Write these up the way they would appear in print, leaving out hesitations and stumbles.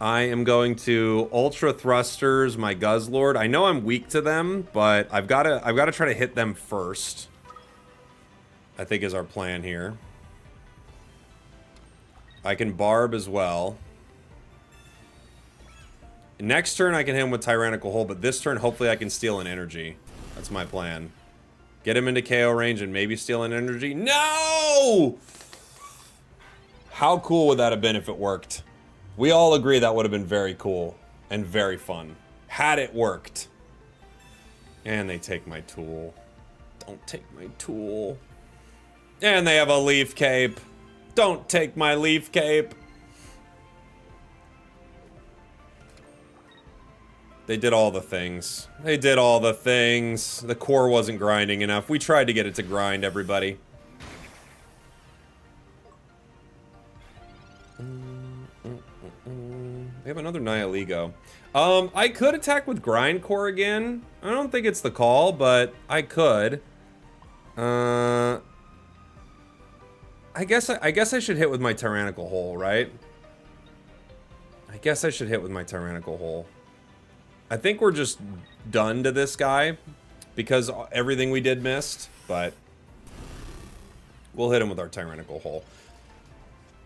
I am going to Ultra Thrusters my Guz Lord. I know I'm weak to them, but I've gotta try to hit them first. I think is our plan here. I can Barb as well. Next turn I can hit him with Tyrannical Hole, but this turn hopefully I can steal an energy. That's my plan. Get him into KO range and maybe steal an energy. No! How cool would that have been if it worked? We all agree that would have been very cool and very fun. Had it worked. And they take my tool. Don't take my tool. And they have a leaf cape. Don't take my leaf cape. They did all the things. They did all the things. The core wasn't grinding enough. We tried to get it to grind, everybody. We have another Nihiligo. I could attack with Grind Core again. I don't think it's the call, but I could. I guess I should hit with my Tyrannical Hole, right? I guess I should hit with my Tyrannical Hole. I think we're just done to this guy because everything we did missed, but we'll hit him with our Tyrannical Hole.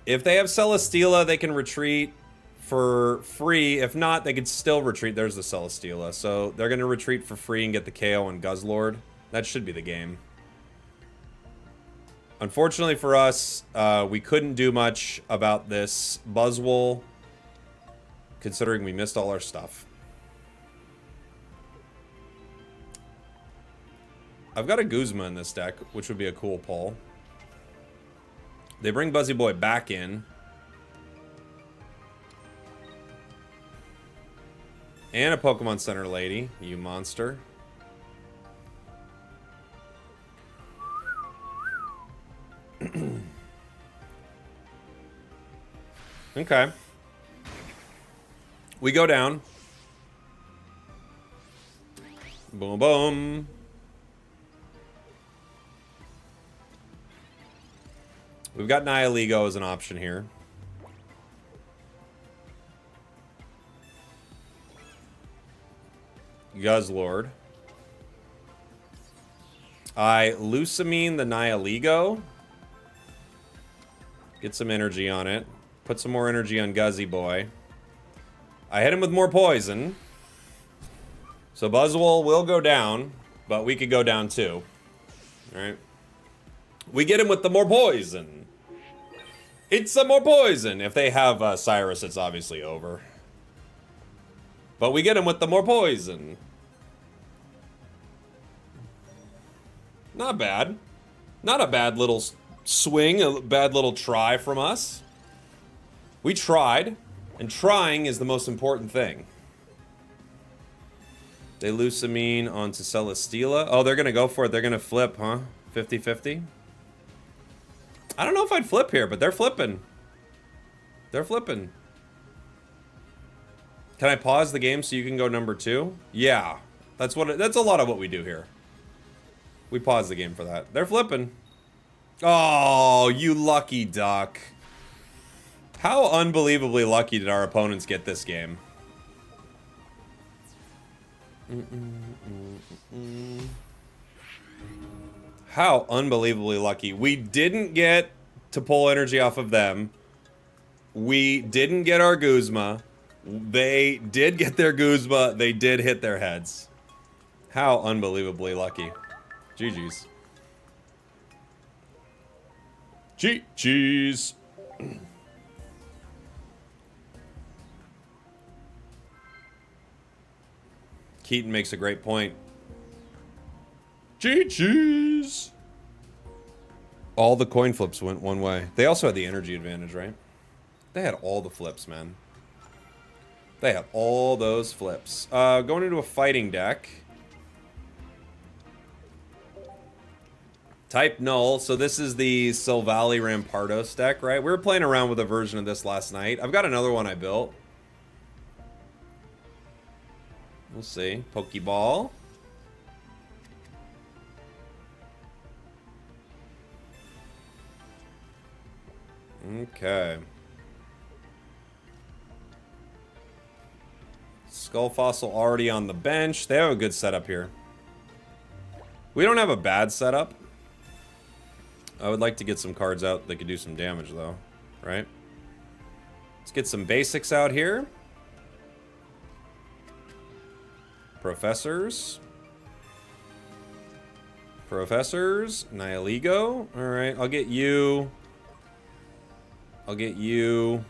If they have Celesteela, they can retreat for free. If not, they could still retreat. There's the Celesteela. So they're going to retreat for free and get the KO on Guz Lord. That should be the game. Unfortunately for us, we couldn't do much about this Buzzwole, considering we missed all our stuff. I've got a Guzma in this deck, which would be a cool pull. They bring Buzzy Boy back in. And a Pokemon Center Lady, you monster. Okay. We go down. Boom, boom. We've got Nihiligo as an option here. Guz Lord. I Lucamine the Nihiligo. Get some energy on it. Put some more energy on Guzzy Boy. I hit him with more poison. So Buzzwole will go down, but we could go down too. Alright. We get him with the more poison. It's some more poison. If they have Cyrus, it's obviously over. But we get him with the more poison. Not bad. Not a bad little swing, a bad little try from us. We tried, and trying is the most important thing. They Lucamine onto Celesteela. Oh, they're going to go for it. They're going to flip, huh? 50-50? I don't know if I'd flip here, but they're flipping. They're flipping. Can I pause the game so you can go number 2? Yeah. That's a lot of what we do here. We pause the game for that. They're flipping. Oh, you lucky duck. How unbelievably lucky did our opponents get this game? How unbelievably lucky. We didn't get to pull energy off of them. We didn't get our Guzma. They did get their Guzma. They did hit their heads. How unbelievably lucky. GG's. GG's. Keaton makes a great point. GG's. All the coin flips went one way. They also had the energy advantage, right? They had all the flips, man. They had all those flips. Going into a fighting deck. Type null. So this is the Silvally Rampardos deck, right? We were playing around with a version of this last night. I've got another one I built. We'll see. Pokeball. Okay. Skull Fossil already on the bench. They have a good setup here. We don't have a bad setup. I would like to get some cards out that could do some damage, though. Right? Let's get some basics out here. Professors. Professors. Nihiligo. Alright, I'll get you. I'll get you.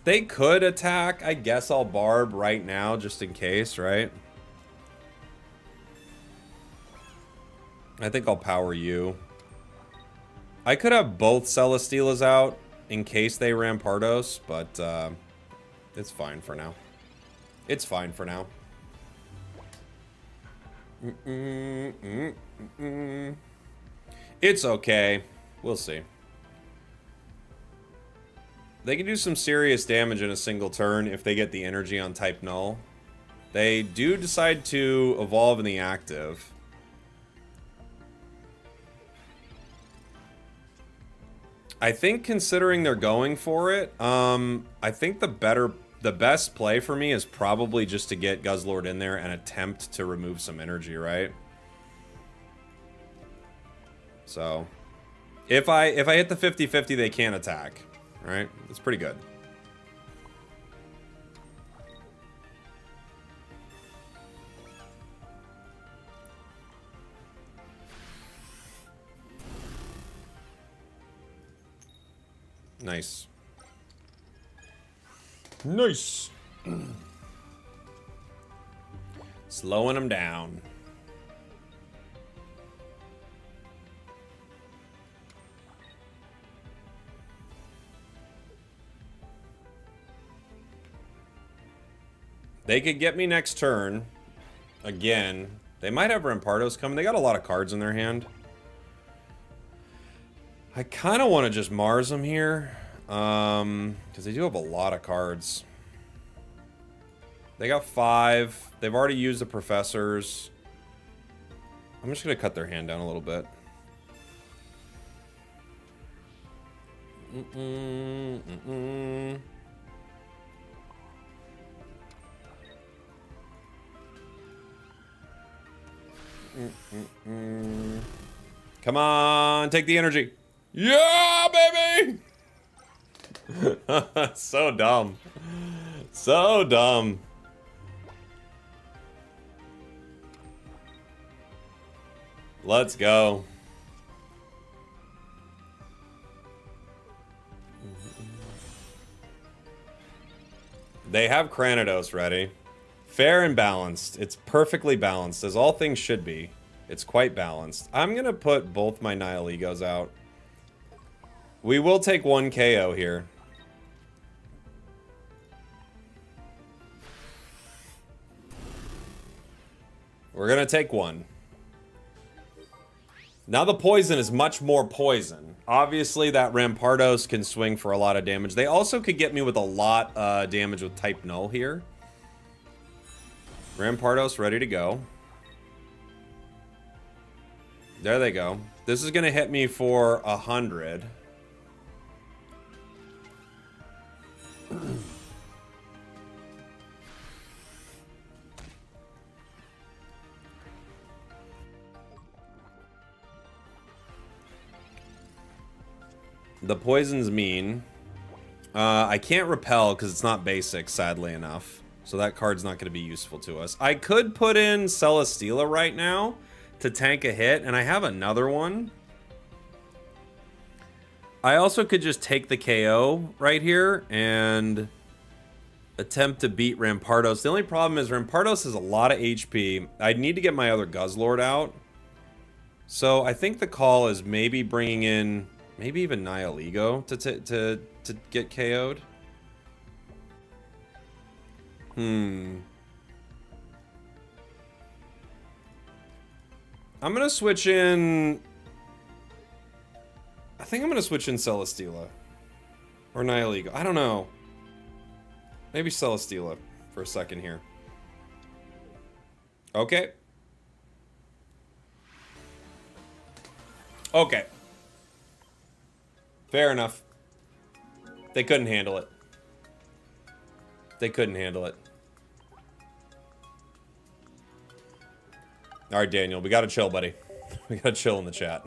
They could attack. I guess I'll barb right now, just in case, right? I think I'll power you. I could have both Celesteelas out in case they Rampardos, but it's fine for now. It's fine for now. It's okay. We'll see. They can do some serious damage in a single turn if they get the energy on type null. They do decide to evolve in the active. I think considering they're going for it, I think the best play for me is probably just to get Guz Lord in there and attempt to remove some energy, right? So, if I hit the 50-50, they can't attack, right? That's pretty good. Nice. Nice. Slowing them down. They could get me next turn. Again. They might have Rampardos coming. They got a lot of cards in their hand. I kind of want to just Mars them here. Because they do have a lot of cards. They got 5. They've already used the Professors. I'm just going to cut their hand down a little bit. Come on, take the energy. Yeah, baby! So dumb. So dumb. Let's go. They have Cranidos ready. Fair and balanced. It's perfectly balanced, as all things should be. It's quite balanced. I'm gonna put both my Nihiligos out. We will take 1 KO here. We're gonna take 1. Now the poison is much more poison. Obviously that Rampardos can swing for a lot of damage. They also could get me with a lot damage with type null here. Rampardos ready to go. There they go. This is gonna hit me for 100. The poison's mean. I can't repel because it's not basic, sadly enough. So that card's not going to be useful to us. I could put in Celesteela right now to tank a hit, and I have another one. I also could just take the KO right here and attempt to beat Rampardos. The only problem is Rampardos has a lot of HP. I'd need to get my other Guz Lord out. So I think the call is maybe bringing in... maybe even Nihiligo to get KO'd. I'm gonna switch in... I think I'm gonna switch in Celesteela. Or Nihiligo. I don't know. Maybe Celesteela for a second here. Okay. Okay. Fair enough. They couldn't handle it. They couldn't handle it. All right, Daniel, we gotta chill, buddy. We gotta chill in the chat.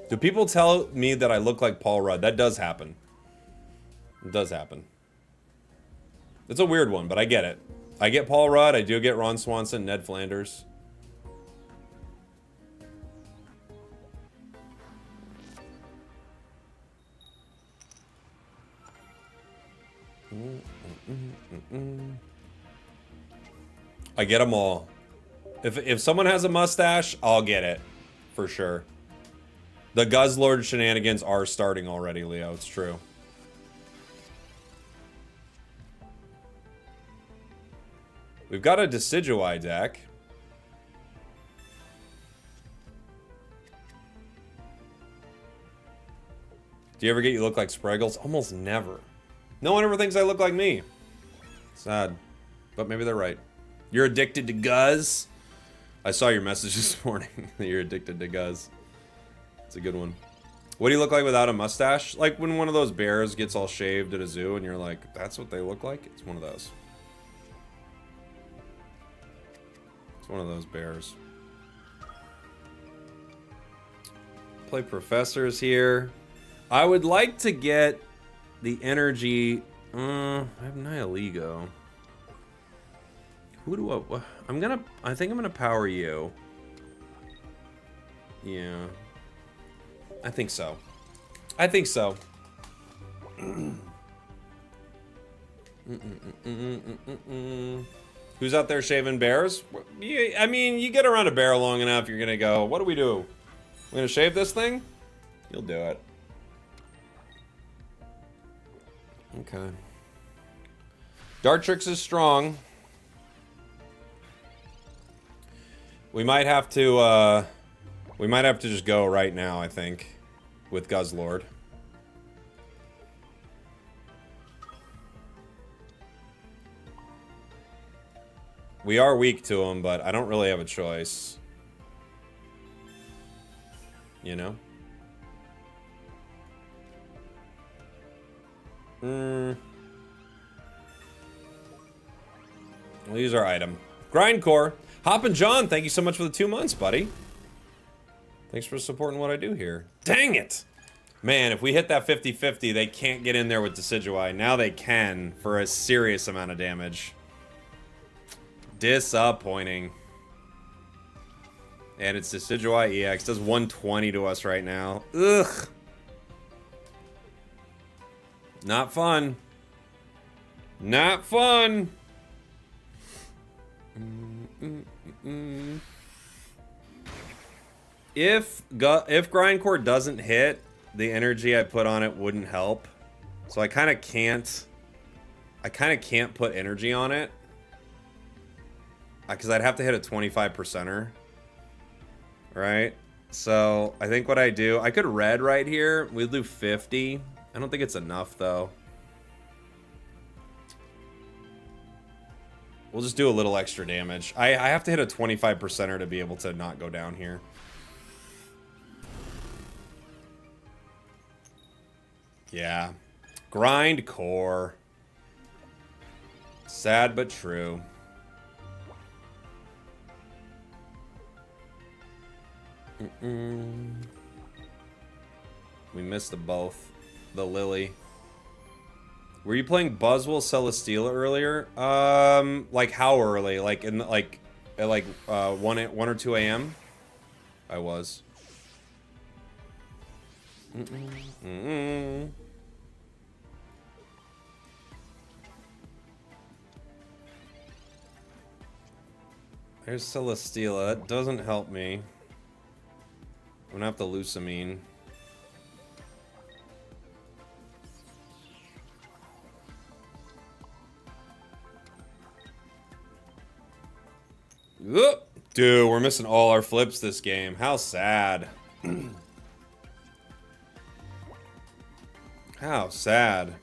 Do people tell me that I look like Paul Rudd? That does happen. It does happen. It's a weird one, but I get it. I get Paul Rudd. I do get Ron Swanson, Ned Flanders. I get them all. If someone has a mustache, I'll get it. For sure. The Guz Lord shenanigans are starting already, Leo. It's true. We've got a Decidueye deck. Do you ever get you look like Spragels? Almost never. No one ever thinks I look like me. Sad. But maybe they're right. You're addicted to Guz? I saw your message this morning that you're addicted to Guz. It's a good one. What do you look like without a mustache? Like when one of those bears gets all shaved at a zoo and you're like, that's what they look like? It's one of those. It's one of those bears. Play professors here. I would like to get the energy. I have Nihilego. Who do I? I think I'm gonna power you. Yeah. I think so. I think so. Who's out there shaving bears? I mean, you get around a bear long enough, you're gonna go, what do we do? We're gonna shave this thing? You'll do it. Okay. Dartrix is strong. We might have to just go right now, I think, with Guz Lord. We are weak to him, but I don't really have a choice. You know? We'll use our item. Grindcore. Hoppin' John, thank you so much for the 2 months, buddy. Thanks for supporting what I do here. Dang it! Man, if we hit that 50-50, they can't get in there with Decidueye. Now they can for a serious amount of damage. Disappointing. And it's Decidueye EX. Does 120 to us right now. Ugh. Not fun. Not fun. If Grindcore doesn't hit, the energy I put on it wouldn't help. So I kind of can't put energy on it. Because I'd have to hit a 25%er. Right? So I think what I do, I could red right here. We'll do 50. I don't think it's enough though. We'll just do a little extra damage. I have to hit a 25%er to be able to not go down here. Yeah. Grindcore. Sad but true. We missed the both. The Lily. Were you playing Buzzwole Celesteela earlier? Like how early? Like in the, at 1 or 2 a.m. I was. There's Celesteela. That doesn't help me. I'm gonna have to Lusamine. Dude, we're missing all our flips this game. How sad. How sad.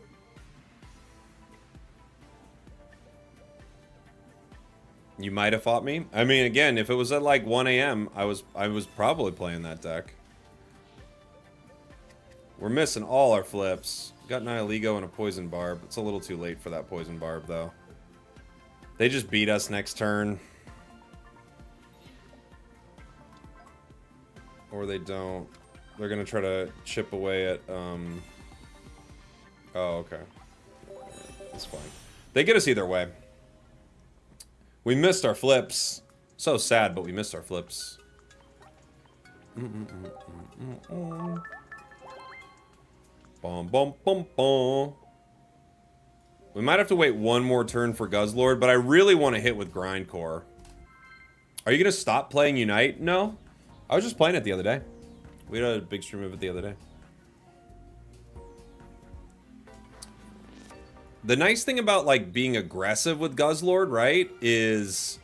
You might have fought me. I mean, again, if it was at like 1 a.m., I was probably playing that deck. We're missing all our flips. Got Nihilego and a Poison Barb. It's a little too late for that Poison Barb, though. They just beat us next turn. Or they don't. They're going to try to chip away at... Oh, okay. That's fine. They get us either way. We missed our flips. So sad, but we missed our flips. Bum, bum, bum, bum. We might have to wait one more turn for Guz Lord, but I really want to hit with Grindcore. Are you going to stop playing Unite? No. I was just playing it the other day. We had a big stream of it the other day. The nice thing about, like, being aggressive with Guz Lord, right, is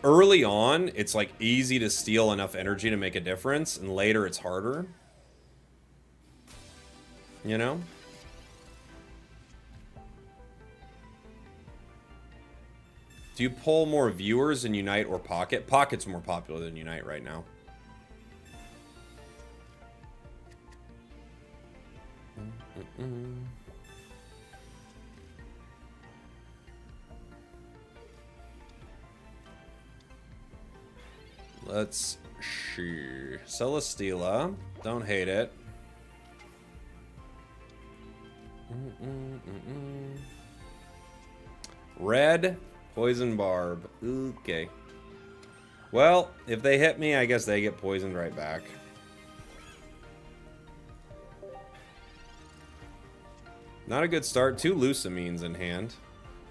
early on, it's, like, easy to steal enough energy to make a difference, and later it's harder. You know? Do you pull more viewers in Unite or Pocket? Pocket's more popular than Unite right now. Let's see. Celesteela. Don't hate it. Red. Poison Barb. Okay. Well, if they hit me, I guess they get poisoned right back. Not a good start. 2 Lucamines in hand.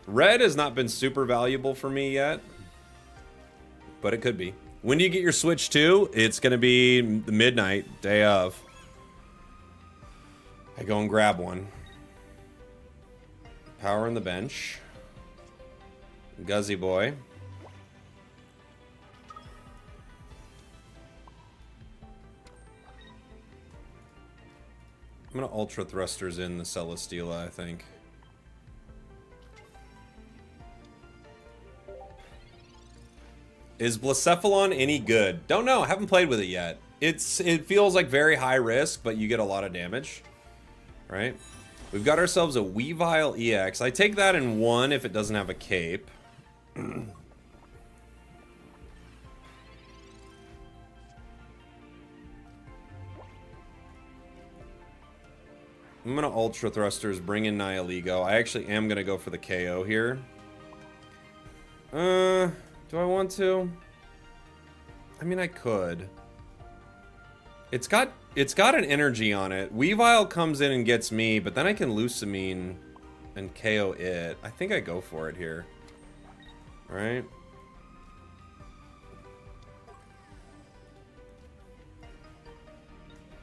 Red has not been super valuable for me yet. But it could be. When do you get your Switch 2? It's going to be midnight, day of. I go and grab one. Power on the bench. Guzzy boy. I'm gonna Ultra Thrusters in the Celesteela, I think. Is Blacephalon any good? Don't know, haven't played with it yet. It feels like very high risk, but you get a lot of damage. Right? We've got ourselves a Weavile EX. I take that in 1 if it doesn't have a cape. I'm gonna Ultra Thrusters, bring in Nihilego. I actually am gonna go for the KO here. Do I want to? I mean, I could. It's got an energy on it. Weavile comes in and gets me, but then I can Lucamine and KO it. I think I go for it here. Right?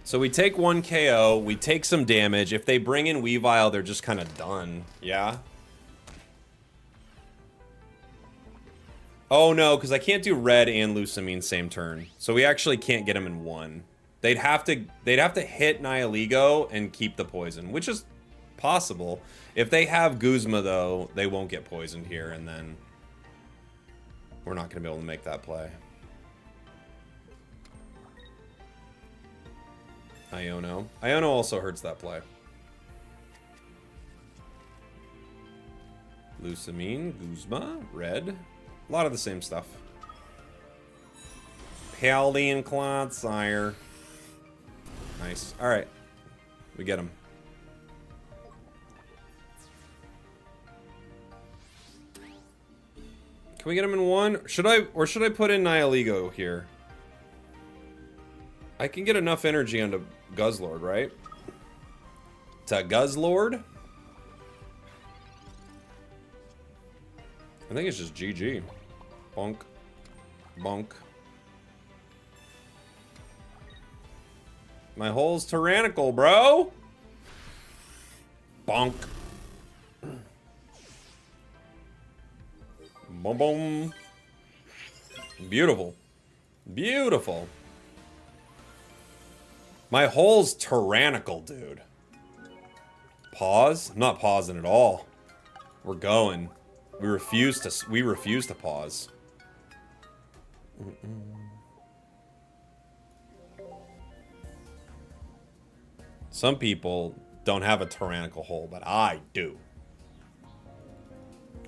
So we take 1 KO, we take some damage. If they bring in Weavile, they're just kind of done. Yeah? Oh no, because I can't do red and Lucamine same turn. So we actually can't get them in 1. They'd have to hit Nihilego and keep the poison, which is possible. If they have Guzma though, they won't get poisoned here, and then we're not going to be able to make that play. Iono. Iono also hurts that play. Lucamine, Guzma, red. A lot of the same stuff. Paldean Clodsire. Nice. Alright. We get him. Can we get him in 1? Should I put in Nihilego here? I can get enough energy onto Guz Lord, right? To Guz Lord? I think it's just GG. Bonk. Bonk. My hole's tyrannical, bro! Bonk. Boom, boom. Beautiful. Beautiful. My hole's tyrannical, dude. Pause? I'm not pausing at all. We're going. We refuse to pause. Some people don't have a tyrannical hole, but I do.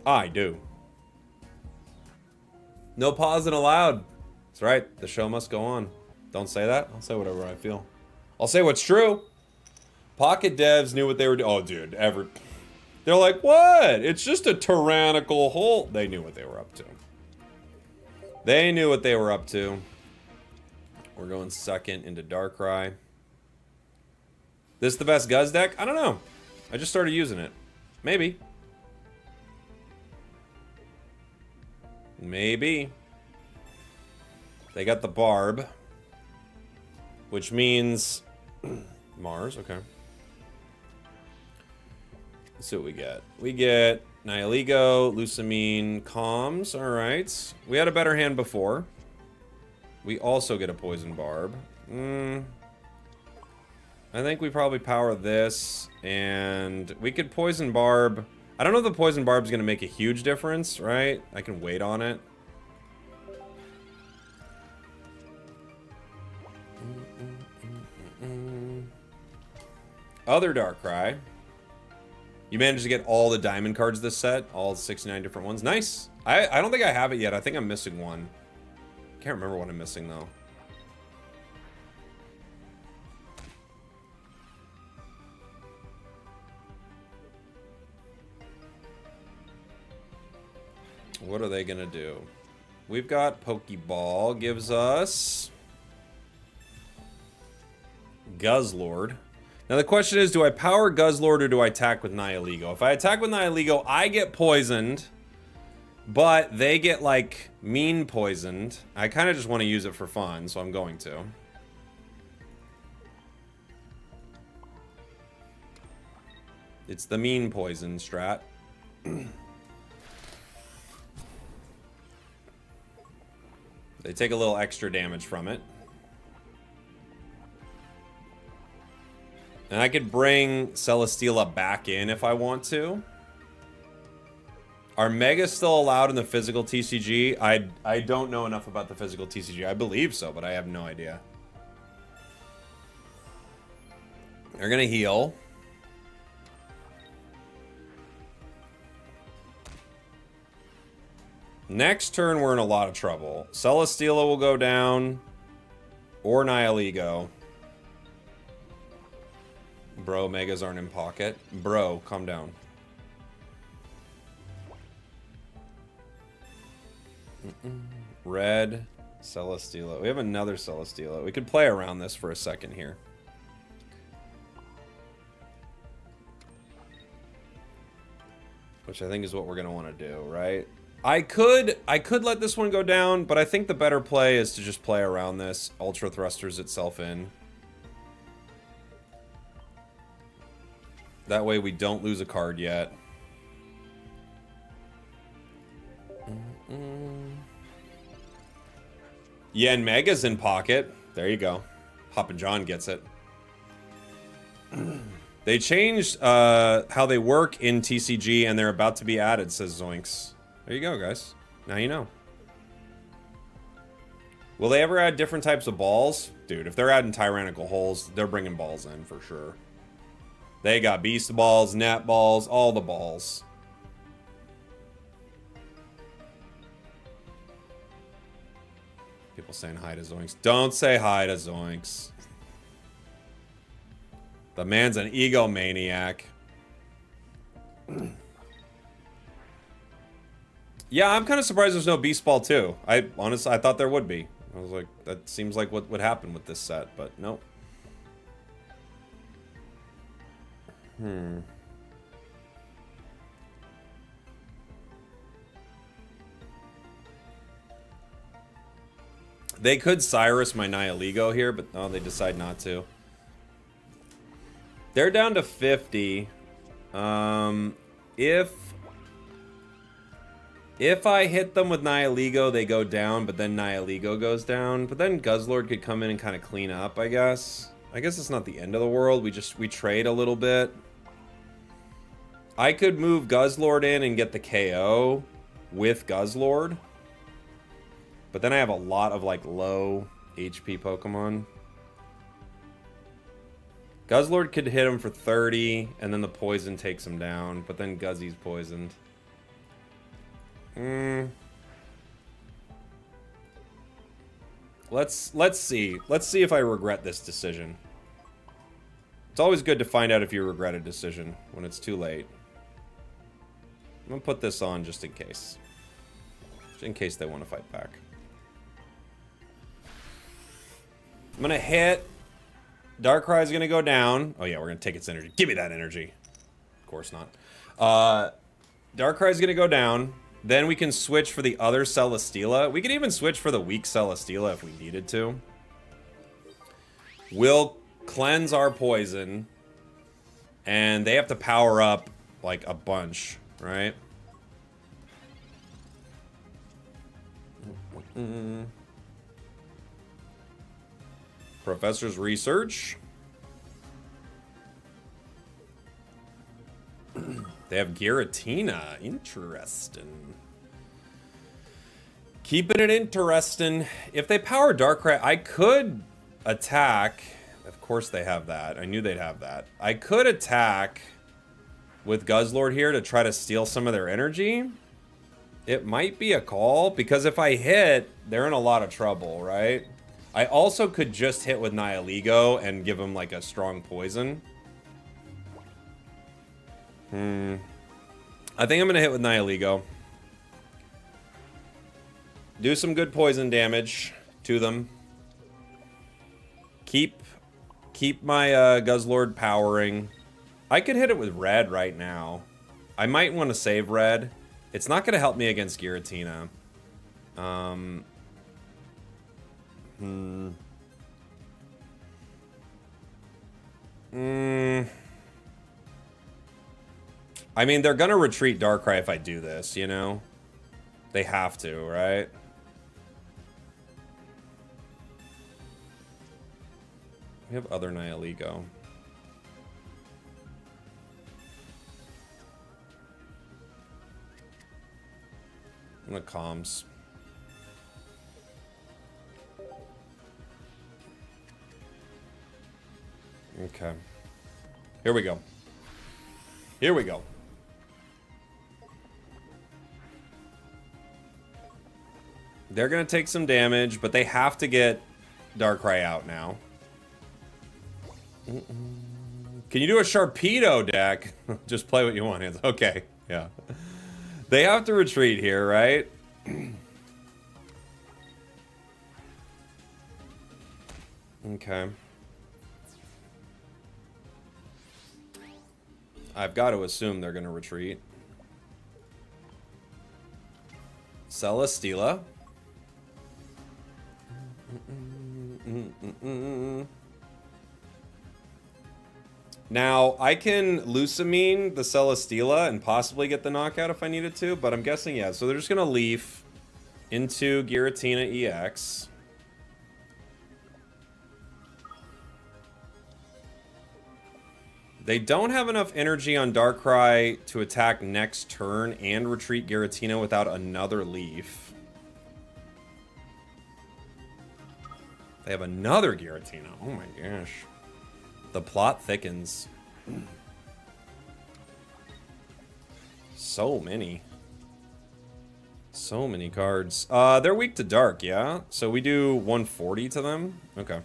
I do. No pausing allowed. That's right. The show must go on. Don't say that. I'll say whatever I feel. I'll say what's true. Pocket devs knew what they were doing. Oh, dude. They're like, what? It's just a tyrannical hole. They knew what they were up to. They knew what they were up to. We're going second into Darkrai. This the best Guz deck? I don't know. I just started using it. Maybe. Maybe. They got the Barb. Which means... Mars, okay. Let's see what we get. We get Nihilego, Lusamine, Calms. Alright. We had a better hand before. We also get a Poison Barb. I think we probably power this, and we could Poison Barb. I don't know if the Poison Barb's going to make a huge difference, right? I can wait on it. Other Darkrai. You managed to get all the diamond cards this set, all 69 different ones. Nice. I don't think I have it yet. I think I'm missing one. Can't remember what I'm missing, though. What are they gonna do? We've got Pokeball. Gives us... Guz Lord. Now the question is, do I power Guz Lord or do I attack with Nihilego? If I attack with Nihilego, I get poisoned. But they get, like, mean poisoned. I kind of just want to use it for fun, so I'm going to. It's the mean poison strat. They take a little extra damage from it. And I could bring Celesteela back in if I want to. Are Megas still allowed in the physical TCG? I don't know enough about the physical TCG. I believe so, but I have no idea. They're gonna heal. Next turn, we're in a lot of trouble. Celesteela will go down. Or Nihilego. Bro, Megas aren't in pocket. Bro, calm down. Red, Celesteela. We have another Celesteela. We could play around this for a second here. Which I think is what we're going to want to do, right? I could let this one go down, but I think the better play is to just play around this. Ultra Thrusters itself in. That way we don't lose a card yet. Yeah, and Mega's in pocket. There you go. Hoppin' John gets it. They changed how they work in TCG, and they're about to be added, says Zoinks. There you go, guys. Now you know. Will they ever add different types of balls? Dude, if they're adding tyrannical holes, they're bringing balls in for sure. They got beast balls, net balls, all the balls. People saying hi to Zoinks. Don't say hi to Zoinks. The man's an egomaniac. Yeah, I'm kind of surprised there's no Beast Ball too. I thought there would be. I was like, that seems like what would happen with this set, but nope. They could Cyrus my Nihilego here, but no, they decide not to. They're down to 50. If I hit them with Nihilego, they go down, but then Nihilego goes down. But then Guz Lord could come in and kind of clean up, I guess. I guess it's not the end of the world. We trade a little bit. I could move Guz Lord in and get the KO with Guz Lord. But then I have a lot of, like, low HP Pokemon. Guz Lord could hit him for 30, and then the poison takes him down, but then Guzzy's poisoned. Let's see. Let's see if I regret this decision. It's always good to find out if you regret a decision when it's too late. I'm gonna put this on just in case. Just in case they want to fight back. I'm gonna hit. Darkrai is gonna go down. Oh yeah, we're gonna take its energy. Give me that energy. Of course not. Darkrai is gonna go down. Then we can switch for the other Celesteela. We could even switch for the weak Celesteela if we needed to. We'll cleanse our poison. And they have to power up like a bunch, right? Professor's research. They have Giratina. Interesting. Keeping it interesting. If they power Darkrai, I could attack. Of course they have that. I knew they'd have that. I could attack with Guz Lord here to try to steal some of their energy. It might be a call, because if I hit, they're in a lot of trouble, right? I also could just hit with Nihilego and give them like a strong poison. I think I'm going to hit with Nihilego. Do some good poison damage to them. Keep my Guz Lord powering. I could hit it with Red right now. I might want to save Red. It's not going to help me against Giratina. I mean, they're gonna retreat Darkrai if I do this, you know? They have to, right? We have other Nihilego. I'm gonna comms. Okay. Here we go. Here we go. They're going to take some damage, but they have to get Darkrai out now. Can you do a Sharpedo deck? Just play what you want. Okay, yeah. They have to retreat here, right? Okay. I've got to assume they're going to retreat. Celesteela. Now, I can Lucamine the Celesteela and possibly get the knockout if I needed to, but I'm guessing, yeah. So they're just going to Leaf into Giratina EX. They don't have enough energy on Darkrai to attack next turn and retreat Giratina without another Leaf. They have another Giratina. Oh my gosh. The plot thickens. So many. So many cards. They're weak to dark, yeah? So we do 140 to them? Okay.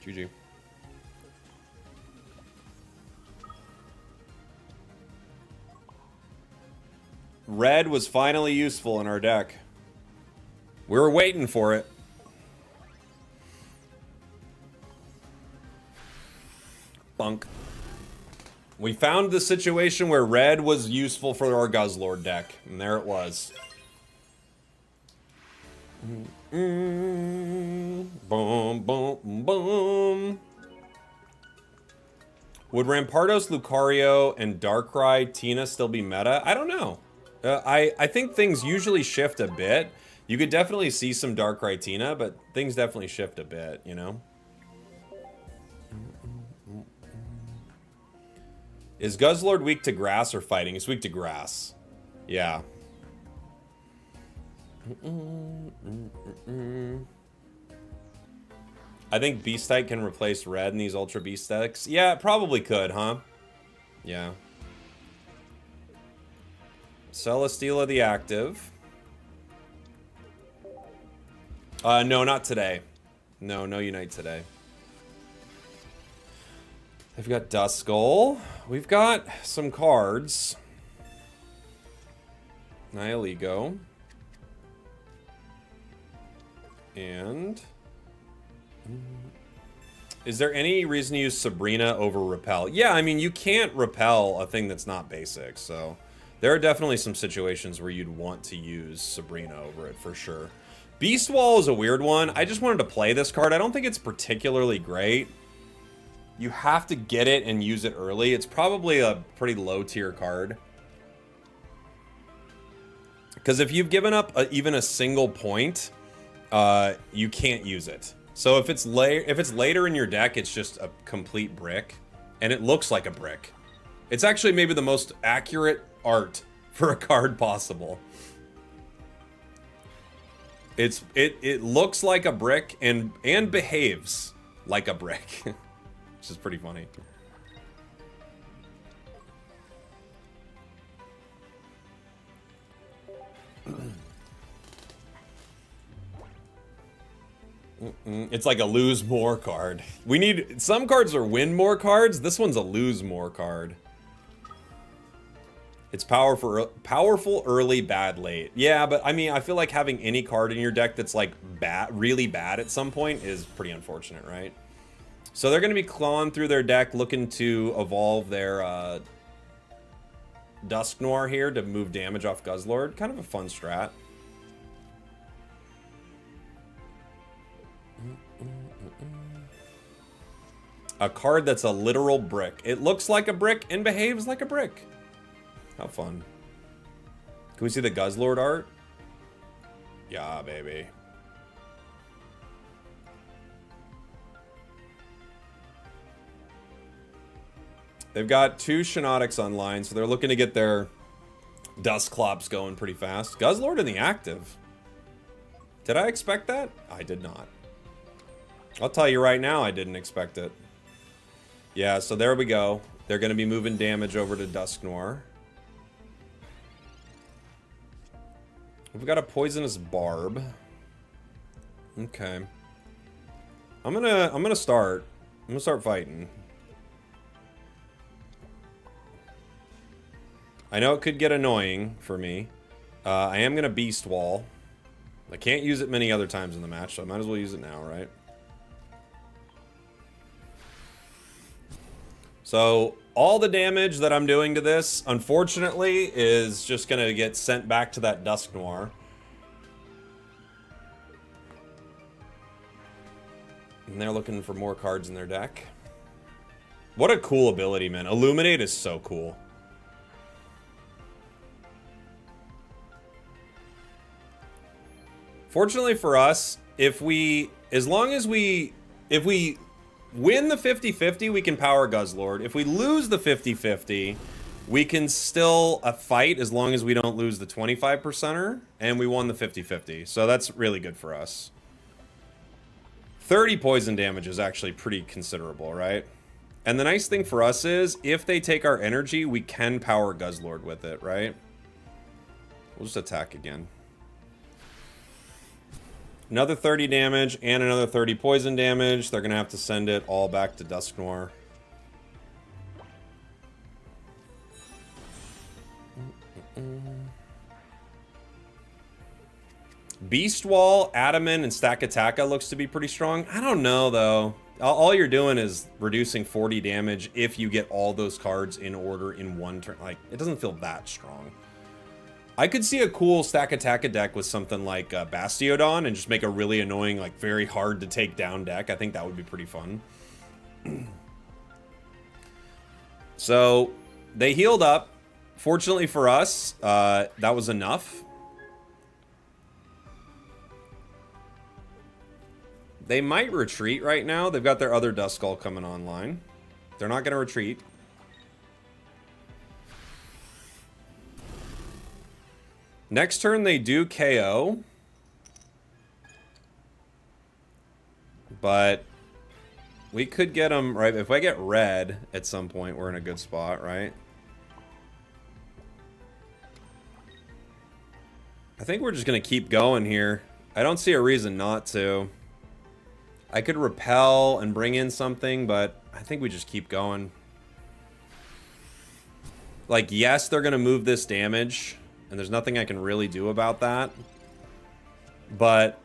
GG. Red was finally useful in our deck. We were waiting for it. Bunk. We found the situation where red was useful for our Guz Lord deck, and there it was. Boom, boom, boom. Would Rampardos, Lucario, and Darkrai Tina still be meta? I don't know. I think things usually shift a bit. You could definitely see some Darkrai Tina, but things definitely shift a bit, you know? Is Guz Lord weak to grass or fighting? It's weak to grass. Yeah. I think Beastite can replace red in these Ultra Beast decks. Yeah, it probably could, huh? Yeah. Celesteela the active. No, not today. No Unite today. They've got Duskull. We've got some cards. Nihilego. And... is there any reason to use Sabrina over Repel? Yeah, I mean, you can't repel a thing that's not basic, so... there are definitely some situations where you'd want to use Sabrina over it, for sure. Beast Wall is a weird one. I just wanted to play this card. I don't think it's particularly great. You have to get it and use it early. It's probably a pretty low-tier card. Because if you've given up even a single point, you can't use it. So if it's later in your deck, it's just a complete brick. And it looks like a brick. It's actually maybe the most accurate art for a card possible. It looks like a brick and behaves like a brick. Which is pretty funny. It's like a lose more card. We need... some cards are win more cards. This one's a lose more card. It's powerful early, bad late. Yeah, but I mean, I feel like having any card in your deck that's like really bad at some point is pretty unfortunate, right? So they're going to be clawing through their deck, looking to evolve their Dusk Noir here to move damage off Guz Lord. Kind of a fun strat. A card that's a literal brick. It looks like a brick and behaves like a brick. How fun. Can we see the Guz Lord art? Yeah, baby. They've got 2 Shiinotics online, so they're looking to get their Dusclops going pretty fast. Guz Lord in the active. Did I expect that? I did not. I'll tell you right now, I didn't expect it. Yeah, so there we go. They're going to be moving damage over to Dusk Noir. We've got a Poisonous Barb. Okay. I'm gonna start fighting. I know it could get annoying for me. I am gonna Beast Wall. I can't use it many other times in the match, so I might as well use it now, right? So all the damage that I'm doing to this, unfortunately, is just gonna get sent back to that Dusk Noir. And they're looking for more cards in their deck. What a cool ability, man. Illuminate is so cool. Fortunately for us, if we win the 50-50, we can power Guz Lord. If we lose the 50-50, we can still fight as long as we don't lose the 25%er, and we won the 50-50. So that's really good for us. 30 poison damage is actually pretty considerable, right? And the nice thing for us is, if they take our energy, we can power Guz Lord with it, right? We'll just attack again. Another 30 damage and another 30 poison damage. They're going to have to send it all back to Dusk Noir. Beast Wall, Adamant, and Stack Attacka looks to be pretty strong. I don't know, though. All you're doing is reducing 40 damage if you get all those cards in order in one turn. Like, it doesn't feel that strong. I could see a cool Stack Attacka deck with something like Bastiodon and just make a really annoying, like, very hard to take down deck. I think that would be pretty fun. So, they healed up. Fortunately for us, that was enough. They might retreat right now. They've got their other Duskull coming online. They're not going to retreat. Next turn, they do KO. But We could get them, right? If I get red at some point, we're in a good spot, right? I think we're just going to keep going here. I don't see a reason not to. I could repel and bring in something, but I think we just keep going. Like, yes, they're going to move this damage, and there's nothing I can really do about that. But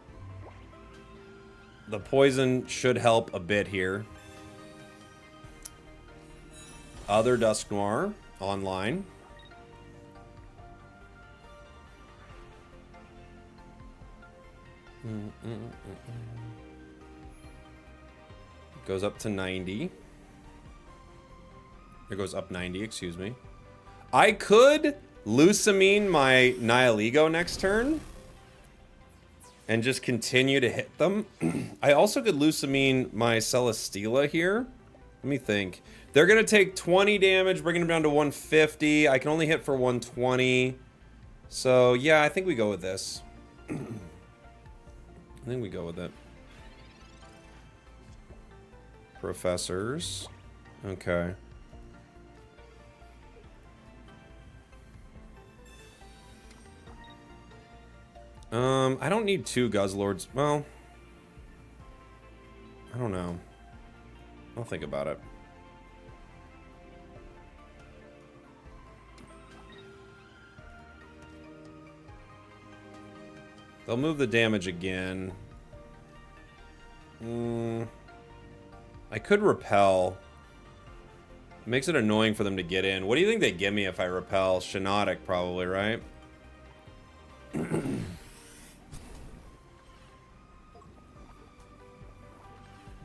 the poison should help a bit here. Other Dusk Noir online. Goes up to 90. It goes up 90, excuse me. I could Lucamine my Nihilego next turn and just continue to hit them. I also could Lucamine my Celesteela here. Let me think. They're going to take 20 damage, bringing them down to 150. I can only hit for 120. So, yeah, I think we go with this. I think we go with it. Professors. Okay. I don't need 2 Guz Lords. Well, I don't know. I'll think about it. They'll move the damage again. I could repel. It makes it annoying for them to get in. What do you think they give me if I repel? Shinotic, probably, right?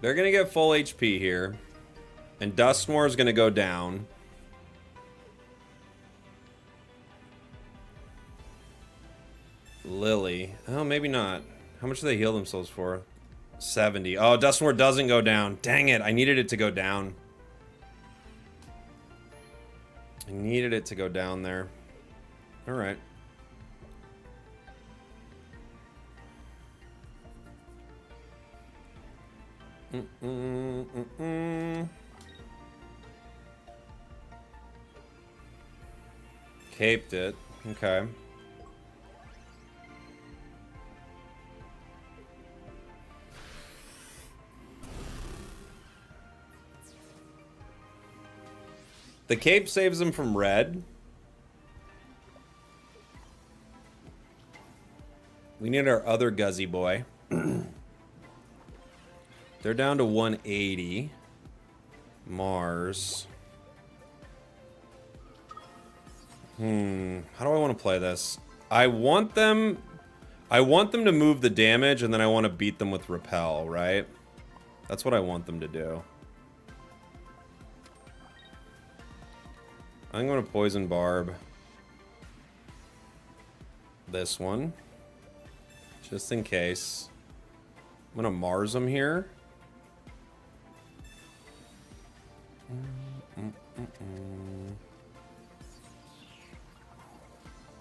They're going to get full HP here. And Dusknoir is going to go down. Lily. Oh, maybe not. How much do they heal themselves for? 70. Oh, Dusknoir doesn't go down. Dang it. I needed it to go down. I needed it to go down there. All right. Caped it. Okay. The cape saves him from red. We need our other Guzzy boy. They're down to 180. Mars. How do I want to play this? I want them to move the damage, and then I want to beat them with repel, right? That's what I want them to do. I'm going to poison barb this one, just in case. I'm going to Mars them here.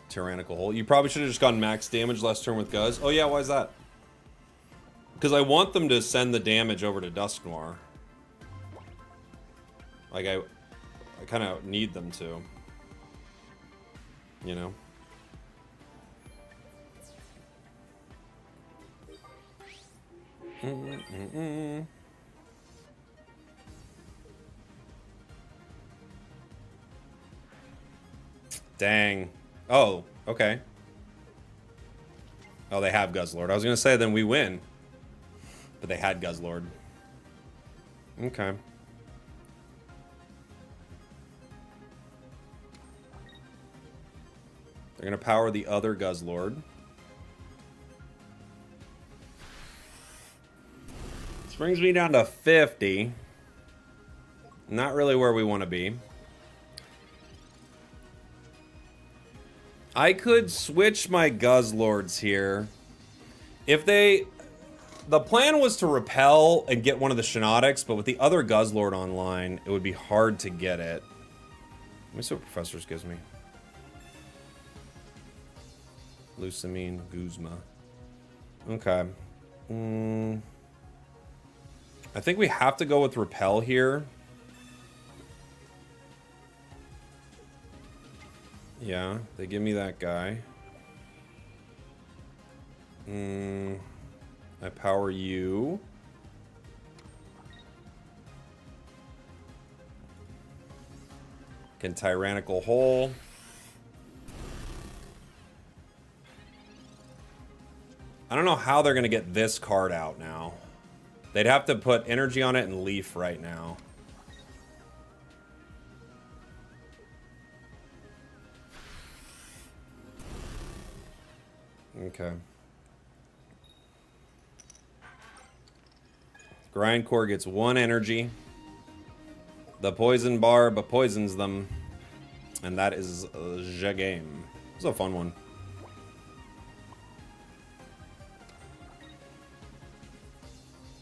Tyrannical Hole. You probably should have just gone max damage last turn with Guz. Oh yeah, why is that? Because I want them to send the damage over to Dusknoir. Like I kind of need them to. You know? Dang. Oh, okay. Oh, they have Guz Lord. I was going to say then we win. But they had Guz Lord. Okay. They're going to power the other Guz Lord. This brings me down to 50. Not really where we want to be. I could switch my Guz Lords here. If they... The plan was to repel and get one of the Shinotics, but with the other Guz Lord online, it would be hard to get it. Let me see what Professors gives me. Lucamine, Guzma. Okay. I think we have to go with Repel here. Yeah, they give me that guy. I power you. Can Tyrannical Hole. I don't know how they're going to get this card out now. They'd have to put energy on it and Leaf right now. Okay. Grindcore gets 1 energy. The Poison Barb poisons them. And that is the game. It was a fun one.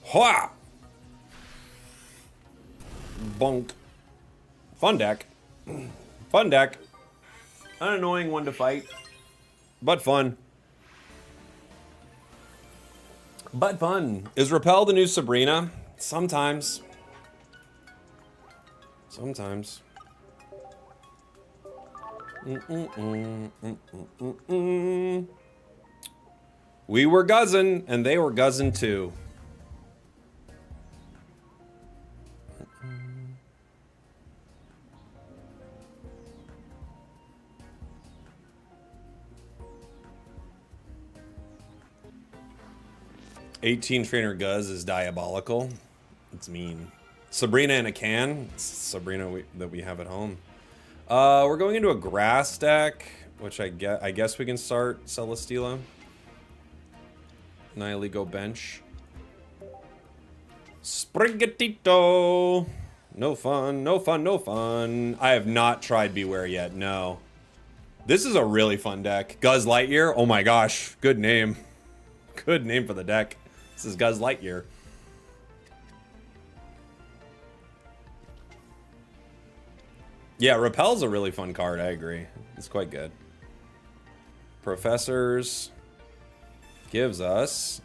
Hua! Bonk. Fun deck. Fun deck. An annoying one to fight. But fun. But fun. Is Repel the new Sabrina? Sometimes. Sometimes. We were guzzing, and they were guzzing too. "18 Trainer Guz is diabolical." It's mean. Sabrina in a can. It's Sabrina that we have at home. We're going into a grass deck, which I guess we can start Celesteela. Nihiligo bench. Sprigatito. No fun, no fun, no fun. I have not tried Beware yet, no. This is a really fun deck. Guz Lightyear, oh my gosh, good name. Good name for the deck. This is Guz Lightyear. Yeah, Repel's a really fun card, I agree. It's quite good. Professors gives us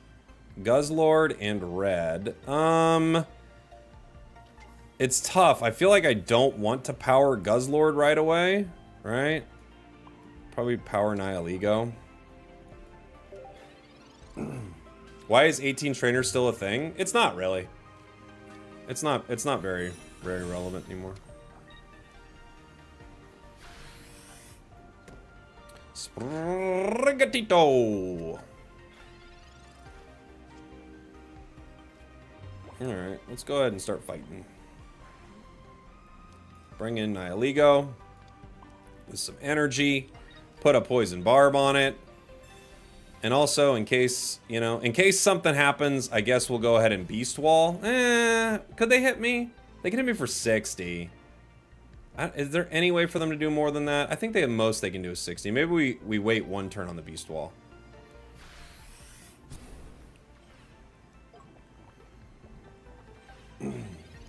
Guz Lord and red. It's tough. I feel like I don't want to power Guz Lord right away, right? Probably power Nihiligo. Why is 18 Trainer still a thing? It's not really. It's not very relevant anymore. Sprigatito. Alright, let's go ahead and start fighting. Bring in Nihiligo with some energy. Put a Poison Barb on it. And also, in case, you know, in case something happens, I guess we'll go ahead and Beast Wall. Could they hit me? They can hit me for 60. Is there any way for them to do more than that? I think the most they can do is 60. Maybe we wait 1 turn on the Beast Wall.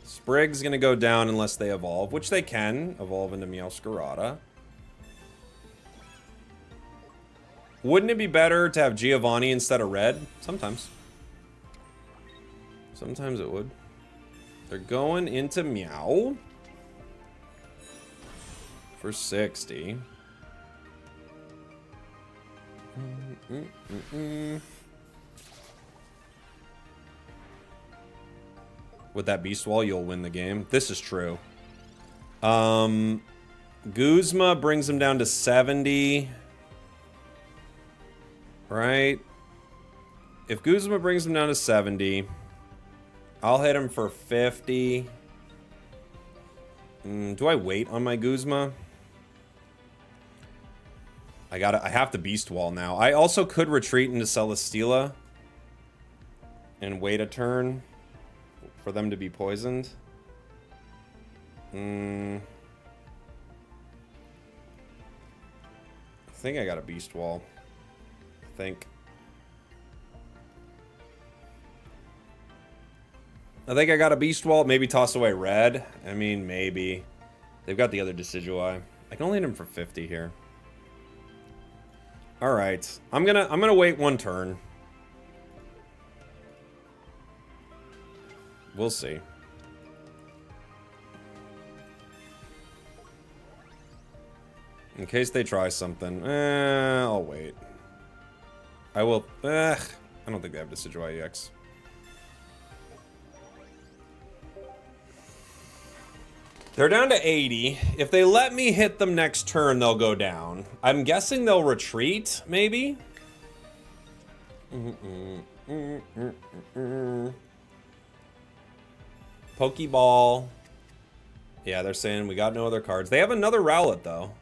Sprig's gonna go down unless they evolve, which they can evolve into Meowscarada. Wouldn't it be better to have Giovanni instead of red? Sometimes. Sometimes it would. They're going into Meow. For 60. With that Beast Wall, you'll win the game. This is true. Guzma brings him down to 70. Right? If Guzma brings him down to 70, I'll hit him for 50. Do I wait on my Guzma? I have to Beast Wall now. I also could retreat into Celesteela and wait a turn for them to be poisoned. I think I got a Beast Wall. I think I got a Beast Wall. Maybe toss away red. I mean, maybe. They've got the other Decidueye. I can only hit him for 50 here. Alright. I'm gonna wait 1 turn. We'll see. In case they try something. I'll wait. I will... I don't think they have Decidueye EX. They're down to 80. If they let me hit them next turn, they'll go down. I'm guessing they'll retreat, maybe? Pokeball. Yeah, they're saying we got no other cards. They have another Rowlet, though.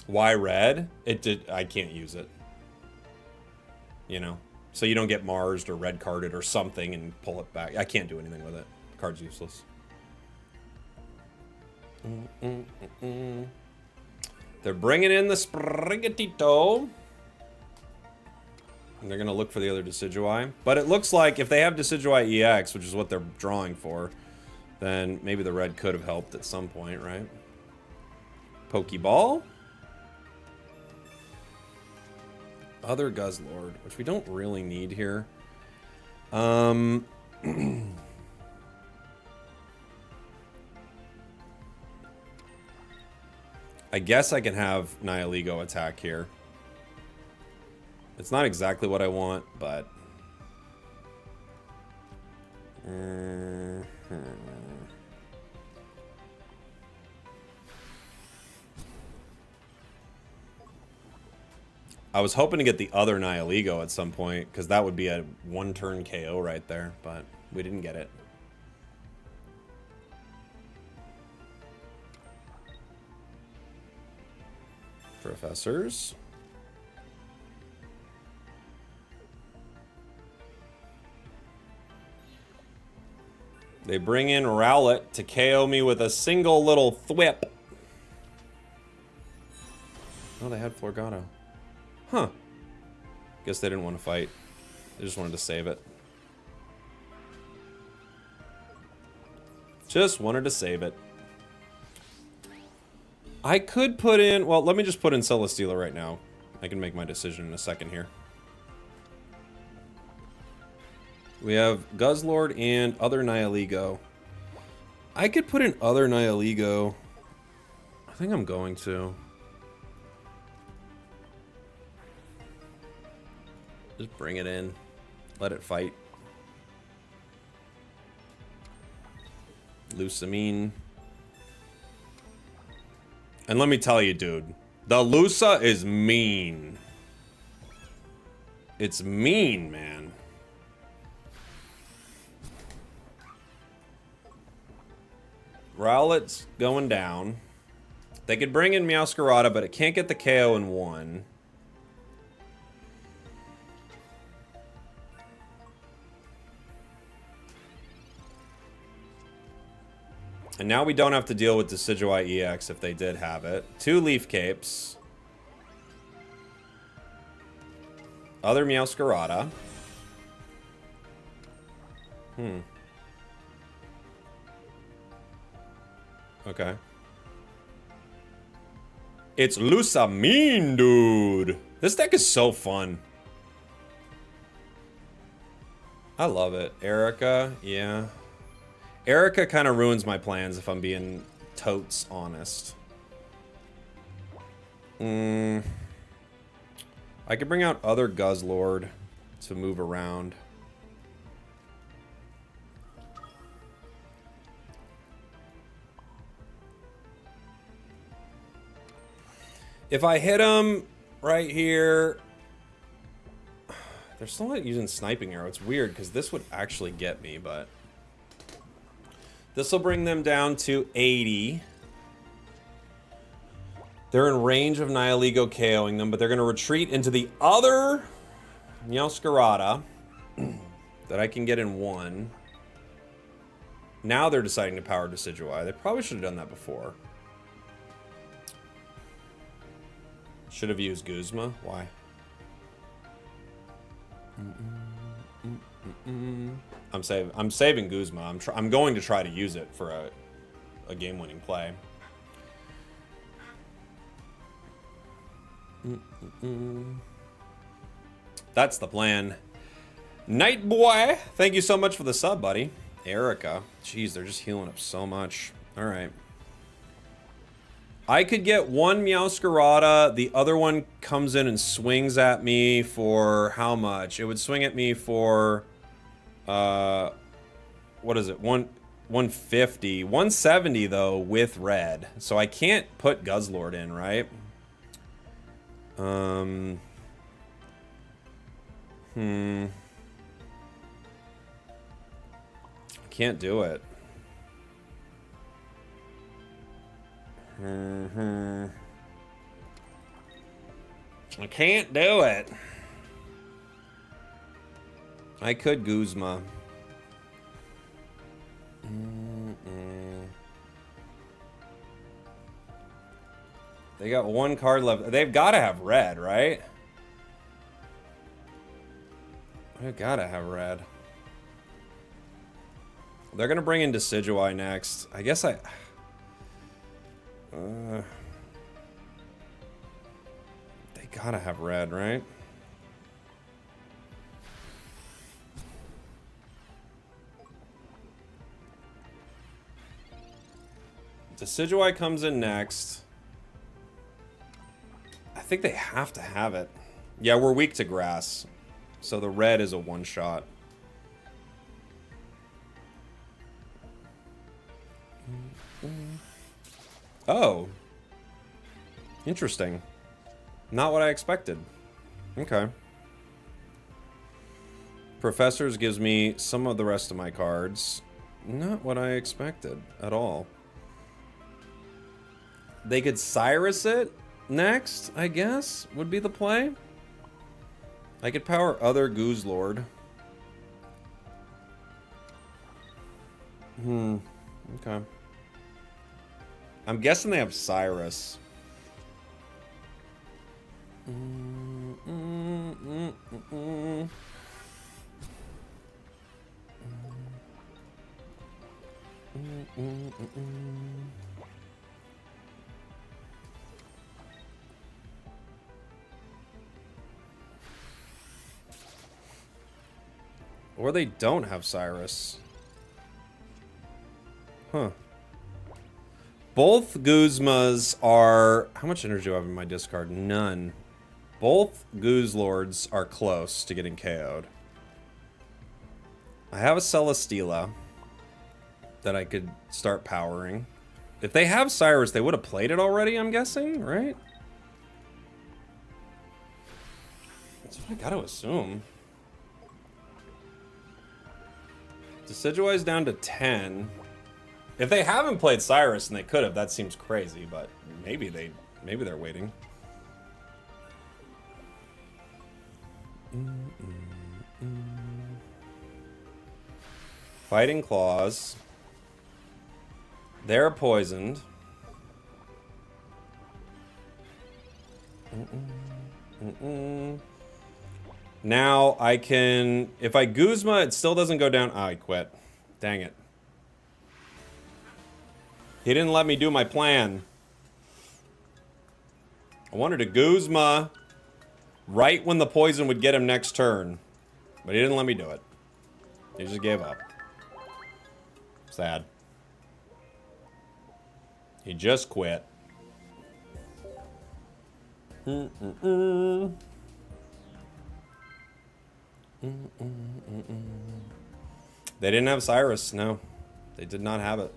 Why red? It did. I can't use it. You know? So you don't get Marsed or red carded or something and pull it back. I can't do anything with it. The card's useless. They're bringing in the Sprigatito. And they're going to look for the other Decidueye. But it looks like if they have Decidueye EX, which is what they're drawing for, then maybe the red could have helped at some point, right? Pokeball. Other Guz Lord, which we don't really need here. I guess I can have Nihilego attack here. It's not exactly what I want, but... I was hoping to get the other Nihilego at some point, because that would be a one-turn KO right there, but we didn't get it. Professors. They bring in Rowlet to KO me with a single little thwip. Oh, they had Florgato. Huh. Guess they didn't want to fight. They just wanted to save it. Just wanted to save it. I could put in... Well, let me just put in Celesteela right now. I can make my decision in a second here. We have Guz Lord and other Nihilego. I could put in other Nihilego. I think I'm going to. Just bring it in. Let it fight. Lusamine. And let me tell you, dude. The Lusa is mean. It's mean, man. Rowlet's going down. They could bring in Meowscarada, but it can't get the KO in one. And now we don't have to deal with Decidueye EX if they did have it. 2 Leaf Capes. Other Meowscarada. Okay. It's Lusamine, dude. This deck is so fun. I love it. Erica, yeah. Erica kind of ruins my plans if I'm being totes honest. I could bring out other Guz Lord to move around. If I hit him right here... They're still not using Sniping Arrow. It's weird because this would actually get me, but... This will bring them down to 80. They're in range of Nihilego KOing them, but they're going to retreat into the other Meowscarada that I can get in one. Now they're deciding to power Decidueye. They probably should have done that before. Should have used Guzma. Why? I'm saving Guzma. I'm going to try to use it for a game-winning play. That's the plan. Night Boy, thank you so much for the sub, buddy. Erica. Jeez, they're just healing up so much. All right. I could get one Meowscarada. The other one comes in and swings at me for how much? It would swing at me for, what is it? 150. 170, though, with red. So I can't put Guz Lord in, right? Can't do it. I can't do it. I could Guzma. They got one card left. They've got to have red, right? They've got to have red. They're going to bring in Decidueye next. I guess I... they gotta have red, right? Decidueye comes in next. I think they have to have it. Yeah, we're weak to grass. So the red is a one-shot. Oh. Interesting. Not what I expected. Okay. Professors gives me some of the rest of my cards. Not what I expected at all. They could Cyrus it next, I guess, would be the play. I could power other Guz Lord. Okay. I'm guessing they have Cyrus. Or they don't have Cyrus. Huh. Both Guzmas are... How much energy do I have in my discard? None. Both Guz Lords are close to getting KO'd. I have a Celesteela that I could start powering. If they have Cyrus, they would have played it already, I'm guessing, right? That's what I gotta assume. Decidueye's down to 10. If they haven't played Cyrus and they could have, that seems crazy, but maybe they're waiting. Fighting Claws. They're poisoned. Now I can... If I Guzma, it still doesn't go down. Oh, I quit. Dang it. He didn't let me do my plan. I wanted to Guzma right when the poison would get him next turn. But he didn't let me do it. He just gave up. Sad. He just quit. They didn't have Cyrus, no. They did not have it.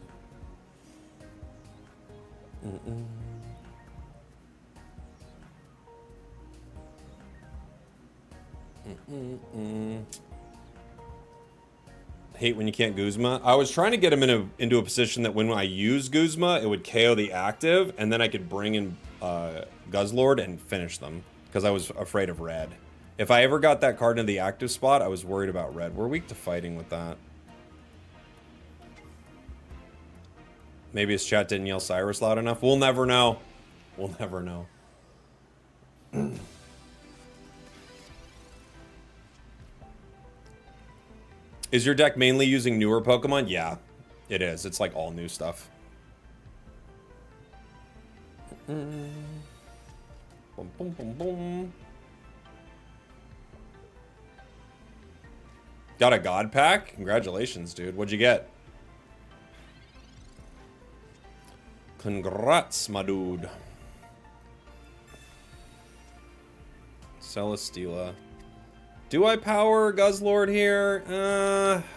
Hate when you can't Guzma. I was trying to get him into a position that when I use Guzma, it would KO the active, and then I could bring in Guz Lord and finish them, because I was afraid of red. If I ever got that card in the active spot, I was worried about red. We're weak to fighting with that. Maybe his chat didn't yell Cyrus loud enough. We'll never know. We'll never know. Is your deck mainly using newer Pokemon? Yeah, it is. It's like all new stuff. Boom, boom, boom, boom. Got a god pack? Congratulations, dude. What'd you get? Congrats, my dude. Celesteela. Do I power Guz Lord here?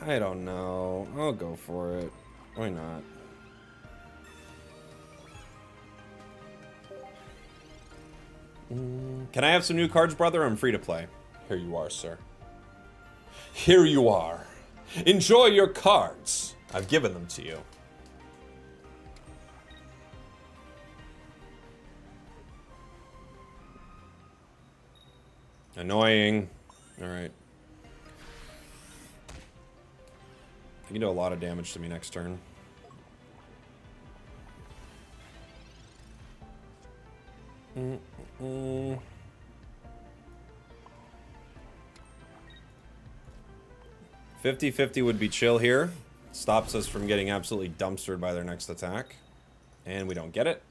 I don't know. I'll go for it. Why not? Can I have some new cards, brother? I'm free to play. Here you are, sir. Here you are. Enjoy your cards. I've given them to you. Annoying. Alright. You can do a lot of damage to me next turn. Mm-mm. 50-50 would be chill here. Stops us from getting absolutely dumpstered by their next attack. And we don't get it.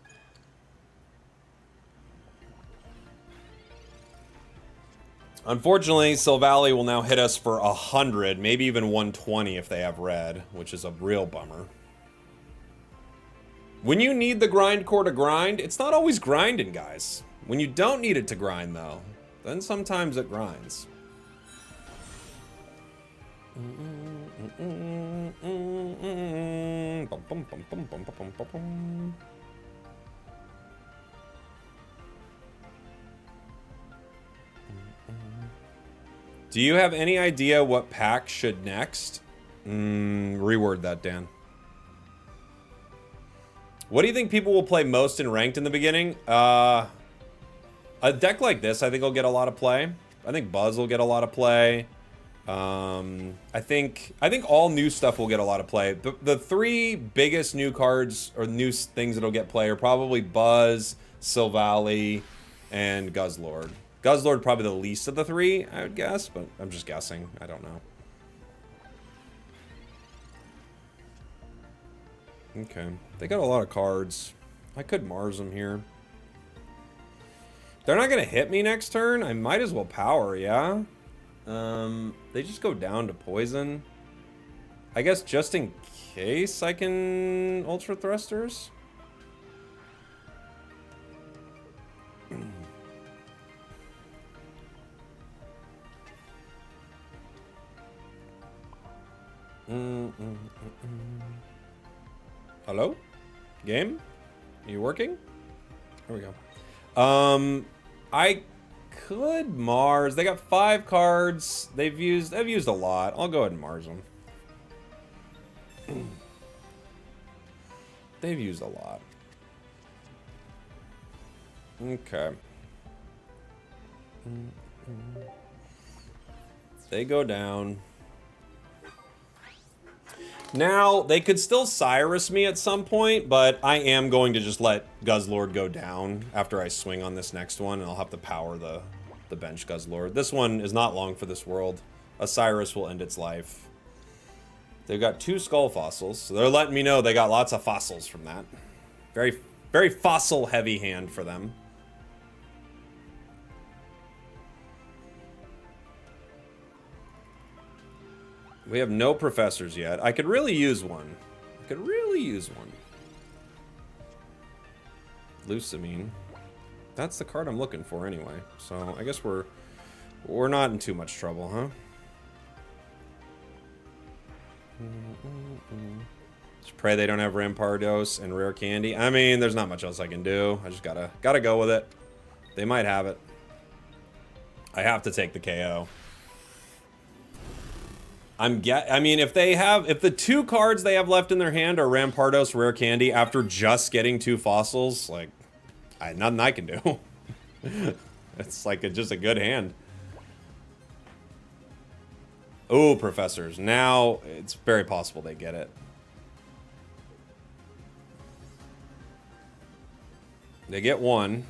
Unfortunately, Silvally will now hit us for 100, maybe even 120 if they have red, which is a real bummer. When you need the grind core to grind, it's not always grinding, guys. When you don't need it to grind, though, then sometimes it grinds. Do you have any idea what pack should next? Reword that, Dan. What do you think people will play most in ranked in the beginning? A deck like this, I think, will get a lot of play. I think Buzz will get a lot of play. I think all new stuff will get a lot of play. The three biggest new cards or new things that'll get play are probably Buzz, Silvally, and Guz Lord. Guz Lord probably the least of the three, I would guess, but I'm just guessing. I don't know. Okay, they got a lot of cards. I could Mars them here. They're not gonna hit me next turn. I might as well power, yeah. They just go down to poison. I guess just in case I can Ultra Thrusters. Hello? Game? Are you working? There we go. I could Mars. They got 5 cards. They've used a lot. I'll go ahead and Mars them. They've used a lot. Okay. They go down. Now, they could still Cyrus me at some point, but I am going to just let Guz Lord go down after I swing on this next one, and I'll have to power the bench Guz Lord. This one is not long for this world. A Cyrus will end its life. They've got 2 skull fossils, so they're letting me know they got lots of fossils from that. Very, very fossil-heavy hand for them. We have no professors yet. I could really use one. I could really use one. Lucamine. That's the card I'm looking for anyway. So I guess we're not in too much trouble, huh? Just pray they don't have Rampardos and Rare Candy. I mean, there's not much else I can do. I just gotta go with it. They might have it. I have to take the KO. I mean, if the 2 cards they have left in their hand are Rampardos, Rare Candy, after just getting 2 fossils, like, nothing I can do. It's like just a good hand. Oh, professors. Now, it's very possible they get it. They get 1.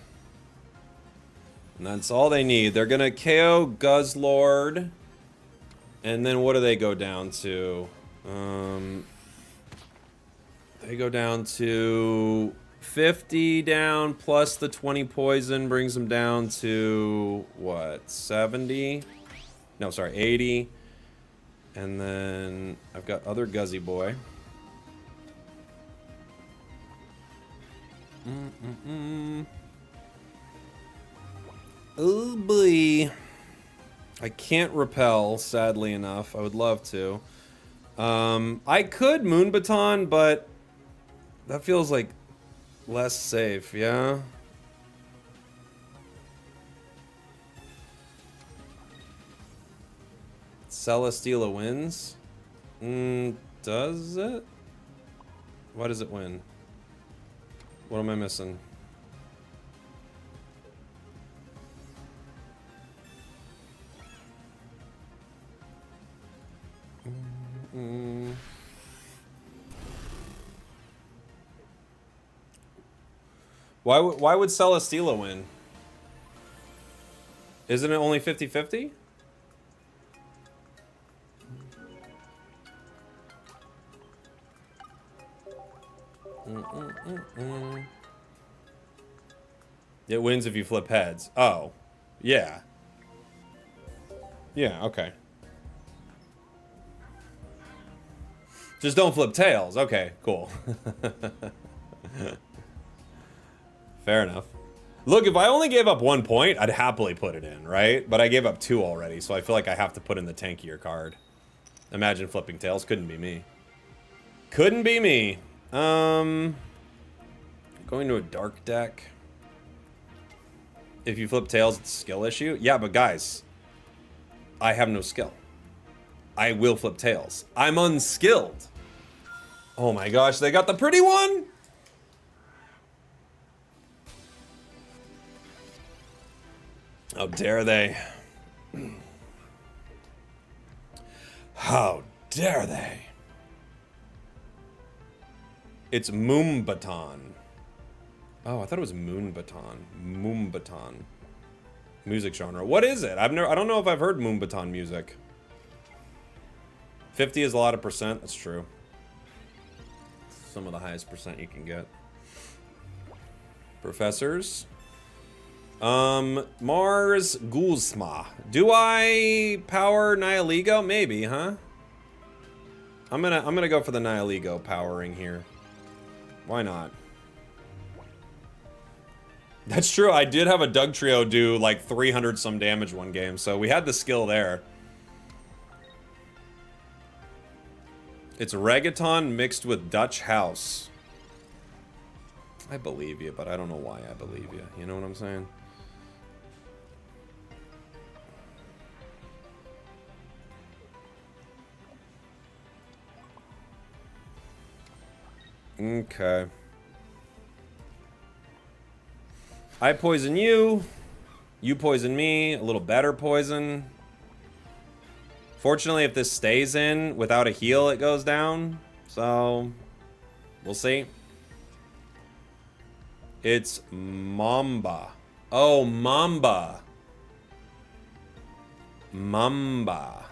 And that's all they need. They're gonna KO Guz Lord. And then what do they go down to? They go down to 50 down plus the 20 poison brings them down to what? 70? No, sorry, 80. And then I've got other Guzzy boy. Oh boy. I can't repel, sadly enough. I would love to. I could Moon Baton, but that feels like less safe, yeah? Celesteela wins? Does it? Why does it win? What am I missing? Why would Celesteela win? Isn't it only 50-50? It wins if you flip heads. Oh. Yeah. Yeah, okay. Just don't flip tails. Okay, cool. Fair enough. Look, if I only gave up 1 point, I'd happily put it in, right? But I gave up 2 already, so I feel like I have to put in the tankier card. Imagine flipping tails. Couldn't be me. Couldn't be me. Going to a dark deck. If you flip tails, it's a skill issue. Yeah, but guys, I have no skill. I will flip tails. I'm unskilled. Oh my gosh, they got the pretty one? How dare they? How dare they? It's Moombaton. Oh, I thought it was Moonbaton. Moombaton. Music genre. What is it? I don't know if I've heard Moombaton music. 50 is a lot of percent. That's true. Some of the highest percent you can get. Professors. Mars Guzma. Do I power Nihiligo? Maybe, huh? I'm gonna go for the Nihiligo powering here. Why not? That's true. I did have a Doug Trio do like 300 some damage one game, so we had the skill there. It's reggaeton mixed with Dutch house. I believe you, but I don't know why I believe you. You know what I'm saying? Okay. I poison you. You poison me. A little better poison. Fortunately, if this stays in without a heal, it goes down. So, we'll see. It's Mamba. Oh, Mamba. Mamba.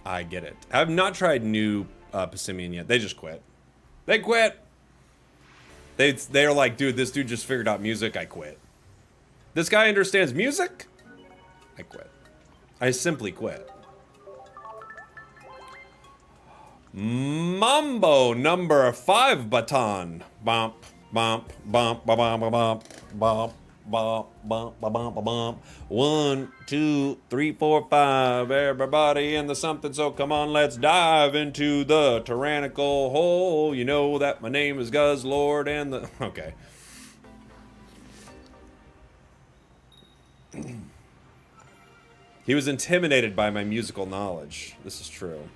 I get it. I've not tried new Passimian yet. They just quit. They quit. They're like, dude, this dude just figured out music. I quit. This guy understands music? I quit. I simply quit. Mambo number 5 baton. Bump, bump, bump, bump, bump, bump, bump, bump, bump, bump, bump. 1, 2, 3, 4, 5. Everybody in the something, so come on, let's dive into the tyrannical hole. You know that my name is Guz Lord and the... Okay. He was intimidated by my musical knowledge. This is true.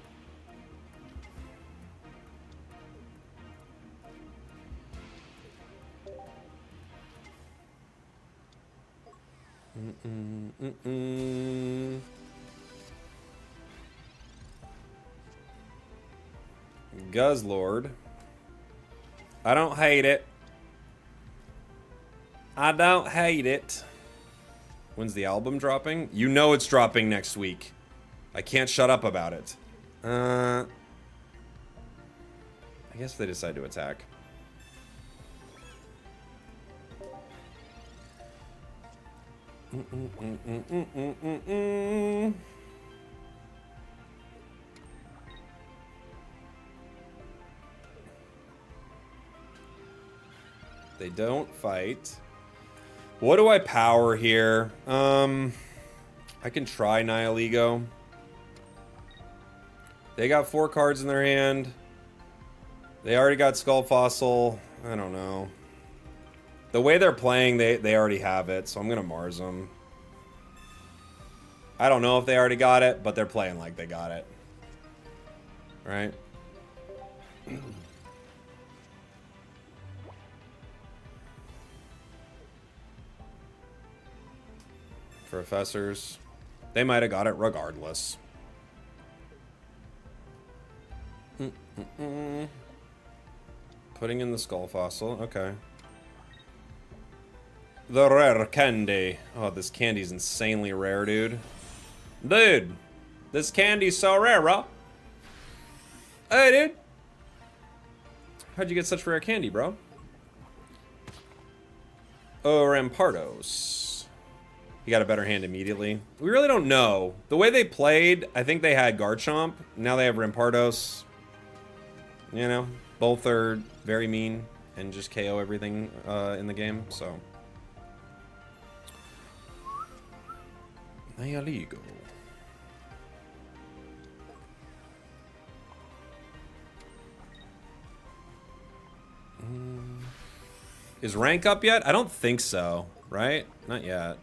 Guz Lord. I don't hate it. I don't hate it. When's the album dropping? You know it's dropping next week. I can't shut up about it. I guess they decide to attack. They don't fight. What do I power here? I can try Nihiligo. They got 4 cards in their hand. They already got Skull Fossil. I don't know. The way they're playing, they already have it, so I'm gonna Mars them. I don't know if they already got it, but they're playing like they got it. Right? Professors. They might have got it regardless. Putting in the Skull Fossil. Okay. The rare candy. Oh, this candy's insanely rare, dude. Dude! This candy's so rare, bro. Hey, dude! How'd you get such rare candy, bro? Oh, Rampardos. He got a better hand immediately. We really don't know. The way they played, I think they had Garchomp. Now they have Rampardos. You know, both are very mean and just KO everything in the game, so. Nihiligo. Is rank up yet? I don't think so, right? Not yet.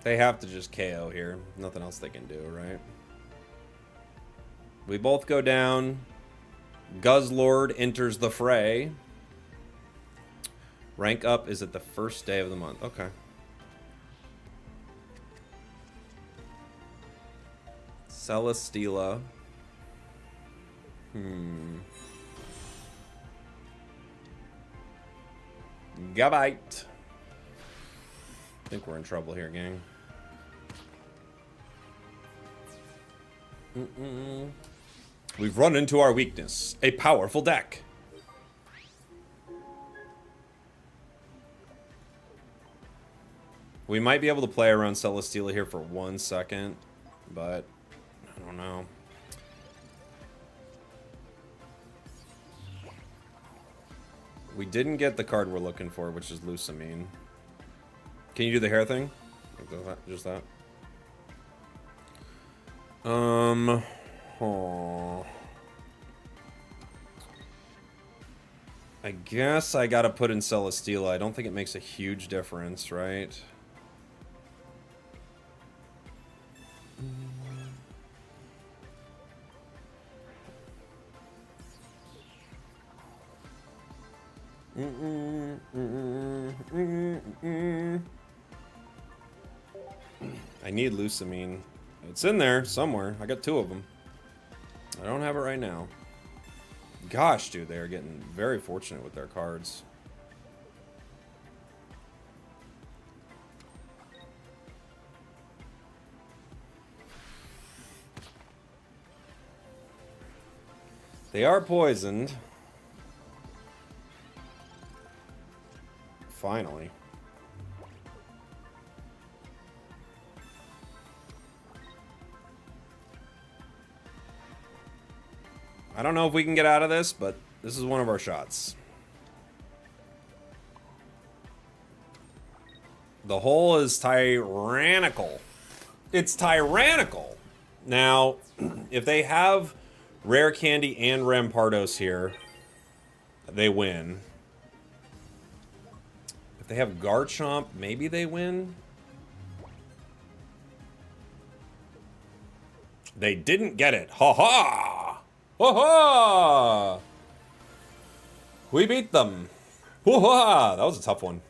They have to just KO here. Nothing else they can do, right? We both go down. Guz Lord enters the fray. Rank up is at the first day of the month. Okay. Celesteela. Gabite. I think we're in trouble here, gang. We've run into our weakness. A powerful deck. We might be able to play around Celesteela here for 1 second, but I don't know. We didn't get the card we're looking for, which is Lusamine. Can you do the hair thing? Just that. Oh. I guess I gotta put in Celesteela. I don't think it makes a huge difference, right? I need Lusamine. It's in there somewhere. I got 2 of them. I don't have it right now. Gosh, dude, they are getting very fortunate with their cards. They are poisoned. Finally. I don't know if we can get out of this, but this is one of our shots. The hole is tyrannical. It's tyrannical. Now, if they have Rare Candy and Rampardos here, they win. If they have Garchomp, maybe they win. They didn't get it. Ha ha! Ha ha! We beat them. Ha ha! That was a tough one.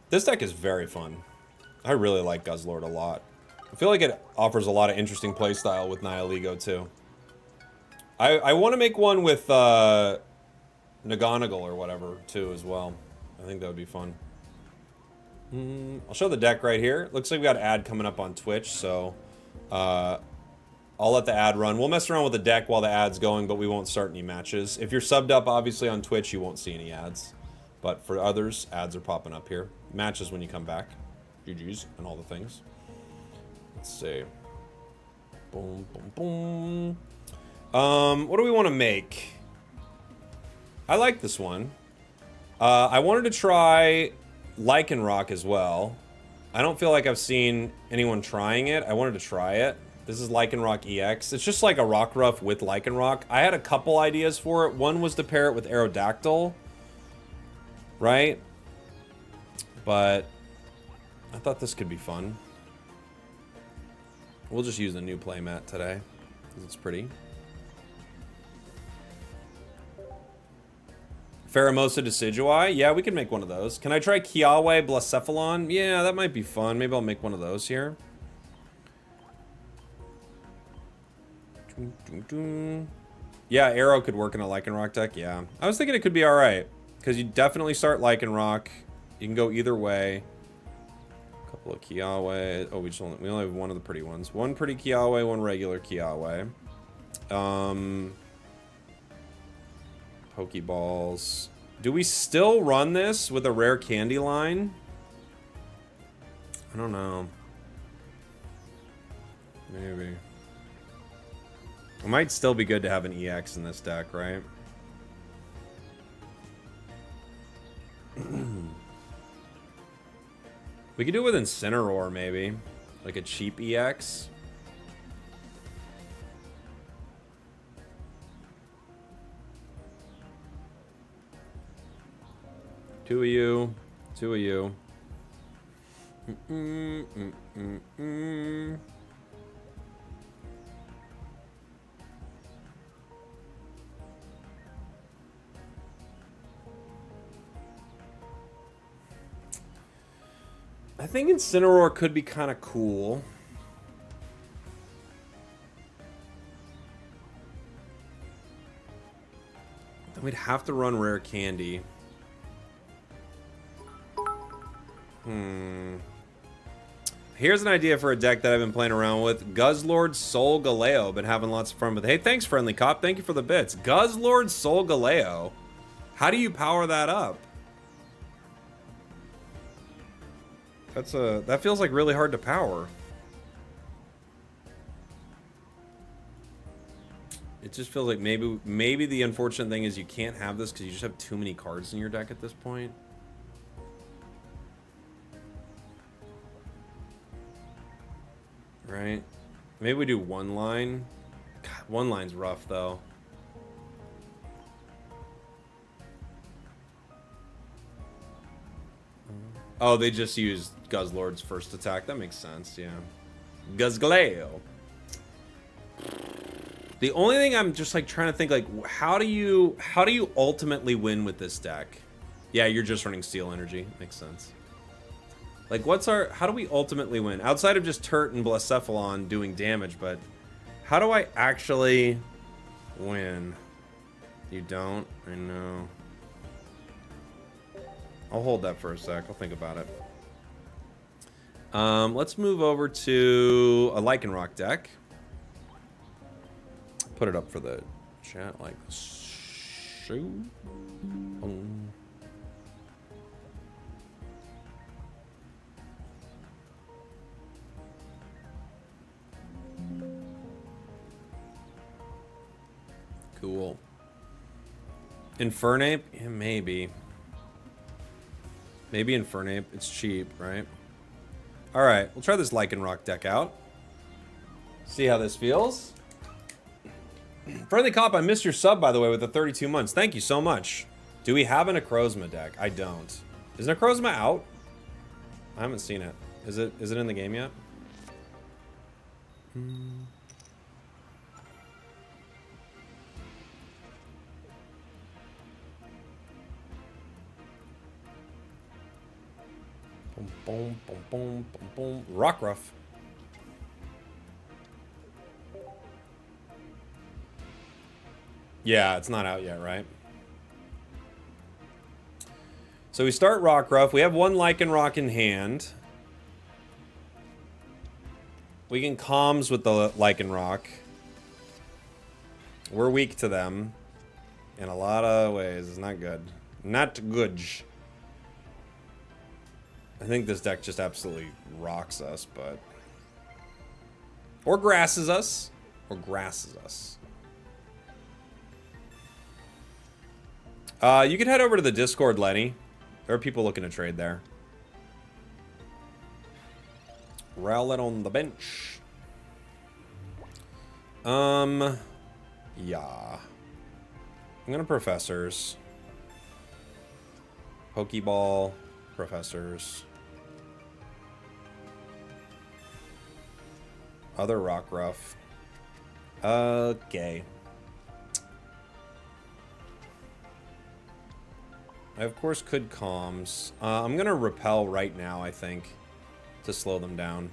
This deck is very fun. I really like Guz Lord a lot. I feel like it offers a lot of interesting playstyle with Nihiligo too. I want to make one with Naganagal or whatever too as well. I think that would be fun. I'll show the deck right here. Looks like we got an ad coming up on Twitch, so I'll let the ad run. We'll mess around with the deck while the ad's going, but we won't start any matches. If you're subbed up, obviously, on Twitch, you won't see any ads. But for others, ads are popping up here. Matches when you come back. GG's and all the things. Let's see. Boom, boom, boom. What do we want to make? I like this one. I wanted to try Lykan Rock as well. I don't feel like I've seen anyone trying it. I wanted to try it. This is Lykan Rock EX. It's just like a Rock Ruff with Lykan Rock. I had a couple ideas for it. One was to pair it with Aerodactyl. Right? But I thought this could be fun. We'll just use the new playmat today, because it's pretty. Pheromosa Decidui? Yeah, we can make one of those. Can I try Kiawe Blacephalon? Yeah, that might be fun. Maybe I'll make one of those here. Yeah, Arrow could work in a Lycan Rock deck. Yeah, I was thinking it could be all right, because you definitely start Lycan Rock. You can go either way. A couple of Kiawe. Oh, we only have one of the pretty ones. One pretty Kiawe, one regular Kiawe. Pokeballs. Do we still run this with a rare candy line? I don't know. Maybe. It might still be good to have an EX in this deck, right? We could do it with Incineroar, maybe. Like a cheap EX. Two of you. Two of you. I think Incineroar could be kind of cool. Then we'd have to run rare candy. Here's an idea for a deck that I've been playing around with. Guz Lord, Soul Galeo. Been having lots of fun with. Hey, thanks, Friendly Cop. Thank you for the bits. Guz Lord, Soul Galeo. How do you power that up? That feels like really hard to power. It just feels like maybe the unfortunate thing is you can't have this because you just have too many cards in your deck at this point. Right? Maybe we do one line. God, one line's rough though. Oh, they just used Guz Lord's first attack. That makes sense, yeah. Guz Galeo. The only thing I'm just like trying to think, like, how do you ultimately win with this deck? Yeah, you're just running Steel Energy. Makes sense. Like, how do we ultimately win? Outside of just Turt and Blacephalon doing damage, but how do I actually win? You don't? I know. I'll hold that for a sec. I'll think about it. Let's move over to a Lycan Rock deck. Put it up for the chat like so. Cool. Infernape? Yeah, maybe. Maybe Infernape. It's cheap, right? Alright, we'll try this Lycan Rock deck out. See how this feels. Friendly Cop, I missed your sub, by the way, with the 32 months. Thank you so much. Do we have a Necrozma deck? I don't. Is Necrozma out? I haven't seen it. Is it in the game yet? Boom, boom, boom, boom, boom. Rock Ruff. Yeah, it's not out yet, right? So we start Rock Ruff. We have one Lycan Rock in hand. We can comms with the Lykan Rock. We're weak to them in a lot of ways. It's not good. Not good. I think this deck just absolutely rocks us, but... Or grasses us. Or grasses us. You could head over to the Discord, Lenny. There are people looking to trade there. Rowlet on the bench. Yeah. I'm gonna Professors. Pokeball. Professors. Other Rockruff. Okay. I, of course, could comms. I'm gonna repel right now, I think, to slow them down.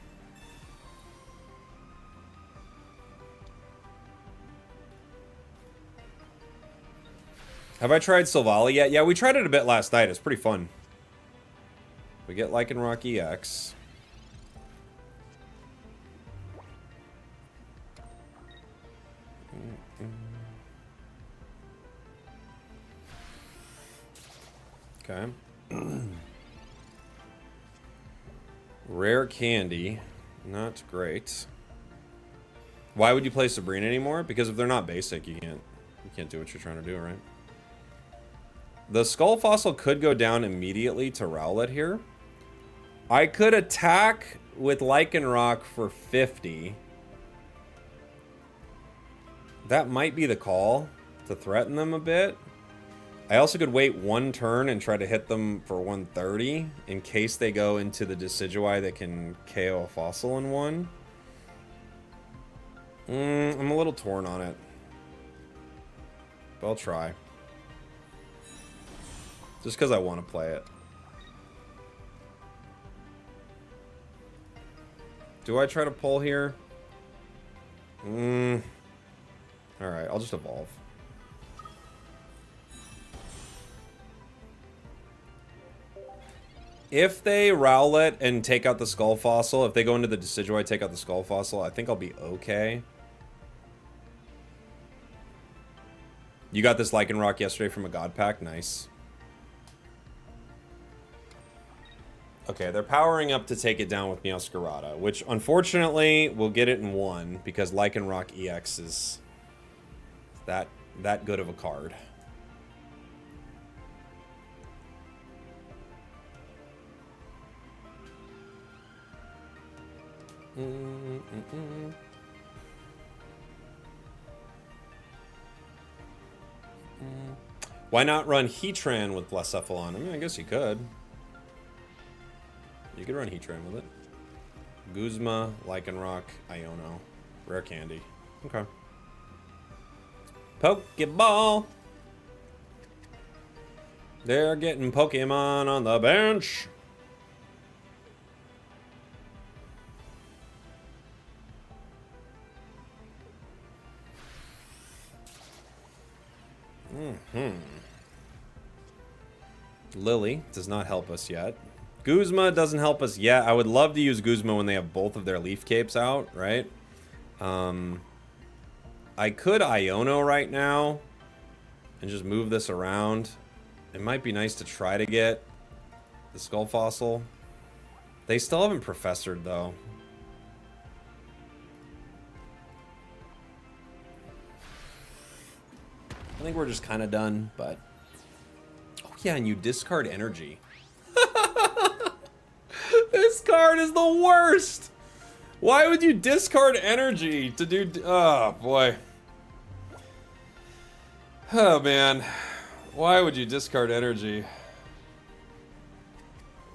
Have I tried Silvally yet? Yeah, we tried it a bit last night. It's pretty fun. We get Lykan Rock EX. Okay. Rare candy. Not great. Why would you play Sabrina anymore? Because if they're not basic, you can't do what you're trying to do, right? The Skull Fossil could go down immediately to Rowlet here. I could attack with Lykan Rock for 50. That might be the call to threaten them a bit. I also could wait one turn and try to hit them for 130 in case they go into the Decidueye that can KO a fossil in one. I'm a little torn on it. But I'll try. Just because I want to play it. Do I try to pull here? Alright, I'll just evolve. If they Rowlet and take out the Skull Fossil, if they go into the Decidueye, take out the Skull Fossil, I think I'll be okay. You got this Lykan Rock yesterday from a God Pack? Nice. Okay, they're powering up to take it down with Meowscarada, which unfortunately we'll get it in one because Lykan Rock EX is that good of a card. Why not run Heatran with Blacephalon? I mean, I guess you could. You could run Heatran with it. Guzma, Lykan Rock, Iono. Rare candy. Okay. Pokeball! They're getting Pokemon on the bench! Lily does not help us yet. Guzma doesn't help us yet. I would love to use Guzma when they have both of their leaf capes out, right? I could Iono right now and just move this around. It might be nice to try to get the Skull Fossil. They still haven't Professored, though. I think we're just kind of done, but... Oh, yeah, and you discard energy. This card is the worst! Why would you discard energy to do... Oh, boy. Oh, man. Why would you discard energy?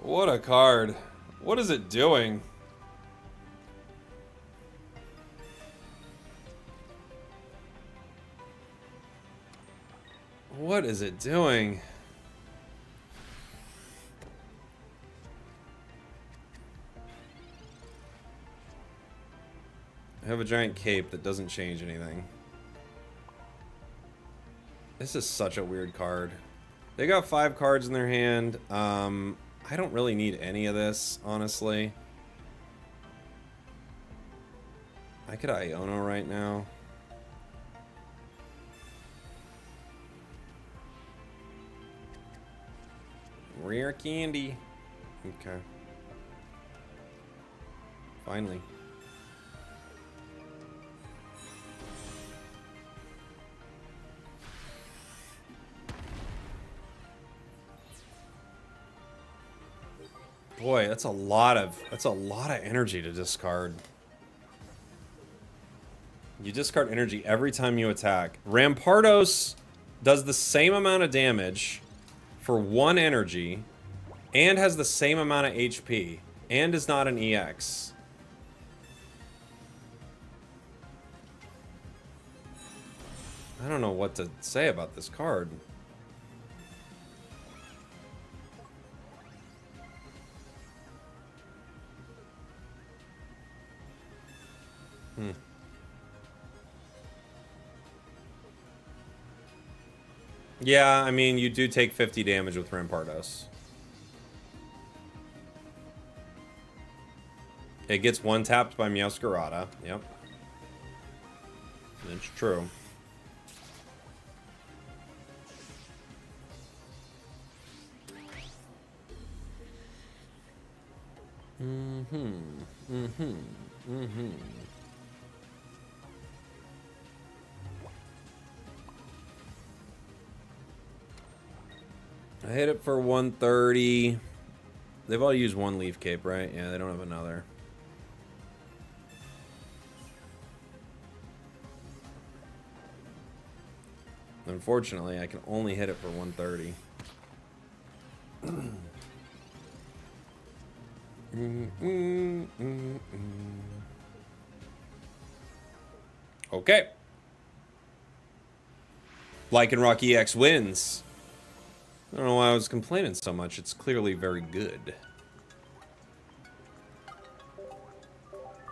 What a card. What is it doing? What is it doing? I have a giant cape that doesn't change anything. This is such a weird card. They got 5 cards in their hand. I don't really need any of this, honestly. I could Iono right now. Rare candy. Okay. Finally. Boy, that's a lot of energy to discard. You discard energy every time you attack. Rampardos does the same amount of damage for 1 energy and has the same amount of HP and is not an EX. I don't know what to say about this card. Yeah, I mean, you do take 50 damage with Rampardos. It gets one-tapped by Meowscarada. Yep. It's true. I hit it for 130. They've all used 1 Leaf Cape, right? Yeah, they don't have another. Unfortunately, I can only hit it for 130. Okay. Lykan Rock EX wins. I don't know why I was complaining so much. It's clearly very good.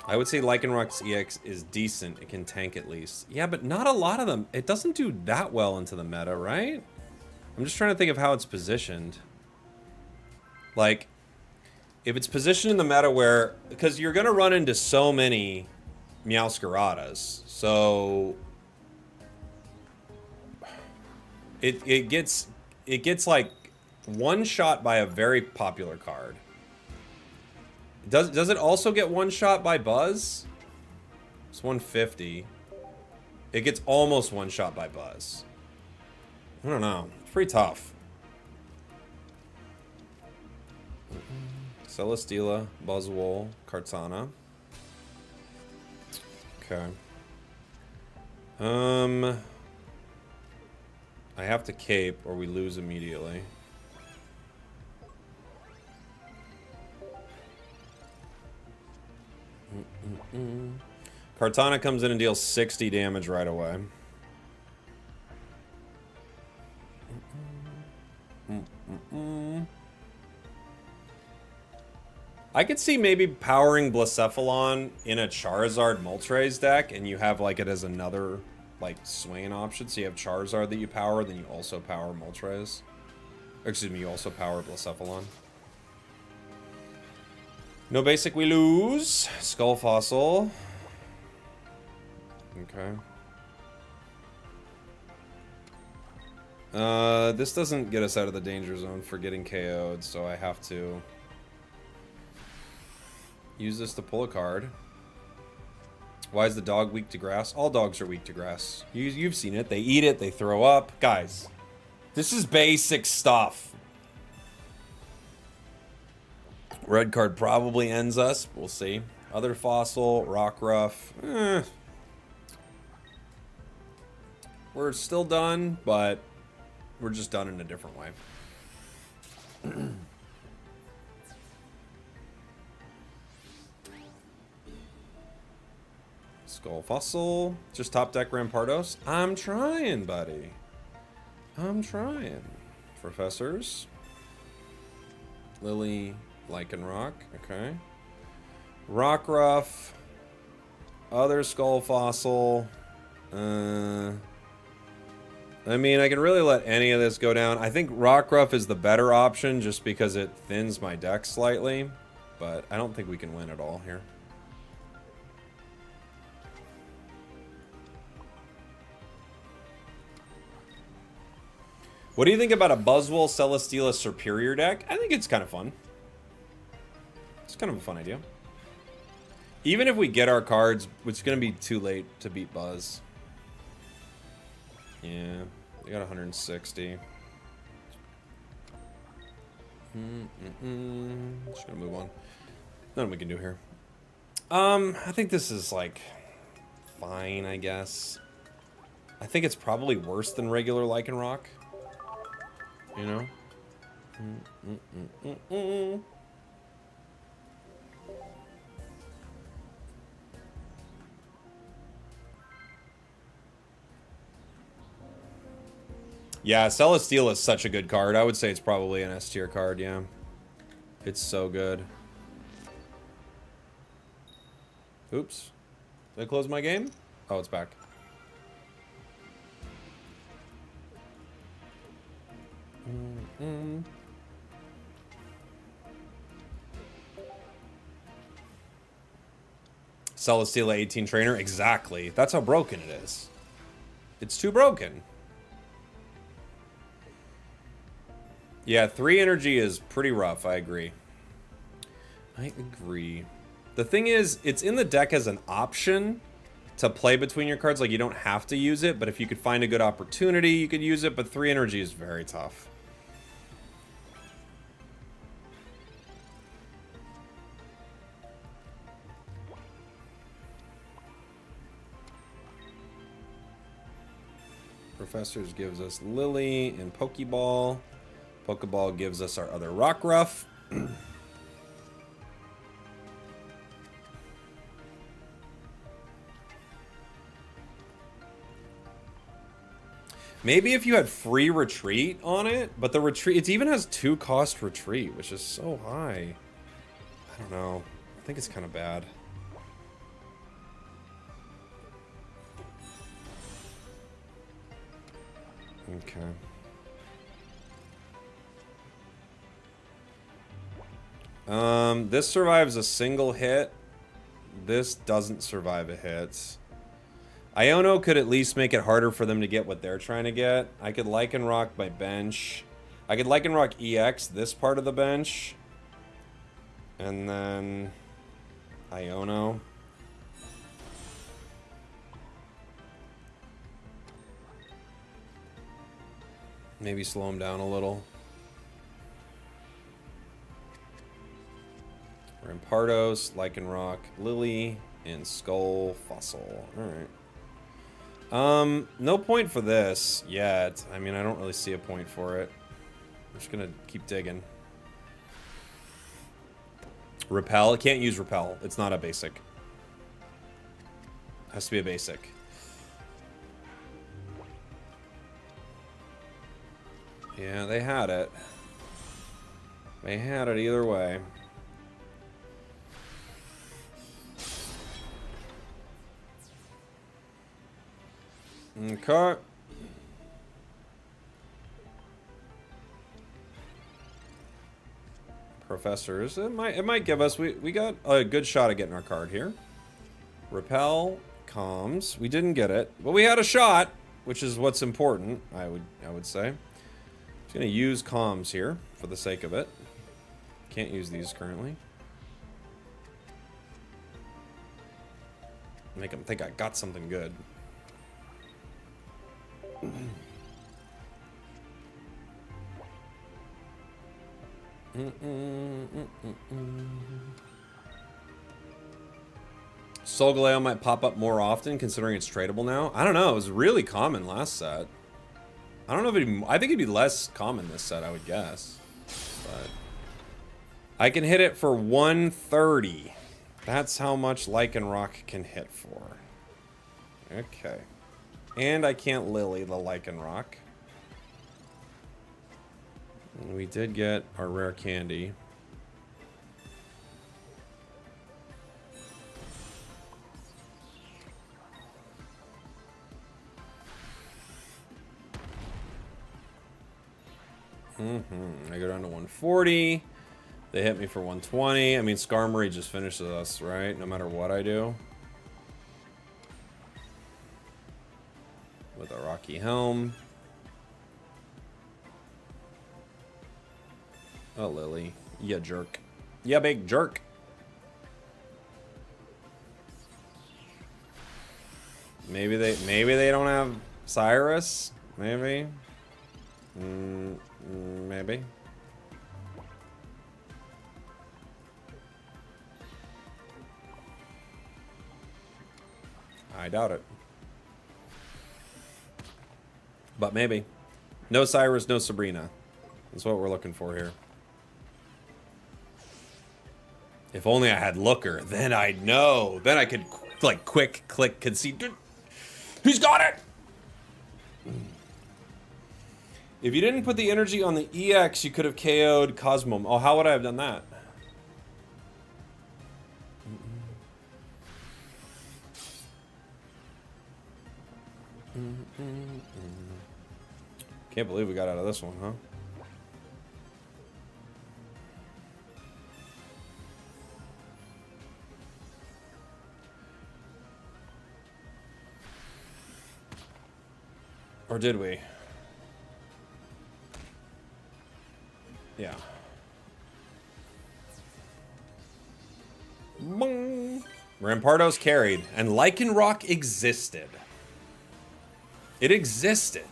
I would say Lykan Rock's EX is decent. It can tank at least. Yeah, but not a lot of them. It doesn't do that well into the meta, right? I'm just trying to think of how it's positioned. Like, if it's positioned in the meta where... Because you're going to run into so many Meowscaradas. So... It gets like one shot by a very popular card. Does it also get one shot by Buzz? It's 150. It gets almost one shot by Buzz. I don't know. It's pretty tough. Celesteela, Buzzwole, Kartana. Okay. I have to cape or we lose immediately. Kartana comes in and deals 60 damage right away. I could see maybe powering Blacephalon in a Charizard Moltres deck, and you have like it as another like swinging option. So you have Charizard that you power, then you also power Moltres. Or, excuse me, you also power Blacephalon. No basic, we lose. Skull Fossil. Okay. This doesn't get us out of the danger zone for getting KO'd, so I have to use this to pull a card. Why is the dog weak to grass? All dogs are weak to grass. You've seen it. They eat it, they throw up. Guys, this is basic stuff. Red card probably ends us. We'll see. Other fossil, Rockruff. We're still done, but we're just done in a different way. Skull Fossil. Just top deck Rampardos. I'm trying, buddy. I'm trying. Professors. Lily, Lykan Rock. Okay. Rockruff. Other Skull Fossil. I mean, I can really let any of this go down. I think Rockruff is the better option just because it thins my deck slightly. But I don't think we can win at all here. What do you think about a Buzzwole Celesteela Superior deck? I think it's kind of fun. It's kind of a fun idea. Even if we get our cards, it's going to be too late to beat Buzz. Yeah, they got 160. Just gonna move on. Nothing we can do here. I think this is like fine, I guess. I think it's probably worse than regular Lykan Rock. You know? Yeah, Celesteela is such a good card. I would say it's probably an S tier card, yeah. It's so good. Oops. Did I close my game? Oh, it's back. Celesteela 18 trainer? Exactly. That's how broken it is. It's too broken. Yeah, 3 energy is pretty rough. I agree. I agree. The thing is, it's in the deck as an option to play between your cards. Like, you don't have to use it, but if you could find a good opportunity, you could use it. But 3 energy is very tough. Professors gives us Lily and Pokeball. Pokeball gives us our other Rockruff. Maybe if you had free retreat on it, but the retreat, it even has 2 cost retreat, which is so high. I don't know. I think it's kind of bad. Okay. This survives a single hit. This doesn't survive a hit. Iono could at least make it harder for them to get what they're trying to get. I could Lykan Rock my bench. I could Lykan Rock EX this part of the bench. And then Iono. Maybe slow him down a little. Rampardos, Lykan Rock, Lily, and Skull Fossil. Alright. No point for this yet. I mean, I don't really see a point for it. I'm just gonna keep digging. Repel. Can't use Repel. It's not a basic. Has to be a basic. Yeah, they had it. They had it either way. Okay. Professors. It might give us, we got a good shot at getting our card here. Repel, comms. We didn't get it, but we had a shot, which is what's important, I would say. Just gonna use comms here for the sake of it. Can't use these currently. Make them think I got something good. Solgaleo might pop up more often considering it's tradable now. I don't know. It was really common last set. I don't know if it'd, I think it'd be less common this set, I would guess. But I can hit it for 130. That's how much Lykan Rock can hit for. Okay. And I can't Lily the Lykan Rock. And we did get our rare candy. I go down to 140. They hit me for 120. I mean, Skarmory just finishes us, right? No matter what I do. With a Rocky Helm. Oh, Lily. Ya jerk. Ya big jerk. Maybe they don't have Cyrus? Maybe? Maybe. I doubt it. But maybe. No Cyrus, no Sabrina. That's what we're looking for here. If only I had Looker, then I'd know. Then I could, like, quick click concede. He's got it! If you didn't put the energy on the EX, you could have KO'd Cosmo. Oh, how would I have done that? Can't believe we got out of this one, huh? Or did we? Yeah. Bong. Rampardos carried, and Lykan Rock existed. It existed.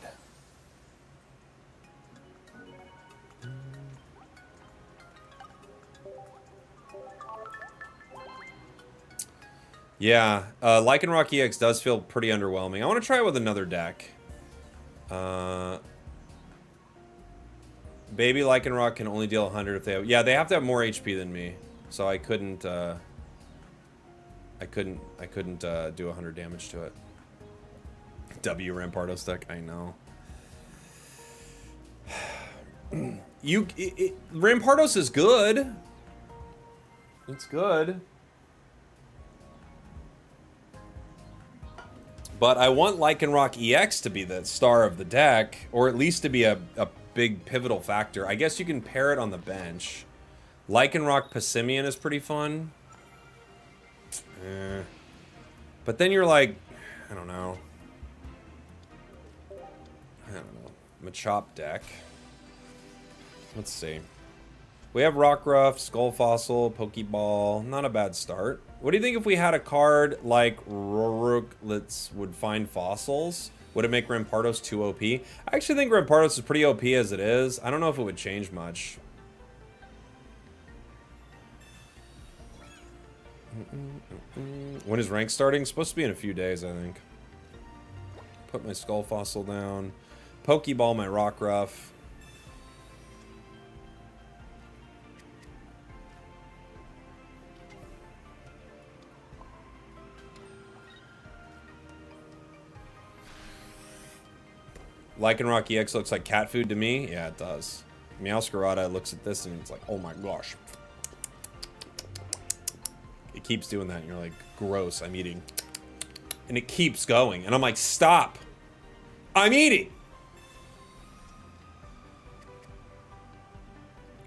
Yeah, Lykan Rock EX does feel pretty underwhelming. I want to try it with another deck. Baby Lykan Rock can only deal 100 if they have... Yeah, they have to have more HP than me. So I couldn't, do 100 damage to it. W Rampardos deck, I know. Rampardos is good. It's good. But I want Lykan Rock EX to be the star of the deck, or at least to be a big pivotal factor. I guess you can pair it on the bench. Lykan Rock Passimian is pretty fun. But then you're like, I don't know. Machop deck. Let's see. We have Rockruff, Skull Fossil, Pokeball. Not a bad start. What do you think if we had a card like Roruk that would find fossils? Would it make Rampardos too OP? I actually think Rampardos is pretty OP as it is. I don't know if it would change much. When is rank starting? It's supposed to be in a few days, I think. Put my Skull Fossil down. Pokeball my Rockruff. Lykan Rock EX looks like cat food to me. Yeah, it does. Meowscarada looks at this and it's like, oh my gosh. It keeps doing that and you're like, gross, I'm eating. And it keeps going. And I'm like, stop. I'm eating.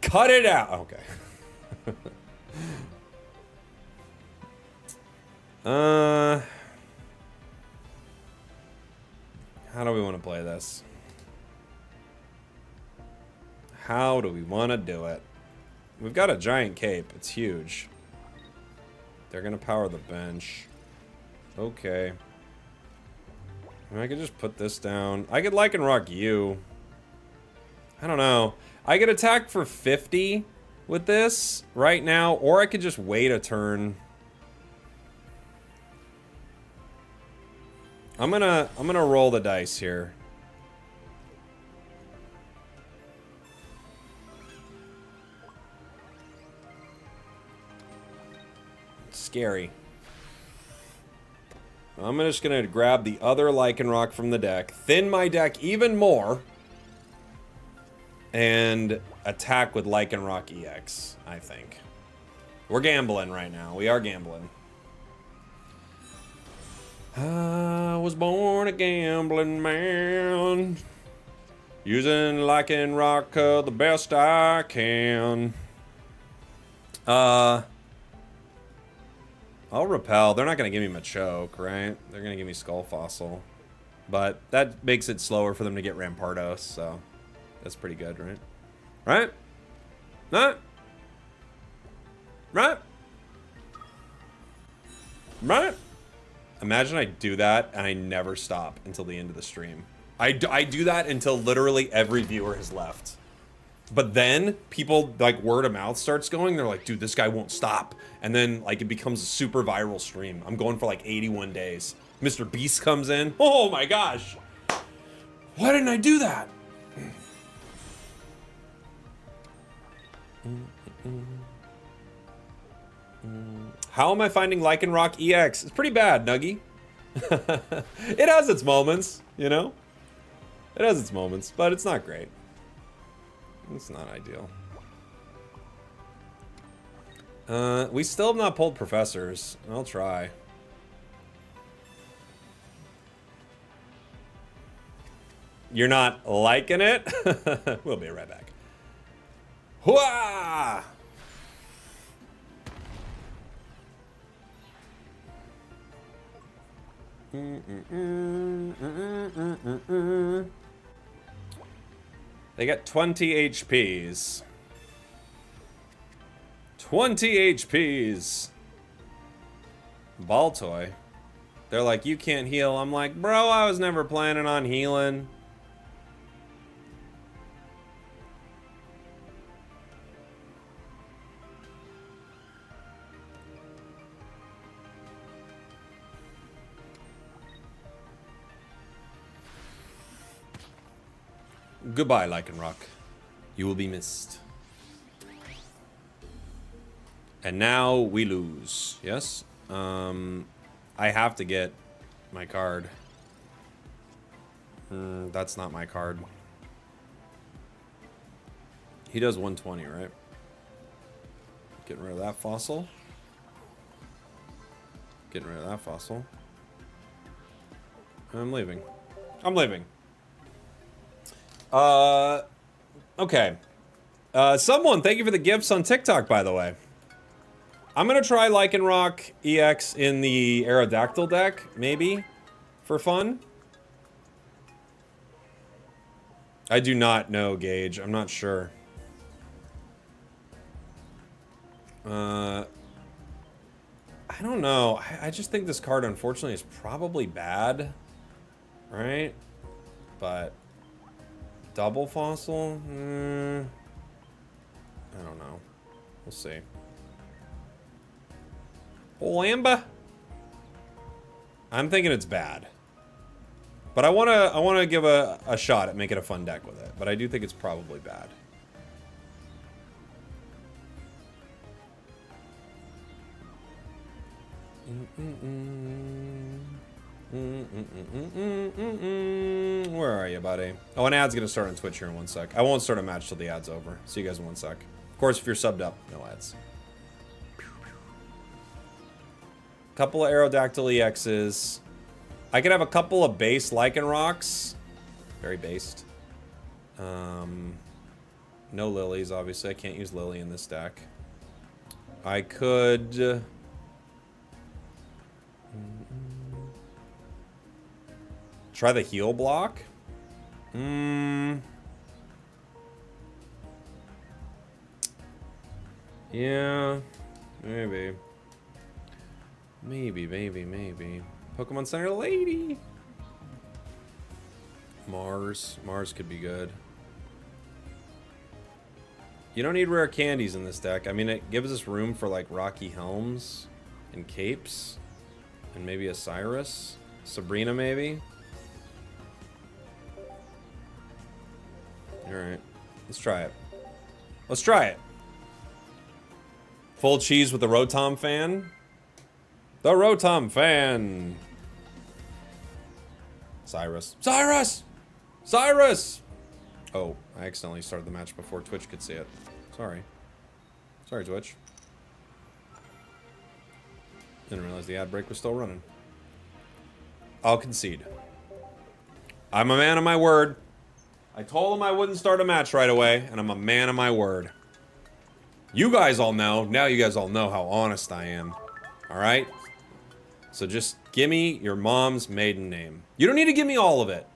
Cut it out. Okay. How do we want to play this? How do we want to do it? We've got a giant cape. It's huge. They're going to power the bench. Okay. I mean, I could just put this down. I could Lykan Rock you. I don't know. I could attack for 50 with this right now, or I could just wait a turn. I'm gonna roll the dice here. It's scary. I'm just gonna grab the other Lykan Rock from the deck, thin my deck even more, and attack with Lykan Rock EX, I think. We're gambling right now. We are gambling. I was born a gambling man, using Lykan Rock the best I can. I'll repel. They're not going to give me Machoke, right? They're going to give me Skull Fossil. But that makes it slower for them to get Rampardos, so that's pretty good, right? Right? Right? Right? Right? Imagine I do that and I never stop until the end of the stream. I do that until literally every viewer has left. But then people, like, word of mouth starts going. They're like, dude, this guy won't stop. And then, like, it becomes a super viral stream. I'm going for like 81 days. Mr. Beast comes in. Oh my gosh. Why didn't I do that? How am I finding Lykan Rock EX? It's pretty bad, Nuggy. It has its moments, you know? It has its moments, but it's not great. It's not ideal. We still have not pulled professors. I'll try. You're not liking it? We'll be right back. Hooah! They got 20 HPs. 20 HPs. Ball toy. They're like, you can't heal. I'm like, bro, I was never planning on healing. Goodbye, Lykan Rock. You will be missed. And now we lose. Yes? I have to get my card. That's not my card. He does 120, right? Getting rid of that fossil. Getting rid of that fossil. I'm leaving. I'm leaving. Okay. Someone, thank you for the gifts on TikTok, by the way. I'm gonna try Lykan Rock EX in the Aerodactyl deck, maybe, for fun. I do not know, Gage. I'm not sure. I don't know. I just think this card, unfortunately, is probably bad. Right? But... double fossil? I don't know. We'll see. Lamba? I'm thinking it's bad. But I wanna give a shot at making a fun deck with it. But I do think it's probably bad. Where are you, buddy? Oh, an ad's gonna start on Twitch here in 1 sec. I won't start a match till the ad's over. See you guys in 1 sec. Of course, if you're subbed up, no ads. Couple of Aerodactyl EXs. I could have a couple of base Lykan Rocks. Very based. No lilies, obviously. I can't use Lily in this deck. I could... try the heal block? Yeah, maybe. Maybe. Pokemon Center Lady! Mars could be good. You don't need rare candies in this deck. I mean, it gives us room for, like, Rocky Helms and Capes. And maybe a Cyrus. Sabrina, maybe. Alright. Let's try it. Let's try it. Full cheese with the Rotom fan. The Rotom fan. Cyrus. Cyrus! Cyrus! Oh, I accidentally started the match before Twitch could see it. Sorry. Sorry, Twitch. Didn't realize the ad break was still running. I'll concede. I'm a man of my word. I told him I wouldn't start a match right away, and I'm a man of my word. You guys all know. Now you guys all know how honest I am. Alright? So just give me your mom's maiden name. You don't need to give me all of it.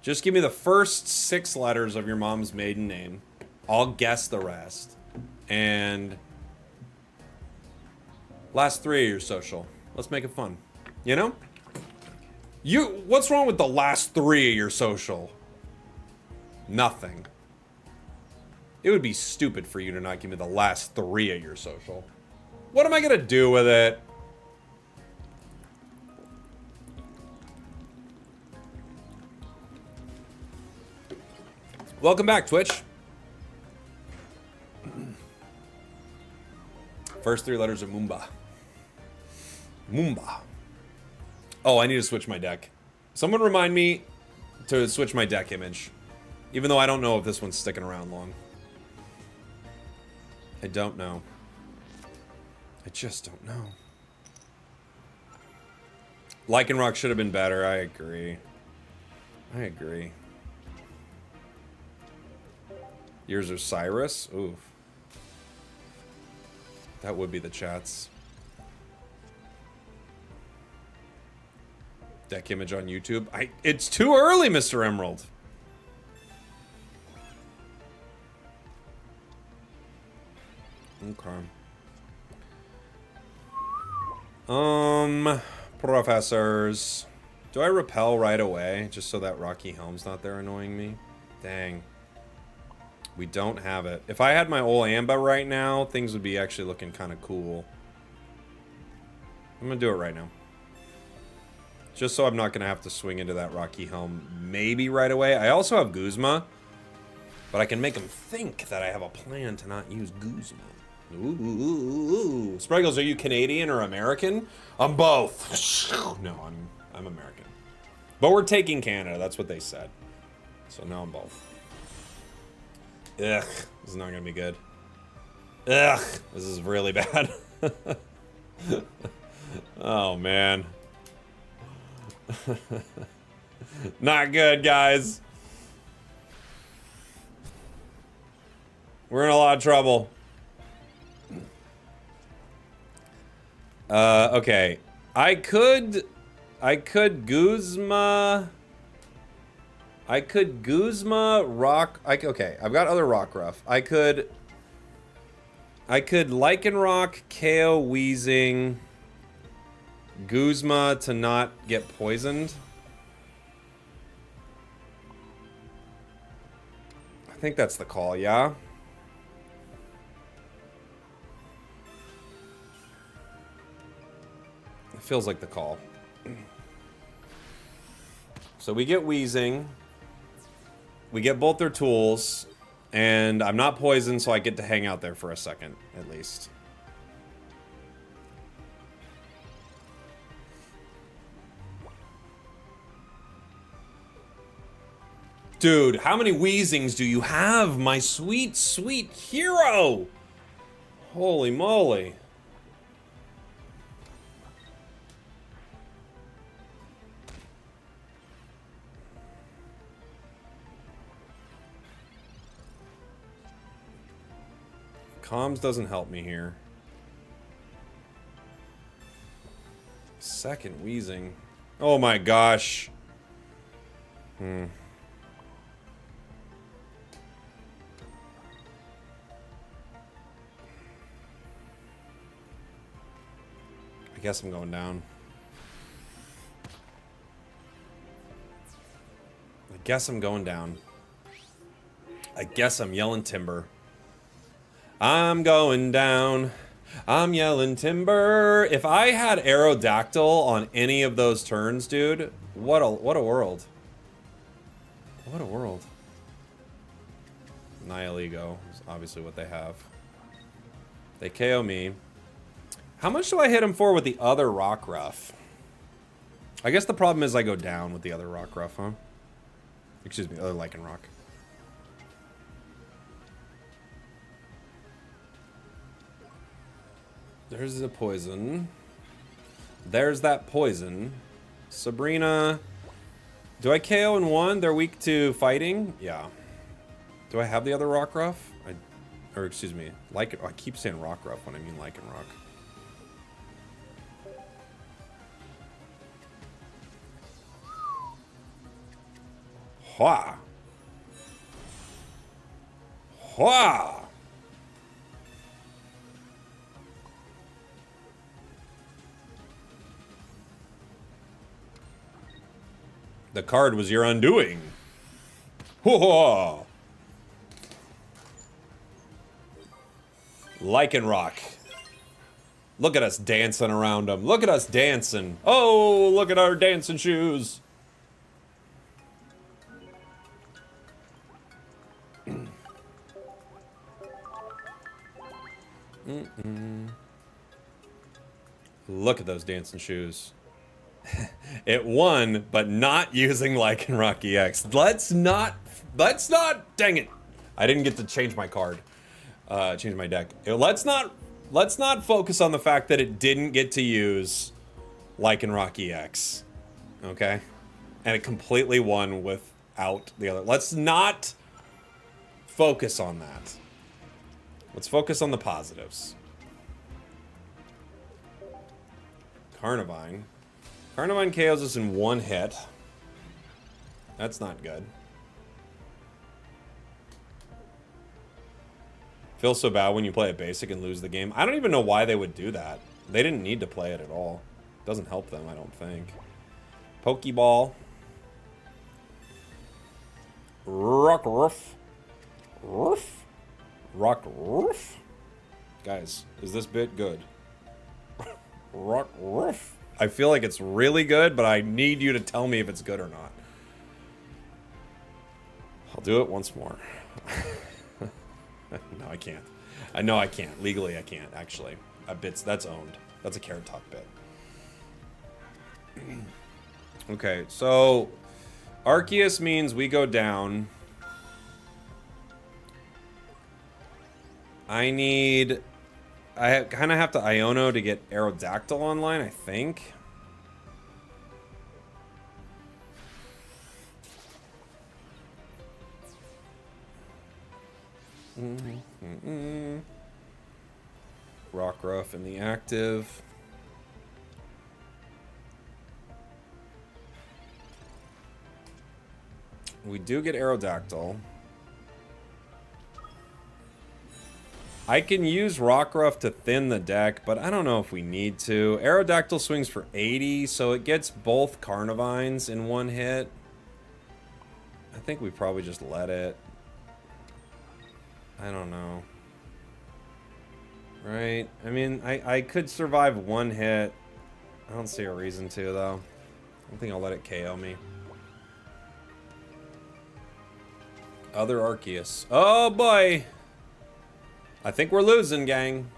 Just give me the first 6 letters of your mom's maiden name. I'll guess the rest. And last 3 of your social. Let's make it fun. You know? What's wrong with the last 3 of your social? Nothing. It would be stupid for you to not give me the last 3 of your social. What am I gonna do with it? Welcome back, Twitch. First 3 letters are Moomba. Moomba. Oh, I need to switch my deck. Someone remind me to switch my deck image. Even though I don't know if this one's sticking around long. I don't know. I just don't know. Lykan Rock should have been better. I agree. I agree. Years of Cyrus? Oof. That would be the chats. Deck image on YouTube. It's too early, Mr. Emerald. Okay. Professors. Do I repel right away just so that Rocky Helm's not there annoying me? Dang. We don't have it. If I had my old Amba right now, things would be actually looking kind of cool. I'm gonna do it right now. Just so I'm not gonna have to swing into that Rocky Helm maybe right away. I also have Guzma, but I can make him think that I have a plan to not use Guzma. Ooh. Spragels, are you Canadian or American? I'm both. No, I'm American. But we're taking Canada, that's what they said. So now I'm both. Ugh, this is not gonna be good. Ugh, this is really bad. Oh, man. Not good, guys. We're in a lot of trouble. Okay. I could Guzma rock. Okay, I've got other rock rough. I could Lykan Rock, KO Wheezing, Guzma to not get poisoned. I think that's the call, yeah? It feels like the call. So we get Wheezing. We get both their tools. And I'm not poisoned, so I get to hang out there for a second, at least. Dude, how many Wheezings do you have, my sweet, sweet hero? Holy moly. Comms doesn't help me here. Second Wheezing. Oh my gosh. I guess I'm going down. I guess I'm going down. I guess I'm yelling timber. I'm going down. I'm yelling timber. If I had Aerodactyl on any of those turns, dude, what a world. What a world. Nihilego is obviously what they have. They KO me. How much do I hit him for with the other Rock Ruff? I guess the problem is I go down with the other Rock Ruff, huh? Excuse me, other Lykan Rock. There's the poison. There's that poison. Sabrina. Do I KO in one? They're weak to fighting? Yeah. Do I have the other Rock Ruff? Or excuse me, Lykan. Oh, I keep saying Rock Ruff when I mean Lykan Rock. Hua. Hua. The card was your undoing. Whoa! Lykan Rock. Look at us dancing around them. Look at us dancing. Oh, look at our dancing shoes. Look at those dancing shoes. It won, but not using Lykan Rock EX. Let's not, dang it. I didn't get to change my card. Change my deck. Let's not focus on the fact that it didn't get to use Lykan Rock EX. Okay? And it completely won without the other. Let's not focus on that. Let's focus on the positives. Carnivine. Carnivine KOs us in one hit. That's not good. Feels so bad when you play a basic and lose the game. I don't even know why they would do that. They didn't need to play it at all. Doesn't help them, I don't think. Pokeball. Rock roof. Roof. Rock roof. Guys, is this bit good? Rock roof. I feel like it's really good, but I need you to tell me if it's good or not. I'll do it once more. No, I can't. I know I can't. Legally, I can't, actually. That's owned. That's a Carrot Top bit. Okay, so Arceus means we go down. I kind of have to Iono to get Aerodactyl online, I think. Rockruff in the active. We do get Aerodactyl. I can use Rockruff to thin the deck, but I don't know if we need to. Aerodactyl swings for 80, so it gets both Carnivines in one hit. I think we probably just let it. I don't know. Right? I mean, I could survive one hit. I don't see a reason to, though. I don't think I'll let it KO me. Other Arceus. Oh, boy! I think we're losing, gang.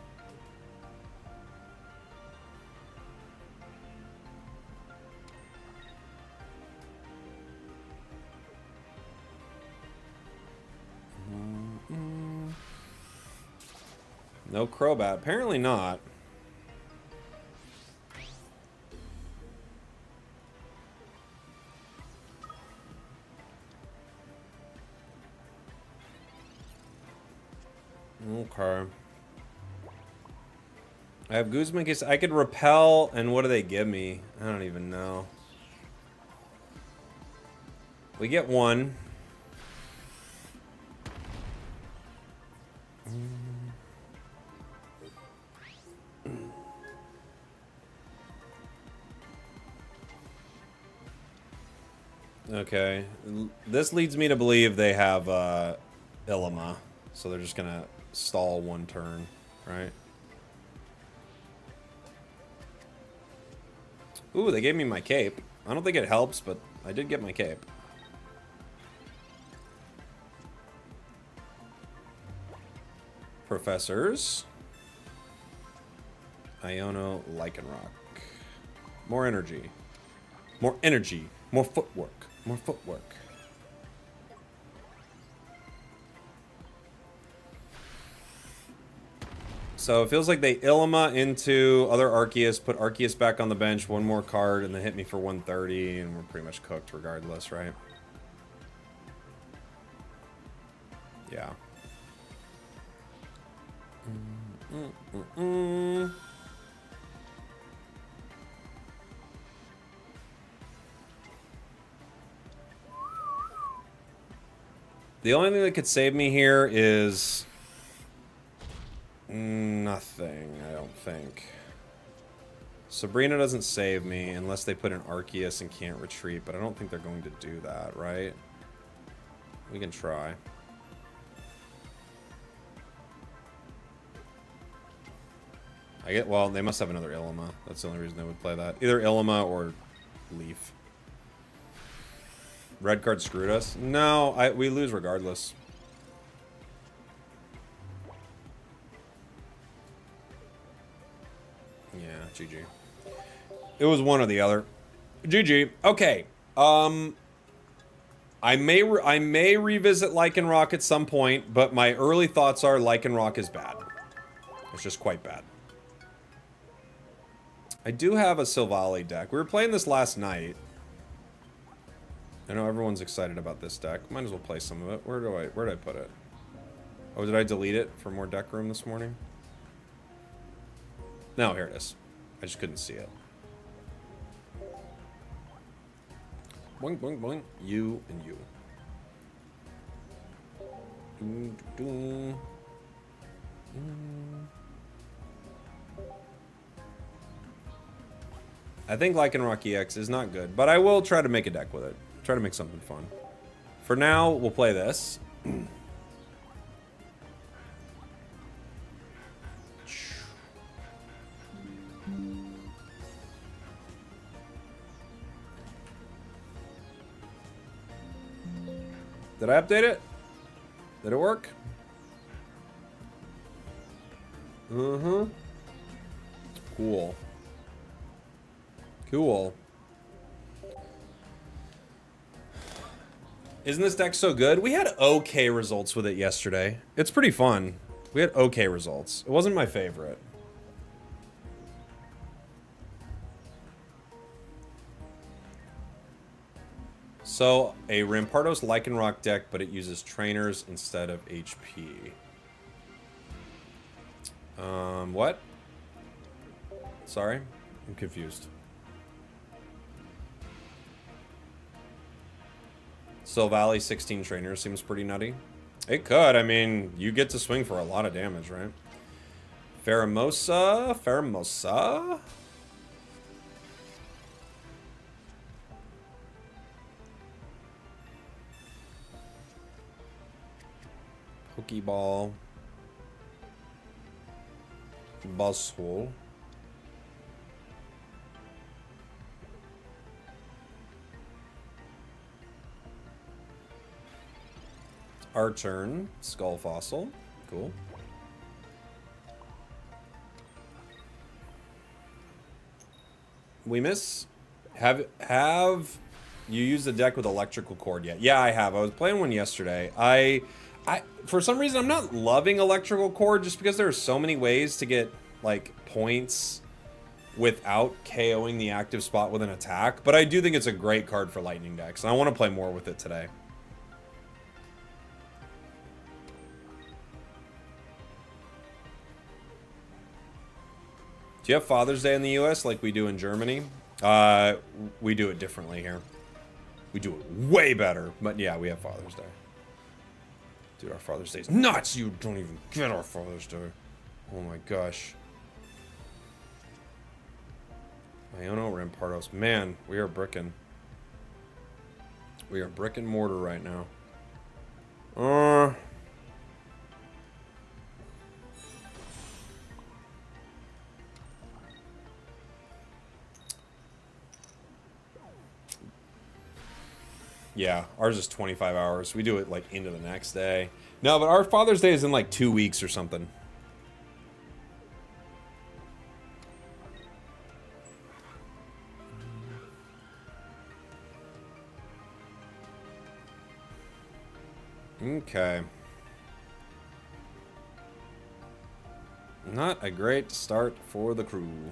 No Crobat. Apparently not. Okay. I have Guzman. I could repel, and what do they give me? I don't even know. We get one. Okay. This leads me to believe they have Ilima, so they're just gonna stall one turn, right? Ooh, they gave me my cape. I don't think it helps, but I did get my cape. Professors. Iono, Lykan Rock. More energy. More energy. More footwork. More footwork. So it feels like they Ilima into other Arceus, put Arceus back on the bench, one more card, and then hit me for 130, and we're pretty much cooked regardless, right? Yeah. The only thing that could save me here is nothing, I don't think. Sabrina doesn't save me unless they put an Arceus and can't retreat, but I don't think they're going to do that, right? We can try. Well, they must have another Illima. That's the only reason they would play that. Either Illima or Leaf. Red card screwed us? No, we lose regardless. Yeah, GG. It was one or the other. GG. Okay. I may revisit Lykan Rock at some point, but my early thoughts are Lykan Rock is bad. It's just quite bad. I do have a Silvally deck. We were playing this last night. I know everyone's excited about this deck. Might as well play some of it. Where did I put it? Oh, did I delete it for more deck room this morning? No, here it is. I just couldn't see it. Boing, boing, boing. You and you. Dun, dun, dun. I think Lykan Rock EX is not good, but I will try to make a deck with it. Try to make something fun. For now, we'll play this. Did I update it? Did it work? Mm-hmm. Cool. Cool. Isn't this deck so good? We had okay results with it yesterday. It's pretty fun. We had okay results. It wasn't my favorite. So, a Rampardos Lycan Rock deck, but it uses trainers instead of HP. What? Sorry? I'm confused. Silvally 16 trainers seems pretty nutty. It could. I mean, you get to swing for a lot of damage, right? Pheromosa? Pheromosa? Pokeball. Buzzhole. Our turn. Skull Fossil. Cool. We miss. Have you used the deck with electrical cord yet? Yeah, I have. I was playing one yesterday. I for some reason I'm not loving electrical cord just because there are so many ways to get like points without KOing the active spot with an attack. But I do think it's a great card for lightning decks, and I want to play more with it today. Do you have Father's Day in the US like we do in Germany? We do it differently here. We do it way better, but yeah, we have Father's Day. Dude, our Father's Day is nuts! You don't even get our Father's Day. Oh my gosh. Iono Rampardos. Man, we are bricking. We are brick and mortar right now. Yeah, ours is 25 hours. We do it, like, into the next day. No, but our Father's Day is in, like, 2 weeks or something. Okay. Not a great start for the crew.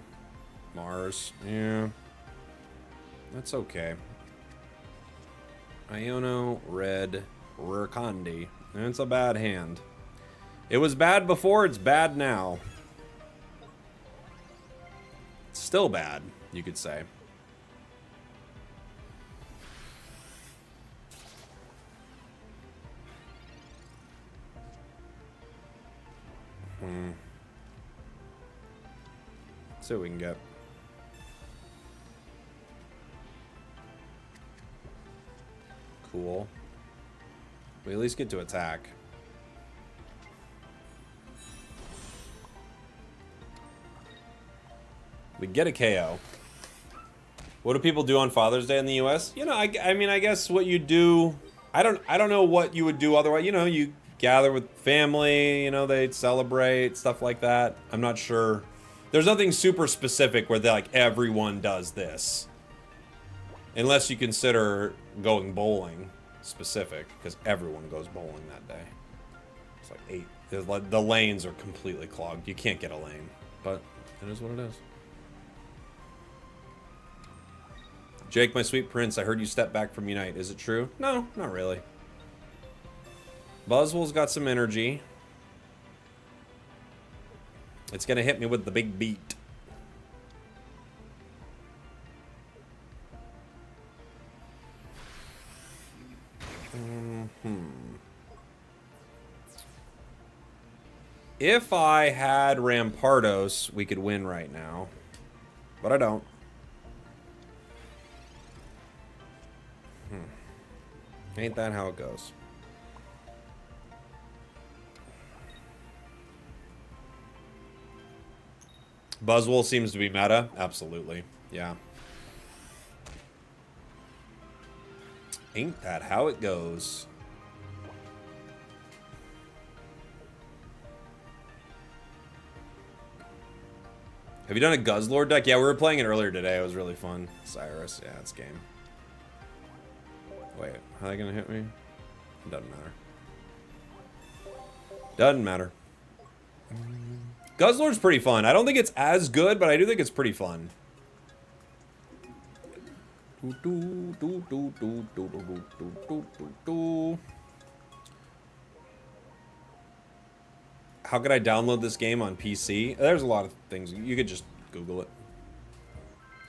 Mars. Yeah. That's okay. Iono, Red, Rurkandi. It's a bad hand. It was bad before, it's bad now. It's still bad, you could say. Let's see what we can get. cool. We at least get to attack. We get a KO. What do people do on Father's Day in the U.S.? You know, I mean, I guess what you do... I don't know what you would do otherwise. You know, you gather with family, you know, they'd celebrate, stuff like that. I'm not sure. There's nothing super specific where they're like, everyone does this. Unless you consider going bowling specific, because everyone goes bowling that day. It's like 8. The lanes are completely clogged. You can't get a lane, but it is what it is. Jake, my sweet prince, I heard you step back from Unite. Is it true? No, not really. Buzzwole's got some energy. It's gonna hit me with the big beat. If I had Rampardos, we could win right now. But I don't. Ain't that how it goes? Buzzwole seems to be meta. Absolutely. Yeah. Ain't that how it goes? Have you done a Guz Lord deck? Yeah, we were playing it earlier today. It was really fun. Cyrus. Yeah, it's game. Wait, how are they gonna hit me? Doesn't matter. Doesn't matter. Guz Lord's pretty fun. I don't think it's as good, but I do think it's pretty fun. How could I download this game on PC? There's a lot of things. You could just Google it.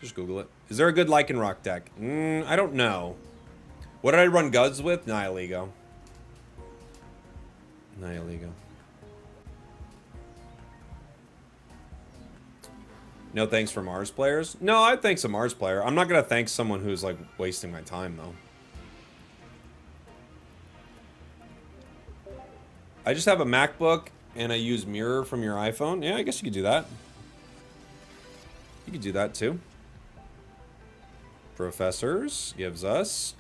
Just Google it. Is there a good Lykan Rock deck? I don't know. What did I run Guz with? Nihiligo. Nihiligo. No thanks for Mars players? No, I'd thanks a Mars player. I'm not going to thank someone who's, like, wasting my time, though. I just have a MacBook, and I use Mirror from your iPhone. Yeah, I guess you could do that. You could do that, too. Professors gives us...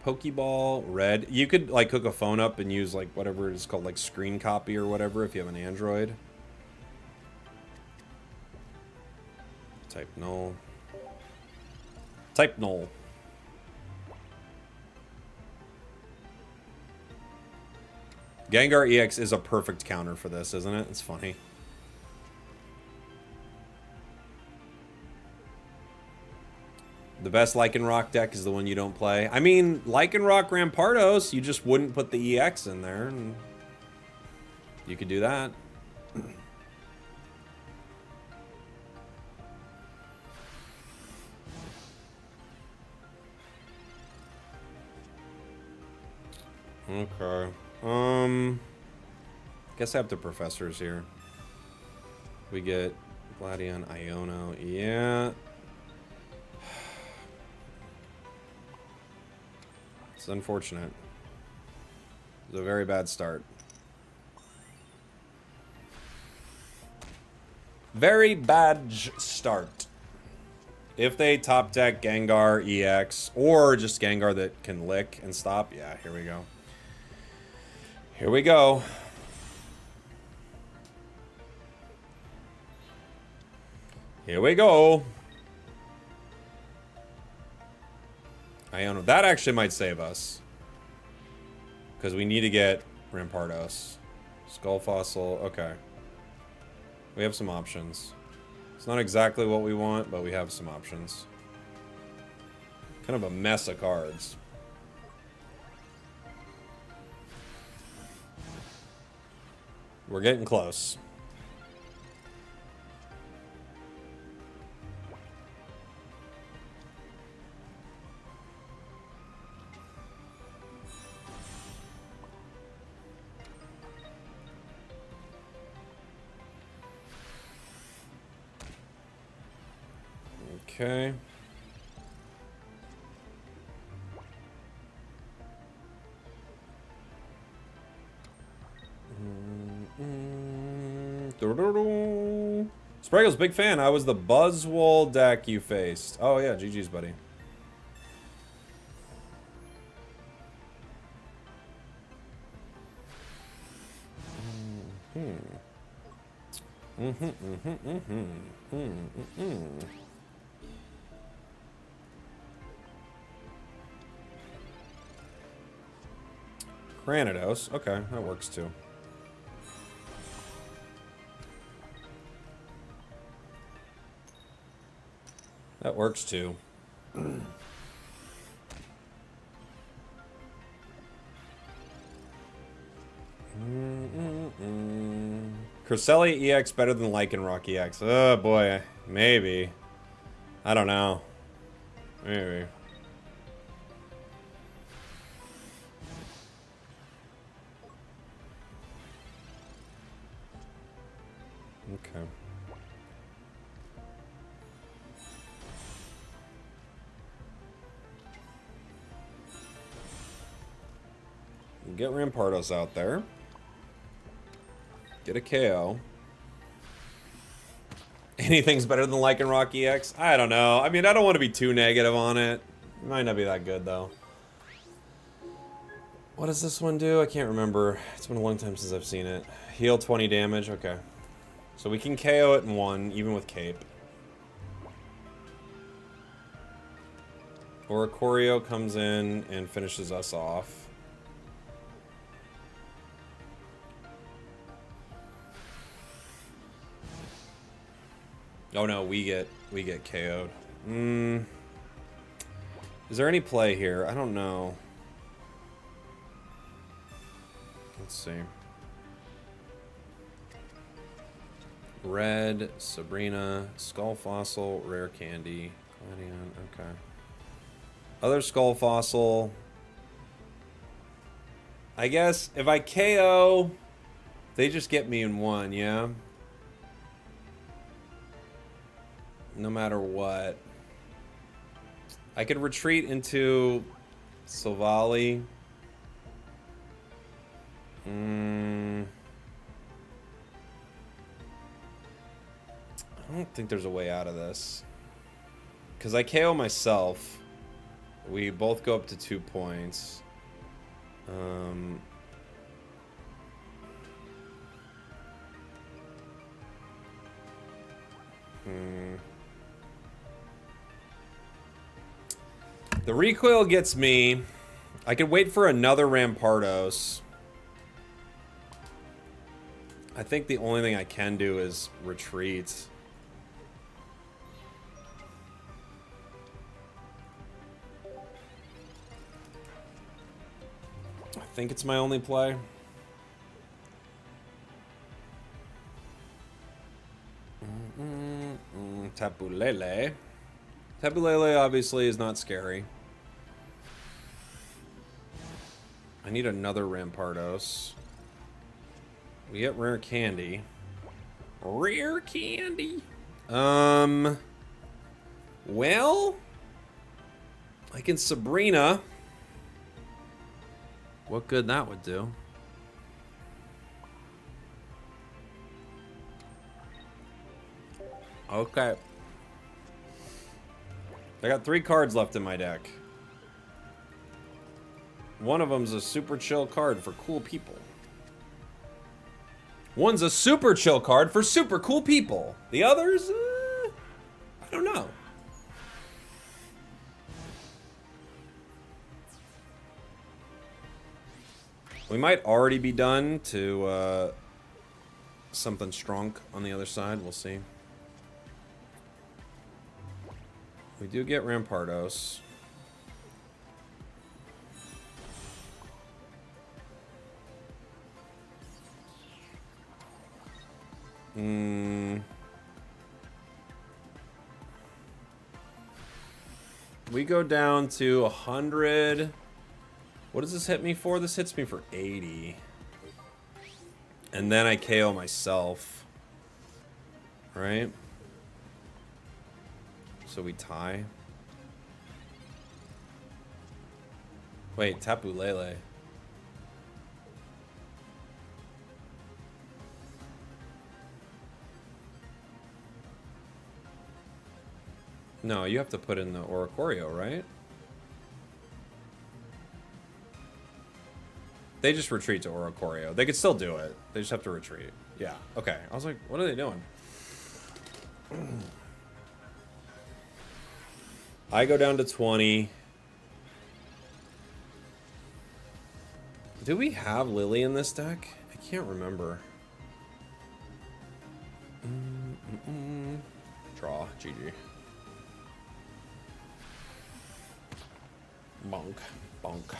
Pokeball, red. You could, like, hook a phone up and use, like, whatever it's called, like, screen copy or whatever if you have an Android. Type null. Type null. Gengar EX is a perfect counter for this, isn't it? It's funny. The best Lykan Rock deck is the one you don't play. I mean, Lykan Rock Rampardos, you just wouldn't put the EX in there. And you could do that. Okay. Guess I have the professors here. We get Gladion, Iono. Yeah. It's unfortunate. It's a very bad start. Very bad start. If they top deck Gengar EX, or just Gengar that can lick and stop, yeah, here we go. Here we go. Here we go. Iono. That actually might save us. Because we need to get Rampardos. Skull Fossil. Okay. We have some options. It's not exactly what we want, but we have some options. Kind of a mess of cards. We're getting close. Okay. Spragels, big fan. I was the Buzzwole deck you faced. Oh yeah, GG's, buddy. Granados. Okay, that works too. That works too. Cresselia EX better than Lykan Rock EX. Oh boy, maybe. I don't know. Maybe. Okay. Get Rampardos out there. Get a KO. Anything's better than Lykan Rock EX? I don't know. I mean, I don't want to be too negative on it. It might not be that good, though. What does this one do? I can't remember. It's been a long time since I've seen it. Heal 20 damage. Okay. So we can KO it in one, even with Cape. Or Corio comes in and finishes us off. Oh no, we get KO'd. Is there any play here? I don't know. Let's see. Red, Sabrina, Skull Fossil, Rare Candy, Gladion, okay. Other Skull Fossil. I guess if I KO, they just get me in one, yeah? No matter what. I could retreat into Silvally. I don't think there's a way out of this. Because I KO myself. We both go up to 2 points. The recoil gets me. I could wait for another Rampardos. I think the only thing I can do is retreat. I think it's my only play. Tapu Lele. Tapu Lele obviously is not scary. I need another Rampardos. We get Rare Candy. Rare Candy. Well, I can Sabrina. What good that would do. Okay. I got 3 cards left in my deck. One of them's a super chill card for cool people. One's a super chill card for super cool people. The others, I don't know. We might already be done to something strong on the other side. We'll see. We do get Rampardos. We go down to 100. What does this hit me for? This hits me for 80. And then I KO myself. Right? So we tie. Wait, Tapu Lele. No, you have to put in the Oricorio, right? They just retreat to Oricorio. They could still do it. They just have to retreat. Yeah, okay. I was like, what are they doing? I go down to 20. Do we have Lily in this deck? I can't remember. Draw. GG. Bonk. Bonk.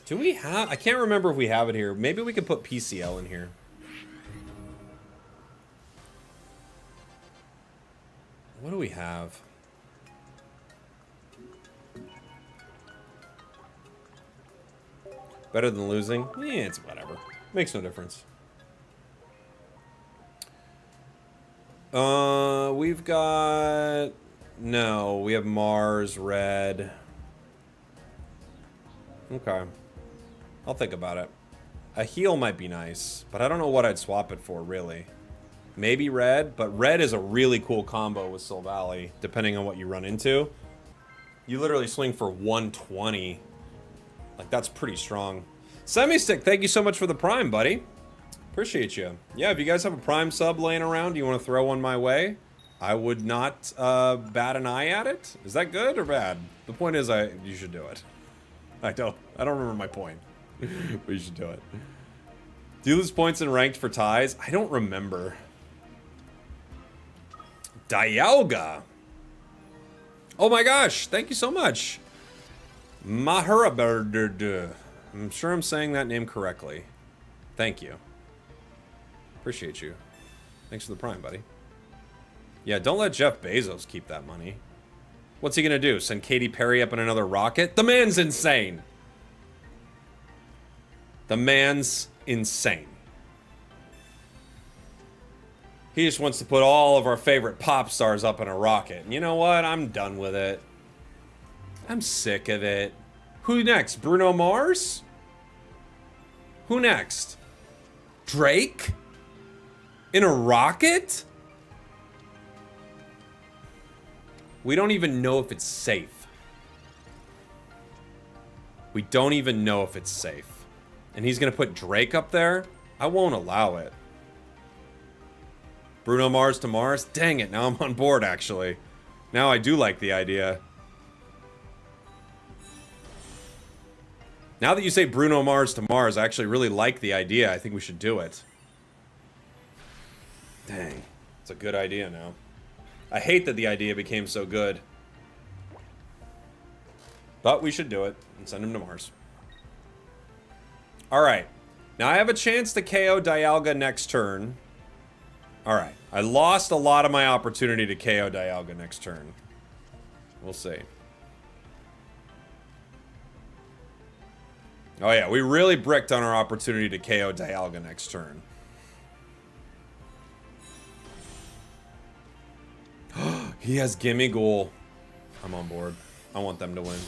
Do we have... I can't remember if we have it here. Maybe we could put PCL in here. What do we have? Better than losing? Eh, it's whatever. Makes no difference. We've got... No, we have Mars, red. Okay. I'll think about it. A heal might be nice, but I don't know what I'd swap it for, really. Maybe red, but red is a really cool combo with Sylvally, depending on what you run into. You literally swing for 120. Like, that's pretty strong. Semi-Stick, thank you so much for the Prime, buddy. Appreciate you. Yeah, if you guys have a Prime sub laying around, you want to throw one my way, I would not bat an eye at it. Is that good or bad? The point is, you should do it. I don't remember my point, but you should do it. Do you lose points in ranked for ties? I don't remember. Dialga. Oh my gosh, thank you so much. Maharaberd. I'm sure I'm saying that name correctly. Thank you. Appreciate you. Thanks for the Prime, buddy. Yeah, don't let Jeff Bezos keep that money. What's he gonna do? Send Katy Perry up in another rocket? The man's insane. The man's insane. He just wants to put all of our favorite pop stars up in a rocket. And you know what? I'm done with it. I'm sick of it. Who next? Bruno Mars? Who next? Drake? In a rocket? We don't even know if it's safe. We don't even know if it's safe. And he's gonna put Drake up there? I won't allow it. Bruno Mars to Mars? Dang it, now I'm on board, actually. Now I do like the idea. Now that you say Bruno Mars to Mars, I actually really like the idea. I think we should do it. Dang, it's a good idea now. I hate that the idea became so good. But we should do it and send him to Mars. Alright. Now I have a chance to KO Dialga next turn. Alright. I lost a lot of my opportunity to KO Dialga next turn. We'll see. Oh yeah, we really bricked on our opportunity to KO Dialga next turn. He has Gimme Ghoul. I'm on board. I want them to win.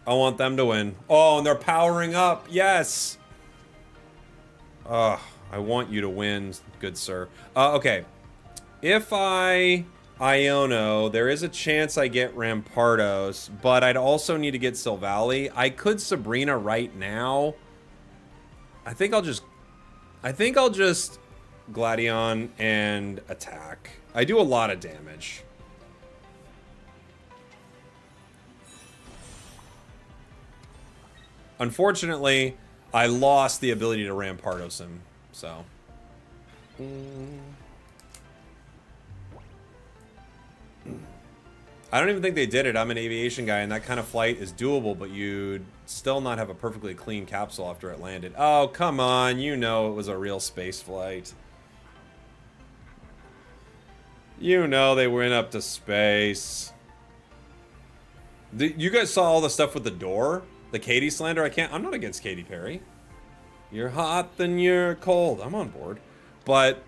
I want them to win. Oh, and they're powering up. Yes. I want you to win, good sir. Okay. If I Iono, there is a chance I get Rampardos, but I'd also need to get Sylvally. I could Sabrina right now. I think I'll just Gladion and attack. I do a lot of damage. Unfortunately, I lost the ability to Rampardos him, so. I don't even think they did it. I'm an aviation guy, and that kind of flight is doable, but you'd still not have a perfectly clean capsule after it landed. Oh, come on. You know it was a real space flight. You know they went up to space. You guys saw all the stuff with the door? The Katy slander? I'm not against Katy Perry. You're hot, then you're cold. I'm on board. But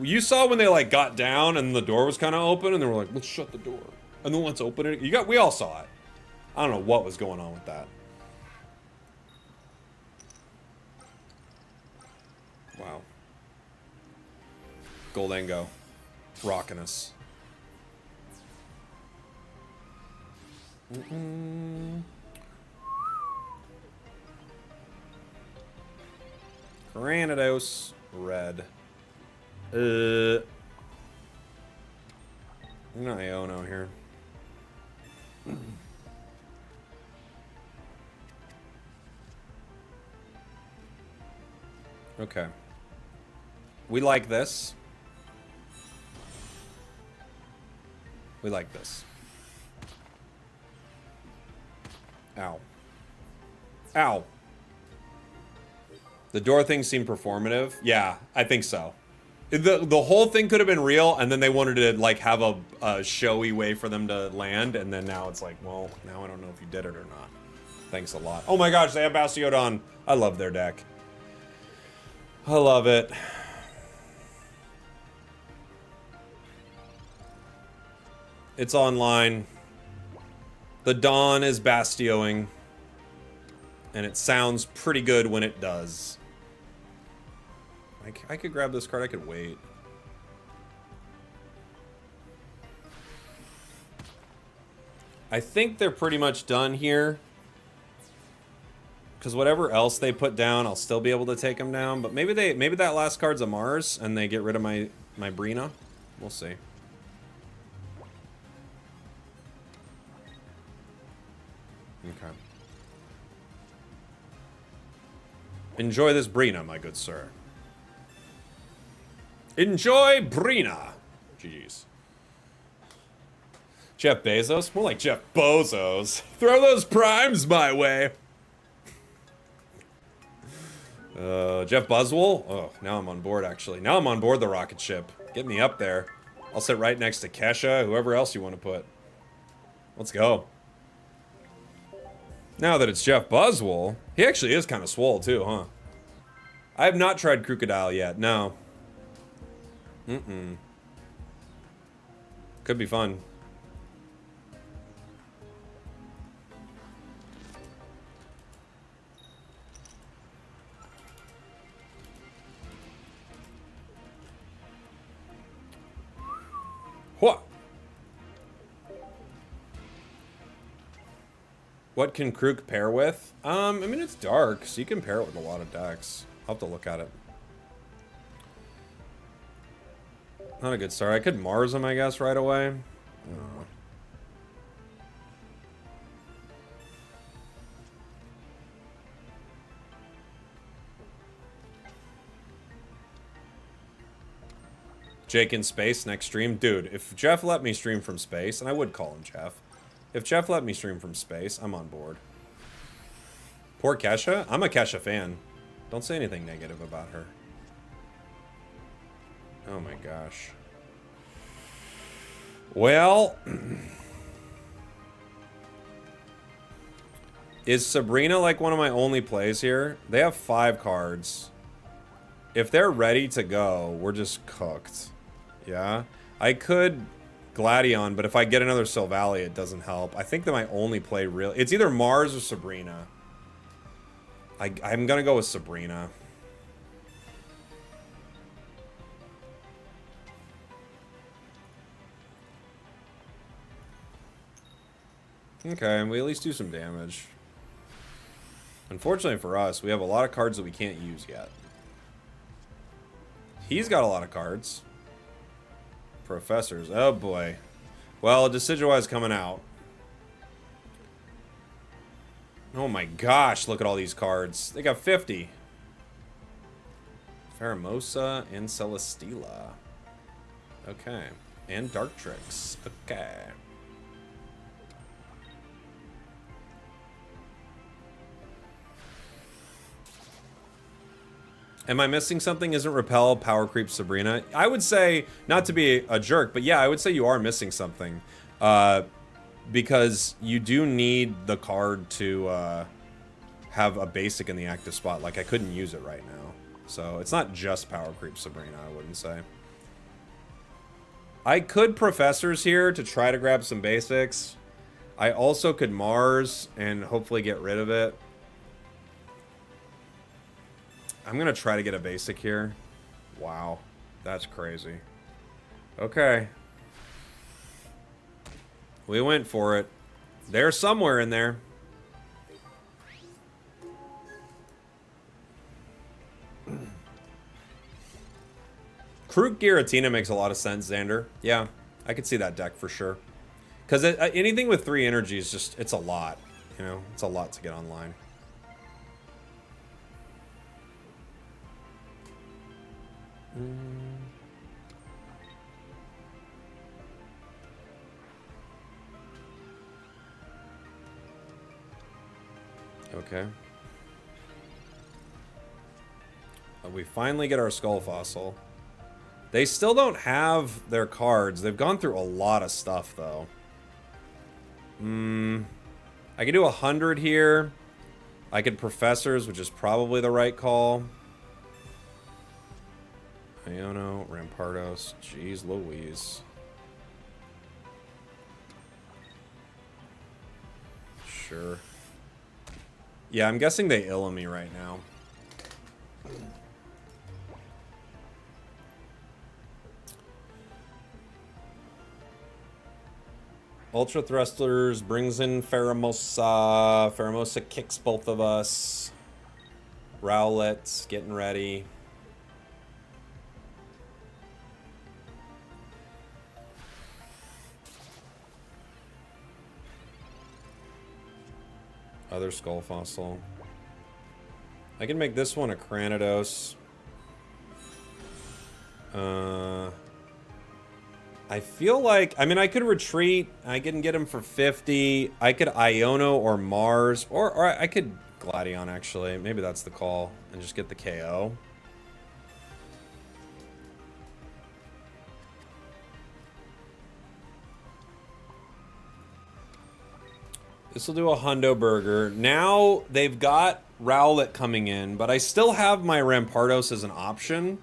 you saw when they like got down and the door was kind of open and they were like, let's shut the door. And then let's open it. We all saw it. I don't know what was going on with that. Wow. Goldango. Rocking us. Granados. Red. No Iono here. Okay. We like this. We like this. Ow. Ow. The door thing seemed performative. Yeah, I think so. The whole thing could have been real, and then they wanted to like have a showy way for them to land, and then now it's like, well, now I don't know if you did it or not. Thanks a lot. Oh my gosh, they have Bastiodon. I love their deck. I love it. It's online. The Dawn is Bastioing. And it sounds pretty good when it does. I could grab this card. I could wait. I think they're pretty much done here. Because whatever else they put down, I'll still be able to take them down. But maybe that last card's a Mars and they get rid of my Brina. We'll see. Okay. Enjoy this Brina, my good sir. Enjoy Brina. GG's. Jeff Bezos? More like Jeff Bozos. Throw those primes my way. Jeff Buzzwole? Oh, now I'm on board, actually. Now I'm on board the rocket ship. Get me up there. I'll sit right next to Kesha, whoever else you want to put. Let's go. Now that it's Jeff Buzzwole, he actually is kind of swole too, huh? I have not tried Crocodile yet, no. Could be fun. What? What can Krook pair with? I mean, it's dark, so you can pair it with a lot of decks. I'll have to look at it. Not a good start. I could Mars him, I guess, right away. Jake in space next stream. Dude, if Jeff let me stream from space, and I would call him Jeff. If Jeff let me stream from space, I'm on board. Poor Kesha? I'm a Kesha fan. Don't say anything negative about her. Oh my gosh. Well... Is Sabrina like one of my only plays here? They have 5 cards. If they're ready to go, we're just cooked. Yeah? I could Gladion, but if I get another Sylvally, it doesn't help. I think that my only play really... It's either Mars or Sabrina. I'm gonna go with Sabrina. Okay, and we at least do some damage. Unfortunately for us, we have a lot of cards that we can't use yet. He's got a lot of cards. Professors. Oh boy. Well, Decidueye's coming out. Oh my gosh, look at all these cards. They got 50. Pheromosa and Celesteela. Okay. And Darktrix. Okay. Am I missing something? Isn't Repel Power Creep Sabrina? I would say, not to be a jerk, but yeah, I would say you are missing something. Because you do need the card to have a basic in the active spot. Like, I couldn't use it right now. So, it's not just Power Creep Sabrina, I wouldn't say. I could Professors here to try to grab some basics. I also could Mars and hopefully get rid of it. I'm gonna try to get a basic here. Wow, that's crazy. Okay. We went for it. They're somewhere in there. Kruk Giratina makes a lot of sense, Xander. Yeah, I could see that deck for sure. Because anything with 3 energy is just, it's a lot. You know, it's a lot to get online. Okay. We finally get our Skull Fossil. They still don't have their cards. They've gone through a lot of stuff, though. I could do 100 here. I could Professors, which is probably the right call. Iono, Rampardos. Jeez Louise. Sure. Yeah, I'm guessing they ill me right now. Ultra Thrusters brings in Pheromosa. Pheromosa kicks both of us. Rowlet's getting ready. Other Skull Fossil. I can make this one a Cranidos. I feel like, I mean, I could retreat. I can get him for 50. I could Iono or Mars, or I could Gladion, actually. Maybe that's the call, and just get the KO. This will do a Hundo Burger. Now they've got Rowlet coming in, but I still have my Rampardos as an option.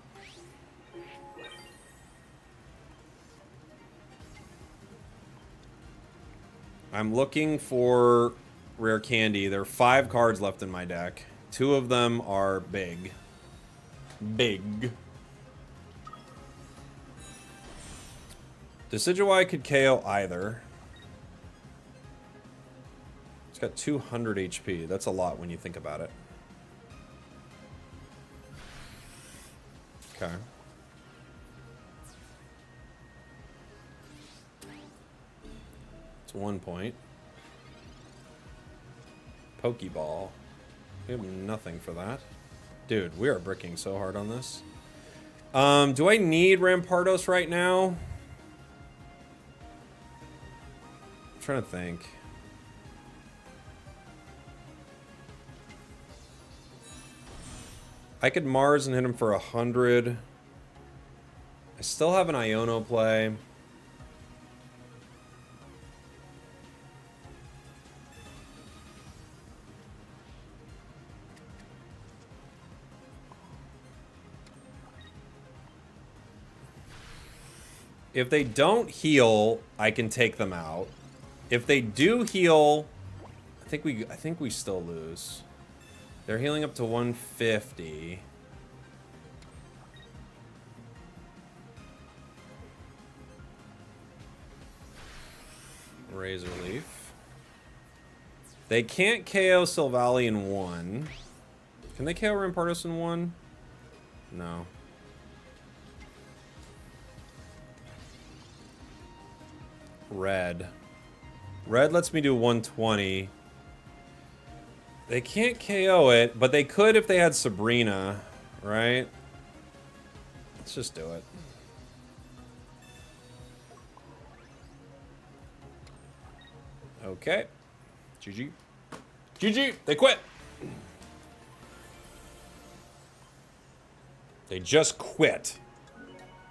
I'm looking for rare candy. There are 5 cards left in my deck. 2 of them are big. Big. Decidueye could KO either. It's got 200 HP. That's a lot when you think about it. Okay. It's 1 point. Pokeball. We have nothing for that. Dude, we are bricking so hard on this. Do I need Rampardos right now? I'm trying to think. I could Mars and hit him for 100. I still have an Iono play. If they don't heal, I can take them out. If they do heal, I think we still lose. They're healing up to 150. Razor Leaf. They can't KO Silvally in 1. Can they KO Rampardos in 1? No. Red. Red lets me do 120. They can't KO it, but they could if they had Sabrina, right? Let's just do it. Okay. GG. GG! They quit! They just quit.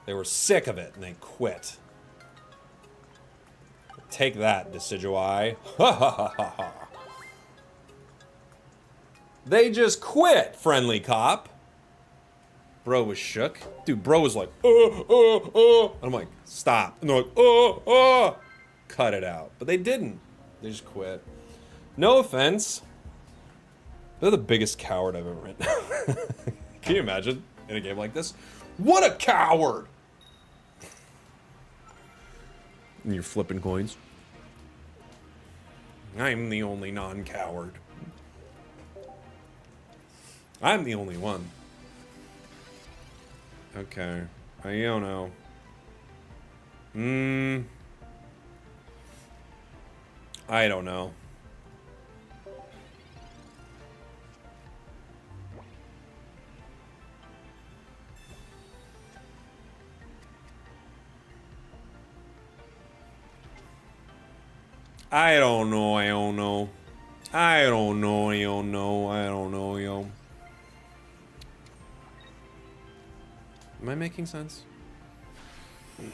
They were sick of it, and they quit. Take that, Decidueye. Ha ha ha ha ha. They just quit, friendly cop. Bro was shook. Dude, bro was like, I'm like, stop. And they're like, cut it out. But they didn't. They just quit. No offense. They're the biggest coward I've ever met. Can you imagine in a game like this? What a coward! And you're flipping coins. I'm the only non-coward. I'm the only one. Okay. I don't know. I don't know. I don't know, I don't know. I don't know, I don't know, I don't know, yo. Am I making sense? Have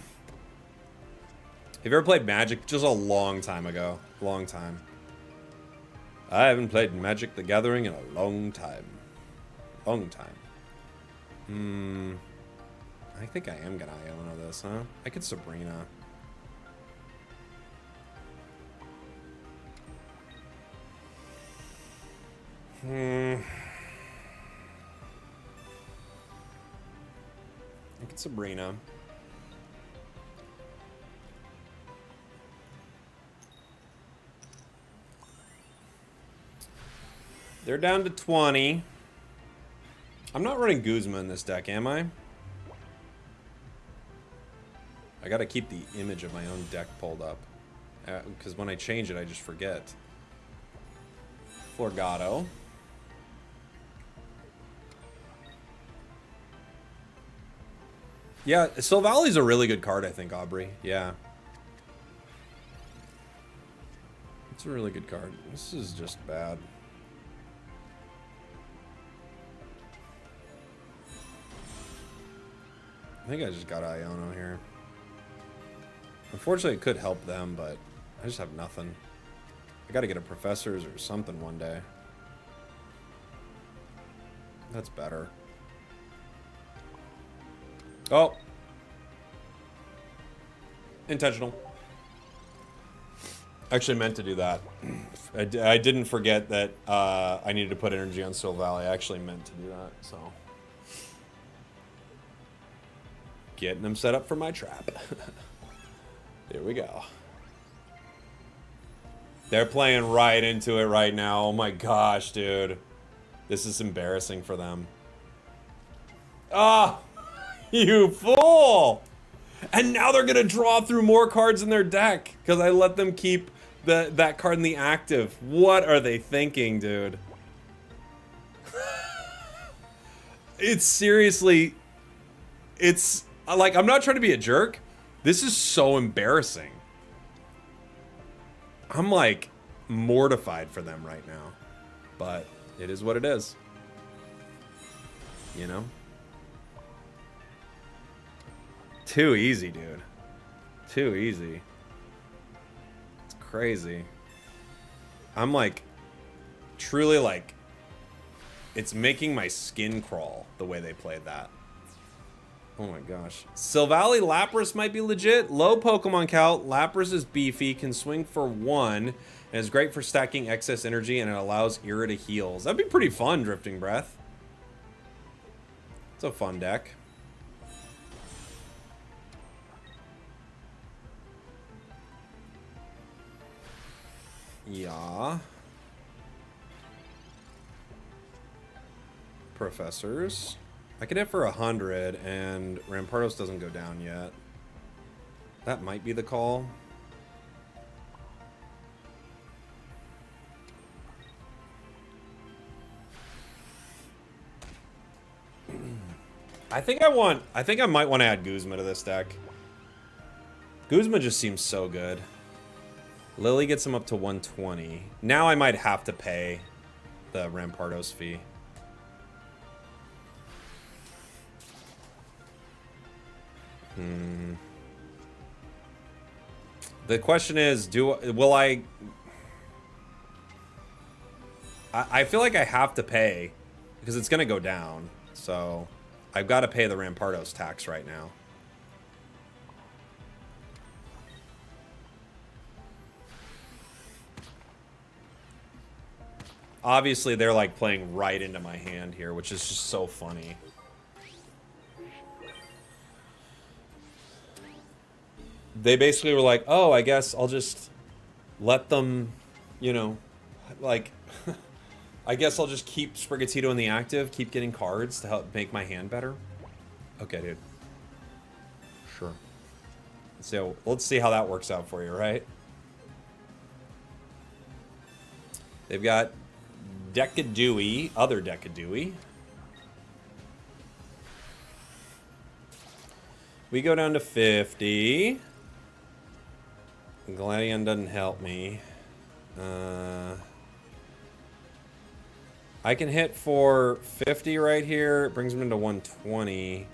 you ever played Magic? Just a long time ago. Long time. I haven't played Magic the Gathering in a long time. Long time. I think I am gonna Iona this, huh? I could Sabrina. I could Sabrina. They're down to 20. I'm not running Guzma in this deck, am I? I gotta keep the image of my own deck pulled up. Because when I change it, I just forget. Florgato. Yeah, Silvali's a really good card, I think, Aubrey. Yeah. It's a really good card. This is just bad. I think I just got Iono here. Unfortunately, it could help them, but I just have nothing. I gotta get a Professor's or something one day. That's better. Oh. Intentional. Actually meant to do that. I didn't forget that I needed to put energy on Silvally. I actually meant to do that, so. Getting them set up for my trap. Here we go. They're playing right into it right now. Oh my gosh, dude. This is embarrassing for them. Ah! You fool! And now they're gonna draw through more cards in their deck because I let them keep that card in the active. What are they thinking, dude? It's seriously... It's... Like, I'm not trying to be a jerk. This is so embarrassing. I'm, like, mortified for them right now. But it is what it is. You know? Too easy, dude. Too easy. It's crazy. I'm, like, truly, like, it's making my skin crawl the way they played that. Oh my gosh. Silvally Lapras might be legit. Low Pokemon count. Lapras is beefy, can swing for 1, and is great for stacking excess energy, and it allows Ira to heals. That'd be pretty fun, Drifting Breath. It's a fun deck. Yeah. Professors. I could hit for 100, and Rampardos doesn't go down yet. That might be the call. I think I might want to add Guzma to this deck. Guzma just seems so good. Lily gets him up to 120. Now I might have to pay the Rampardos fee. The question is, will I feel like I have to pay because it's gonna go down, so I've got to pay the Rampardos tax right now. Obviously, they're like playing right into my hand here, which is just so funny. They basically were like, oh, I guess I'll just let them, you know, like, I guess I'll just keep Sprigatito in the active, keep getting cards to help make my hand better. Okay, dude. Sure. So, let's see how that works out for you, right? They've got Decadewey, other Decadewey. We go down to 50. Gladion doesn't help me. I can hit for 50 right here. It brings him into 120.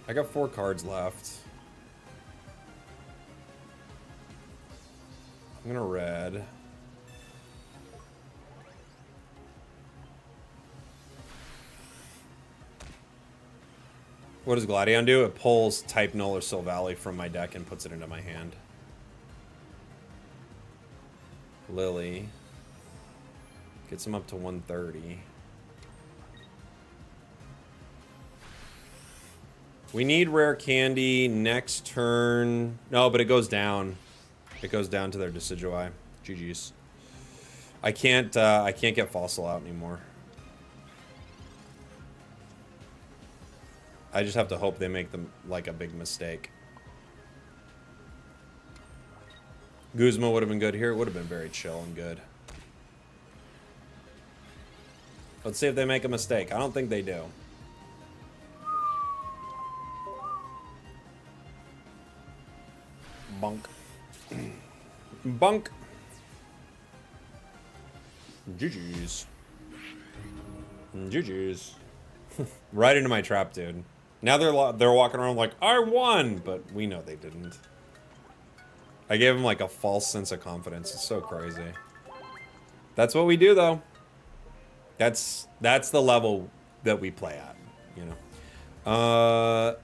I got 4 cards left. I'm gonna red. What does Gladion do? It pulls type Null or Silvally from my deck and puts it into my hand. Lily. Gets him up to 130. We need rare candy next turn. No, but it goes down. It goes down to their Decidueye. GG's. I can't get Fossil out anymore. I just have to hope they make them like a big mistake. Guzma would have been good here. It would have been very chill and good. Let's see if they make a mistake. I don't think they do. Bunk. Bunk. GG's. GG's. Right into my trap, dude. Now they're walking around like, I won! But we know they didn't. I gave them like a false sense of confidence. It's so crazy. That's what we do, though. That's the level that we play at, you know.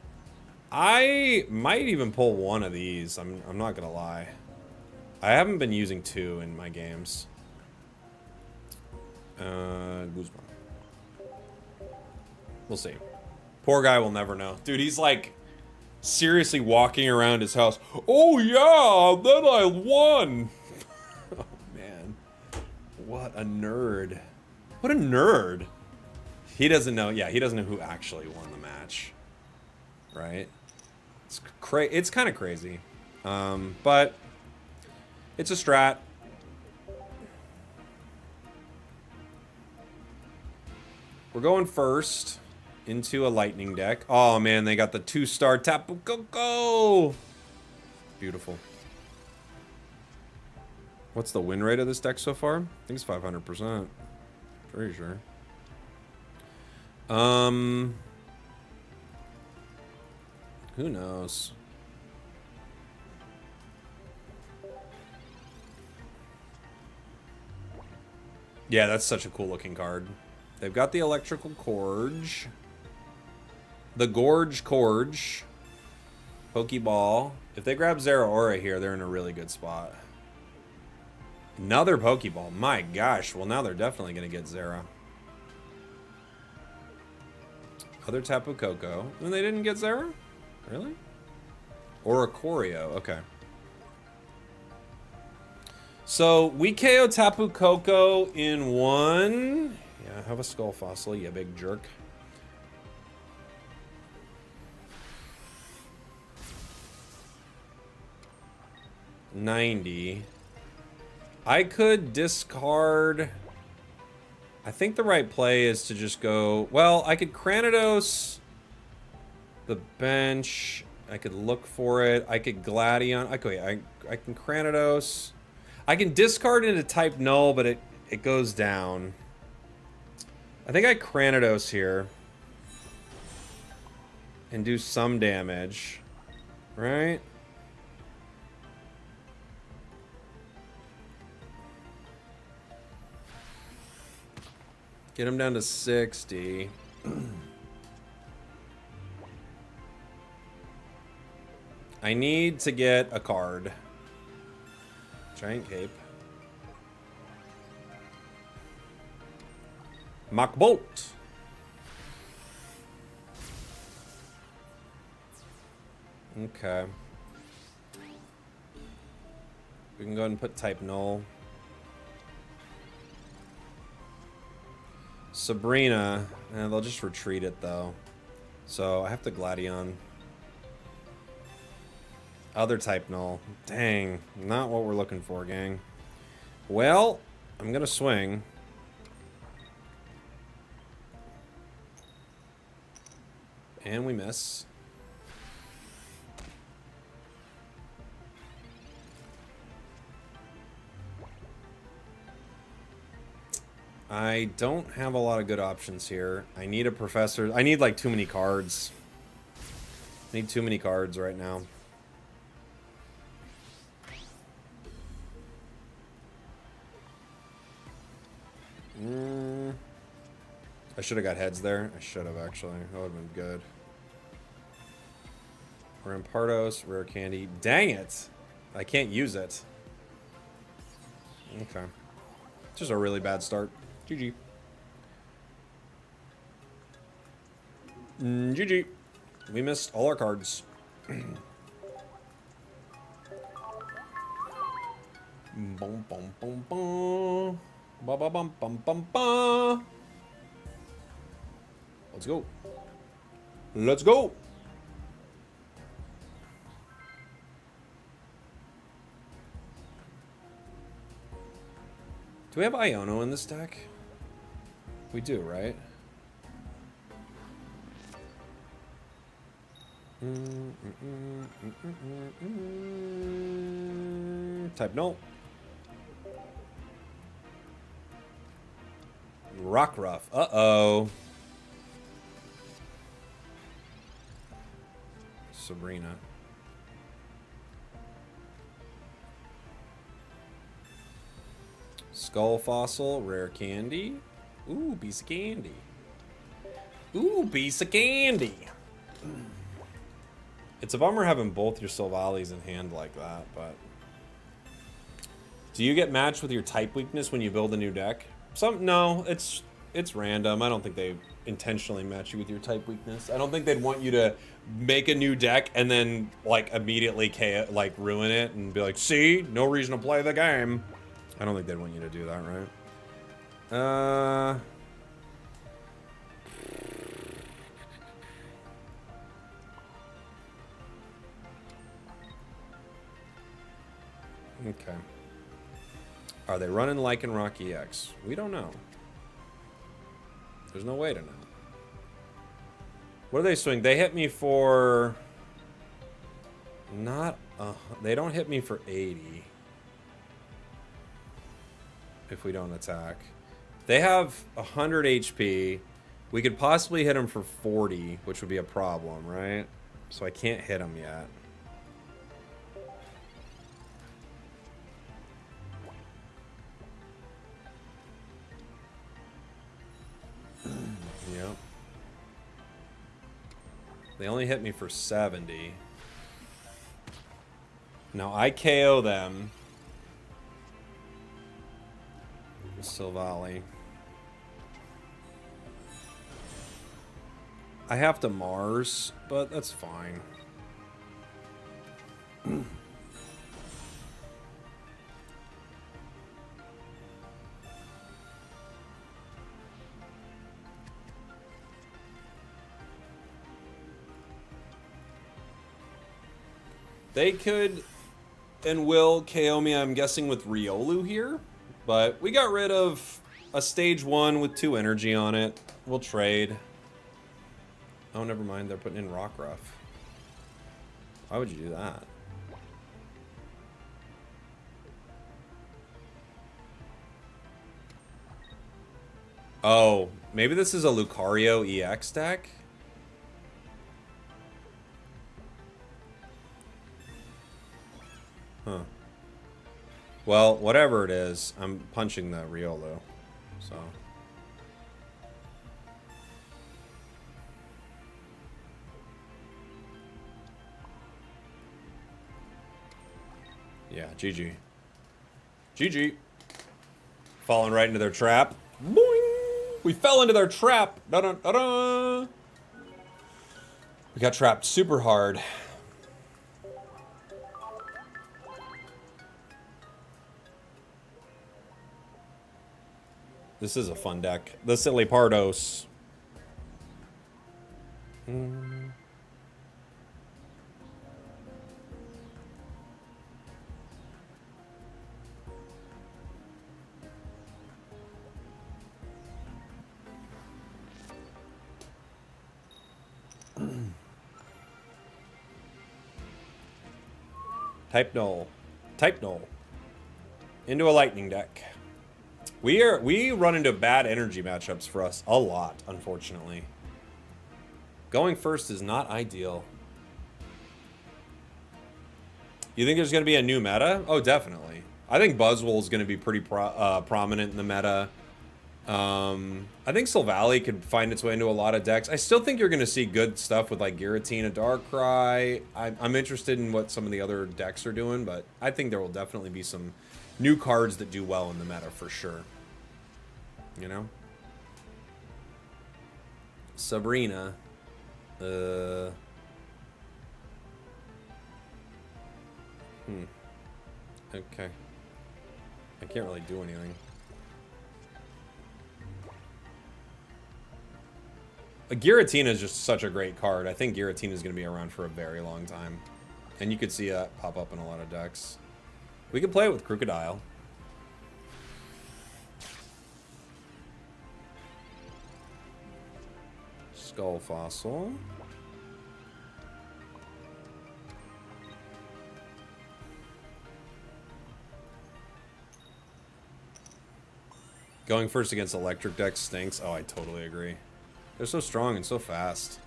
I might even pull one of these. I'm not gonna lie. I haven't been using 2 in my games. Guzman. We'll see. Poor guy will never know. Dude, he's like seriously walking around his house. Oh yeah, then I won. Oh man. What a nerd. What a nerd. He doesn't know. Yeah, he doesn't know who actually won the match. Right? It's kind of crazy. But it's a strat. We're going first into a lightning deck. Oh man, they got the 2-star Tapu Koko. Beautiful. What's the win rate of this deck so far? I think it's 500%. Pretty sure. Who knows? Yeah, that's such a cool looking card. They've got the Electrical Gorge. The Gorge Corge. Pokeball. If they grab Zeraora here, they're in a really good spot. Another Pokeball. My gosh. Well, now they're definitely going to get Zera. Other Tapu Koko. And they didn't get Zera? Really? Or a Choreo. Okay. So, we KO Tapu Koko in 1. Yeah, have a Skull Fossil, you big jerk. $90. I could discard. I think the right play is to just go. Well, I could Cranidos the bench. I could look for it. I could Gladion. Okay, I can Cranidos. I can discard into type null, but it goes down. I think I Cranidos here. And do some damage. Right? Get him down to 60. I need to get a card. Giant cape. Mach bolt. Okay. We can go ahead and put type null. Sabrina, they'll just retreat it though. So I have to Gladion. Other type null. Dang, not what we're looking for, gang. Well, I'm gonna swing. And we miss. I don't have a lot of good options here. I need a professor. I need like too many cards. I need too many cards right now. I should have got heads there. I should have actually. That would have been good. Rampardos, rare candy. Dang it! I can't use it. Okay. Just a really bad start. GG. GG. We missed all our cards. Boom, boom, boom, boom. Ba ba bum bum bum ba. Let's go. Let's go. Do we have Iono in this deck? We do, right? Type null. Rockruff. Uh-oh. Sabrina. Skull fossil, rare candy. Ooh, piece of candy. Ooh, piece of candy. It's a bummer having both your Sylvalis in hand like that, but... Do you get matched with your type weakness when you build a new deck? No, it's random. I don't think they intentionally match you with your type weakness. I don't think they'd want you to make a new deck and then like immediately like ruin it and be like, see, no reason to play the game. I don't think they'd want you to do that, right? Okay. Are they running Lykan Rock EX? We don't know. There's no way to know. What do they swing? They hit me for... Not... they don't hit me for 80. If we don't attack. They have 100 HP. We could possibly hit them for 40, which would be a problem, right? So I can't hit them yet. Yep. They only hit me for 70. Now I KO them. Sylvali. I have to Mars, but that's fine. They could and will KO me, I'm guessing, with Riolu here. But we got rid of a stage 1 with 2 energy on it. We'll trade. Oh, never mind. They're putting in Rockruff. Why would you do that? Oh, maybe this is a Lucario EX deck? Huh. Well, whatever it is, I'm punching the Riolu. So... Yeah, GG. GG. Falling right into their trap. Boing! We fell into their trap. Da-da-da-da! We got trapped super hard. This is a fun deck. The Silly Pardos. Type null. Type null. Into a lightning deck. We run into bad energy matchups for us a lot, unfortunately. Going first is not ideal. You think there's going to be a new meta? Oh, definitely. I think Buzzwole is going to be pretty prominent in the meta. I think Sylvally could find its way into a lot of decks. I still think you're going to see good stuff with like Giratina, Darkrai. I'm interested in what some of the other decks are doing, but I think there will definitely be some new cards that do well in the meta for sure. You know? Sabrina. Okay. I can't really do anything. Giratina is just such a great card. I think Giratina is going to be around for a very long time. And you could see it pop up in a lot of decks. We could play it with Crocodile. Skull Fossil. Going first against electric decks stinks. Oh, I totally agree. They're so strong and so fast.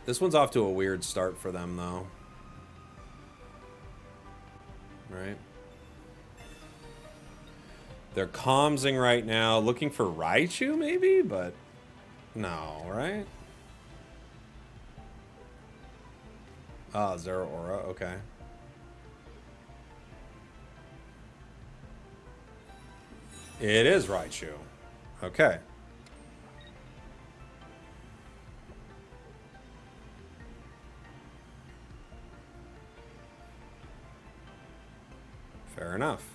This one's off to a weird start for them, though. Right? They're comsing right now, looking for Raichu, maybe? But no, right? Ah, Zero Aura, okay. It is Raichu. Okay. Fair enough.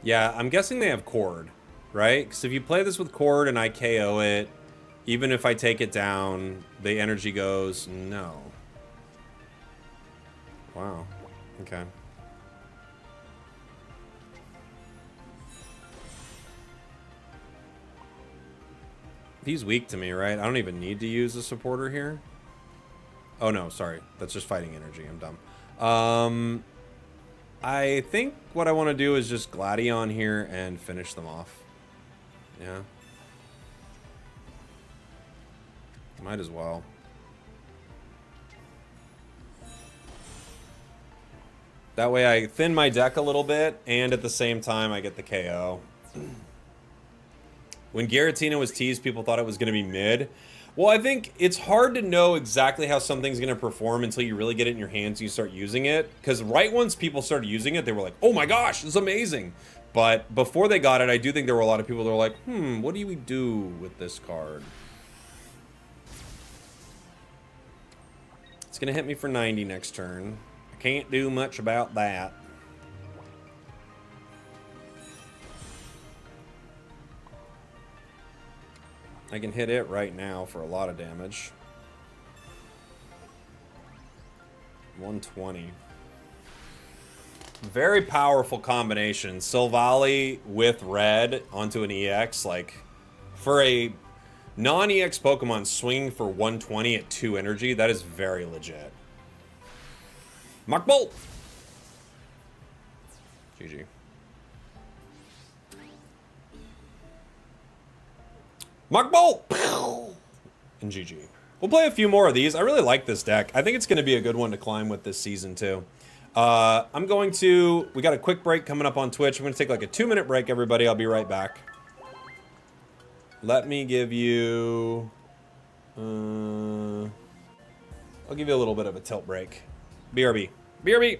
Yeah, I'm guessing they have Cord, right? Because if you play this with Cord and I KO it, even if I take it down, the energy goes, no. Wow. Okay. He's weak to me, right? I don't even need to use a supporter here. Oh, no, sorry. That's just fighting energy. I'm dumb. I think what I want to do is just Gladion here and finish them off. Yeah. Might as well. That way I thin my deck a little bit, and at the same time I get the KO. When Giratina was teased, people thought it was going to be mid. Well, I think it's hard to know exactly how something's going to perform until you really get it in your hands and you start using it. Because right once people started using it, they were like, oh my gosh, this is amazing. But before they got it, I do think there were a lot of people that were like, what do we do with this card? It's going to hit me for 90 next turn. I can't do much about that. I can hit it right now for a lot of damage. 120. Very powerful combination. Sylvally with red onto an EX. Like, for a non-EX Pokemon swinging for 120 at 2 energy, that is very legit. Mach Bolt! GG. Mach Bolt! And GG. We'll play a few more of these. I really like this deck. I think it's going to be a good one to climb with this season, too. I'm going to... We got a quick break coming up on Twitch. I'm going to take like a 2-minute break, everybody. I'll be right back. Let me give you... I'll give you a little bit of a tilt break. BRB. BRB!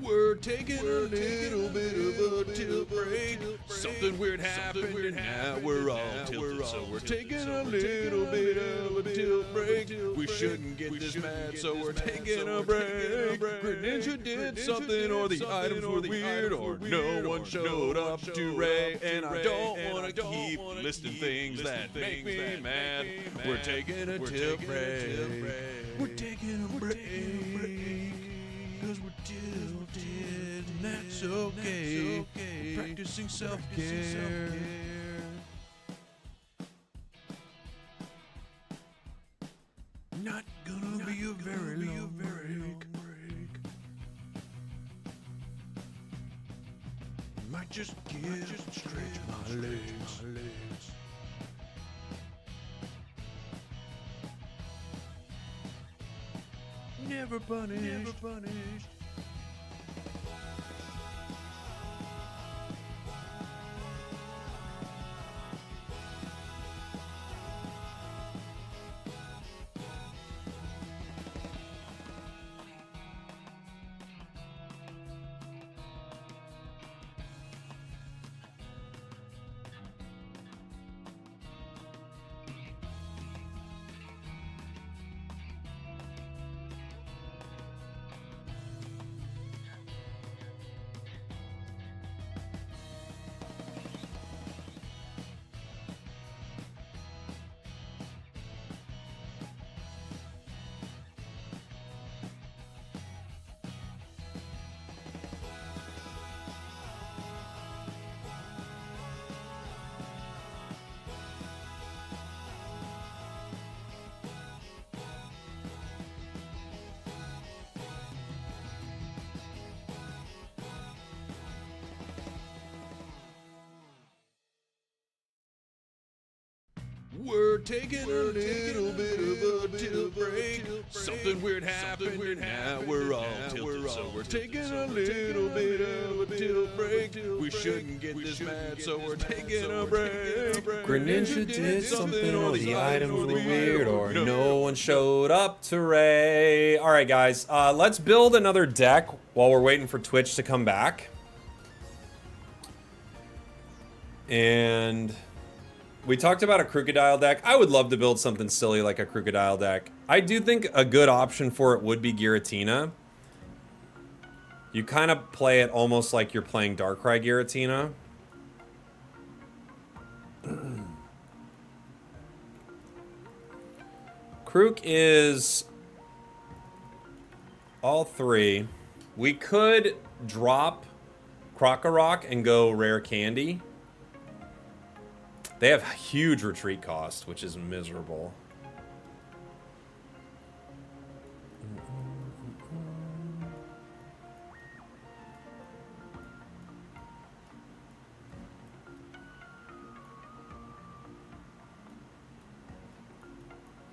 We're taking a little bit of a tilt break. Something weird happened and now we're all tilted. So we're taking a little bit of a tilt break. We shouldn't get this mad, so we're taking a break. Greninja did something, or the items were weird, or no one showed up to Ray. And I don't want to keep listing things that make me mad. We're taking a tilt break. We're taking a break. Cause we're tilted, and that's okay. We're practicing self-care. Not gonna be a very long break. Might just stretch my legs. Never punished. We're taking a little bit of a tilt break. Something weird happened and now we're all tilted. So we're taking a little bit of a tilt break. We shouldn't get this mad, so we're taking a break. Greninja did something, or the items were weird, or no one showed up to Ray. Alright guys, let's build another deck while we're waiting for Twitch to come back. And... we talked about a Crocodile deck. I would love to build something silly like a Crocodile deck. I do think a good option for it would be Giratina. You kind of play it almost like you're playing Darkrai Giratina. Krook is all three. We could drop Rock and go Rare Candy. They have huge retreat cost, which is miserable.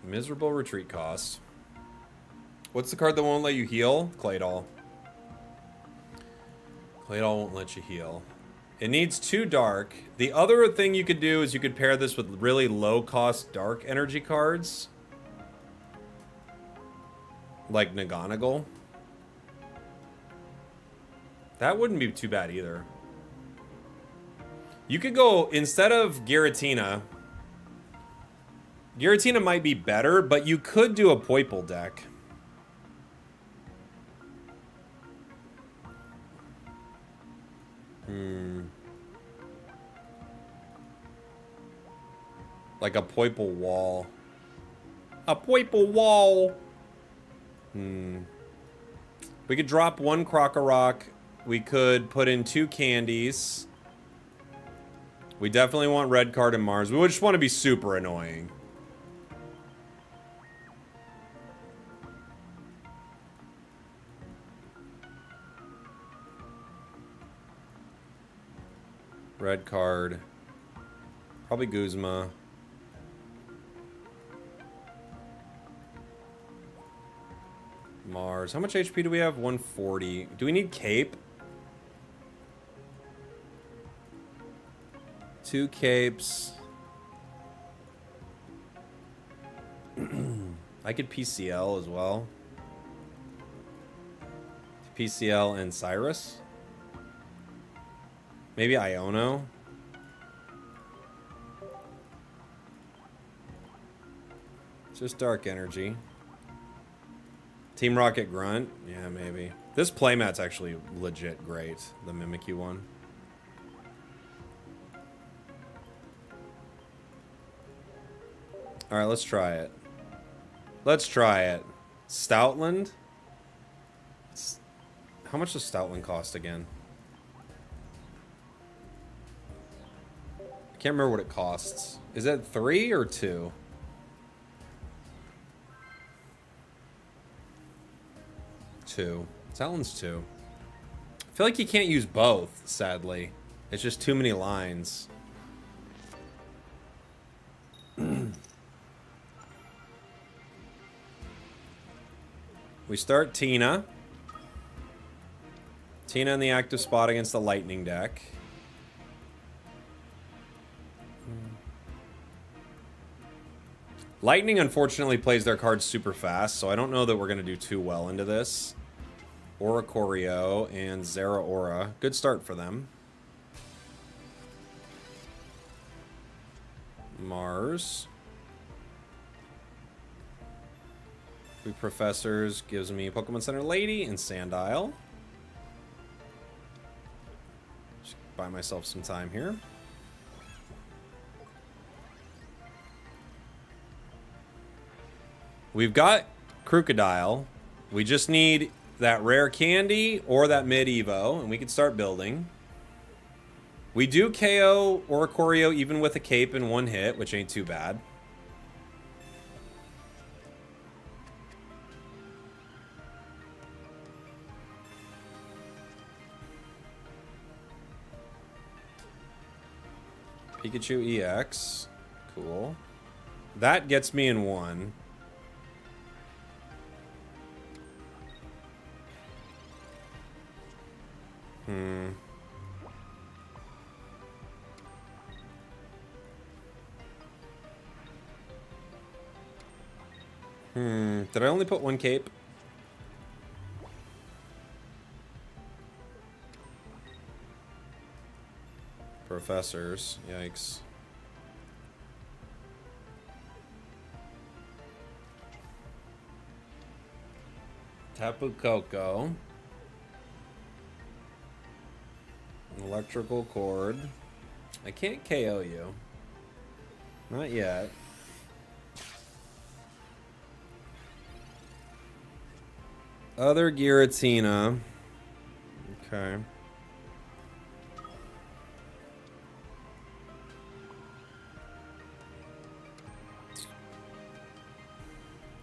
Miserable retreat cost. What's the card that won't let you heal? Claydol. Claydol won't let you heal. It needs 2 dark. The other thing you could do is you could pair this with really low-cost dark energy cards. Like Naganagal. That wouldn't be too bad either. You could go, instead of Giratina... Giratina might be better, but you could do a Poipole deck. Like a Poipole wall. A Poipole wall! We could drop 1 Rock. We could put in 2 candies. We definitely want red card and Mars. We just want to be super annoying. Red card. Probably Guzma. Mars. How much HP do we have? 140. Do we need cape? 2 capes. I could PCL as well. PCL and Cyrus. Maybe Iono. Just dark energy. Team Rocket Grunt? Yeah, maybe. This playmat's actually legit great. The Mimikyu one. Alright, let's try it. Let's try it. Stoutland? How much does Stoutland cost again? I can't remember what it costs. Is it 3 or 2? 2. Stoutland's 2. I feel like you can't use both, sadly. It's just too many lines. We start Tina. Tina in the active spot against the Lightning deck. Lightning, unfortunately, plays their cards super fast, so I don't know that we're going to do too well into this. Oricorio and Zeraora. Good start for them. Mars. Three Professors gives me Pokemon Center Lady and Sandile. Just buy myself some time here. We've got Crocodile. We just need that rare candy or that mid-evo, and we can start building. We do KO Oricorio even with a cape in one hit, which ain't too bad. Pikachu EX. Cool. That gets me in one. Did I only put one cape? Professors. Yikes. Tapu Koko. Electrical cord. I can't KO you. Not yet. Other Giratina. Okay.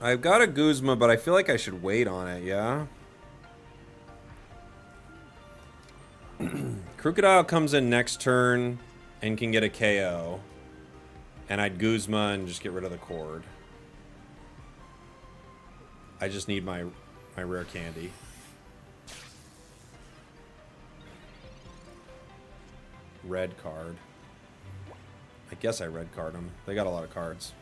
I've got a Guzma, but I feel like I should wait on it, yeah? Crocodile comes in next turn and can get a KO. And I'd Guzma and just get rid of the cord. I just need my rare candy. Red card. I guess I red card them. They got a lot of cards.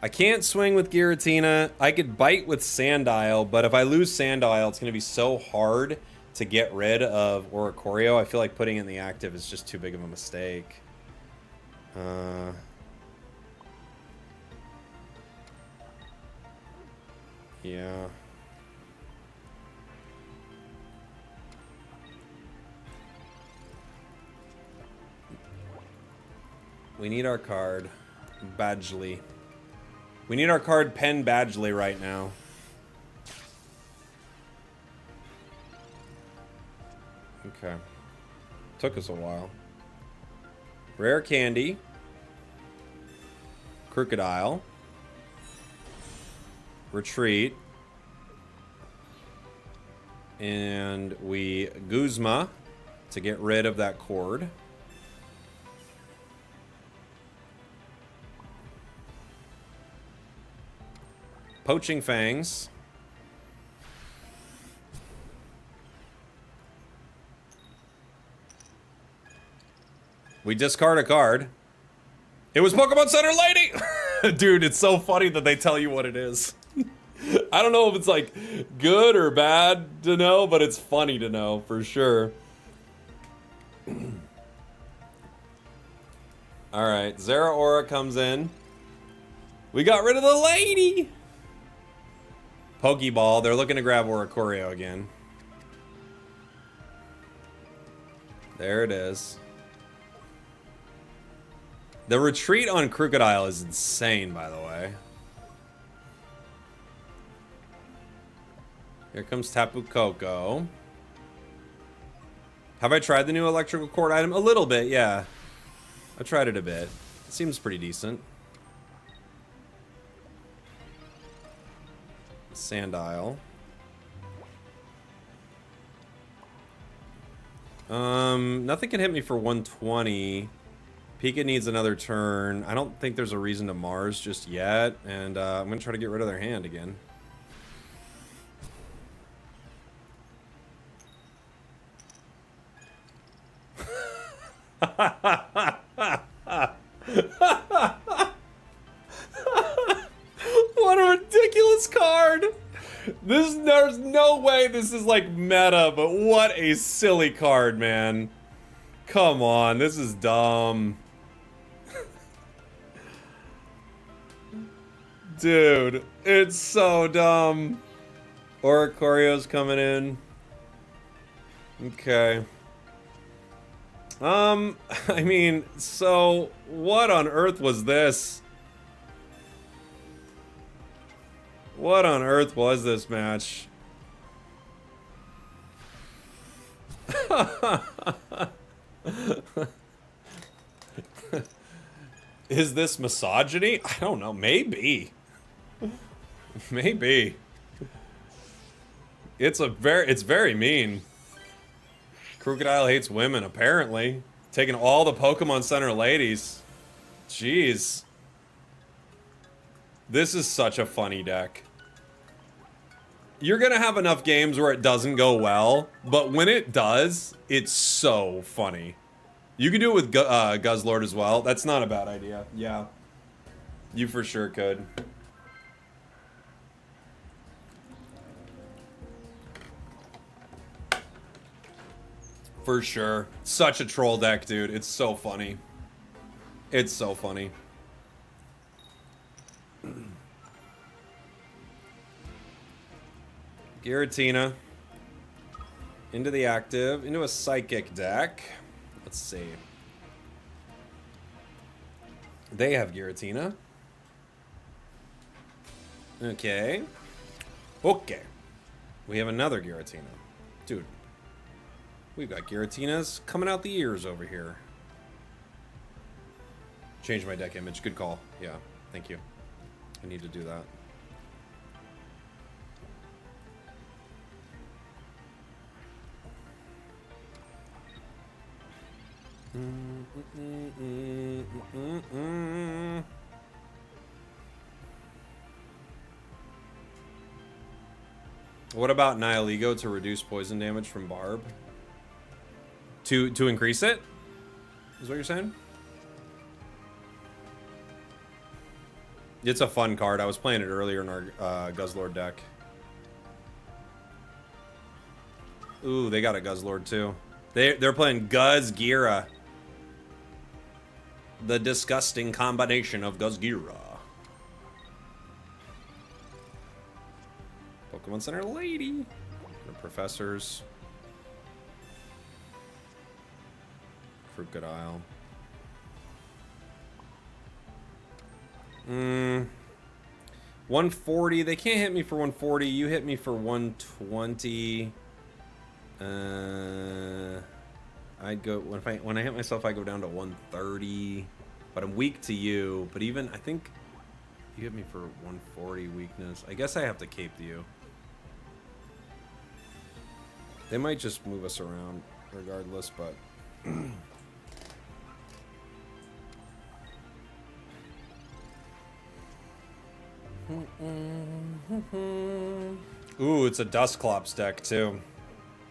I can't swing with Giratina. I could bite with Sandile, but if I lose Sandile, it's going to be so hard to get rid of Oricorio. I feel like putting it in the active is just too big of a mistake. Yeah. We need our card. Badgley. We need our card Pen Badgley right now. Okay. Took us a while. Rare candy. Crocodile. Retreat. And we Guzma to get rid of that cord. Poaching Fangs. We discard a card. It was Pokemon Center Lady! Dude, it's so funny that they tell you what it is. I don't know if it's like good or bad to know, but it's funny to know for sure. Alright, Zeraora comes in. We got rid of the lady! Pokeball, they're looking to grab Oricorio again. There it is. The retreat on Crocodile is insane, by the way. Here comes Tapu Koko. Have I tried the new electrical cord item? A little bit, yeah. I tried it a bit. It seems pretty decent. Sandile. Nothing can hit me for 120. Pika needs another turn. I don't think there's a reason to Mars just yet, and I'm gonna try to get rid of their hand again. What a ridiculous card! There's no way this is like meta, but what a silly card, man. Come on, this is dumb. Dude, it's so dumb. Oricorio's coming in. Okay. I mean, so what on earth was this? What on earth was this match? Is this misogyny? I don't know, maybe. Maybe. It's very mean. Crocodile hates women, apparently. Taking all the Pokemon Center ladies. Jeez. This is such a funny deck. You're gonna have enough games where it doesn't go well, but when it does, it's so funny. You can do it with Guz Lord as well. That's not a bad idea. Yeah. You for sure could. For sure. Such a troll deck, dude. It's so funny. It's so funny. Giratina. Into the active. Into a psychic deck. Let's see. They have Giratina. Okay. Okay. We have another Giratina. Dude. We've got Giratinas coming out the ears over here. Change my deck image. Good call. Yeah. Thank you. I need to do that. What about Nihilego to reduce poison damage from Barb? To increase it? Is what you're saying? It's a fun card. I was playing it earlier in our Guz Lord deck. Ooh, they got a Guz Lord too. They're playing Guz Gira. The disgusting combination of Guz Gira. Pokemon Center Lady. The professors. Crocodile. 140. They can't hit me for 140. You hit me for 120. I'd go when I hit myself. I go down to 130. But I'm weak to you. But even I think you hit me for 140 weakness. I guess I have to cape you. They might just move us around regardless, but. Ooh, it's a Dustclops deck, too.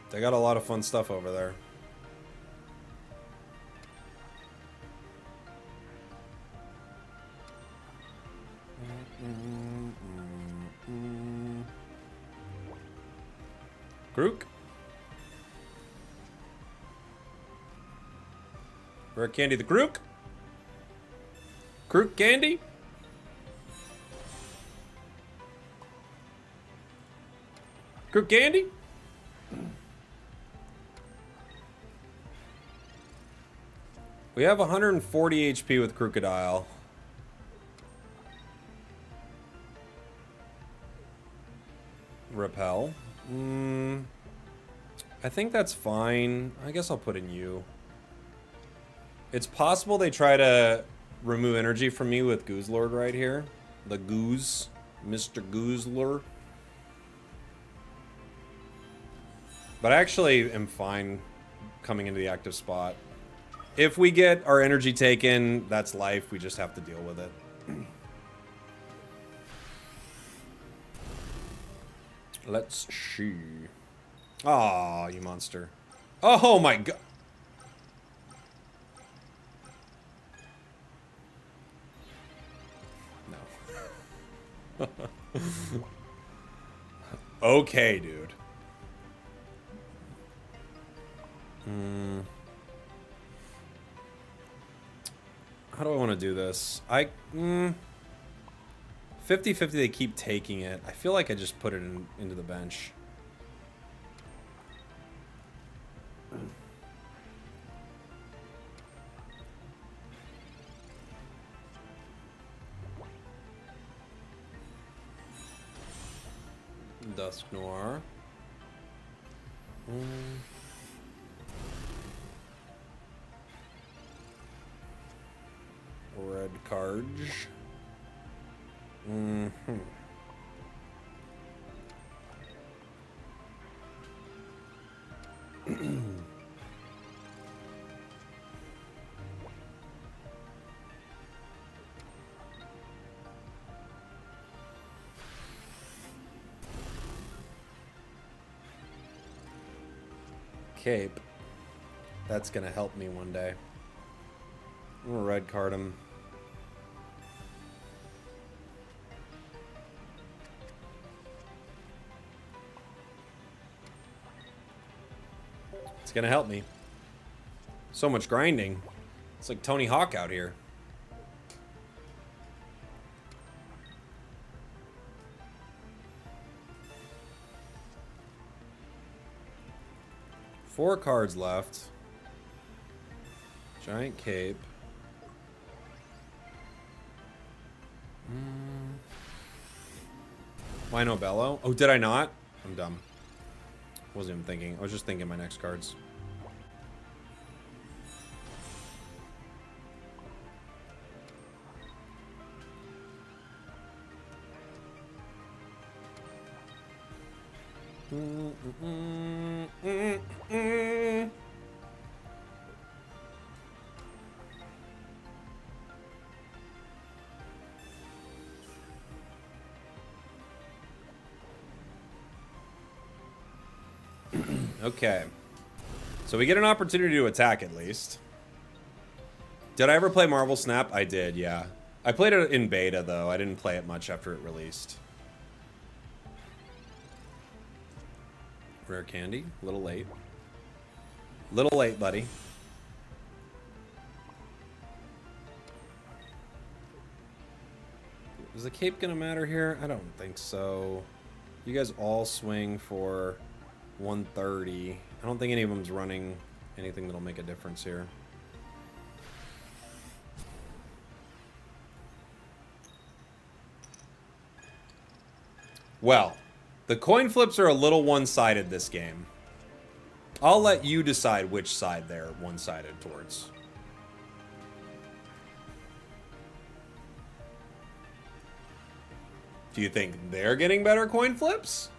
They got a lot of fun stuff over there. Grook? Rare Candy the Grook? Grook Candy? Grook Candy? We have 140 HP with Crocodile. Repel. I think that's fine. I guess I'll put in you. It's possible they try to remove energy from me with Guz Lord right here. The Guz. Mr. Guz Lord. But I actually am fine coming into the active spot. If we get our energy taken, that's life. We just have to deal with it. Let's see. Aw, you monster. Oh my god. No. Okay, dude. How do I want to do this? 50-50, they keep taking it. I feel like I just put it into the bench. Dusk Noir. Red Carge. Cape. That's gonna help me one day. I'm gonna red card him. It's gonna help me. So much grinding. It's like Tony Hawk out here. Four cards left. Giant Cape. Why no Bellow? Oh, did I not? I'm dumb. Wasn't even thinking. I was just thinking my next cards. Okay. So we get an opportunity to attack at least. Did I ever play Marvel Snap? I did, yeah. I played it in beta, though. I didn't play it much after it released. Rare Candy. A little late. Little late, buddy. Is the cape gonna matter here? I don't think so. You guys all swing for 130. I don't think any of them's running anything that'll make a difference here. Well, the coin flips are a little one-sided this game. I'll let you decide which side they're one-sided towards. Do you think they're getting better coin flips?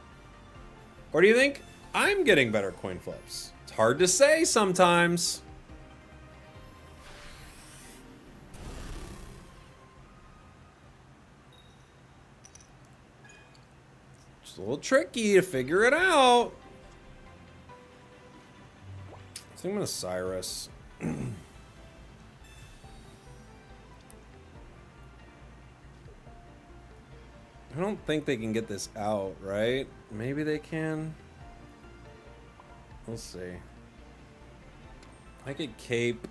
Or do you think I'm getting better coin flips? It's hard to say sometimes. It's a little tricky to figure it out. I think I'm gonna Cyrus. I don't think they can get this out, right? Maybe they can. We'll see. I could cape.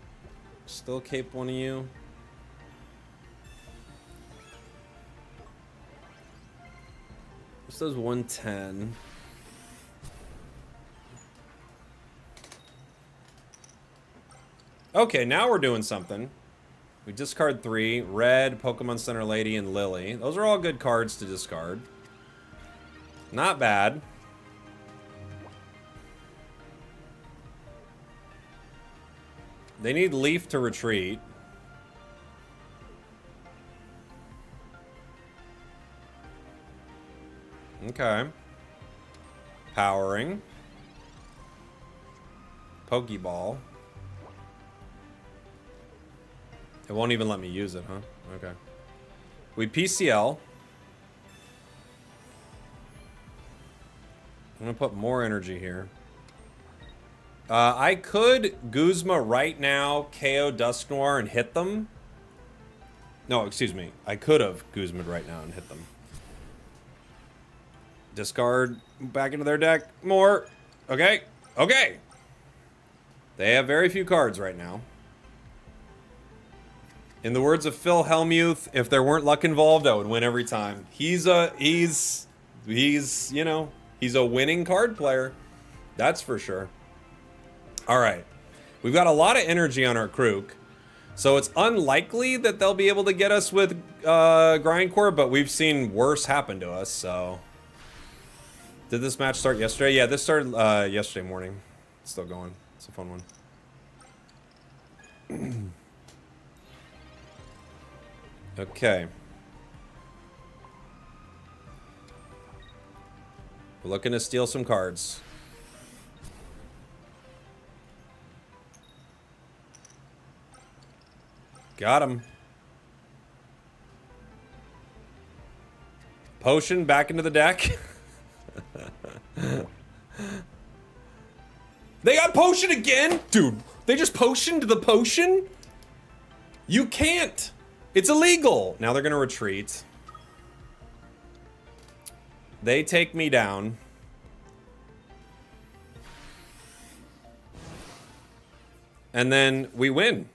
Still cape one of you. This does 110. Okay, now we're doing something. We discard 3. Red, Pokemon Center Lady, and Lily. Those are all good cards to discard. Not bad. They need Leaf to retreat. Okay. Powering. Pokeball. It won't even let me use it, huh? Okay. We PCL. I'm gonna put more energy here. I could Guzma right now, KO Dusknoir and hit them. No, excuse me. I could have Guzma right now and hit them. Discard back into their deck. More. Okay. Okay. They have very few cards right now. In the words of Phil Hellmuth, if there weren't luck involved, I would win every time. He's you know, he's a winning card player. That's for sure. All right. We've got a lot of energy on our Krook. So it's unlikely that they'll be able to get us with Grindcore, but we've seen worse happen to us, so. Did this match start yesterday? Yeah, this started yesterday morning. It's still going. It's a fun one. Okay. We're looking to steal some cards. Got him. Potion back into the deck. They got potion again? Dude, they just potioned the potion? You can't. It's illegal. Now they're gonna retreat. They take me down. And then we win.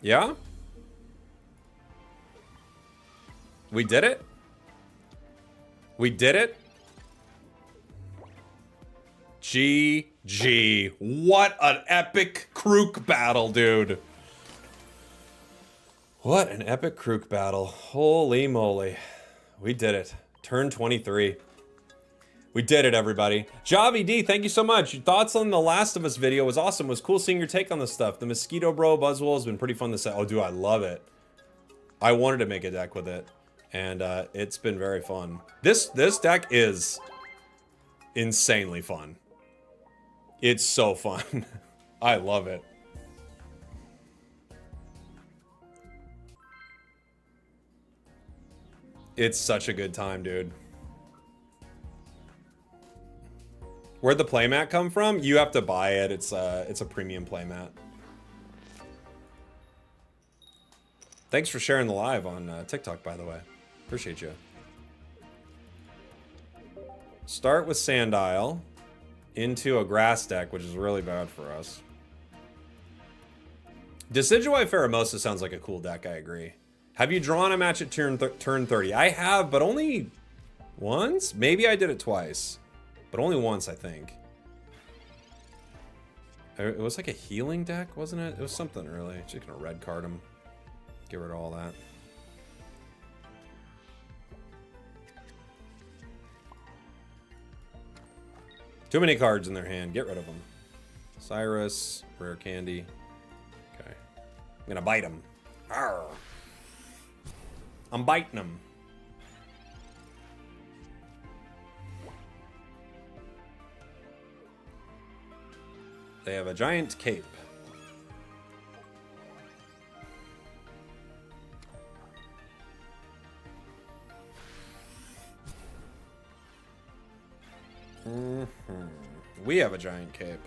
Yeah? We did it? We did it? GG. What an epic Krook battle, dude. What an epic Krook battle. Holy moly. We did it. Turn 23. We did it, everybody. Javi D, thank you so much. Your thoughts on the Last of Us video was awesome. It was cool seeing your take on this stuff. The Mosquito Bro Buzzwole has been pretty fun to say. Oh, dude, I love it. I wanted to make a deck with it, and it's been very fun. This deck is insanely fun. It's so fun. I love it. It's such a good time, dude. Where'd the playmat come from? You have to buy it. It's a premium playmat. Thanks for sharing the live on TikTok, by the way. Appreciate you. Start with Sandile into a grass deck, which is really bad for us. Decidueye Pheromosa sounds like a cool deck, I agree. Have you drawn a match at turn 30? I have, but only once? Maybe I did it twice. But only once, I think. It was like a healing deck, wasn't it? It was something early. Just gonna red card him. Get rid of all that. Too many cards in their hand. Get rid of them. Cyrus, rare candy. Okay. I'm gonna bite him. Arr. I'm biting him. They have a giant cape. We have a giant cape.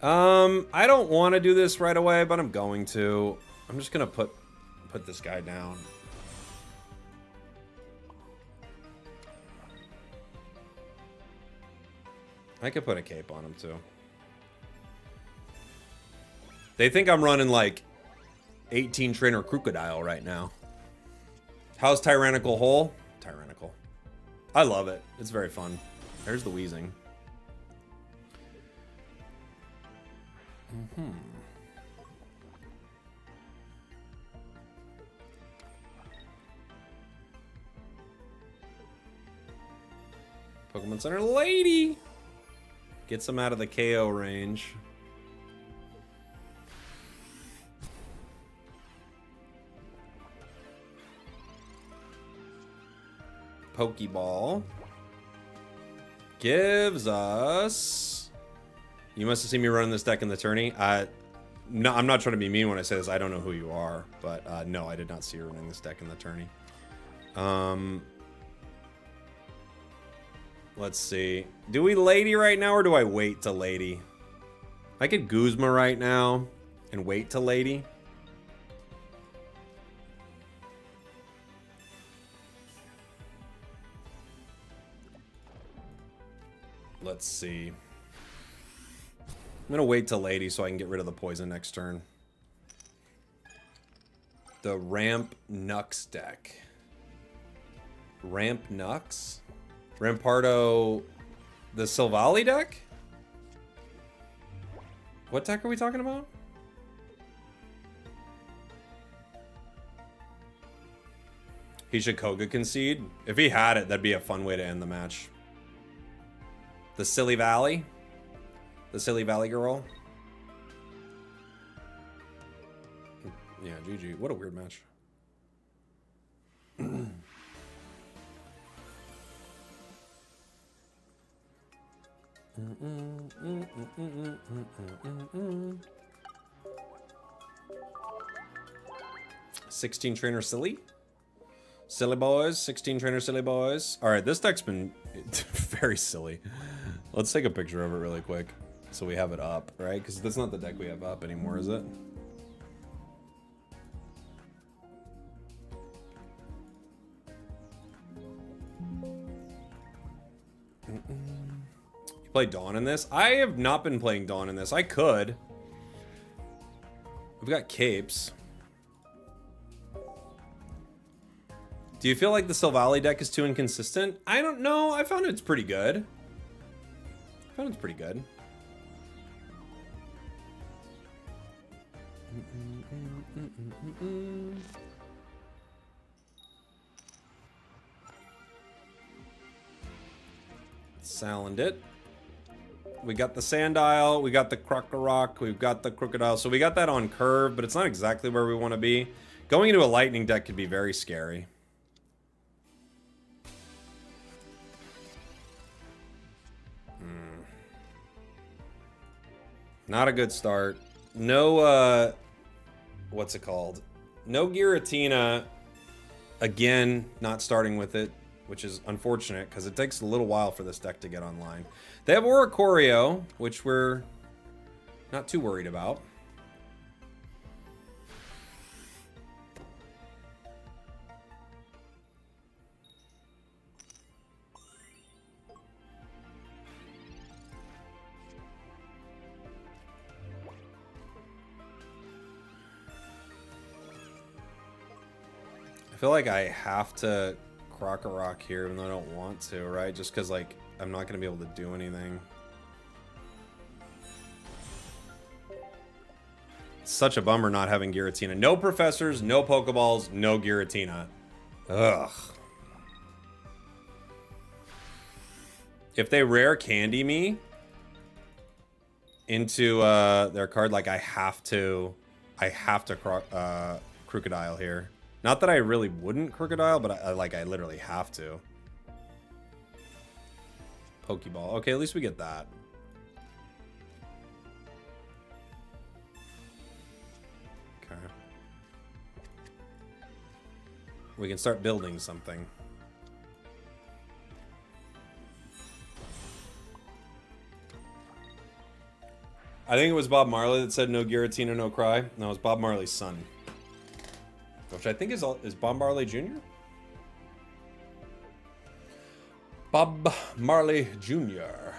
I don't want to do this right away, but I'm going to. I'm just gonna put this guy down. I could put a cape on him too. They think I'm running like 18 trainer crocodile right now. How's tyrannical hole? Tyrannical. I love it. It's very fun. There's the wheezing. Pokemon Center Lady gets him out of the KO range. Pokeball gives us. You must have seen me running this deck in the tourney. No, I'm not trying to be mean when I say this. I don't know who you are, but no, I did not see you running this deck in the tourney. Let's see. Do we Lady right now, or do I wait to Lady? I could Guzma right now and wait to Lady. Let's see. I'm gonna wait till Lady so I can get rid of the poison next turn. The Ramp Nux deck. Ramp Nux? Rampardo, the Silvally deck? What deck are we talking about? He should Koga concede. If he had it, that'd be a fun way to end the match. The Silly Valley? The Silly Valley girl? Yeah, GG. What a weird match. $16 trainer silly. Silly boys. 16 trainer silly boys. Alright, this deck's been very silly. Let's take a picture of it really quick so we have it up, right? Because that's not the deck we have up anymore, is it? You play Dawn in this? I have not been playing Dawn in this. I could. We've got capes. Do you feel like the Silvally deck is too inconsistent? I don't know. I found it's pretty good. Salandit. We got the Sandile, we got the Rock, we've got the Crocodile. So we got that on curve, but it's not exactly where we want to be. Going into a lightning deck could be very scary. Not a good start. No, what's it called? No Giratina. Again, not starting with it, which is unfortunate because it takes a little while for this deck to get online. They have Oricorio, which we're not too worried about. I feel like I have to Rock here, even though I don't want to, right? Just because, like, I'm not going to be able to do anything. It's such a bummer not having Giratina. No Professors, no Pokeballs, no Giratina. Ugh. If they rare candy me into their card, like, I have to Crocodile here. Not that I really wouldn't Crocodile, but I literally have to. Pokeball. Okay, at least we get that. Okay. We can start building something. I think it was Bob Marley that said no Giratina, no cry. No, it was Bob Marley's son. Which I think is Bob Marley Jr.? Bob Marley Jr.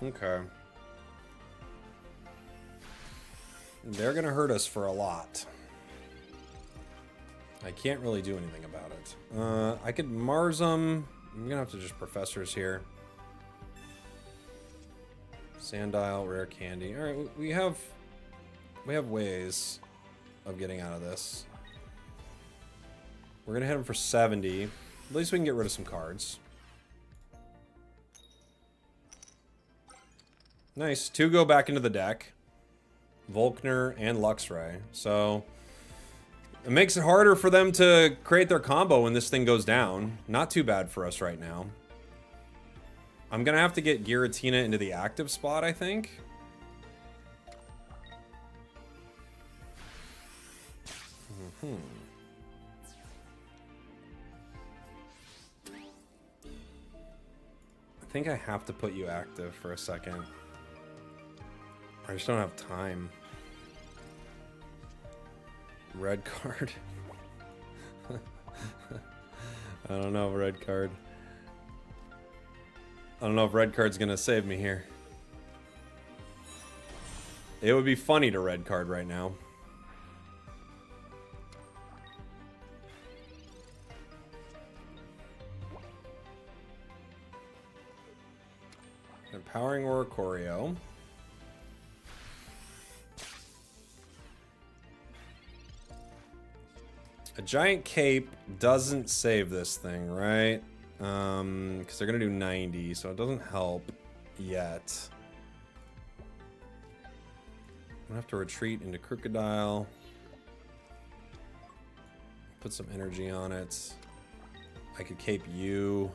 Okay. They're gonna hurt us for a lot. I can't really do anything about it. I could Mars them. I'm gonna have to just professors here. Sandile, rare candy. All right, we have ways of getting out of this. We're gonna hit him for 70. At least we can get rid of some cards. Nice. 2 go back into the deck. Volkner and Luxray. So it makes it harder for them to create their combo when this thing goes down. Not too bad for us right now. I'm gonna have to get Giratina into the active spot, I think. I think I have to put you active for a second. I just don't have time. Red card. I don't know, red card. I don't know if red card's gonna save me here. It would be funny to red card right now. Empowering Oricorio. A giant cape doesn't save this thing, right? Because they're gonna do 90, so it doesn't help yet. I'm gonna have to retreat into Crocodile. Put some energy on it. I could cape you.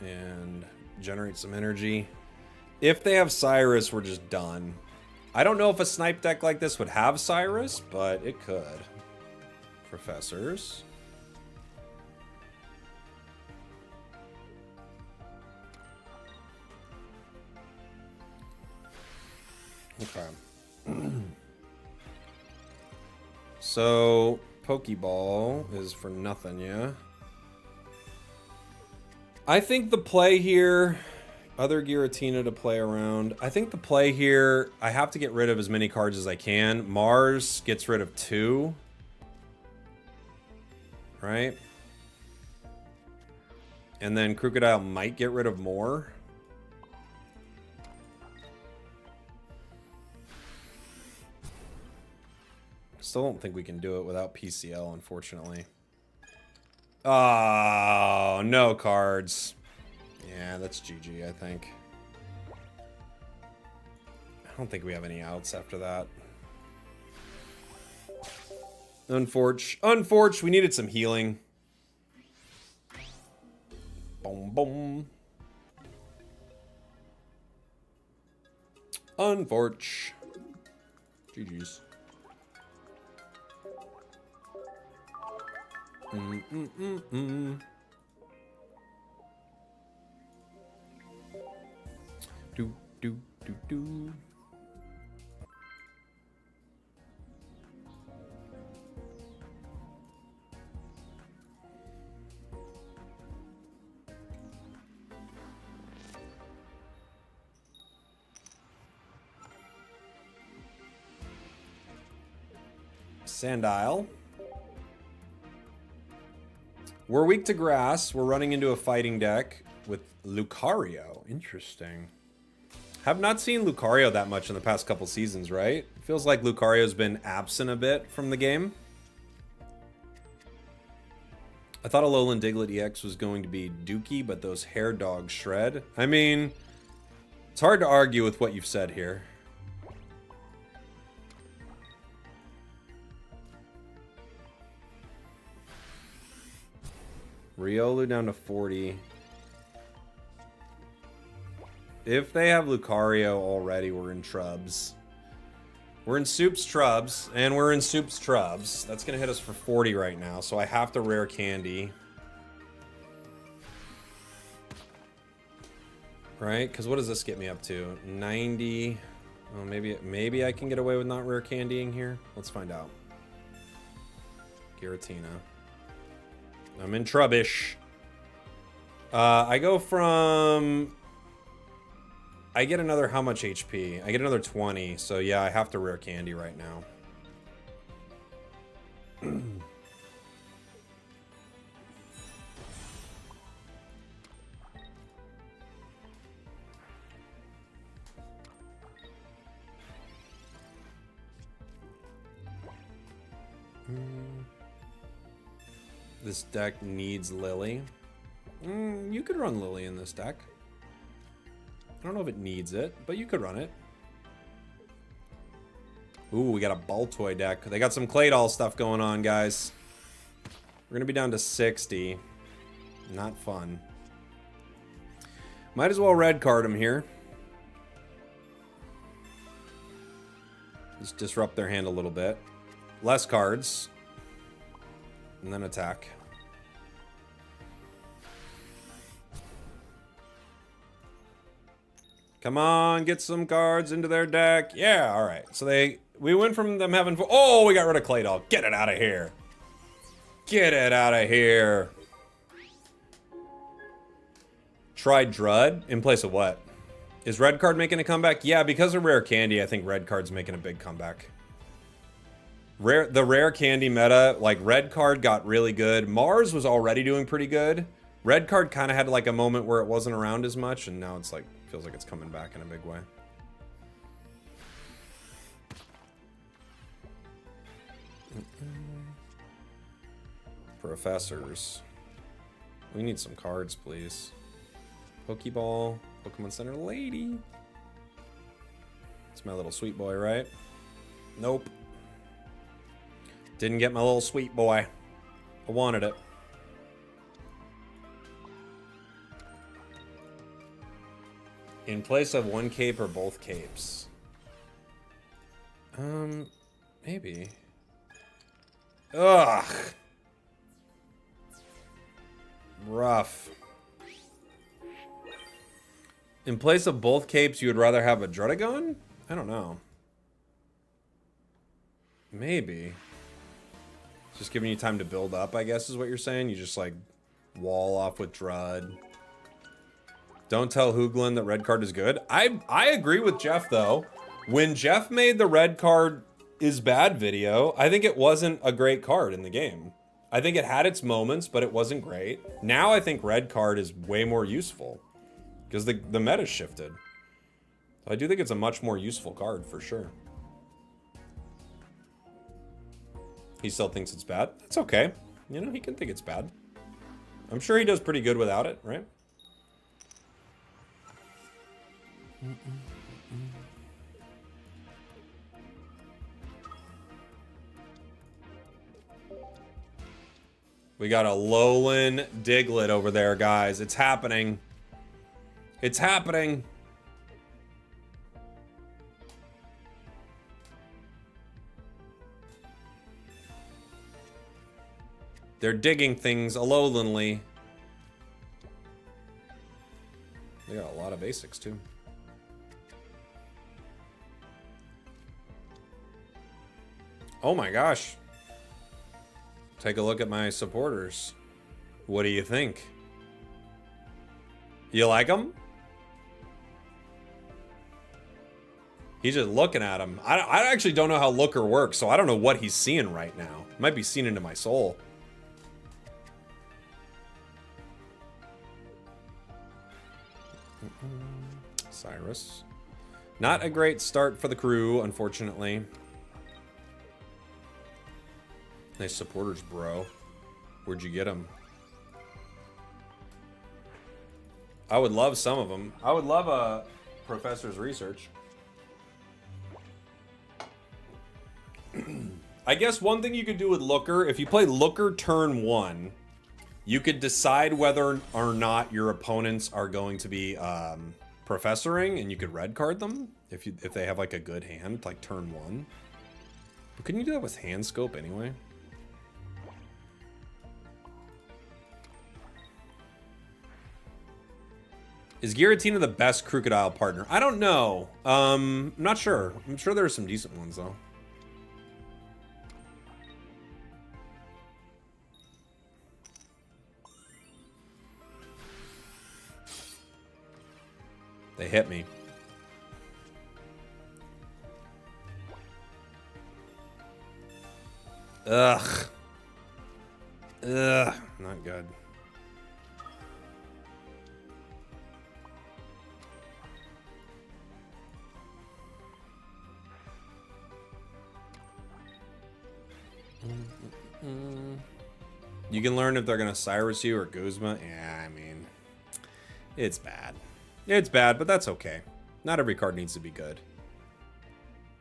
And generate some energy. If they have Cyrus, we're just done. I don't know if a snipe deck like this would have Cyrus, but it could. Professors. Okay. So, Pokeball is for nothing, yeah? I think the play here... Other Giratina to play around. I think the play here, I have to get rid of as many cards as I can. Mars gets rid of 2. Right? And then Crocodile might get rid of more. Still don't think we can do it without PCL, unfortunately. Oh, no cards. Yeah, that's GG, I think. I don't think we have any outs after that. Unfortunate. We needed some healing. Boom, boom. Unfortunate. GG's. Do. Sandile. We're weak to grass. We're running into a fighting deck with Lucario. Interesting. Have not seen Lucario that much in the past couple seasons, right? Feels like Lucario's been absent a bit from the game. I thought Alolan Diglett EX was going to be Dookie, but those hair dogs shred. I mean, it's hard to argue with what you've said here. Riolu down to 40. If they have Lucario already, we're in trubs. We're in Soup's Trubs, and we're in Soup's Trubs. That's gonna hit us for 40 right now, so I have to rare candy. Right? Because what does this get me up to? 90. Oh, maybe I can get away with not rare candying here. Let's find out. Giratina. I'm in Trubbish. I go from... I get another how much HP? I get another 20, so yeah, I have to rare candy right now. This deck needs Lily. You could run Lily in this deck. I don't know if it needs it, but you could run it. Ooh, we got a Baltoy deck. They got some Claydol stuff going on, guys. We're gonna be down to 60. Not fun. Might as well red card him here. Just disrupt their hand a little bit. Less cards. And then attack. Come on, get some cards into their deck. Yeah, all right. So we went from them having... Oh, we got rid of Claydol. Get it out of here. Get it out of here. Try Drud in place of what? Is red card making a comeback? Yeah, because of rare candy, I think red card's making a big comeback. The rare candy meta, like red card got really good. Mars was already doing pretty good. Red card kind of had like a moment where it wasn't around as much, and now it's like, feels like it's coming back in a big way. Professors. We need some cards, please. Pokeball, Pokemon Center Lady. It's my little sweet boy, right? Nope. Didn't get my little sweet boy. I wanted it. In place of one cape or both capes? Maybe. Ugh. Rough. In place of both capes, you would rather have a Drudagon? I don't know. Maybe. Just giving you time to build up, I guess is what you're saying. You just like wall off with Drud. Don't tell Hooglin that red card is good. I agree with Jeff though. When Jeff made the red card is bad video, I think it wasn't a great card in the game. I think it had its moments, but it wasn't great. Now I think red card is way more useful because the meta shifted. So I do think it's a much more useful card for sure. He still thinks it's bad. It's okay. You know, he can think it's bad. I'm sure he does pretty good without it, right? We got a Alolan Diglett over there, guys. It's happening. It's happening. They're digging things Alolanly. They got a lot of basics, too. Oh my gosh. Take a look at my supporters. What do you think? You like them? He's just looking at him. I actually don't know how Looker works, so I don't know what he's seeing right now. Might be seeing into my soul. Cyrus. Not a great start for the crew, unfortunately. Nice supporters, bro. Where'd you get them? I would love some of them. I would love a professor's research. I guess one thing you could do with Looker, if you play Looker turn 1, you could decide whether or not your opponents are going to be professoring, and you could red card them if they have like a good hand, like turn 1. But couldn't you do that with hand scope anyway? Is Giratina the best Crocodile partner? I don't know. I'm not sure. I'm sure there are some decent ones though. They hit me. Ugh. Ugh. Not good. You can learn if they're gonna Cyrus you or Guzma. Yeah, I mean, it's bad. It's bad, but that's okay. Not every card needs to be good.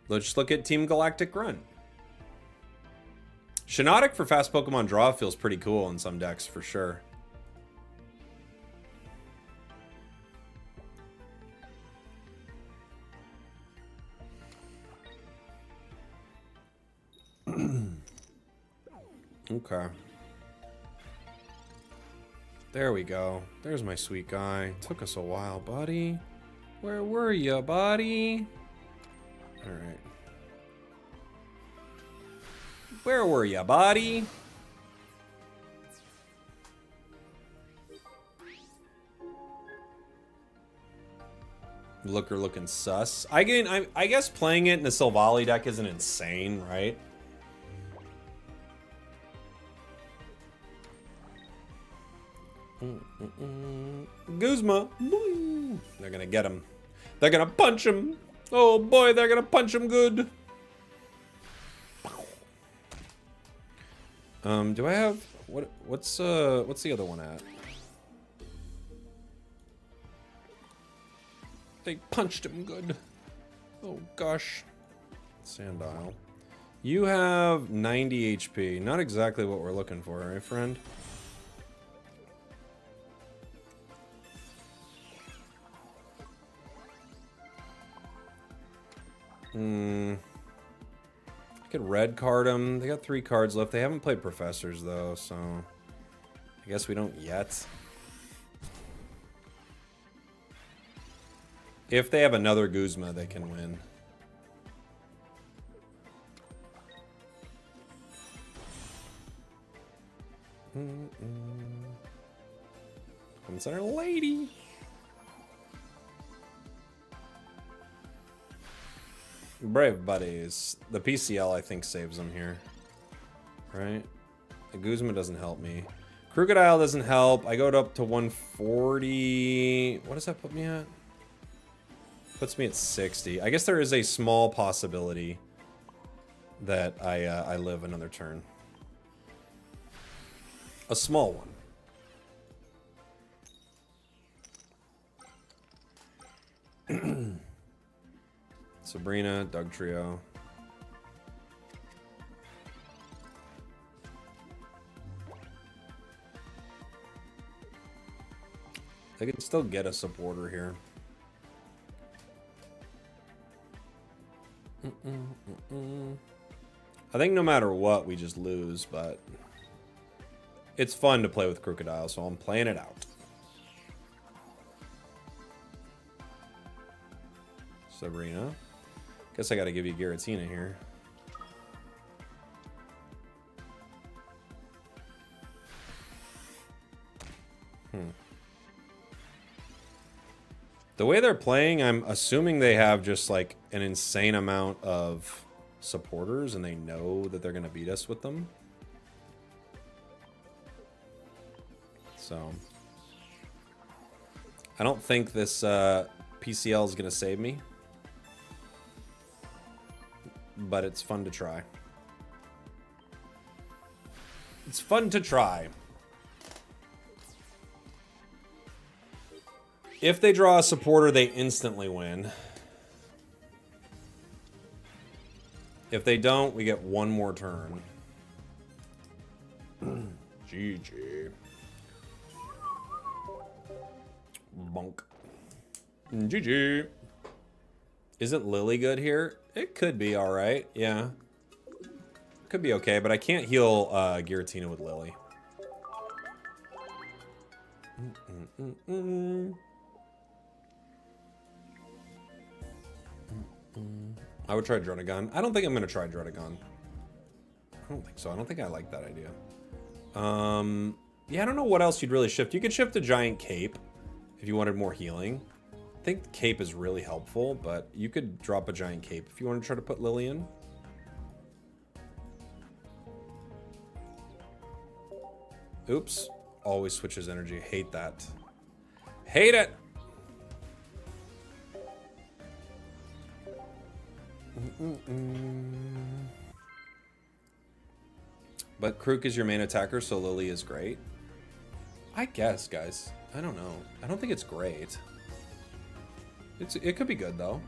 Let's just look at Team Galactic Grunt. Shiinotic for fast Pokemon draw feels pretty cool in some decks for sure. Okay. There we go. There's my sweet guy. Took us a while, buddy. Where were you, buddy? All right. Where were you, buddy? Looker looking sus. I guess playing it in the Silvally deck isn't insane, right? Guzma. They're gonna get him. They're gonna punch him. Oh boy, they're gonna punch him good. Do I have what's the other one at? They punched him good. Oh gosh. Sandile. You have 90 HP. Not exactly what we're looking for, right, friend? I could red card them. They got 3 cards left. They haven't played Professors, though, so I guess we don't yet. If they have another Guzma, they can win. Comes our lady. Brave buddies. The PCL, I think, saves them here. Right? The Guzma doesn't help me. Crocodile doesn't help. I go up to 140. What does that put me at? Puts me at 60. I guess there is a small possibility that I live another turn. A small one. Sabrina, Doug Trio. They can still get a supporter here. I think no matter what, we just lose, but it's fun to play with Crocodile, so I'm playing it out. Sabrina. Guess I gotta give you Giratina here. The way they're playing, I'm assuming they have just like an insane amount of supporters and they know that they're gonna beat us with them. So I don't think this PCL is gonna save me, but it's fun to try. It's fun to try. If they draw a supporter, they instantly win. If they don't, we get one more turn. GG. Bonk. GG. Isn't Lily good here? It could be all right. Yeah. Could be okay, but I can't heal Giratina with Lily. I would try Dronagon. I don't think I'm going to try Dronagon. I don't think so. I don't think I like that idea. Yeah, I don't know what else you'd really shift. You could shift a Giant Cape if you wanted more healing. I think Cape is really helpful, but you could drop a Giant Cape if you want to try to put Lily in. Oops. Always switches energy. Hate that. Hate it! But Krook is your main attacker, so Lily is great. I guess, guys. I don't know. I don't think it's great. It could be good, though.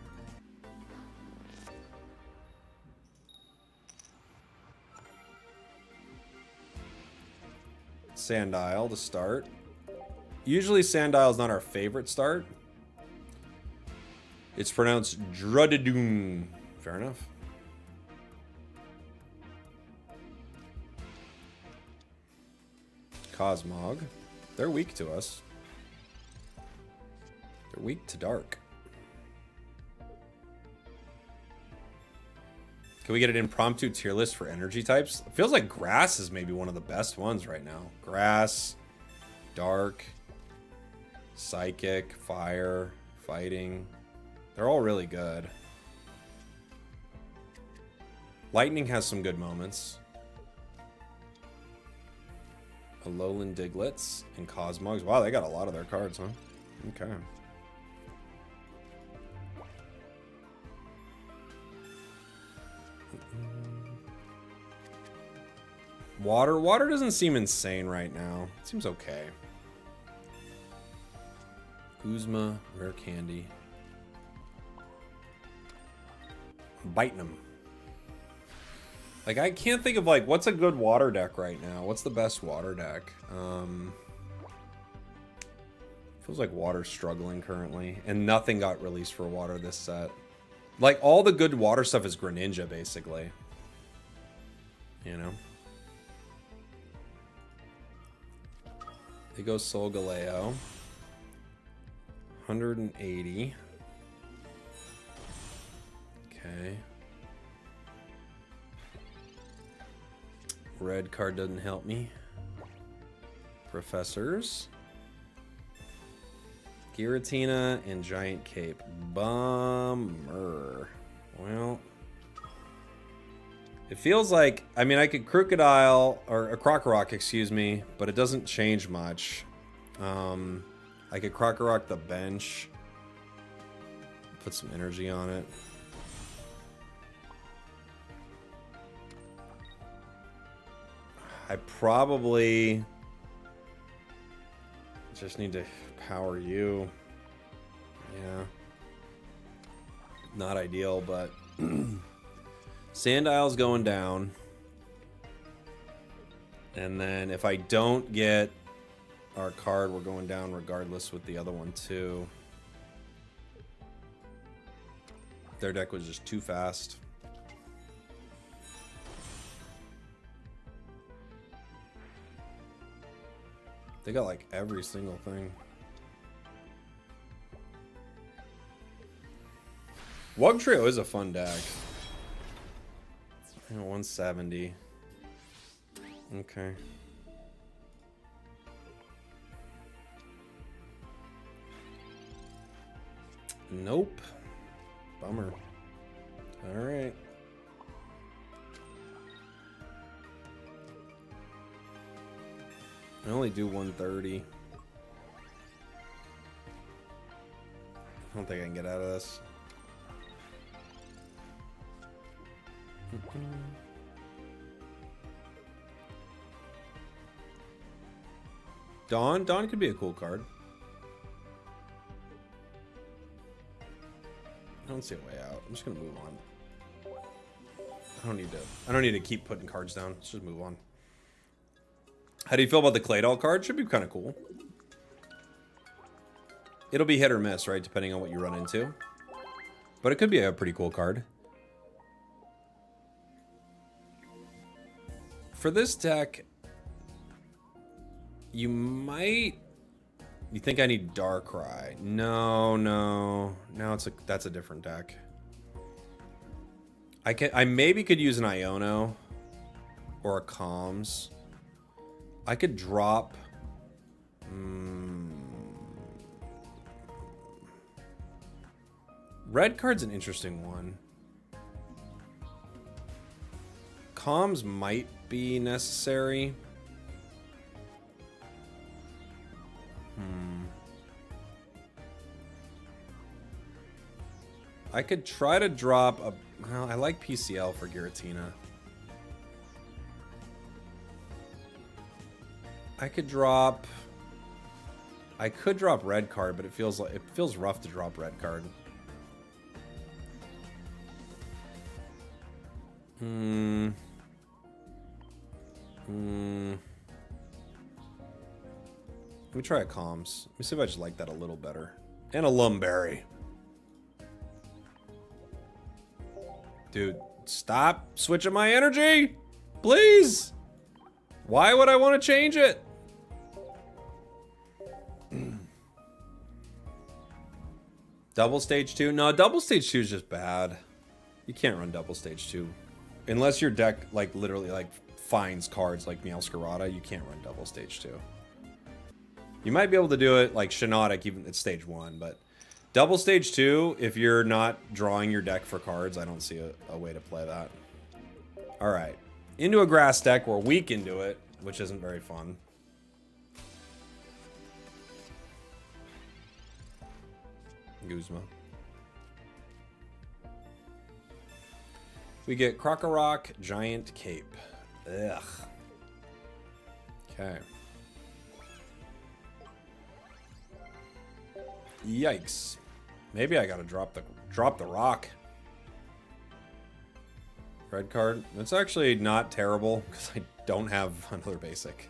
Sandile to start. Usually Sandile is not our favorite start. It's pronounced Drudadoon. Fair enough. Cosmog. They're weak to us. They're weak to dark. Can we get an impromptu tier list for energy types? It feels like grass is maybe one of the best ones right now. Grass, dark, psychic, fire, fighting. They're all really good. Lightning has some good moments. Alolan Diglets and Cosmogs. Wow, they got a lot of their cards, huh? Okay. Water doesn't seem insane right now. It seems okay. Guzma, Rare Candy. Biting them. Like, I can't think of, like, what's a good water deck right now? What's the best water deck? Feels like water's struggling currently. And nothing got released for water this set. Like, all the good water stuff is Greninja, basically. You know? They go Solgaleo. 180. Okay. Red card doesn't help me. Professors. Giratina and Giant Cape. Bummer. Well, it feels like, I mean, I could Crocodile, or a Crocorock, excuse me, but it doesn't change much. I could Crocorock the bench. Put some energy on it. I probably just need to power you. Yeah. Not ideal, but Sandile's going down. And then if I don't get our card, we're going down regardless with the other one too. Their deck was just too fast. They got like every single thing. Wugtrio is a fun deck. 170. Okay. Nope. Bummer. All right. I only do 130. I don't think I can get out of this. Dawn could be a cool card. I don't see a way out. I'm just gonna move on. I don't need to keep putting cards down. Let's just move on. How do you feel about the Claydol card? Should be kind of cool. It'll be hit or miss, right? Depending on what you run into. But it could be a pretty cool card. For this deck, you might... You think I need Darkrai? No, no. Now that's a different deck. I maybe could use an Iono or a Comms. I could drop... Red card's an interesting one. Comms might be necessary. I could try to drop a... Well, I like PCL for Giratina. I could drop red card, but it feels rough to drop red card. Let me try a Comms. Let me see if I just like that a little better. And a Lumberry. Dude, stop switching my energy! Please! Why would I want to change it? Double stage 2? No, double stage 2 is just bad. You can't run double stage 2. Unless your deck, like, literally, like, finds cards like Meowscarada, you can't run double stage 2. You might be able to do it, like, Shiinotic, even at stage 1, but... Double stage 2, if you're not drawing your deck for cards, I don't see a way to play that. Alright. Into a grass deck. We're weak into it, which isn't very fun. Guzma. We get Krokorok, Giant Cape. Ugh. Okay. Yikes. Maybe I gotta drop the rock. Red card. It's actually not terrible because I don't have another basic.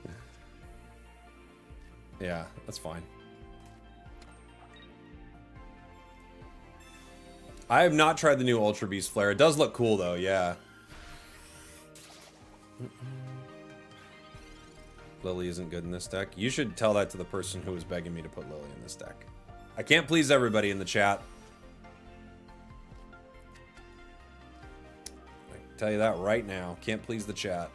Yeah, that's fine. I have not tried the new Ultra Beast Flare. It does look cool though, yeah. Lily isn't good in this deck. You should tell that to the person who was begging me to put Lily in this deck. I can't please everybody in the chat. I can tell you that right now. Can't please the chat.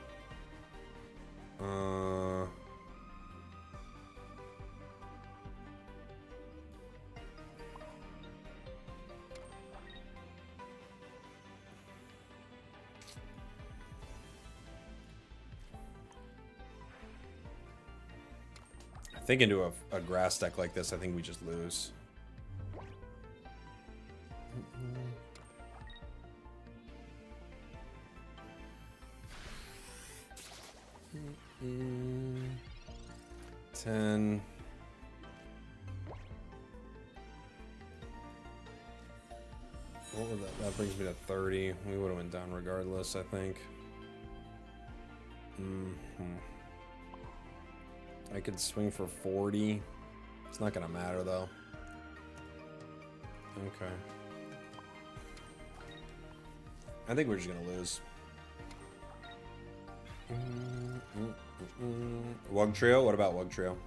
I think into a grass deck like this, I think we just lose. Ten. What would that brings me to 30. We would have went down regardless, I think. I could swing for 40. It's not gonna matter though. Okay. I think we're just gonna lose. Wug Trio? What about Wug Trio?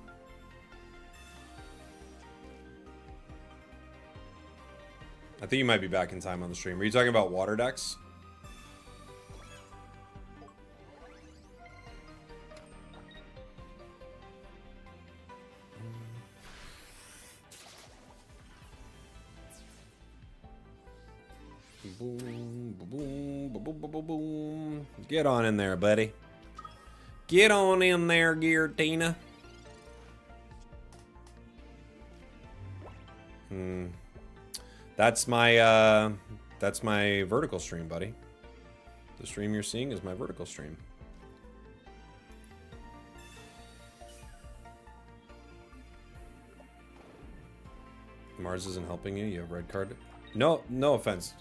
I think you might be back in time on the stream. Are you talking about water decks? Boom, boom, boom, boom, boom, boom. Get on in there, buddy. Get on in there, Giratina. That's my vertical stream, buddy. The stream you're seeing is my vertical stream. Mars isn't helping you. You have red card. No offense.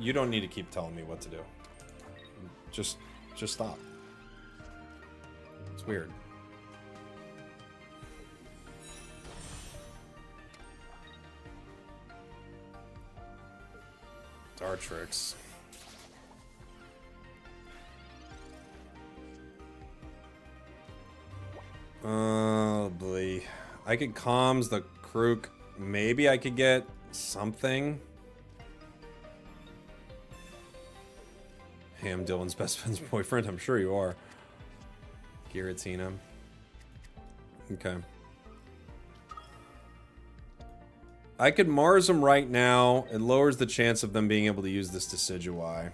You don't need to keep telling me what to do. Just stop. It's weird. Dartrix. Oh, boy. I could comms the Krook. Maybe I could get something. Hey, I'm Dylan's best friend's boyfriend. I'm sure you are. Giratina. Okay. I could Mars them right now. It lowers the chance of them being able to use this Decidueye.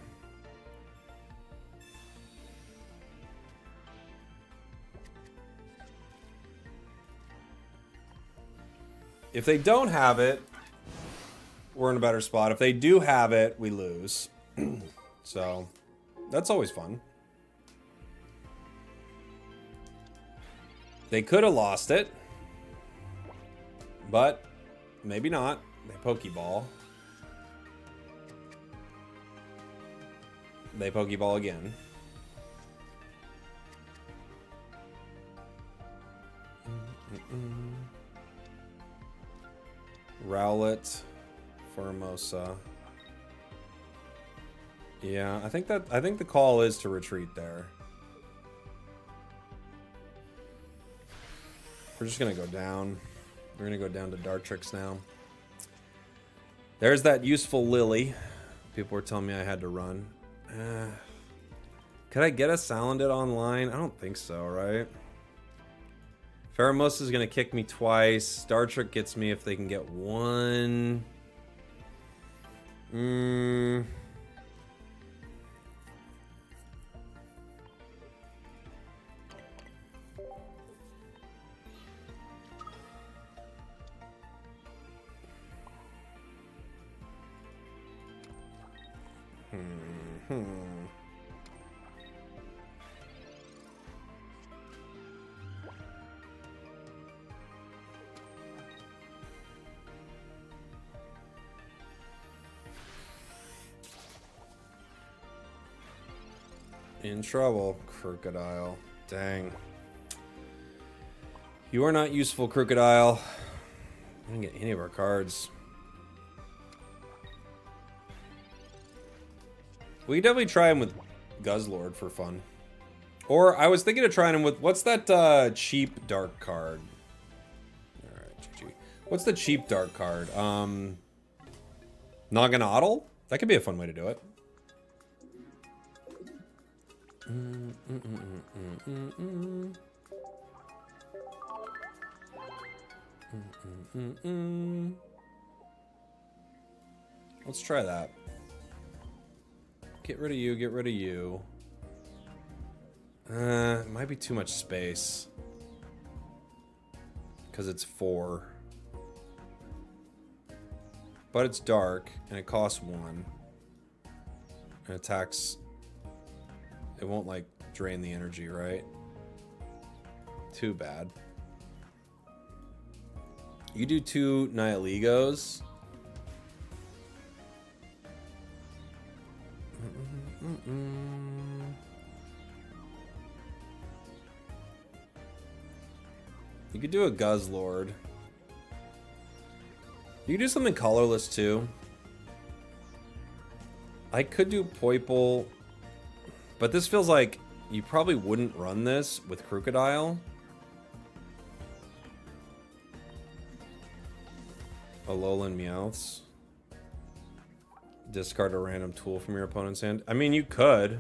If they don't have it, we're in a better spot. If they do have it, we lose. So, that's always fun. They could have lost it. But, maybe not. They Pokeball. They Pokeball again. Rowlet, Formosa. Yeah, I think the call is to retreat there. We're just gonna go down. We're gonna go down to Dartrix now. There's that useful Lily. People were telling me I had to run. Could I get a Salandit online? I don't think so, right? Pheromosa is going to kick me twice. Dartrix gets me if they can get one. In trouble, Crocodile. Dang. You are not useful, Crocodile. I didn't get any of our cards. We can definitely try him with Guz Lord for fun. Or I was thinking of trying him with, what's that cheap dark card? Alright, GG. What's the cheap dark card? Naganadel? That could be a fun way to do it. Let's try that. Get rid of you, get rid of you. It might be too much space. Because it's 4. But it's dark, and it costs 1. And attacks... It won't, like, drain the energy, right? Too bad. You do 2 Nihiligos. You could do a Guz Lord. You could do something colorless, too. I could do Poipole... But this feels like you probably wouldn't run this with Crocodile. Alolan Meowths. Discard a random tool from your opponent's hand. I mean, you could.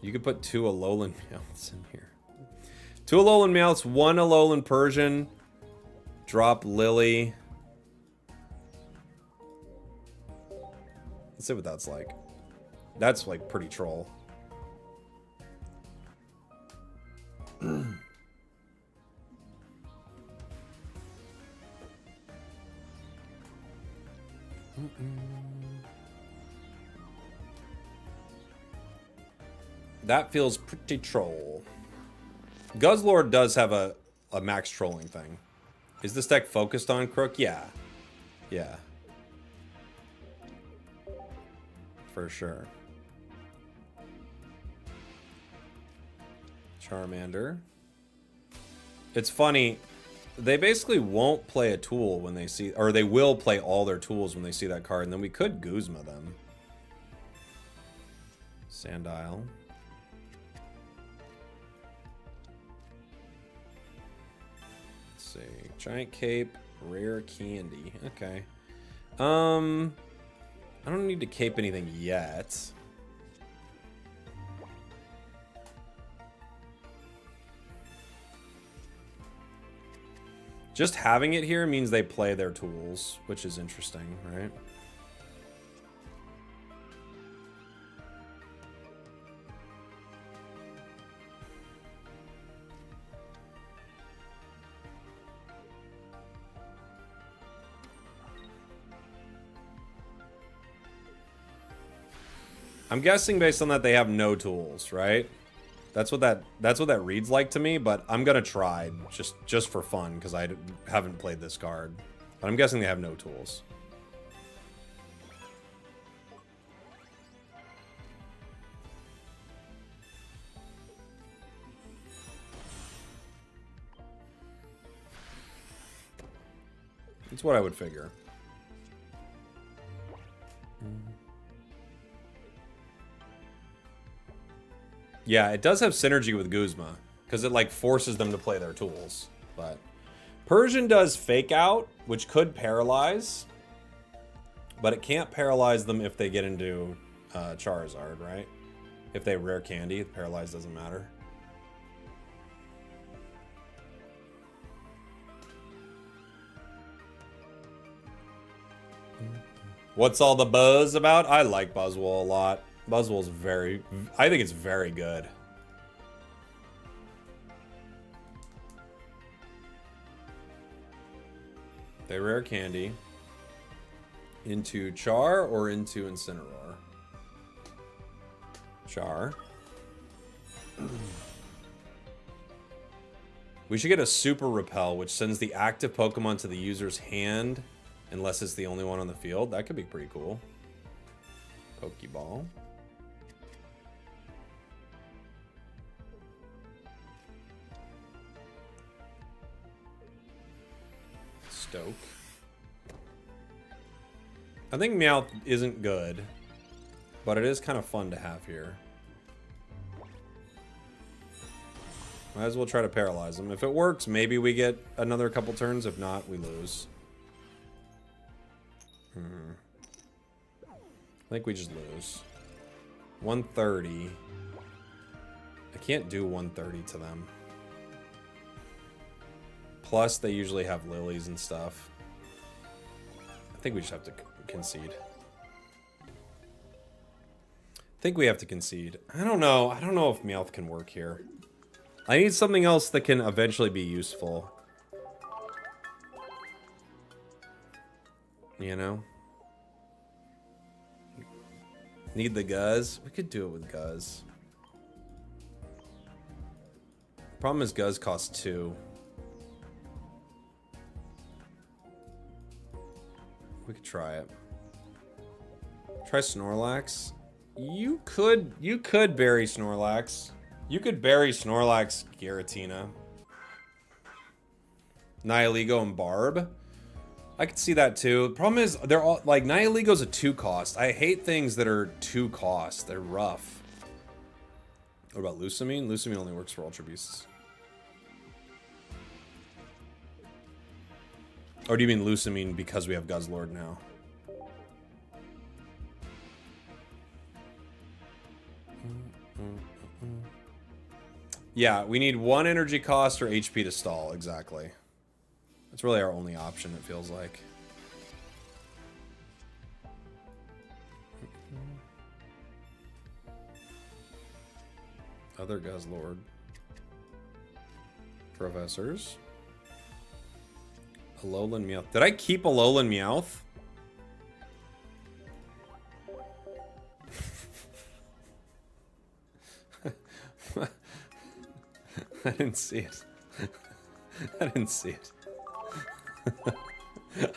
You could put 2 Alolan Meowths in here. 2 Alolan Meowths, 1 Alolan Persian. Drop Lily. Let's see what that's like. That's like pretty troll. That feels pretty troll. Guz Lord does have a max trolling thing. Is this deck focused on Crook? Yeah. Yeah. For sure. Charmander. It's funny. they basically won't play a tool when they see, or they will play all their tools when they see that card, and then we could Guzma them. Sandile. Let's see. Giant Cape, Rare Candy. Okay. I don't need to cape anything yet. Just having it here means they play their tools, which is interesting, right? I'm guessing based on that they have no tools, right? That's what that reads like to me, but I'm gonna try just for fun because I haven't played this card. But I'm guessing they have no tools. That's what I would figure. Yeah, it does have synergy with Guzma, because it like forces them to play their tools. But Persian does Fake Out, which could paralyze, but it can't paralyze them if they get into Charizard, right? If they rare candy, paralyze doesn't matter. What's all the buzz about? I like Buzzwole a lot. Buzzwole's I think it's very good. They rare candy. Into Char or into Incineroar? Char. We should get a Super Repel, which sends the active Pokemon to the user's hand unless it's the only one on the field. That could be pretty cool. Pokeball. Stoke. I think Meowth isn't good, but it is kind of fun to have here. Might as well try to paralyze them. If it works, maybe we get another couple turns. If not, we lose. I think we just lose. 130. I can't do 130 to them. Plus, they usually have lilies and stuff. I think we just have to concede. I think we have to concede. I don't know. I don't know if Meowth can work here. I need something else that can eventually be useful. You know? Need the Guz? We could do it with Guz. Problem is Guz costs 2. We could try it. Try Snorlax. You could bury Snorlax. You could bury Snorlax, Giratina. Nihilego and Barb. I could see that too. The problem is they're all like Nihilego's a 2 cost. I hate things that are 2 cost. They're rough. What about Lusamine? Lusamine only works for Ultra Beasts. Or do you mean Lusamine because we have Guz Lord now? Yeah, we need 1 energy cost or HP to stall, exactly. That's really our only option, it feels like. Other Guz Lord. Professors. Alolan Meowth. Did I keep Alolan Meowth? I didn't see it. I didn't see it.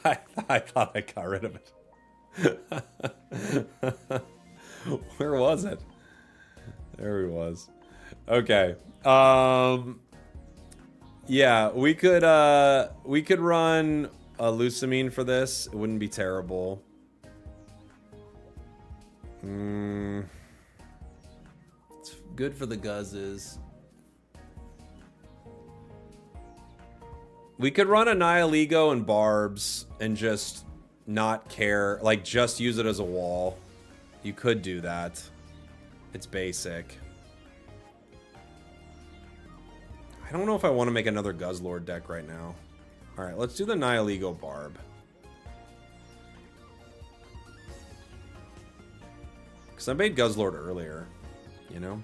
I thought I got rid of it. Where was it? There he was. Okay. Yeah, we could run a Lucamine for this. It wouldn't be terrible. It's good for the Guzes. We could run a Nihiligo and Barbs and just not care, like just use it as a wall. You could do that. It's basic. I don't know if I want to make another Guz Lord deck right now. Alright, let's do the Nihiligo Barb. Because I made Guz Lord earlier, you know?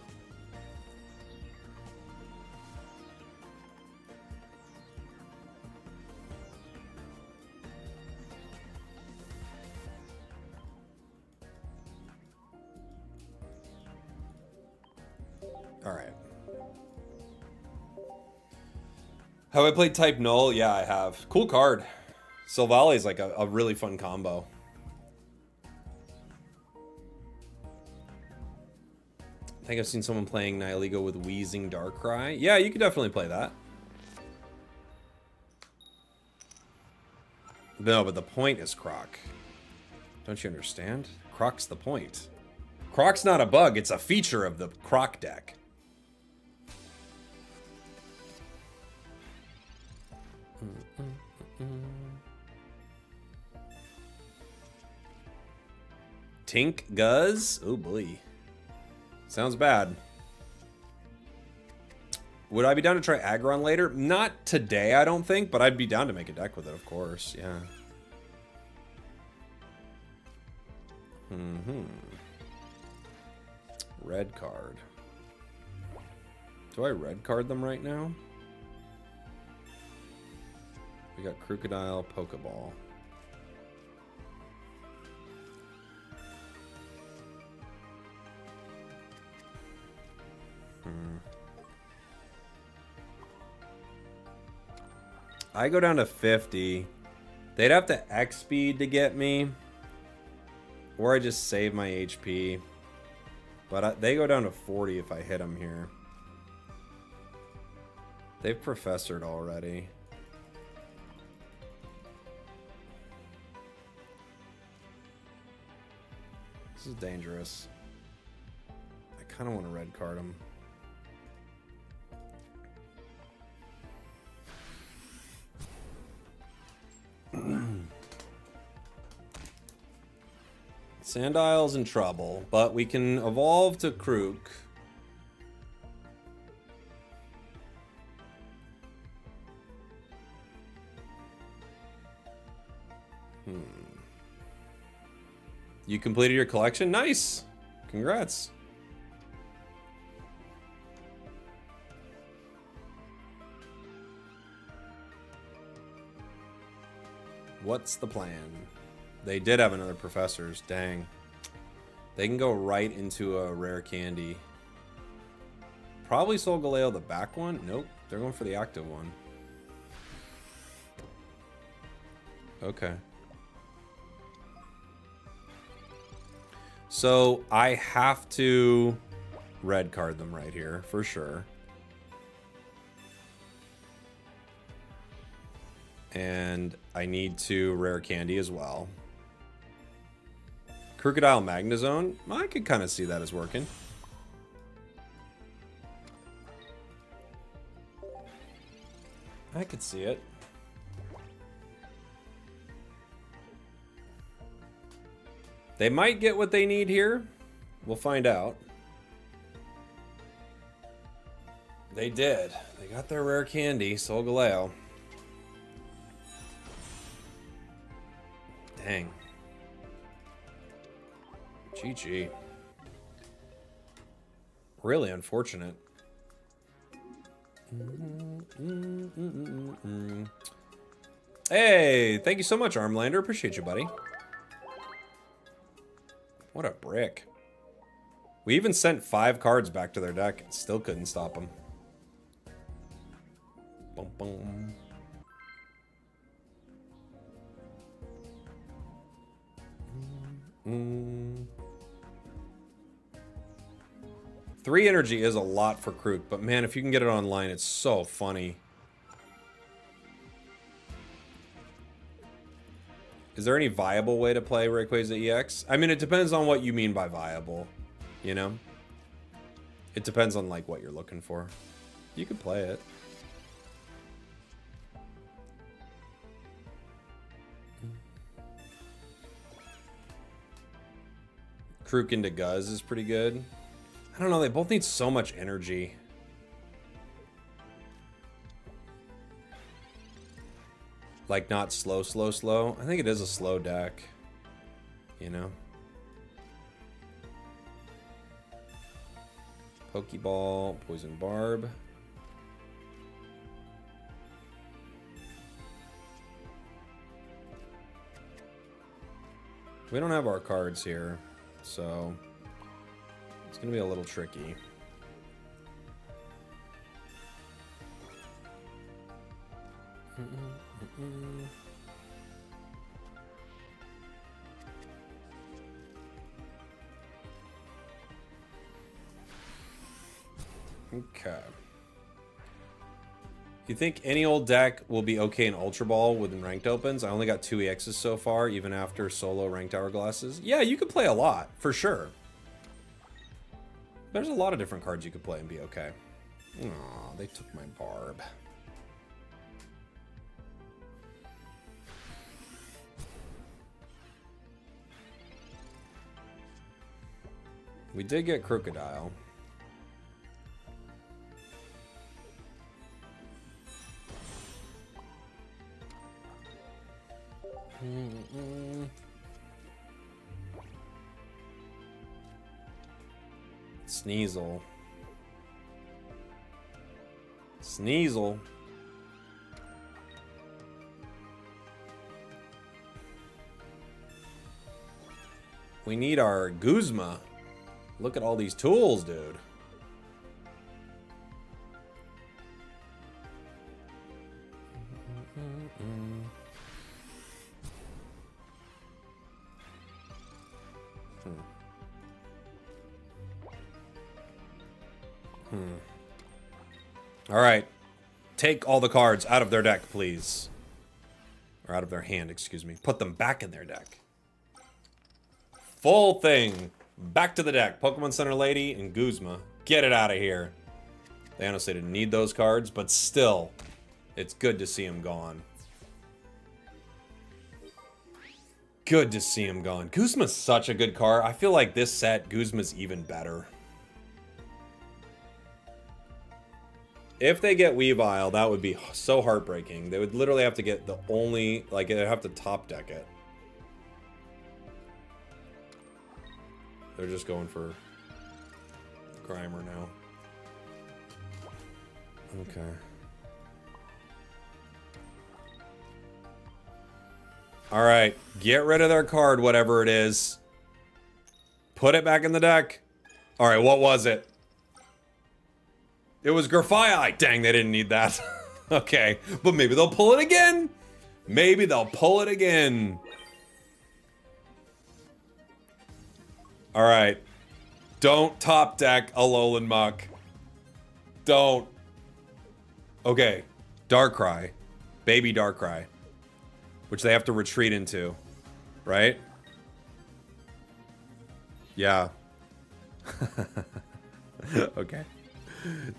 Alright. Have I played Type Null? Yeah, I have. Cool card. Silvally is like a really fun combo. I think I've seen someone playing Nihiligo with Wheezing Darkrai. Yeah, you could definitely play that. No, but the point is Croc. Don't you understand? Croc's the point. Croc's not a bug, it's a feature of the Croc deck. Tink Guz? Oh boy. Sounds bad. Would I be down to try Aggron later? Not today, I don't think, but I'd be down to make a deck with it, of course. Yeah. Red card. Do I red card them right now? We got Crocodile, Pokeball. I go down to 50. They'd have to X speed to get me. Or I just save my HP. But they go down to 40 if I hit them here. They've professored already. This is dangerous. I kind of want to red card them. Sandile's in trouble, but we can evolve to Krook. You completed your collection? Nice! Congrats. What's the plan? They did have another Professor's. Dang. They can go right into a rare candy. Probably Solgaleo the back one? Nope. They're going for the active one. Okay. So I have to red card them right here, for sure. And I need to rare candy as well. Crocodile Magnezone? I could kind of see that as working. I could see it. They might get what they need here. We'll find out. They did. They got their rare candy, Solgaleo. Dang. GG. Really unfortunate. Hey, thank you so much, Armlander. Appreciate you, buddy. What a brick. We even sent 5 cards back to their deck and still couldn't stop them. Boom, boom. Three energy is a lot for Krook, but man, if you can get it online, it's so funny. Is there any viable way to play Rayquaza EX? I mean, it depends on what you mean by viable, you know? It depends on, like, what you're looking for. You can play it. Krook into Guz is pretty good. I don't know, they both need so much energy. Like, not slow, slow, slow. I think it is a slow deck. You know? Pokeball, Poison Barb. We don't have our cards here, so it's gonna be a little tricky. Okay. You think any old deck will be okay in Ultra Ball within ranked opens? I only got 2 EXs so far, even after solo ranked hourglasses. Yeah, you could play a lot, for sure. There's a lot of different cards you could play and be okay. Aw, they took my Barb. We did get Crocodile. Sneasel. Sneasel. We need our Guzma. Look at all these tools, dude. All right. Take all the cards out of their deck, please. Or out of their hand, excuse me. Put them back in their deck. Full thing. Back to the deck. Pokemon Center Lady and Guzma. Get it out of here. They honestly didn't need those cards, but still, it's good to see them gone. Good to see him gone. Guzma's such a good card. I feel like this set, Guzma's even better. If they get Weavile, that would be so heartbreaking. They would literally have to get the only, like, they'd have to top deck it. They're just going for Grimer now. Okay. All right, get rid of their card, whatever it is. Put it back in the deck. All right, what was it? It was Grafaiai. Dang, they didn't need that. Okay, but maybe they'll pull it again. Maybe they'll pull it again. All right. Don't top deck Alolan Muck. Don't. Okay. Darkrai. Baby Darkrai. Which they have to retreat into. Right? Yeah. Okay.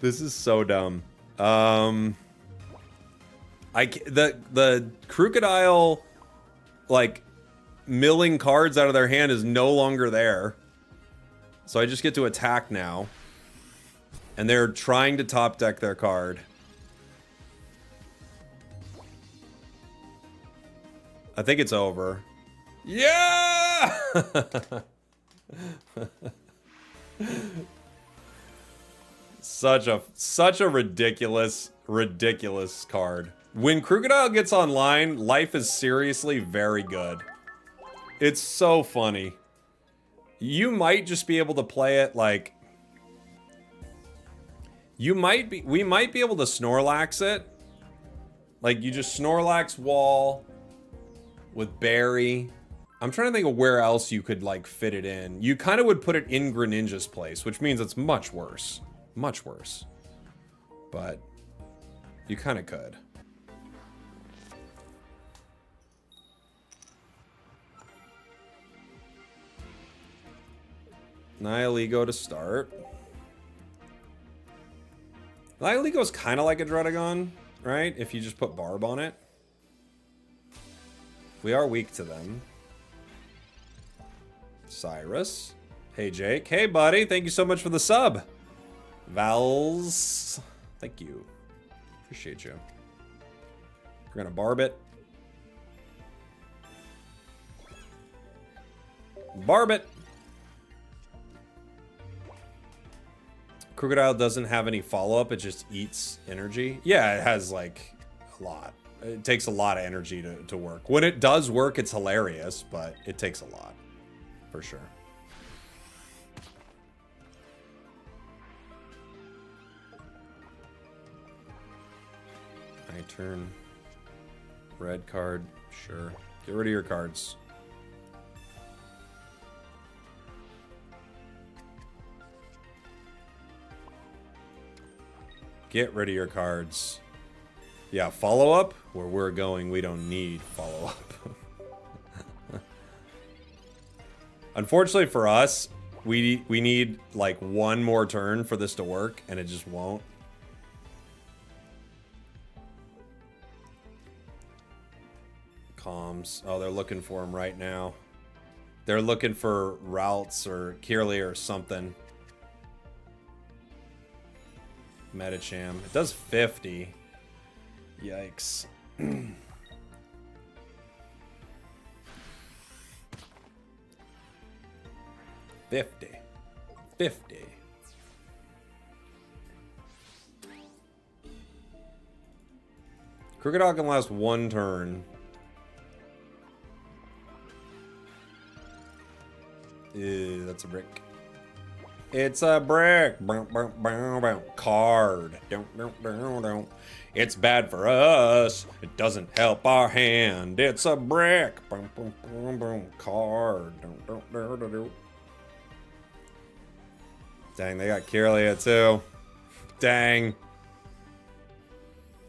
This is so dumb. The Crocodile, like, milling cards out of their hand is no longer there. So I just get to attack now. And they're trying to top deck their card. I think it's over. Yeah! Such a ridiculous card. When Crocodile gets online, life is seriously very good. It's so funny. You might just be able to play it like... we might be able to Snorlax it. Like, you just Snorlax Wall with Berry. I'm trying to think of where else you could, like, fit it in. You kind of would put it in Greninja's place, which means it's much worse. Much worse. But you kind of could. Nihilego to start. Nihilego's kind of like a Dredagon, right? If you just put Barb on it. We are weak to them. Cyrus. Hey, Jake. Hey, buddy. Thank you so much for the sub. Vals. Thank you. Appreciate you. We're gonna Barb it. Barb it. Crocodile doesn't have any follow-up. It just eats energy. Yeah, it has, like, a lot. It takes a lot of energy to work. When it does work, it's hilarious, but it takes a lot. For sure. My turn. Red card. Sure. Get rid of your cards. Get rid of your cards. Yeah, follow-up? Where we're going, we don't need follow-up. Unfortunately for us, we need, like, one more turn for this to work, and it just won't. Comms. Oh, they're looking for him right now. They're looking for Routes or Kirli or something. Metacham. It does 50. Yikes. 50. 50. Crocodile can last one turn. Ew, that's a brick. It's a brick. Card. It's bad for us. It doesn't help our hand. It's a brick. Card. Dang, they got Kirlia too. Dang.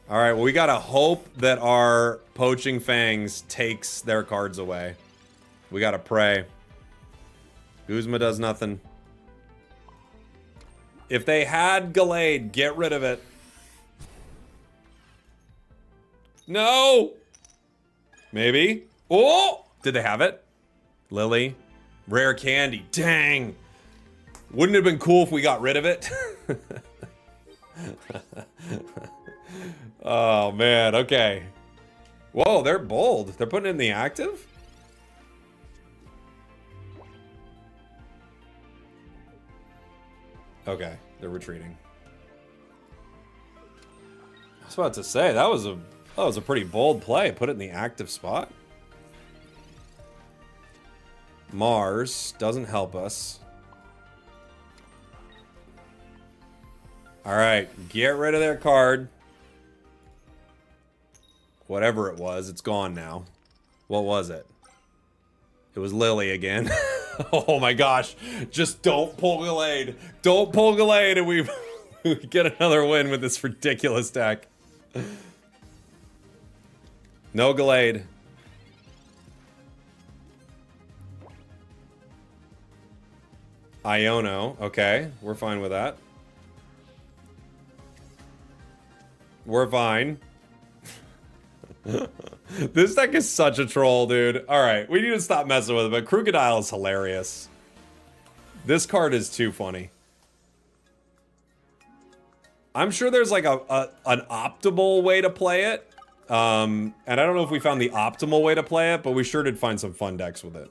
All right, well, we gotta hope that our Poaching Fangs takes their cards away. We gotta pray. Guzma does nothing. If they had Gallade, get rid of it. No! Maybe. Oh! Did they have it? Lily. Rare candy. Dang! Wouldn't it have been cool if we got rid of it? Oh, man. Okay. Whoa, they're bold. They're putting in the active? Okay, they're retreating. I was about to say, that was a pretty bold play. Put it in the active spot. Mars doesn't help us. All right, get rid of their card. Whatever it was, it's gone now. What was it? It was Lily again. Oh my gosh. Just don't pull Gallade. Don't pull Gallade and we get another win with this ridiculous deck. No Gallade. Iono. Okay, we're fine with that. We're fine. This deck is such a troll, dude. Alright, we need to stop messing with it, but Crocodile is hilarious. This card is too funny. I'm sure there's like an optimal way to play it. And I don't know if we found the optimal way to play it, but we sure did find some fun decks with it.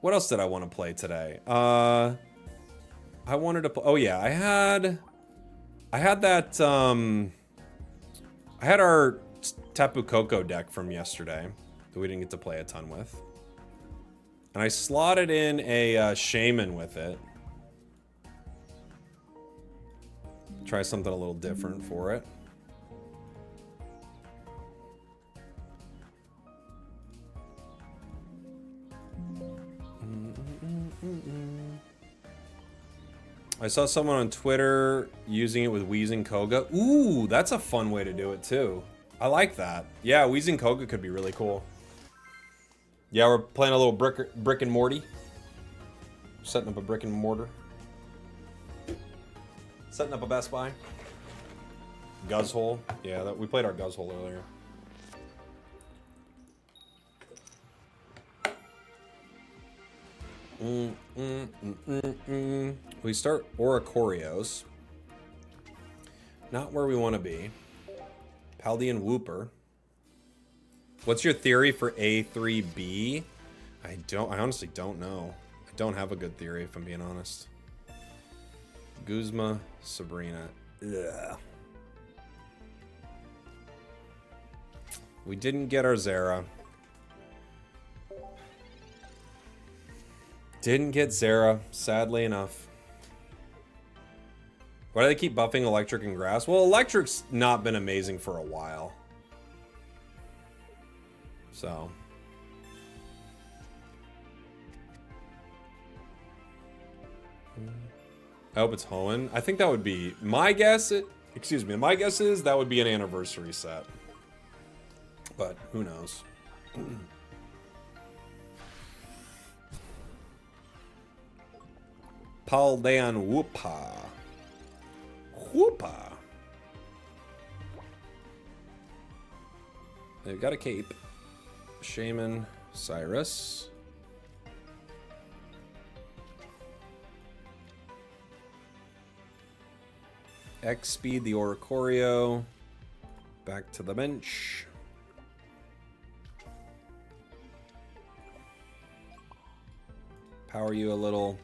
What else did I want to play today? I wanted to play... Oh yeah, I had that, I had our Tapu Koko deck from yesterday that we didn't get to play a ton with. And I slotted in a Shaman with it. Try something a little different for it. I saw someone on Twitter using it with Weezing Koga. Ooh, that's a fun way to do it too. I like that. Yeah, Weezing Koga could be really cool. Yeah, we're playing a little Brick and Morty. Setting up a brick and mortar. Setting up a Best Buy. Guz hole. Yeah, we played our Guz hole earlier. We start Oricorios. Not where we want to be. Paldean Whooper. What's your theory for A3B? I honestly don't know. I don't have a good theory, if I'm being honest. Guzma, Sabrina. Ugh. We didn't get our Zera. Didn't get Zera, sadly enough. Why do they keep buffing electric and grass? Well, electric's not been amazing for a while. So. I hope it's Hoenn. I think that would be my guess. My guess is that would be an anniversary set. But who knows? Paldean Whoopa. Whoopa. They've got a cape. Shaman, Cyrus. X speed the Oricorio. Back to the bench. Power you a little.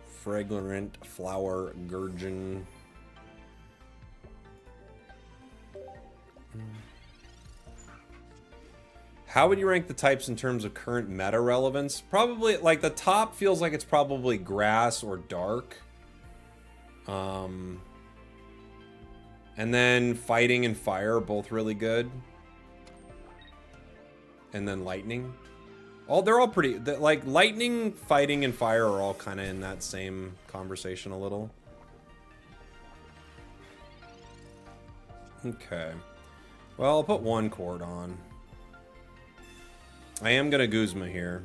Fragrant flower gurgeon. How would you rank the types in terms of current meta relevance? Probably, like, the top feels like it's probably grass or dark. And then fighting and fire are both really good. And then lightning. They're all pretty, like, lightning, fighting, and fire are all kind of in that same conversation a little. Okay. Well, I'll put one chord on. I am going to Guzma here.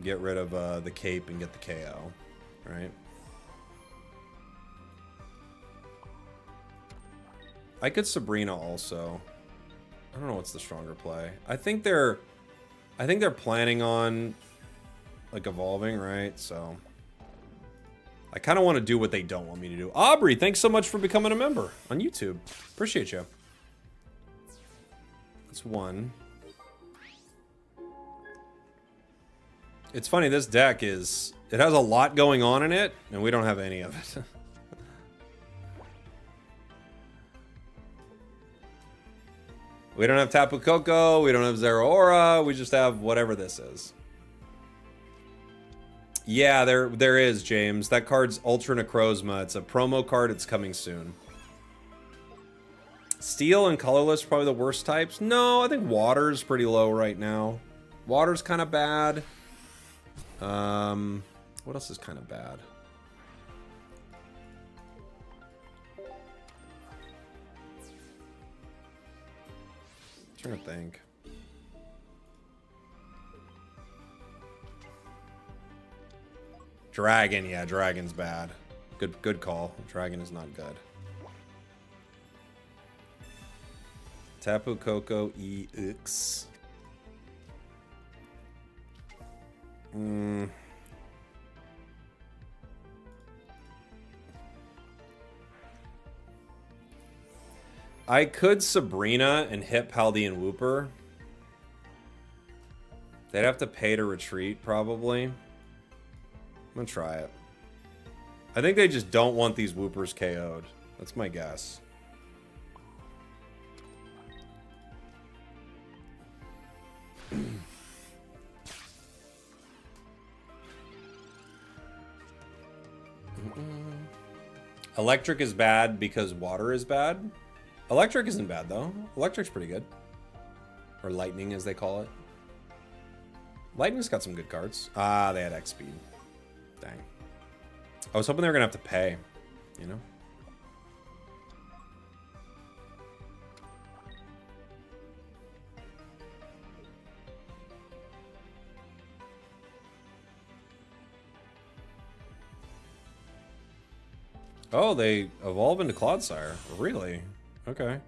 Get rid of the cape and get the KO. Right? I could Sabrina also. I don't know what's the stronger play. I think they're planning on, like, evolving, right? So I kind of want to do what they don't want me to do. Aubrey, thanks so much for becoming a member on YouTube. Appreciate you. That's one. It's funny, this deck it has a lot going on in it, and we don't have any of it. We don't have Tapu Koko, we don't have Zeraora, we just have whatever this is. Yeah, there is, James. That card's Ultra Necrozma. It's a promo card, it's coming soon. Steel and Colorless are probably the worst types. No, I think Water's pretty low right now. Water's kind of bad. What else is kind of bad? I'm trying to think. Dragon, yeah, Dragon's bad. Good call. Dragon is not good. Tapu Koko EX. I could Sabrina and hit Paldean Whooper. They'd have to pay to retreat, probably. I'm gonna try it. I think they just don't want these Whoopers KO'd. That's my guess. Electric is bad because water is bad. Electric isn't bad, though. Electric's pretty good. Or lightning, as they call it. Lightning's got some good cards. Ah, they had X speed. Dang. I was hoping they were gonna have to pay, you know? Oh, they evolve into Clodsire. Really? Okay.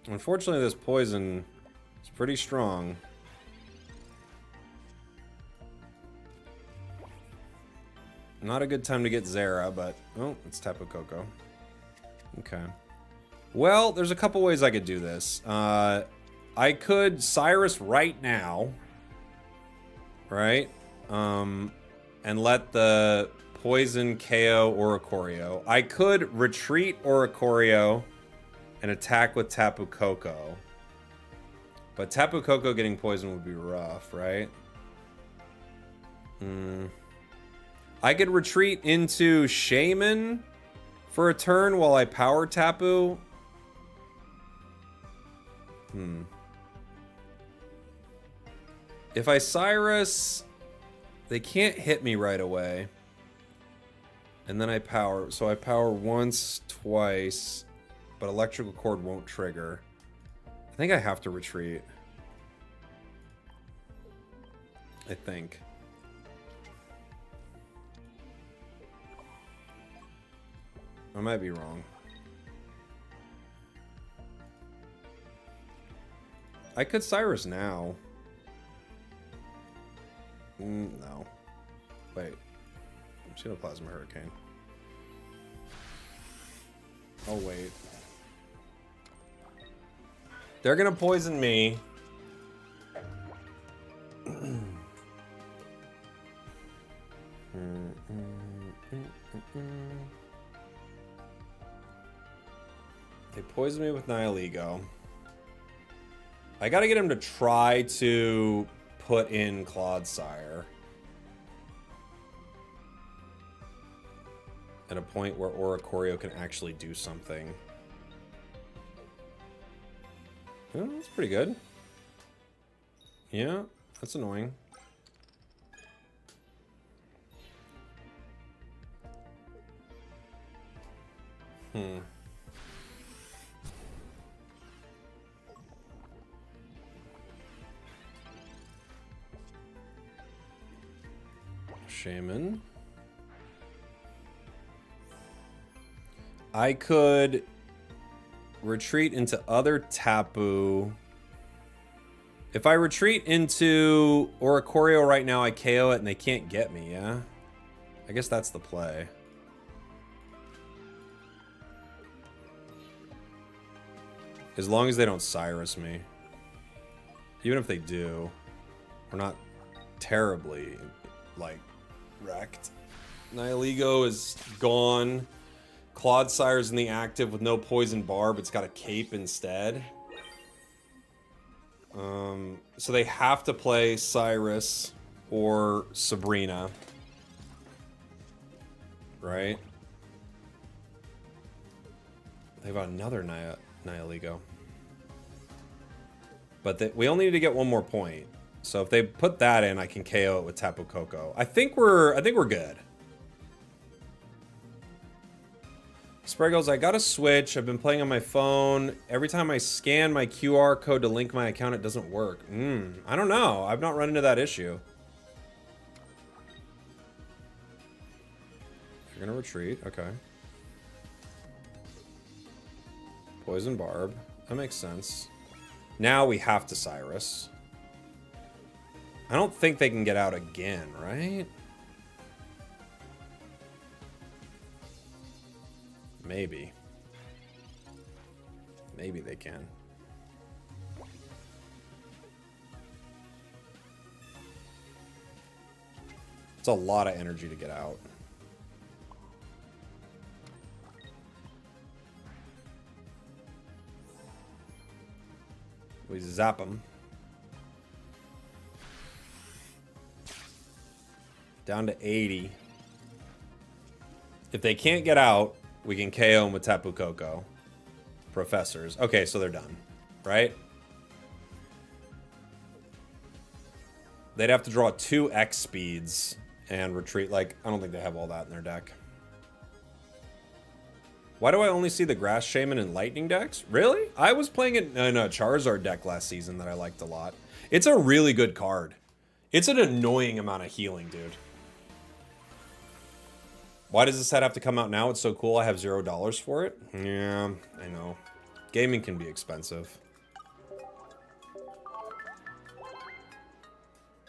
Unfortunately, this poison is pretty strong. Not a good time to get Zera, but... Oh, it's Tapu Koko. Okay. Well, there's a couple ways I could do this. I could Cyrus right now. Right? And let the poison KO Oricorio. I could retreat Oricorio and attack with Tapu Koko. But Tapu Koko getting poisoned would be rough, right? I could retreat into Shaman for a turn while I power Tapu. If I Cyrus, they can't hit me right away. And then I power. So I power once, twice, but Electrical Cord won't trigger. I think I have to retreat. I think. I might be wrong. I could Cyrus now. No. Wait. I'm seeing a Plasma Hurricane. Oh, wait. They're gonna poison me. They poisoned me with Nihilego. I gotta get him to try to put in Clodsire at a point where Oricorio can actually do something. Oh, that's pretty good. Yeah, that's annoying. Shaman. I could retreat into other Tapu. If I retreat into Oricorio right now, I KO it and they can't get me, yeah? I guess that's the play. As long as they don't Cyrus me. Even if they do, we're not terribly, like, wrecked. Nihilego is gone. Clodsire's in the active with no poison barb. It's got a cape instead. So they have to play Cyrus or Sabrina. Right? They've got another Nihilego. But we only need to get one more point. So if they put that in, I can KO it with Tapu Koko. I think we're good. Spragels, I got a Switch. I've been playing on my phone. Every time I scan my QR code to link my account, it doesn't work. I don't know. I've not run into that issue. You're gonna retreat. Okay. Poison Barb. That makes sense. Now we have to Cyrus. I don't think they can get out again, right? Maybe. Maybe they can. It's a lot of energy to get out. We zap them. Down to 80. If they can't get out, we can KO them with Tapu Koko. Professors. Okay, so they're done. Right? They'd have to draw 2 X speeds and retreat. Like, I don't think they have all that in their deck. Why do I only see the Grass Shaman and Lightning decks? Really? I was playing it in a Charizard deck last season that I liked a lot. It's a really good card. It's an annoying amount of healing, dude. Why does this set have to come out now? It's so cool. I have $0 for it. Yeah, I know. Gaming can be expensive.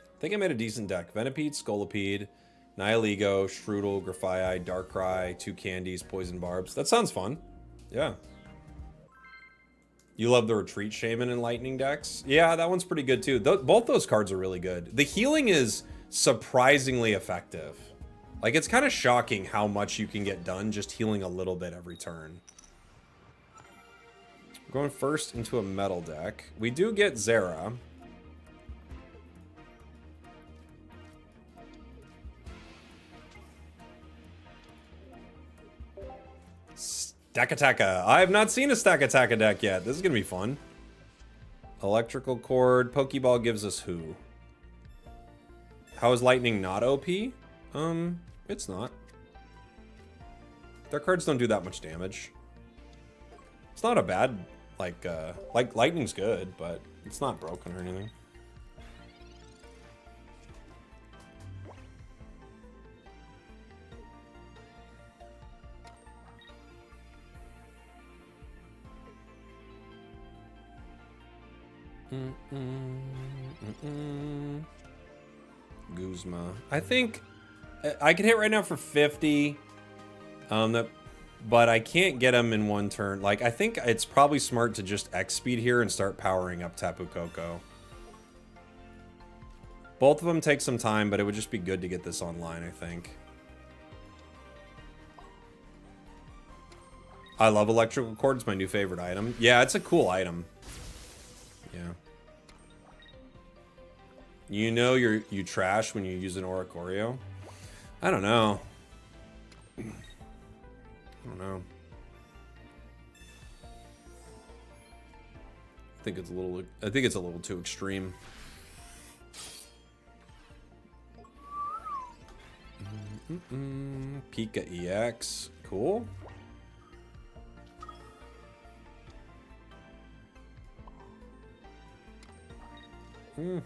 I think I made a decent deck. Venipede, Scolipede, Nihilego, Strudel, Grafii, Darkrai, 2 Candies, Poison Barbs. That sounds fun. Yeah. You love the Retreat Shaman and Lightning decks? Yeah, that one's pretty good too. Both those cards are really good. The healing is surprisingly effective. Like, it's kind of shocking how much you can get done just healing a little bit every turn. Going first into a metal deck. We do get Zera. Stakataka. I have not seen a Stakataka deck yet. This is going to be fun. Electrical Cord. Pokeball gives us who? How is Lightning not OP? It's not. Their cards don't do that much damage. It's not a bad, like Lightning's good, but it's not broken or anything. Guzma. I think I can hit right now for 50. But I can't get him in one turn. Like, I think it's probably smart to just X speed here and start powering up Tapu Koko. Both of them take some time, but it would just be good to get this online, I think. I love Electrical Cord. It's my new favorite item. Yeah, it's a cool item. Yeah. You know you trash when you use an Oricorio? I don't know. I don't know. I think it's a little too extreme. Pika EX. Cool. You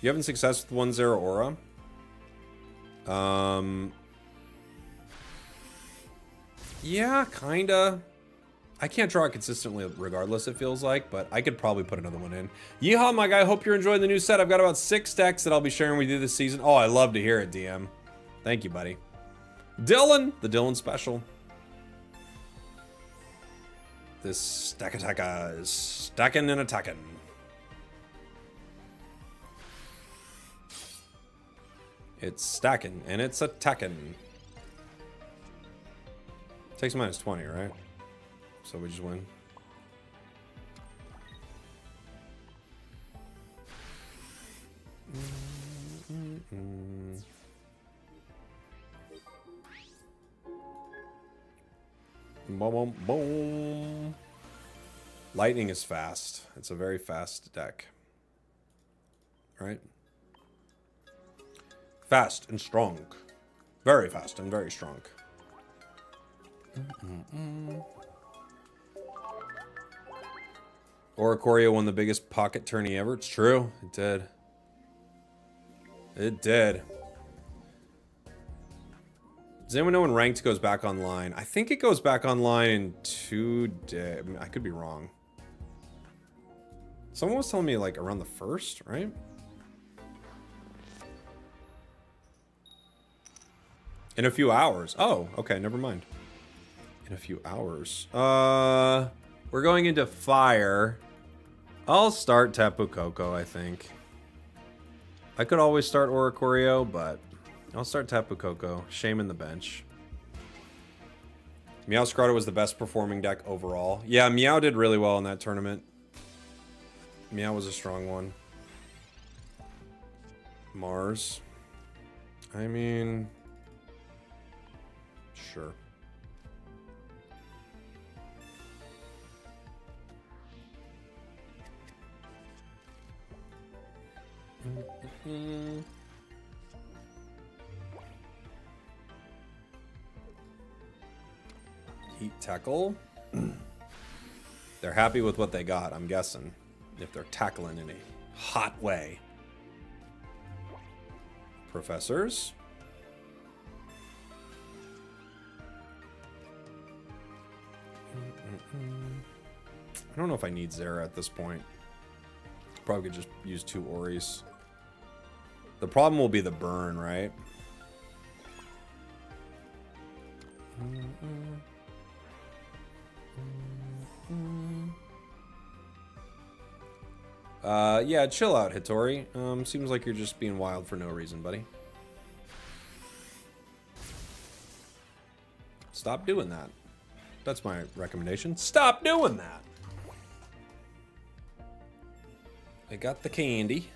having success with 1-0 Aura? Yeah, kinda. I can't draw it consistently regardless, it feels like, but I could probably put another one in. Yeehaw, my guy. Hope you're enjoying the new set. I've got about 6 decks that I'll be sharing with you this season. Oh, I love to hear it, DM. Thank you, buddy. Dylan, the Dylan special. This Stakataka is stacking and attacking. It's stacking and it's attacking. Takes minus 20, right? So we just win. Boom, boom, boom. Lightning is fast. It's a very fast deck. Right? Fast and strong. Very fast and very strong. Oricorio won the biggest pocket tourney ever. It's true. It did. It did. Does anyone know when Ranked goes back online? I think it goes back online in 2 days. I mean, I could be wrong. Someone was telling me like around the 1st, right? In a few hours. Oh, okay, never mind. In a few hours. We're going into fire. I'll start Tapu Koko, I think. I could always start Oricorio, but I'll start Tapu Koko. Shame in the bench. Meow Scrotto was the best performing deck overall. Yeah, Meow did really well in that tournament. Meow was a strong one. Mars. I mean... Sure. Heat Tackle. They're happy with what they got, I'm guessing. if they're tackling in a hot way. Professors. I don't know if I need Zera at this point. Probably could just use 2 Oris. The problem will be the burn, right? Yeah, chill out, Hitori. Seems like you're just being wild for no reason, buddy. Stop doing that. That's my recommendation. Stop doing that. I got the candy.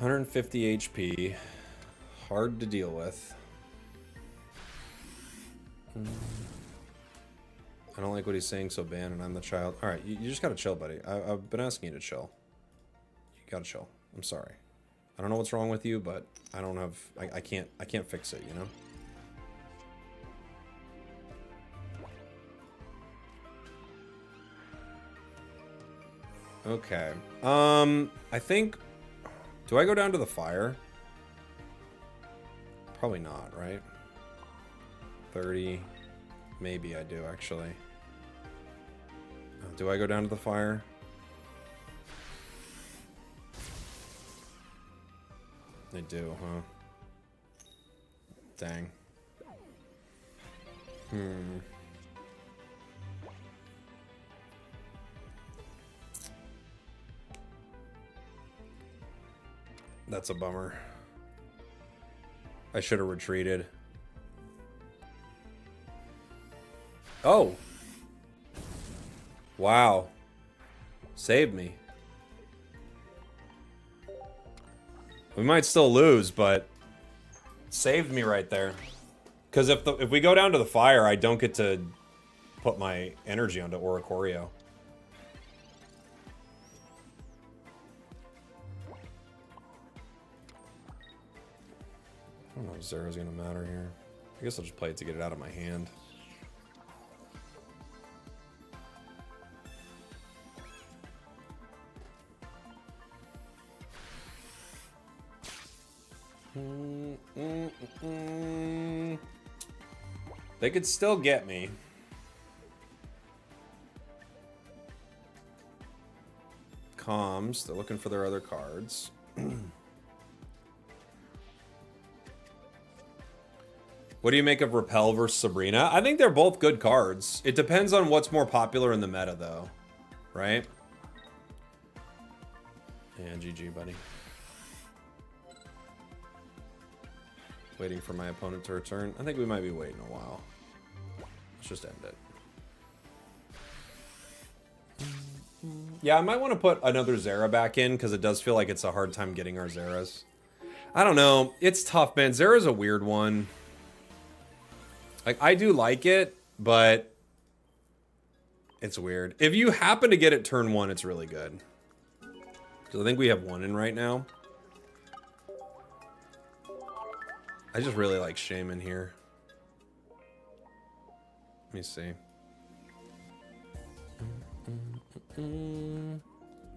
$150 HP. Hard to deal with. I don't like what he's saying, so ban, and I'm the child. Alright, you just gotta chill, buddy. I've been asking you to chill. You gotta chill. I'm sorry. I don't know what's wrong with you, but I don't have... I can't fix it, you know? Okay. I think... Do I go down to the fire? Probably not, right? 30... Maybe I do, actually. Do I go down to the fire? I do, huh? Dang. That's a bummer. I should have retreated. Oh! Wow. Saved me. We might still lose, but saved me right there. Because if we go down to the fire, I don't get to put my energy onto Oricorio. I don't know if Zera's gonna matter here. I guess I'll just play it to get it out of my hand. They could still get me. Comms, they're looking for their other cards. What do you make of Repel versus Sabrina? I think they're both good cards. It depends on what's more popular in the meta, though. Right? Yeah, GG, buddy. Waiting for my opponent to return. I think we might be waiting a while. Let's just end it. Yeah, I might want to put another Zera back in, because it does feel like it's a hard time getting our Zeras. I don't know. It's tough, man. Zera's a weird one. Like, I do like it, but it's weird. If you happen to get it turn 1, it's really good. So I think we have 1 in right now. I just really like Shaman here. Let me see.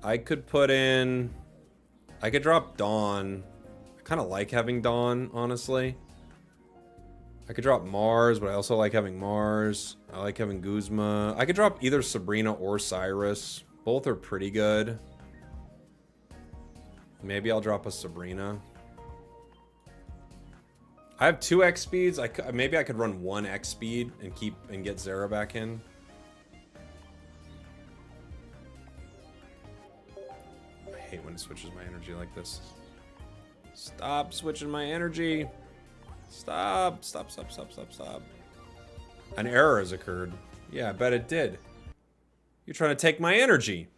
I could put in... I could drop Dawn. I kind of like having Dawn, honestly. I could drop Mars, but I also like having Mars. I like having Guzma. I could drop either Sabrina or Cyrus. Both are pretty good. Maybe I'll drop a Sabrina. I have 2 X speeds. Maybe I could run 1 X speed and get Zera back in. I hate when it switches my energy like this. Stop switching my energy. Stop. Stop, stop, stop, stop, stop. An error has occurred. Yeah, I bet it did. You're trying to take my energy.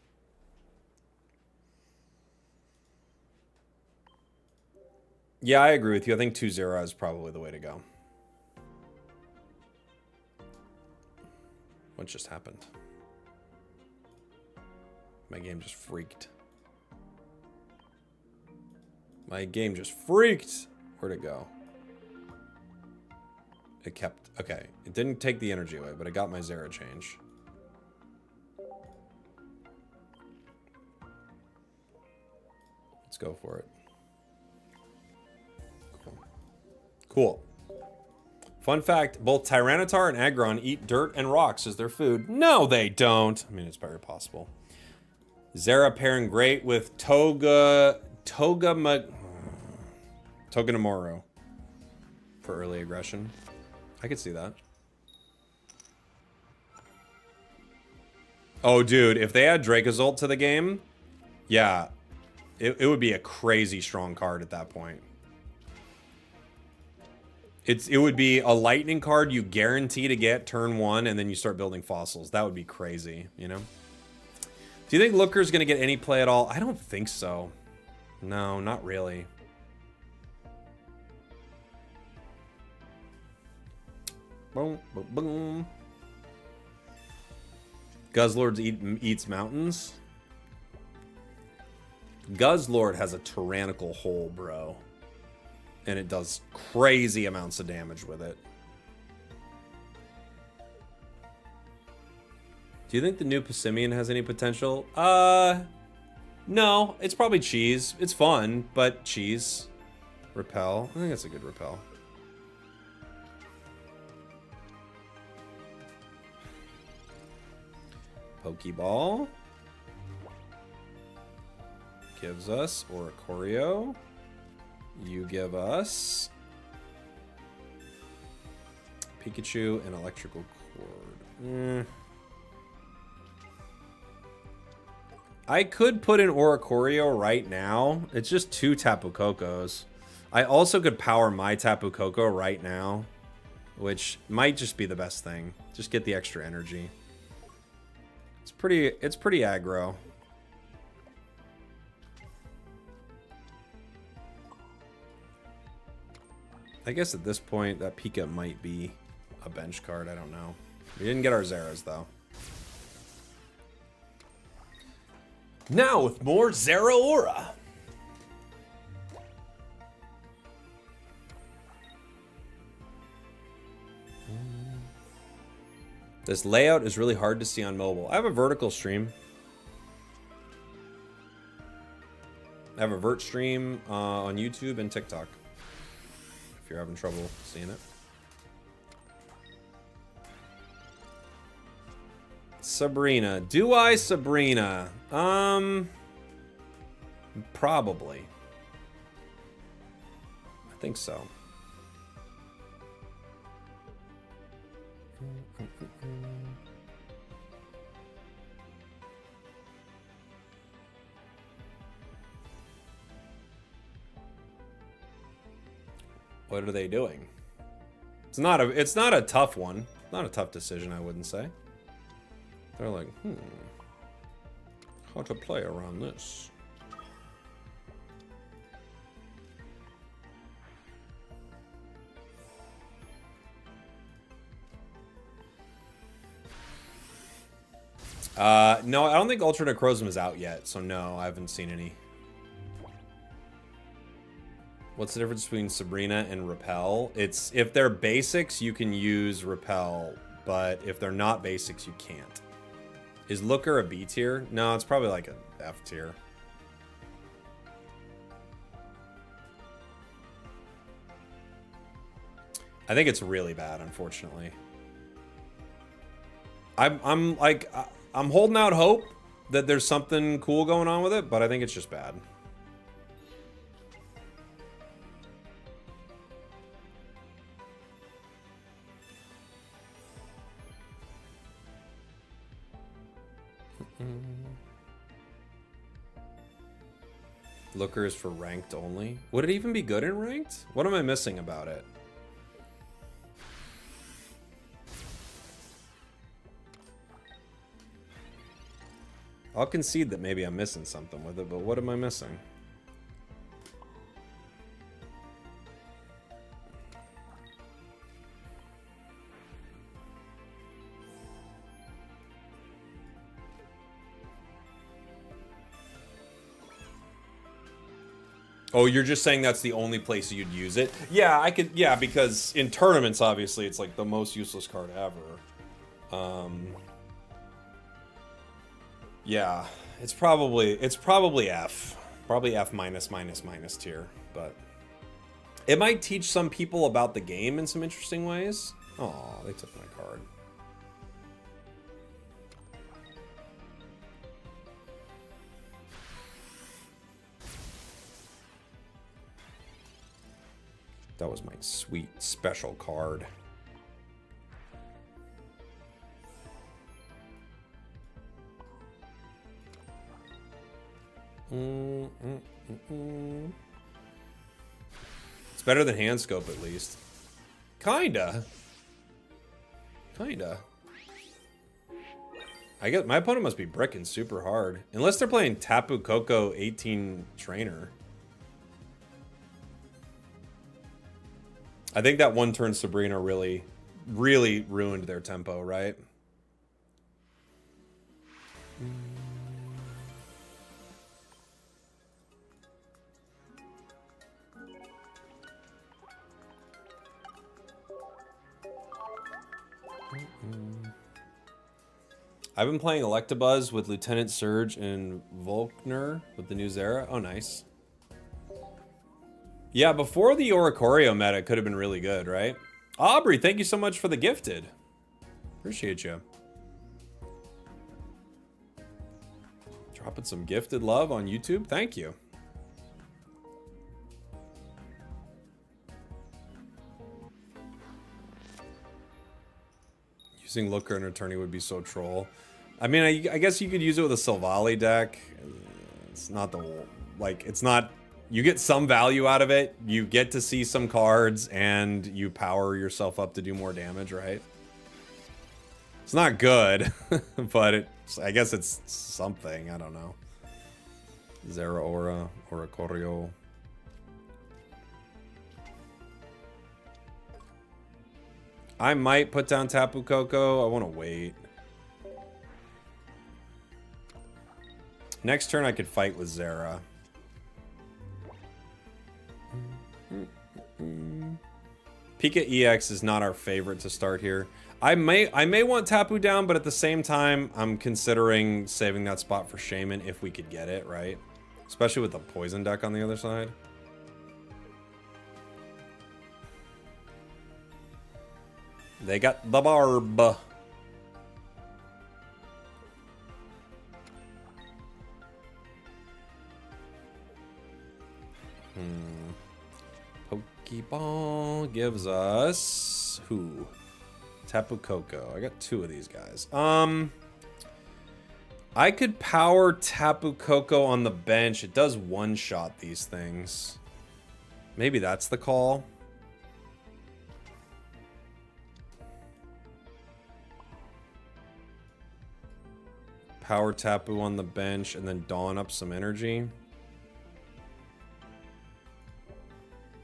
Yeah, I agree with you. I think 2-0 is probably the way to go. What just happened? My game just freaked. My game just freaked. Where'd it go? It kept... Okay, it didn't take the energy away, but it got my Zera change. Let's go for it. Cool. Cool. Fun fact, both Tyranitar and Aggron eat dirt and rocks as their food. No, they don't. I mean, it's very possible. Zera pairing great with Togedemaru for early aggression. I could see that. Oh, dude, if they add Dracozolt to the game, yeah, it would be a crazy strong card at that point. It would be a lightning card you guarantee to get turn 1, and then you start building fossils. That would be crazy, you know? Do you think Looker's going to get any play at all? I don't think so. No, not really. Boom, boom, boom. Guz Lord eats mountains. Guz Lord has a tyrannical hole, bro. And it does crazy amounts of damage with it. Do you think the new Passimian has any potential? No. It's probably cheese. It's fun, but cheese. Repel. I think that's a good repel. Pokeball. Gives us Oricorio. You give us Pikachu and Electrical Cord. I could put in Oricorio right now. It's just 2 Tapu Kokos. I also could power my Tapu Koko right now, which might just be the best thing. Just get the extra energy. It's pretty aggro. I guess at this point, that Pika might be a bench card. I don't know. We didn't get our Zeras, though. Now with more Zeraora. This layout is really hard to see on mobile. I have a vertical stream. I have a vert stream on YouTube and TikTok. If you're having trouble seeing it. Sabrina. Do I Sabrina? Probably. I think so. What are they doing? It's not a tough one. Not a tough decision, I wouldn't say. They're like, how to play around this? No, I don't think Ultra Necrozma is out yet, so no, I haven't seen any. What's the difference between Sabrina and Repel? It's if they're basics, you can use Repel, but if they're not basics, you can't. Is Looker a B tier? No, it's probably like an F tier. I think it's really bad, unfortunately. I'm holding out hope that there's something cool going on with it, but I think it's just bad. Looker is for ranked only. Would it even be good in ranked? What am I missing about it? I'll concede that maybe I'm missing something with it, but what am I missing? Oh, you're just saying that's the only place you'd use it? Yeah, I could. Yeah, because in tournaments, obviously, it's like the most useless card ever. Yeah, it's probably F. Probably F minus tier, but it might teach some people about the game in some interesting ways. Oh, they took my card. That was my sweet special card. It's better than hand scope at least. Kinda. I guess my opponent must be bricking super hard. Unless they're playing Tapu Koko 18 trainer. I think that one turn Sabrina really ruined their tempo, right? I've been playing Electabuzz with Lieutenant Surge and Volkner with the new Zera. Oh, nice. Yeah, before the Oricorio meta, it could have been really good, right? Aubrey, thank you so much for the gifted. Appreciate you. Dropping some gifted love on YouTube. Thank you. Using Looker and Attorney would be so troll. I mean, I guess you could use it with a Silvally deck. It's not the... Like, it's not... You get some value out of it. You get to see some cards, and you power yourself up to do more damage, right? It's not good, but I guess it's something. I don't know. Zera Aura, Oricorio. I might put down Tapu Koko. I want to wait. Next turn I could fight with Zera. Pika EX is not our favorite to start here. I may want Tapu down, but at the same time, I'm considering saving that spot for Shaman if we could get it, right? Especially with the poison deck on the other side. They got the barb. Pokeball gives us who? Tapu Koko. I got two of these guys. I could power Tapu Koko on the bench. It does one-shot these things. Maybe that's the call. Power Tapu on the bench and then Dawn up some energy.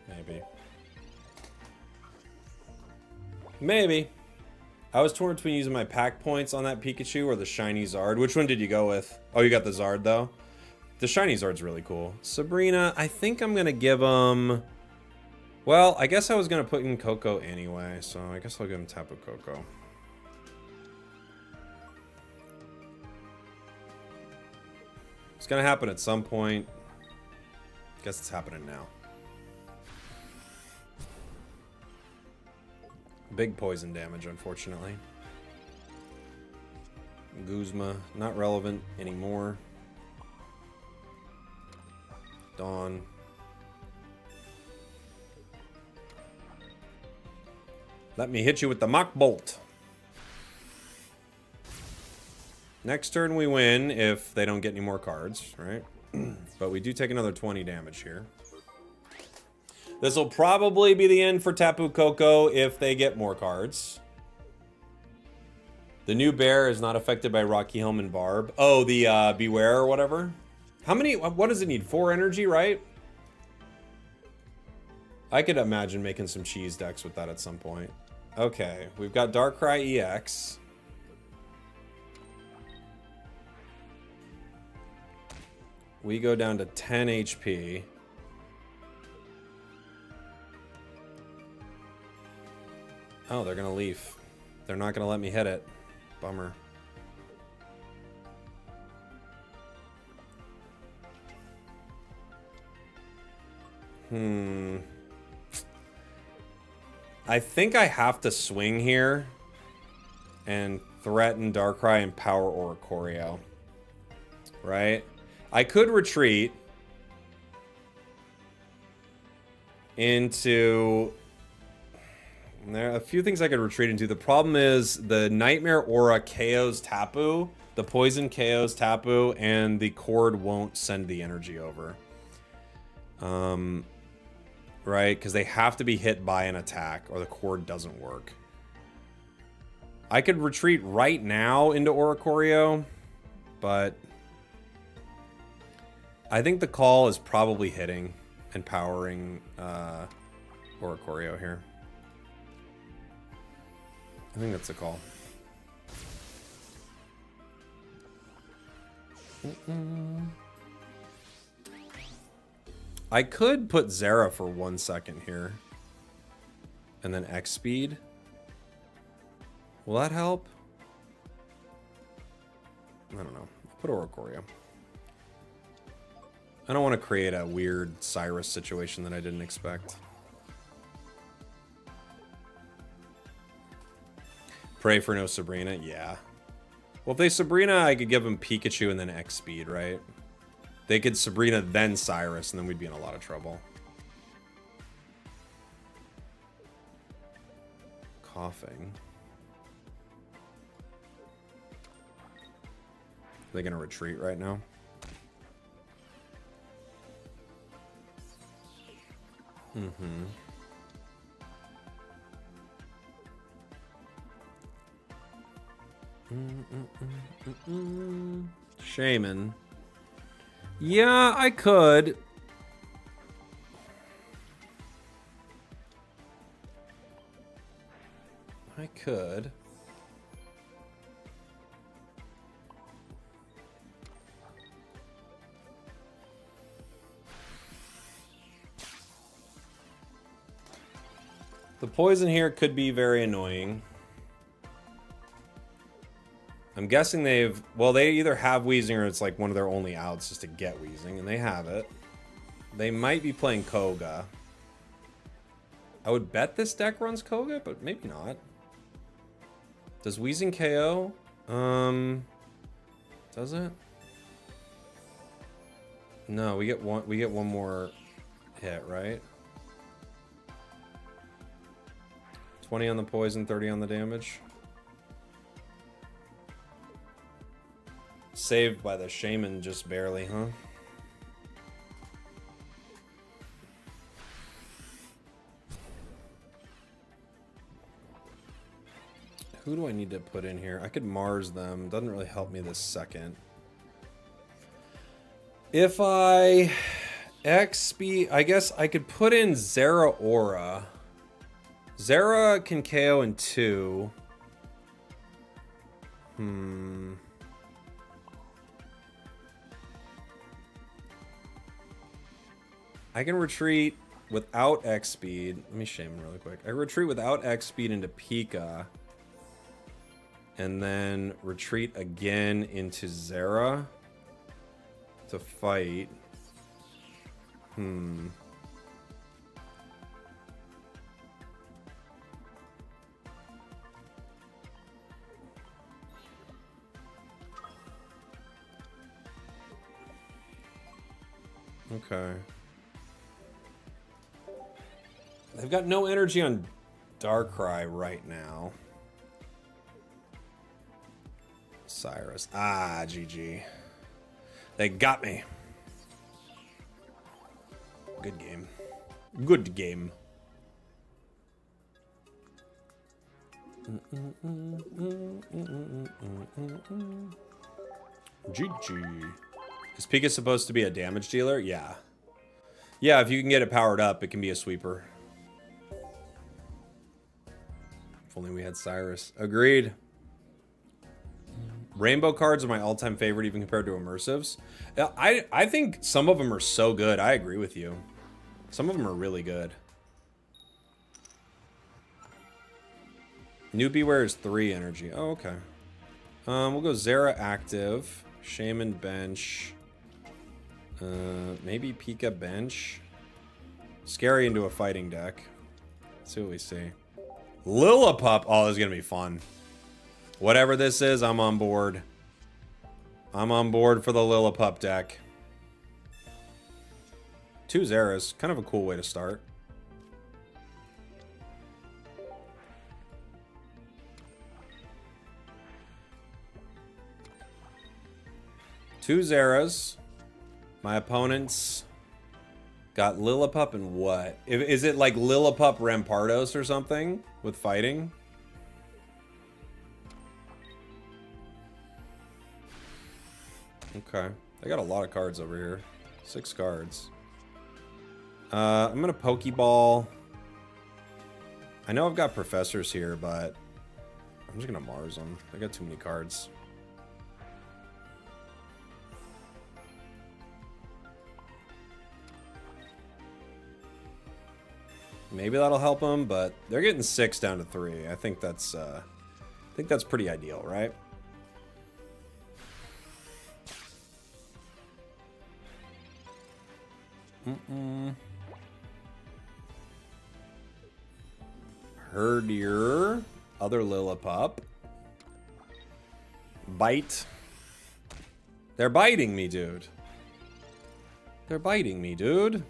Maybe. Maybe. I was torn between using my pack points on that Pikachu or the shiny Zard. Which one did you go with? Oh, you got the Zard, though? The shiny Zard's really cool. Sabrina, I think I'm going to give him... Well, I guess I was going to put in Koko anyway, so I guess I'll give him Tapu Koko. It's going to happen at some point. Guess it's happening now. Big poison damage, unfortunately. Guzma, not relevant anymore. Dawn. Let me hit you with the Mach Bolt. Next turn we win if they don't get any more cards, right? But we do take another 20 damage here. This will probably be the end for Tapu Koko if they get more cards. The new bear is not affected by Rocky Helm and Barb. Oh, the Beware or whatever. How many? What does it need? 4 energy, right? I could imagine making some cheese decks with that at some point. Okay, we've got Darkrai EX. We go down to 10 HP. Oh, they're gonna leaf. They're not gonna let me hit it. Bummer. I think I have to swing here and threaten Darkrai and power Oricorio. Right? I could retreat into... There are a few things I could retreat into. The problem is the Nightmare Aura KOs Tapu, the Poison KOs Tapu, and the Cord won't send the energy over. Right? Because they have to be hit by an attack or the Cord doesn't work. I could retreat right now into Oricorio, but I think the call is probably hitting and powering Oricorio here. I think that's the call. I could put Zera for 1 second here. And then X speed. Will that help? I don't know. Put Oricorio. I don't want to create a weird Cyrus situation that I didn't expect. Pray for no Sabrina? Yeah. Well, if they Sabrina, I could give them Pikachu and then X speed, right? They could Sabrina, then Cyrus, and then we'd be in a lot of trouble. Coughing. Are they going to retreat right now? Mm-hmm. Shaman. Yeah, I could. I could. The poison here could be very annoying. I'm guessing they've... Well, they either have Weezing or it's like one of their only outs just to get Weezing, and they have it. They might be playing Koga. I would bet this deck runs Koga, but maybe not. Does Weezing KO? Does it? No, we get one more hit, right? 20 on the poison, 30 on the damage. Saved by the Shaman just barely, huh? Who do I need to put in here? I could Mars them. Doesn't really help me this second. If I XP, I guess I could put in Zera Aura. Zera can KO in 2. I can retreat without X speed. Let me Shaman really quick. I retreat without X speed into Pika. And then retreat again into Zera to fight. Okay. They've got no energy on Darkrai right now. Cyrus. Ah, GG. They got me. Good game. Good game. GG. Is Pika supposed to be a damage dealer? Yeah. Yeah, if you can get it powered up, it can be a sweeper. If only we had Cyrus. Agreed. Rainbow cards are my all-time favorite, even compared to immersives. I think some of them are so good. I agree with you. Some of them are really good. New Beware is 3 energy. Oh, okay. We'll go Zera active. Shaman bench. Maybe Pika bench. Scary into a fighting deck. Let's see what we see. Lillipup. Oh, this is going to be fun. Whatever this is, I'm on board. I'm on board for the Lillipup deck. 2 Zeras. Kind of a cool way to start. Two Zeras. My opponents got Lillipup and what? Is it like Lillipup Rampardos or something with fighting? Okay. I got a lot of cards over here. 6 cards. I'm gonna Pokeball. I know I've got professors here, but I'm just gonna Mars them. I got too many cards. Maybe that'll help them, but they're getting 6 down to 3. I think that's pretty ideal, right? Herdier. Other Lillipup. Bite. They're biting me, dude. They're biting me, dude.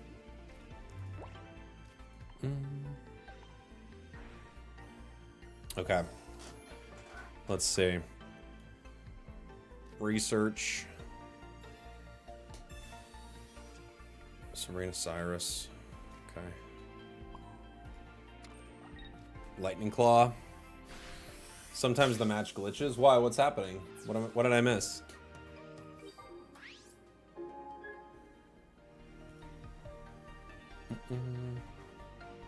Okay. Let's see. Research. Serena Cyrus. Okay. Lightning Claw. Sometimes the match glitches. Why? What's happening? What did I miss?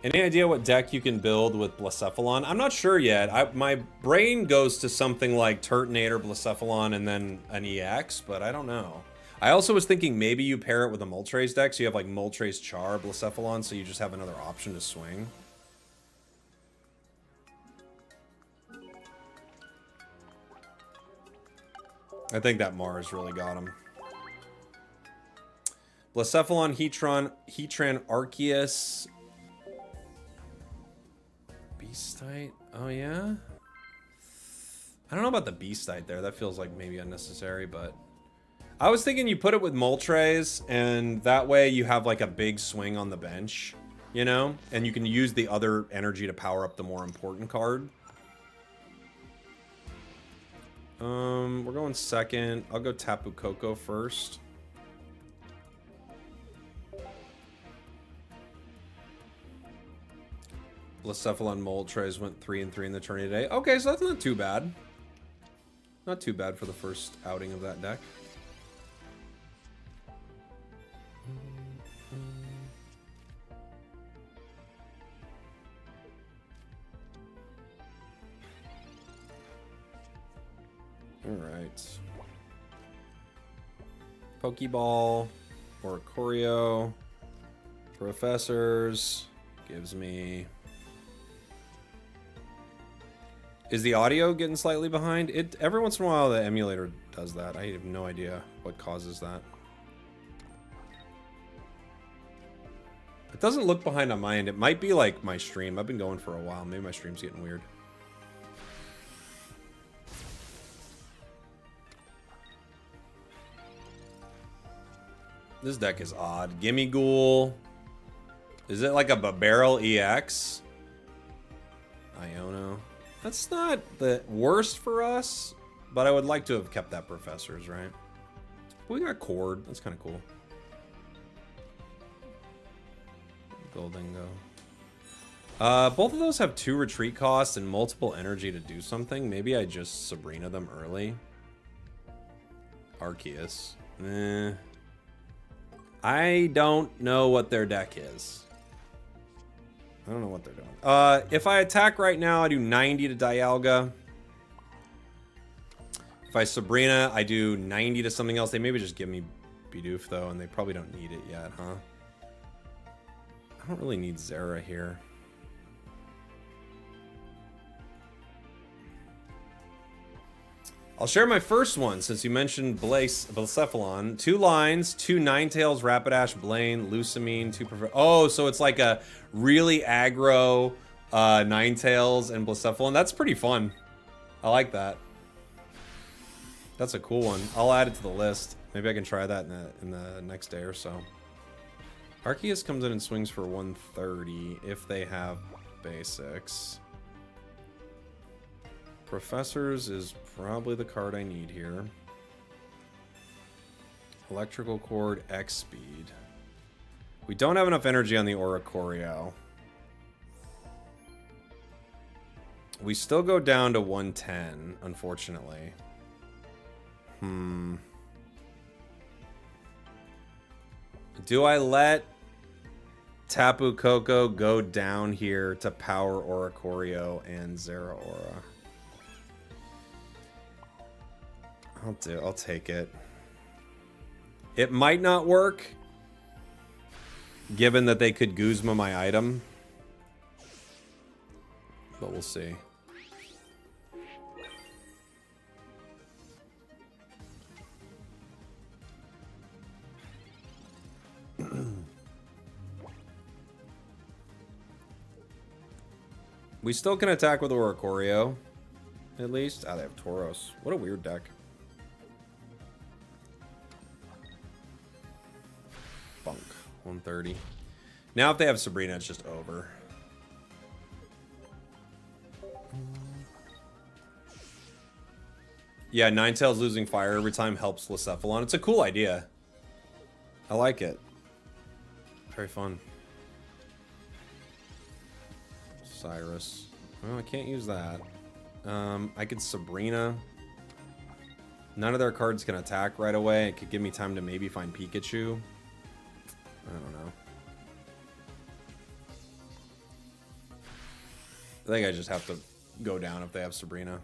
Any idea what deck you can build with Blacephalon? I'm not sure yet. My brain goes to something like Turtonator, Blacephalon, and then an EX, but I don't know. I also was thinking maybe you pair it with a Moltres deck, so you have like Moltres Char, Blacephalon, so you just have another option to swing. I think that Mars really got him. Blacephalon, Heatran, Arceus... Beastite? Oh, yeah? I don't know about the Beastite there. That feels like maybe unnecessary, but... I was thinking you put it with Moltres, and that way you have like a big swing on the bench, you know? And you can use the other energy to power up the more important card. We're going second. I'll go Tapu Koko first. Blacephalon Moltres went 3 and 3 in the tourney today. Okay, so that's not too bad. Not too bad for the first outing of that deck. Alright. Pokeball. Oricorio. Professors. Gives me... Is the audio getting slightly behind? Every once in a while the emulator does that. I have no idea what causes that. It doesn't look behind on my end. It might be like my stream. I've been going for a while. Maybe my stream's getting weird. This deck is odd. Gimme Ghoul. Is it like a Barrel EX? Iono. That's not the worst for us, but I would like to have kept that Professors, right? But we got Cord. That's kind of cool. Goldingo. Both of those have 2 retreat costs and multiple energy to do something. Maybe I just Sabrina them early. Arceus. I don't know what their deck is. I don't know what they're doing. If I attack right now, I do 90 to Dialga. If I Sabrina, I do 90 to something else. They maybe just give me Bidoof, though, and they probably don't need it yet, huh? I don't really need Zera here. I'll share my first one since you mentioned Blacephalon. 2 lines, 2 Ninetales, Rapidash, Blaine, Lucamine, 2 Oh, so it's like a really aggro Ninetales and Blacephalon. That's pretty fun. I like that. That's a cool one. I'll add it to the list. Maybe I can try that in the next day or so. Arceus comes in and swings for 130 if they have basics. Professors is probably the card I need here. Electrical Cord, X speed. We don't have enough energy on the Oricorio. We still go down to 110, unfortunately. Do I let Tapu Koko go down here to power Oricorio and Zeraora? I'll take it. It might not work, given that they could Guzma my item. But we'll see. We still can attack with Oricorio, at least. Ah, they have Tauros. What a weird deck. Bunk. 130. Now if they have Sabrina, it's just over. Yeah, Ninetales losing fire every time helps Blacephalon. It's a cool idea. I like it. Very fun. Cyrus. Well, I can't use that. I could Sabrina. None of their cards can attack right away. It could give me time to maybe find Pikachu. I don't know. I think I just have to go down if they have Sabrina.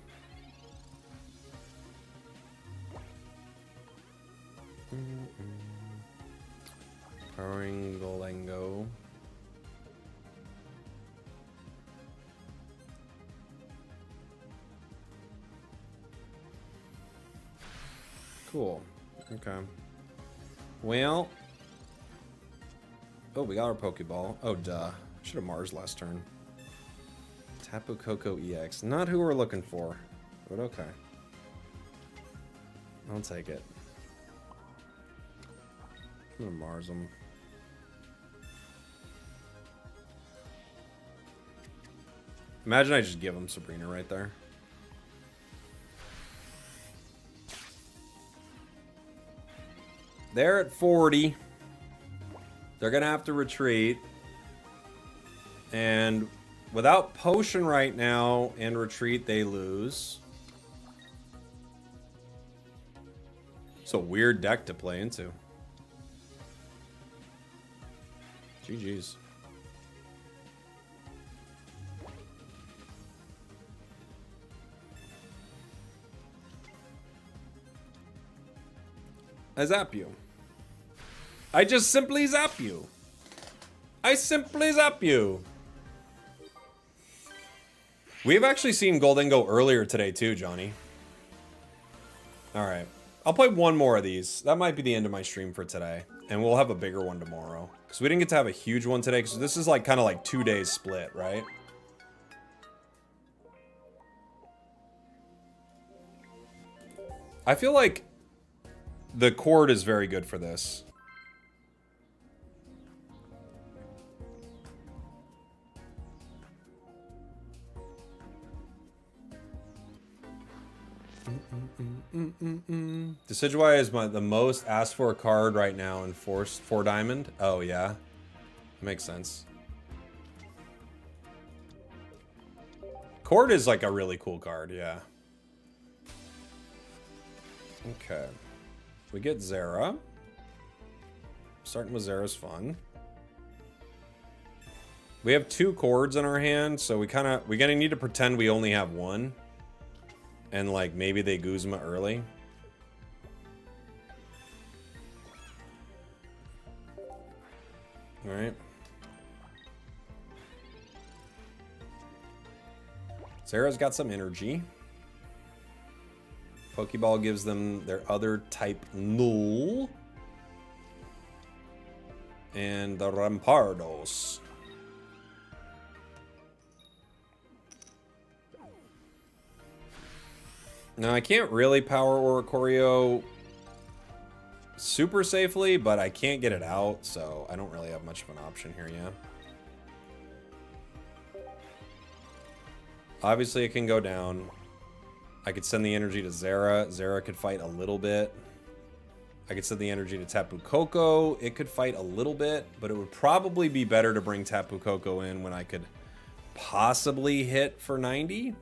Paringolengo. Cool. Okay. Well. Oh, we got our Pokeball. Oh, duh. Should have Mars last turn. Tapu Koko EX. Not who we're looking for, but okay. I'll take it. I'm gonna Mars him. Imagine I just give him Sabrina right there. They're at 40. They're gonna have to retreat. And without Potion right now and retreat, they lose. It's a weird deck to play into. GG's. I zap you. I just simply zap you. I simply zap you. We've actually seen Gholdengo earlier today too, Johnny. Alright. I'll play one more of these. That might be the end of my stream for today. And we'll have a bigger one tomorrow. Because we didn't get to have a huge one today. Because this is like kind of like 2 days split, right? I feel like the cord is very good for this. Decidueye is the most asked for card right now in 4 Diamond. Oh yeah, makes sense. Cord is like a really cool card, yeah. Okay, we get Zera. Starting with Zera's fun. We have 2 cords in our hand, so we're gonna need to pretend we only have 1. And like maybe they Guzma early. All right. Sarah's got some energy. Pokeball gives them their other type null. And the Rampardos. Now, I can't really power Oricorio super safely, but I can't get it out, so I don't really have much of an option here, yeah. Obviously, it can go down. I could send the energy to Zera. Zera could fight a little bit. I could send the energy to Tapu Koko. It could fight a little bit, but it would probably be better to bring Tapu Koko in when I could possibly hit for 90.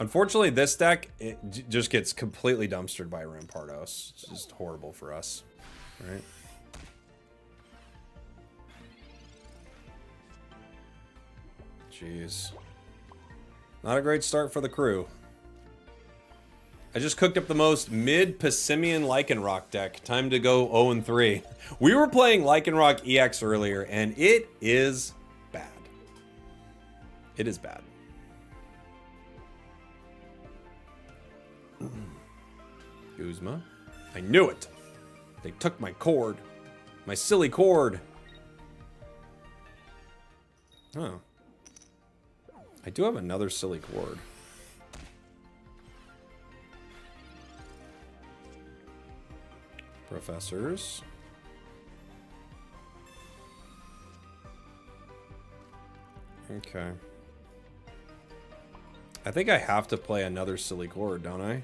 Unfortunately, this deck, it just gets completely dumpstered by Rampardos. It's just horrible for us, right? Jeez. Not a great start for the crew. I just cooked up the most mid-Pessimian Lykan Rock deck. Time to go 0-3. We were playing Lykan Rock EX earlier, and it is bad. It is bad. Guzma. I knew it. They took my cord. My silly cord. Oh. I do have another silly cord. Professors. Okay. I think I have to play another silly cord, don't I?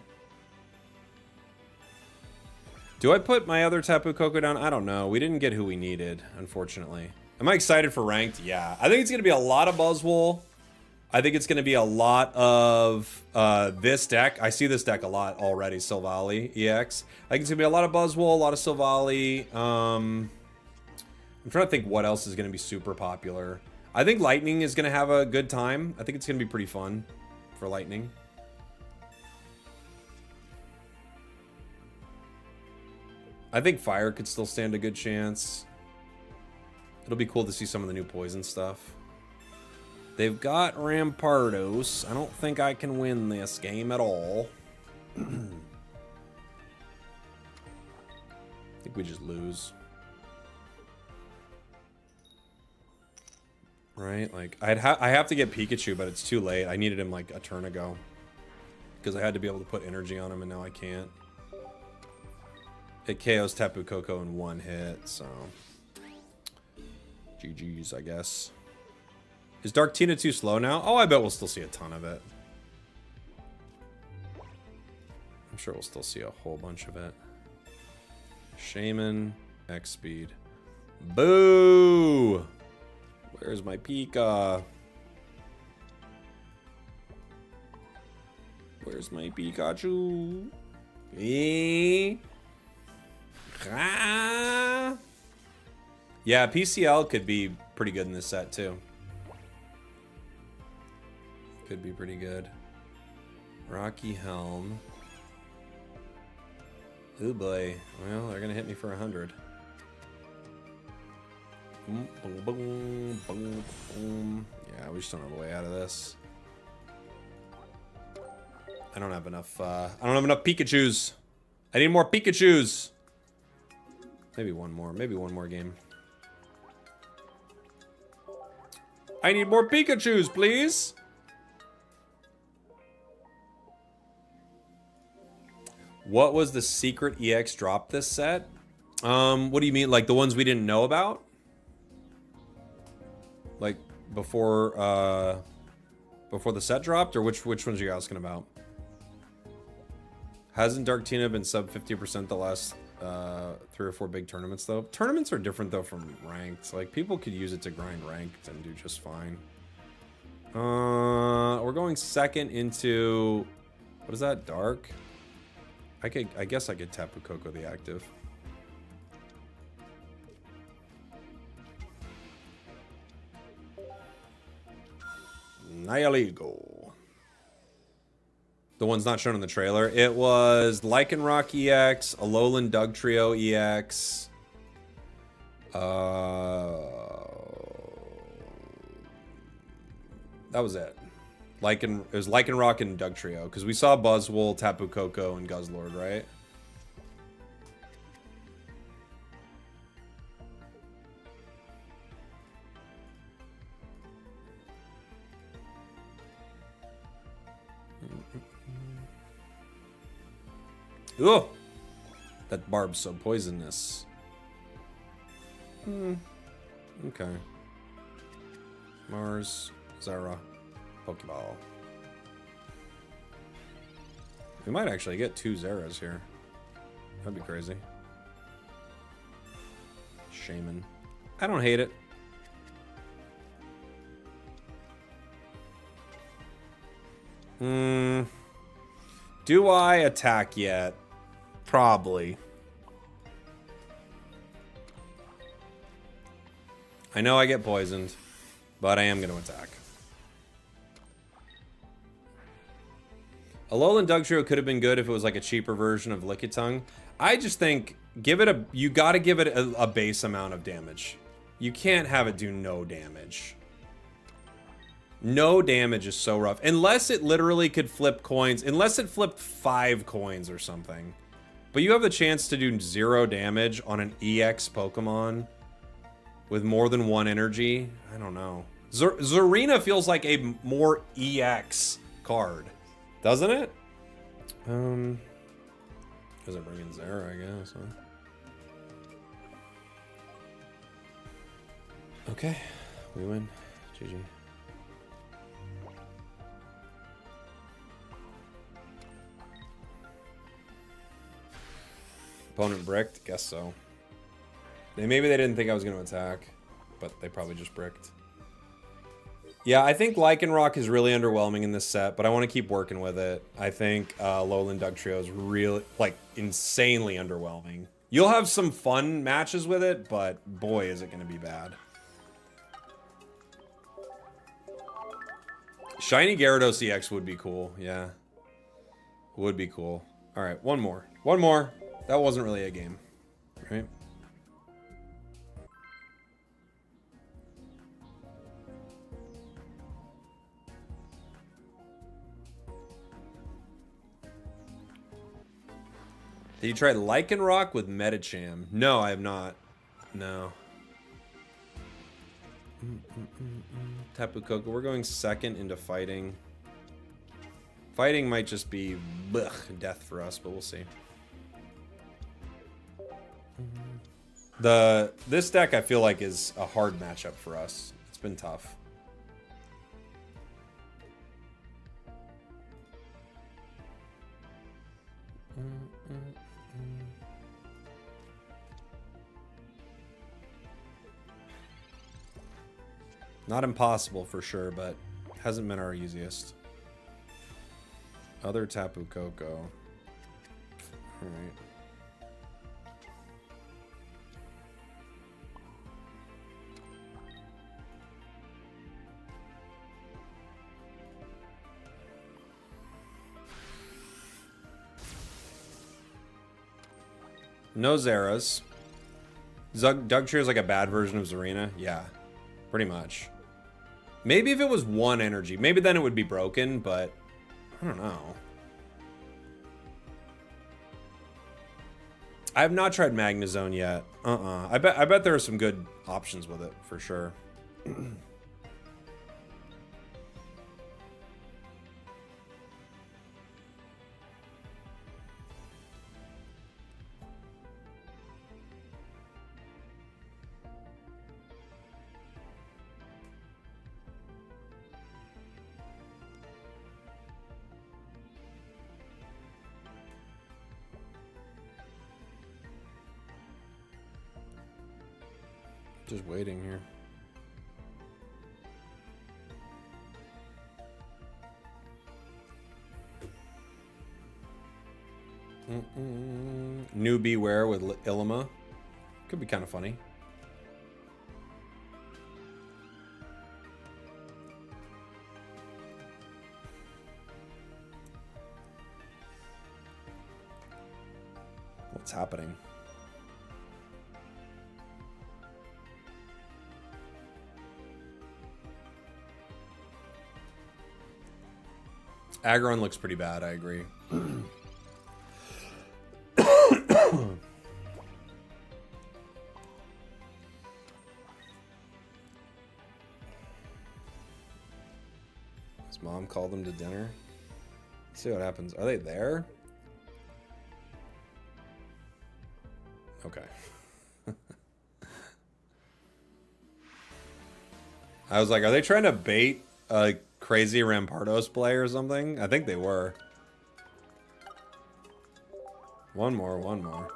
Do I put my other Tapu Koko down? I don't know. We didn't get who we needed, unfortunately. Am I excited for ranked? Yeah. I think it's going to be a lot of Buzzwole. I think it's going to be a lot of this deck. I see this deck a lot already, Silvally EX. I think it's going to be a lot of Buzzwole, a lot of Silvally. I'm trying to think what else is going to be super popular. I think Lightning is going to have a good time. I think it's going to be pretty fun for Lightning. I think Fire could still stand a good chance. It'll be cool to see some of the new poison stuff. They've got Rampardos. I don't think I can win this game at all. I think we just lose. Right? Like, I have to get Pikachu, but it's too late. I needed him like a turn ago. Because I had to be able to put energy on him, and now I can't. It KOs Tapu Koko in one hit, so... GG's, I guess. Is Darktina too slow now? Oh, I bet we'll still see a ton of it. I'm sure we'll still see a whole bunch of it. Shaman, X speed. Boo! Where's my Pika? Where's my Pikachu? Yeah, PCL could be pretty good in this set too. Could be pretty good. Rocky Helm. Oh boy. Well, they're gonna hit me for 100. Boom, boom, boom, boom, boom. Yeah, we just don't have a way out of this. I don't have enough. I don't have enough Pikachus. I need more Pikachus. Maybe one more. Maybe one more game. I need more Pikachus, please. What was the secret EX drop this set? What do you mean? Like the ones we didn't know about? Like before the set dropped, or which ones are you asking about? Hasn't Darktina been sub 50% the last 3 or 4 big tournaments though? Tournaments are different though from ranked. Like people could use it to grind ranked and do just fine. We're going second into, what is that? Dark? I guess I could Tapu Koko the active. Nihilego. The one's not shown in the trailer. It was Lykan Rock EX, Alolan Dugtrio EX. That was it. It was Lykan Rock and Doug Trio. Because we saw Buzzwole, Tapu Koko, and Guz Lord, right? Ugh! That barb's so poisonous. Okay. Mars, Zara, Pokeball. We might actually get 2 Zaras here. That'd be crazy. Shaman. I don't hate it. Do I attack yet? Probably. I know I get poisoned, but I am going to attack. Alolan Dugtrio could have been good if it was like a cheaper version of Lickitung. I just think you got to give it a base amount of damage. You can't have it do no damage. No damage is so rough. Unless it literally could flip coins. Unless it flipped 5 coins or something. But you have the chance to do 0 damage on an EX Pokemon with more than 1 energy. I don't know. Zarina feels like a more EX card. Doesn't it? Doesn't bring in Zara, I guess. Huh? Okay. We win. GG. Opponent bricked? Guess so. Maybe they didn't think I was going to attack, but they probably just bricked. Yeah, I think Lykan Rock is really underwhelming in this set, but I want to keep working with it. I think Alolan Dugtrio is really, like, insanely underwhelming. You'll have some fun matches with it, but boy, is it going to be bad. Shiny Gyarados EX would be cool, yeah. Would be cool. All right, one more. One more. That wasn't really a game, right? Did you try Lykan Rock with Medicham? No, I have not. No. Tapu Koko, we're going second into fighting. Fighting might just be death for us, but we'll see. This deck I feel like is a hard matchup for us. It's been tough. Not impossible for sure, but hasn't been our easiest. Other Tapu Koko. Alright. No Zaras. Dugtrio is like a bad version of Zarina. Yeah, pretty much. Maybe if it was 1 energy. Maybe then it would be broken, but I don't know. I have not tried Magnezone yet. I bet there are some good options with it, for sure. Just waiting here. New Beware with Ilima. Could be kind of funny. What's happening? Aggron looks pretty bad, I agree. His mom called him to dinner. Let's see what happens. Are they there? Okay. I was like, are they trying to bait a crazy Rampardos play or something? I think they were. One more, one more.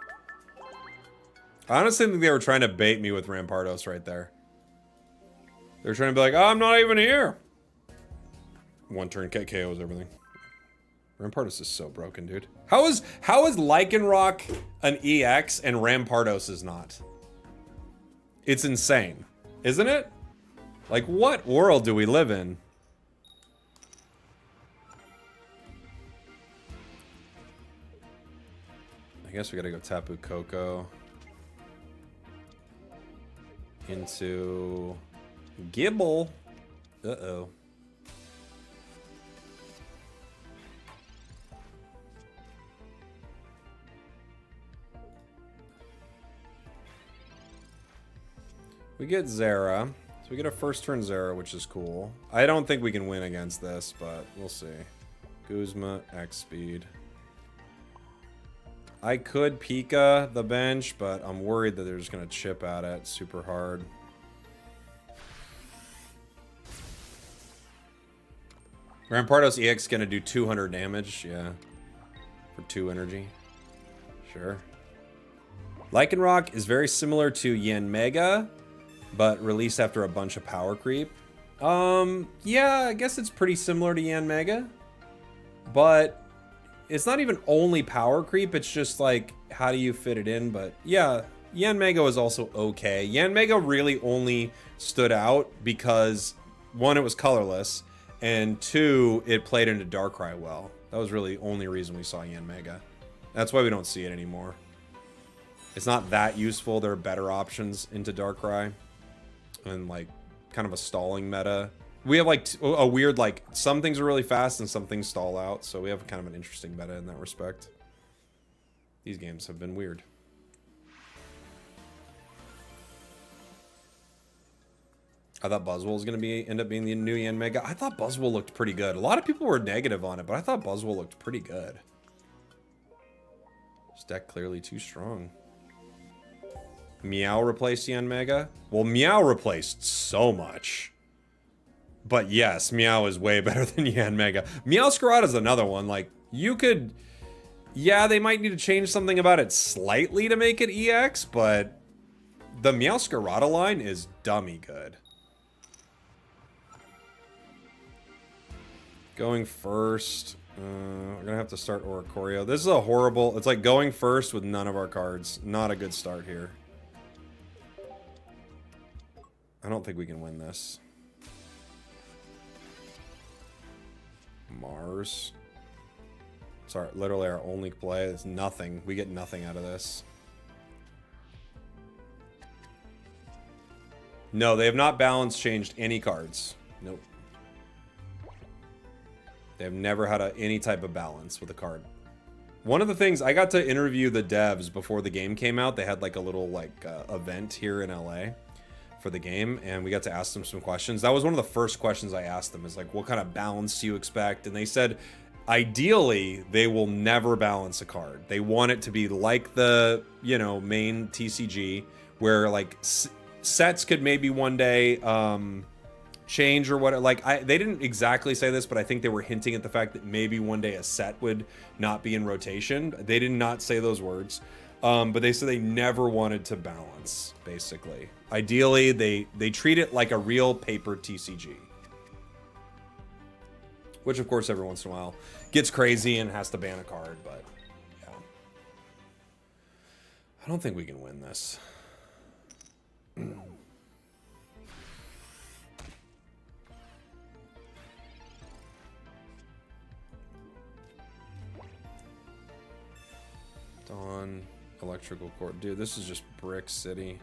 I honestly think they were trying to bait me with Rampardos right there. They were trying to be like, oh, I'm not even here. One turn KOs everything. Rampardos is so broken, dude. How is Lykan Rock an EX and Rampardos is not? It's insane, isn't it? Like, what world do we live in? I guess we gotta go Tapu Koko into Gibble. Uh-oh. We get Zera. So we get a first turn Zera, which is cool. I don't think we can win against this, but we'll see. Guzma, X speed. I could Pika the bench, but I'm worried that they're just going to chip at it super hard. Rampardos EX going to do 200 damage, yeah. For 2 energy. Sure. Lykan Rock is very similar to Yanmega, but released after a bunch of power creep. Yeah, I guess it's pretty similar to Yanmega, but it's not even only power creep, it's just like, how do you fit it in? But yeah, Yanmega was also okay. Yanmega really only stood out because, one, it was colorless, and two, it played into Darkrai well. That was really the only reason we saw Yanmega. That's why we don't see it anymore. It's not that useful. There are better options into Darkrai. And like kind of a stalling meta. We have like a weird, like some things are really fast and some things stall out. So we have kind of an interesting meta in that respect. These games have been weird. I thought Buzzwole was going to end up being the new Yanmega. I thought Buzzwole looked pretty good. A lot of people were negative on it, but I thought Buzzwole looked pretty good. This deck clearly too strong. Meow replaced Yanmega? Well, Meow replaced so much. But yes, Meow is way better than Yanmega. Meowscarada is another one. Like, you could... Yeah, they might need to change something about it slightly to make it EX, but the Meowscarada line is dummy good. Going first... we're gonna have to start Oricorio. This is a horrible... It's like going first with none of our cards. Not a good start here. I don't think we can win this. Mars. Sorry, literally our only play. It's nothing. We get nothing out of this. No, they have not balance changed any cards. Nope. They have never had any type of balance with a card. One of the things, I got to interview the devs before the game came out. They had like a little like event here in LA for the game, and we got to ask them some questions. That was one of the first questions I asked them, is like, what kind of balance do you expect? And they said, ideally, they will never balance a card. They want it to be like the, you know, main TCG, where like sets could maybe one day change or what. Like, they didn't exactly say this, but I think they were hinting at the fact that maybe one day a set would not be in rotation. They did not say those words. But they said they never wanted to balance, basically. Ideally, they treat it like a real paper TCG. Which, of course, every once in a while gets crazy and has to ban a card, but yeah. I don't think we can win this. Dawn, electrical cord. Dude, this is just Brick City.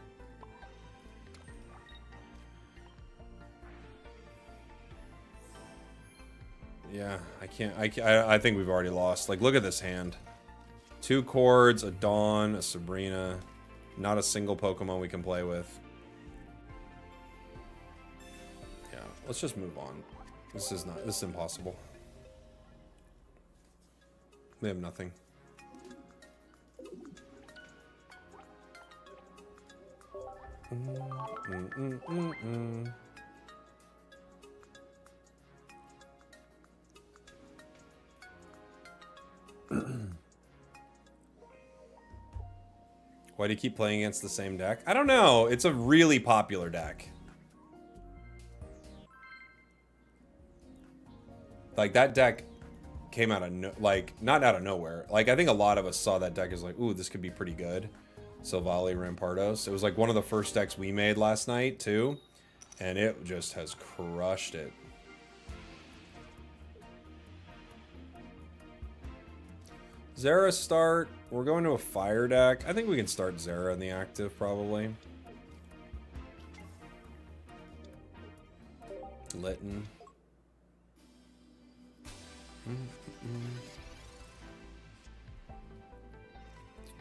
Yeah, I can't. I think we've already lost. Like, look at this hand. 2 Chords, a Dawn, a Sabrina. Not a single Pokemon we can play with. Yeah, let's just move on. This is impossible. We have nothing. Why do you keep playing against the same deck? I don't know. It's a really popular deck. Like, that deck came out of not out of nowhere. Like, I think a lot of us saw that deck as like, ooh, this could be pretty good. Silvally Rampardos. It was like one of the first decks we made last night too, and it just has crushed it. Zera start. We're going to a fire deck. I think we can start Zera in the active probably. Lykan.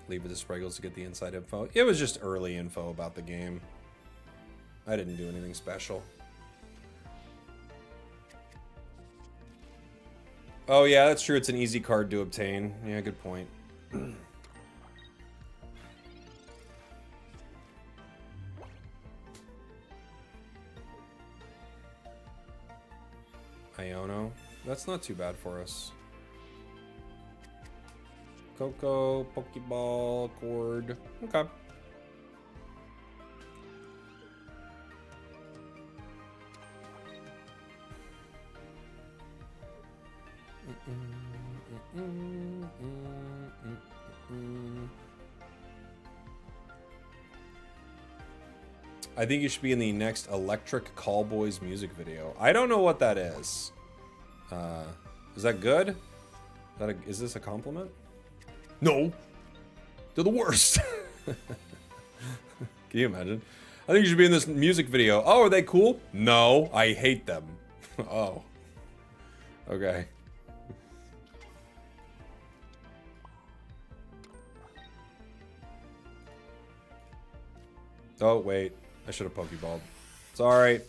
Leave it to Spragels to get the inside info. It was just early info about the game. I didn't do anything special. Oh yeah, that's true. It's an easy card to obtain. Yeah, good point. Iono. That's not too bad for us. Coco, Pokeball, Cord. Okay. I think you should be in the next Electric Callboys music video. I don't know what that is. Is that good? Is this a compliment? No. They're the worst. Can you imagine? I think you should be in this music video. Oh, are they cool? No, I hate them. Oh. Okay. Oh, wait. I should have Pokeballed. Sorry.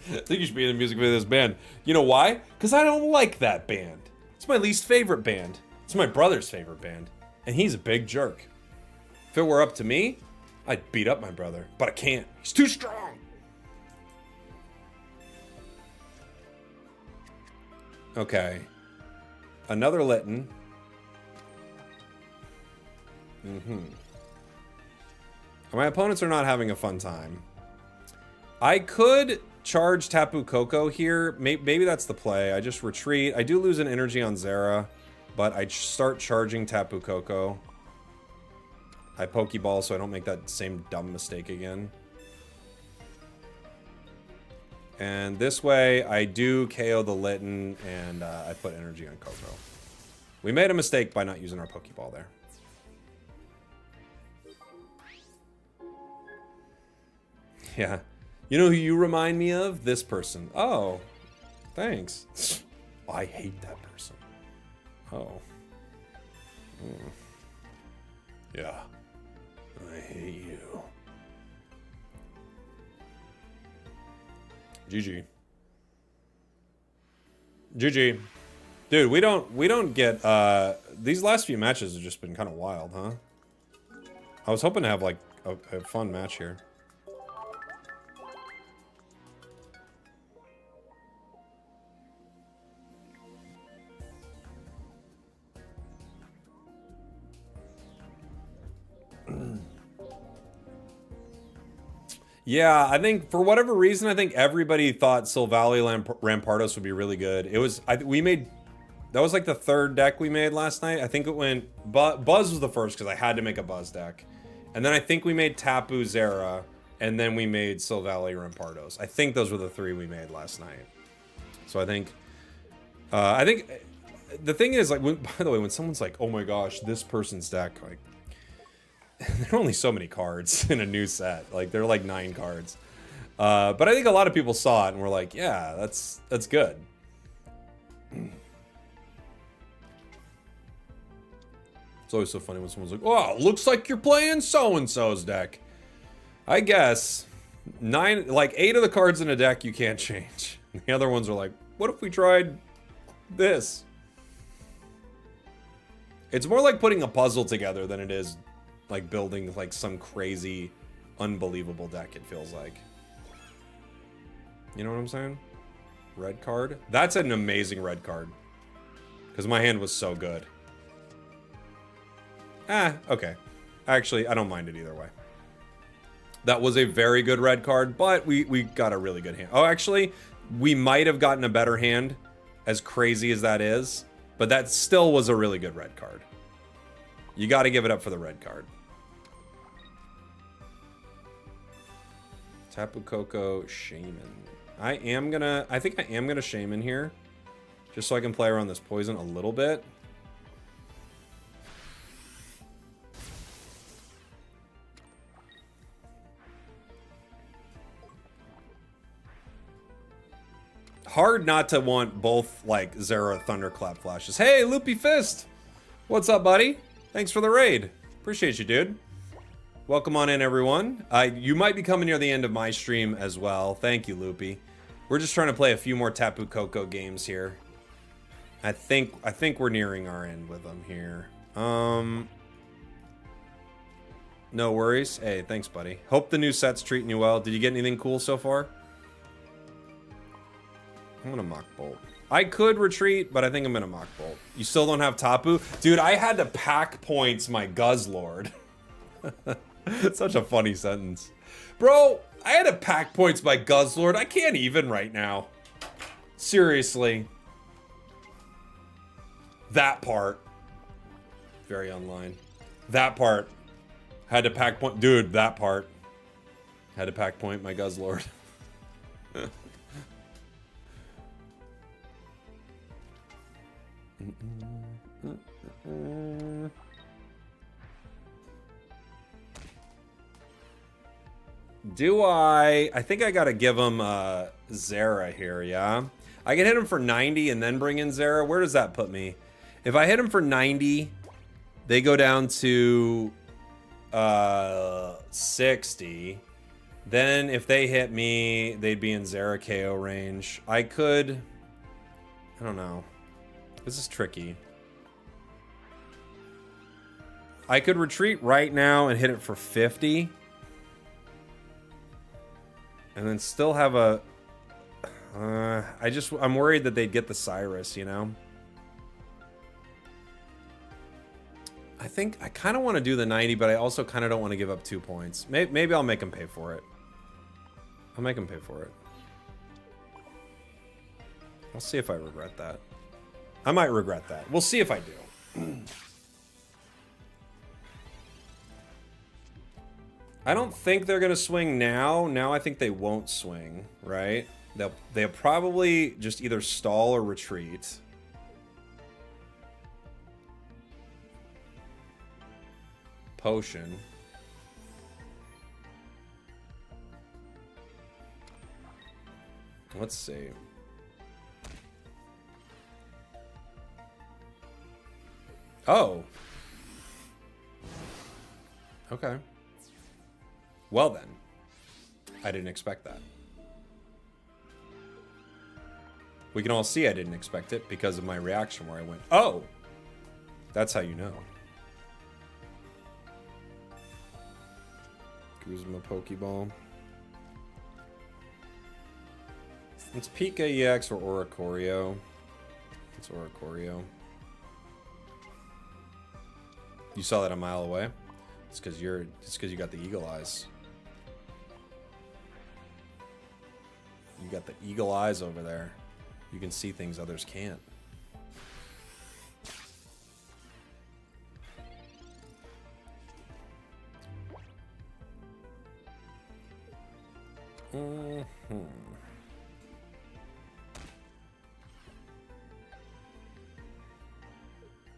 I think you should be in the music video of this band. You know why? Because I don't like that band. It's my least favorite band. It's my brother's favorite band. And he's a big jerk. If it were up to me, I'd beat up my brother. But I can't. He's too strong. Okay. Another Lykan. My opponents are not having a fun time. I could charge Tapu Koko here. Maybe that's the play. I just retreat. I do lose an energy on Zera, but I start charging Tapu Koko. I Pokeball so I don't make that same dumb mistake again. And this way, I do KO the Lykan, and I put energy on Koko. We made a mistake by not using our Pokeball there. Yeah. You know who you remind me of? This person. Oh. Thanks. Oh, I hate that person. Oh. Yeah. I hate you. GG. GG. Dude, we don't get these last few matches have just been kind of wild, huh? I was hoping to have like a fun match here. Yeah, I think for whatever reason, I think everybody thought Silvally Rampardos would be really good. It was we made that was like the third deck we made last night. I think it went Buzz was the first because I had to make a Buzz deck, and then I think we made Tapu Zera, and then we made Silvally Rampardos. I think those were the three we made last night. So I think the thing is like by the way, when someone's like, "Oh my gosh, this person's deck," like. There are only so many cards in a new set. Like, there are like 9 cards. But I think a lot of people saw it and were like, yeah, that's good. It's always so funny when someone's like, oh, looks like you're playing so-and-so's deck. I guess 8 of the cards in a deck you can't change. The other ones are like, what if we tried this? It's more like putting a puzzle together than it is like building like some crazy, unbelievable deck, it feels like. You know what I'm saying? Red card? That's an amazing red card. Because my hand was so good. Okay. Actually, I don't mind it either way. That was a very good red card, but we got a really good hand. Oh, actually, we might have gotten a better hand, as crazy as that is, but that still was a really good red card. You got to give it up for the red card. Tapu Koko Shaman. I think I am gonna Shaman here, just so I can play around this poison a little bit. Hard not to want both, like, Zera Thunderclap flashes. Hey, Loopy Fist! What's up, buddy? Thanks for the raid. Appreciate you, dude. Welcome on in, everyone. You might be coming near the end of my stream as well. Thank you, Loopy. We're just trying to play a few more Tapu Koko games here. I think we're nearing our end with them here. No worries. Hey, thanks, buddy. Hope the new set's treating you well. Did you get anything cool so far? I'm gonna Mock Bolt. I could retreat, but I think I'm gonna Mock Bolt. You still don't have Tapu? Dude, I had to pack points my Guz Lord. Such a funny sentence. Bro, I had to pack points my Guz Lord. I can't even right now. Seriously. That part. Very online. That part. Had to pack point. Dude, that part. Had to pack point my Guz Lord. Do I think I gotta give him Zera here, yeah? I can hit him for 90 and then bring in Zera. Where does that put me? If I hit him for 90, they go down to 60. Then if they hit me, they'd be in Zera KO range. I don't know. This is tricky. I could retreat right now and hit it for 50. And then still have a... I'm worried that they'd get the Cyrus, you know? I think I kind of want to do the 90, but I also kind of don't want to give up 2 points. Maybe I'll make them pay for it. I'll make them pay for it. I'll see if I regret that. I might regret that. We'll see if I do. I don't think they're gonna swing now. Now I think they won't swing, right? They'll probably just either stall or retreat. Potion. Let's see. Oh. Okay. Well then. I didn't expect that. We can all see I didn't expect it because of my reaction where I went, oh! That's how you know. Guzma Pokeball. It's Pika EX or Oricorio. It's Oricorio. You saw that a mile away? It's because you got the eagle eyes. You got the eagle eyes over there. You can see things others can't.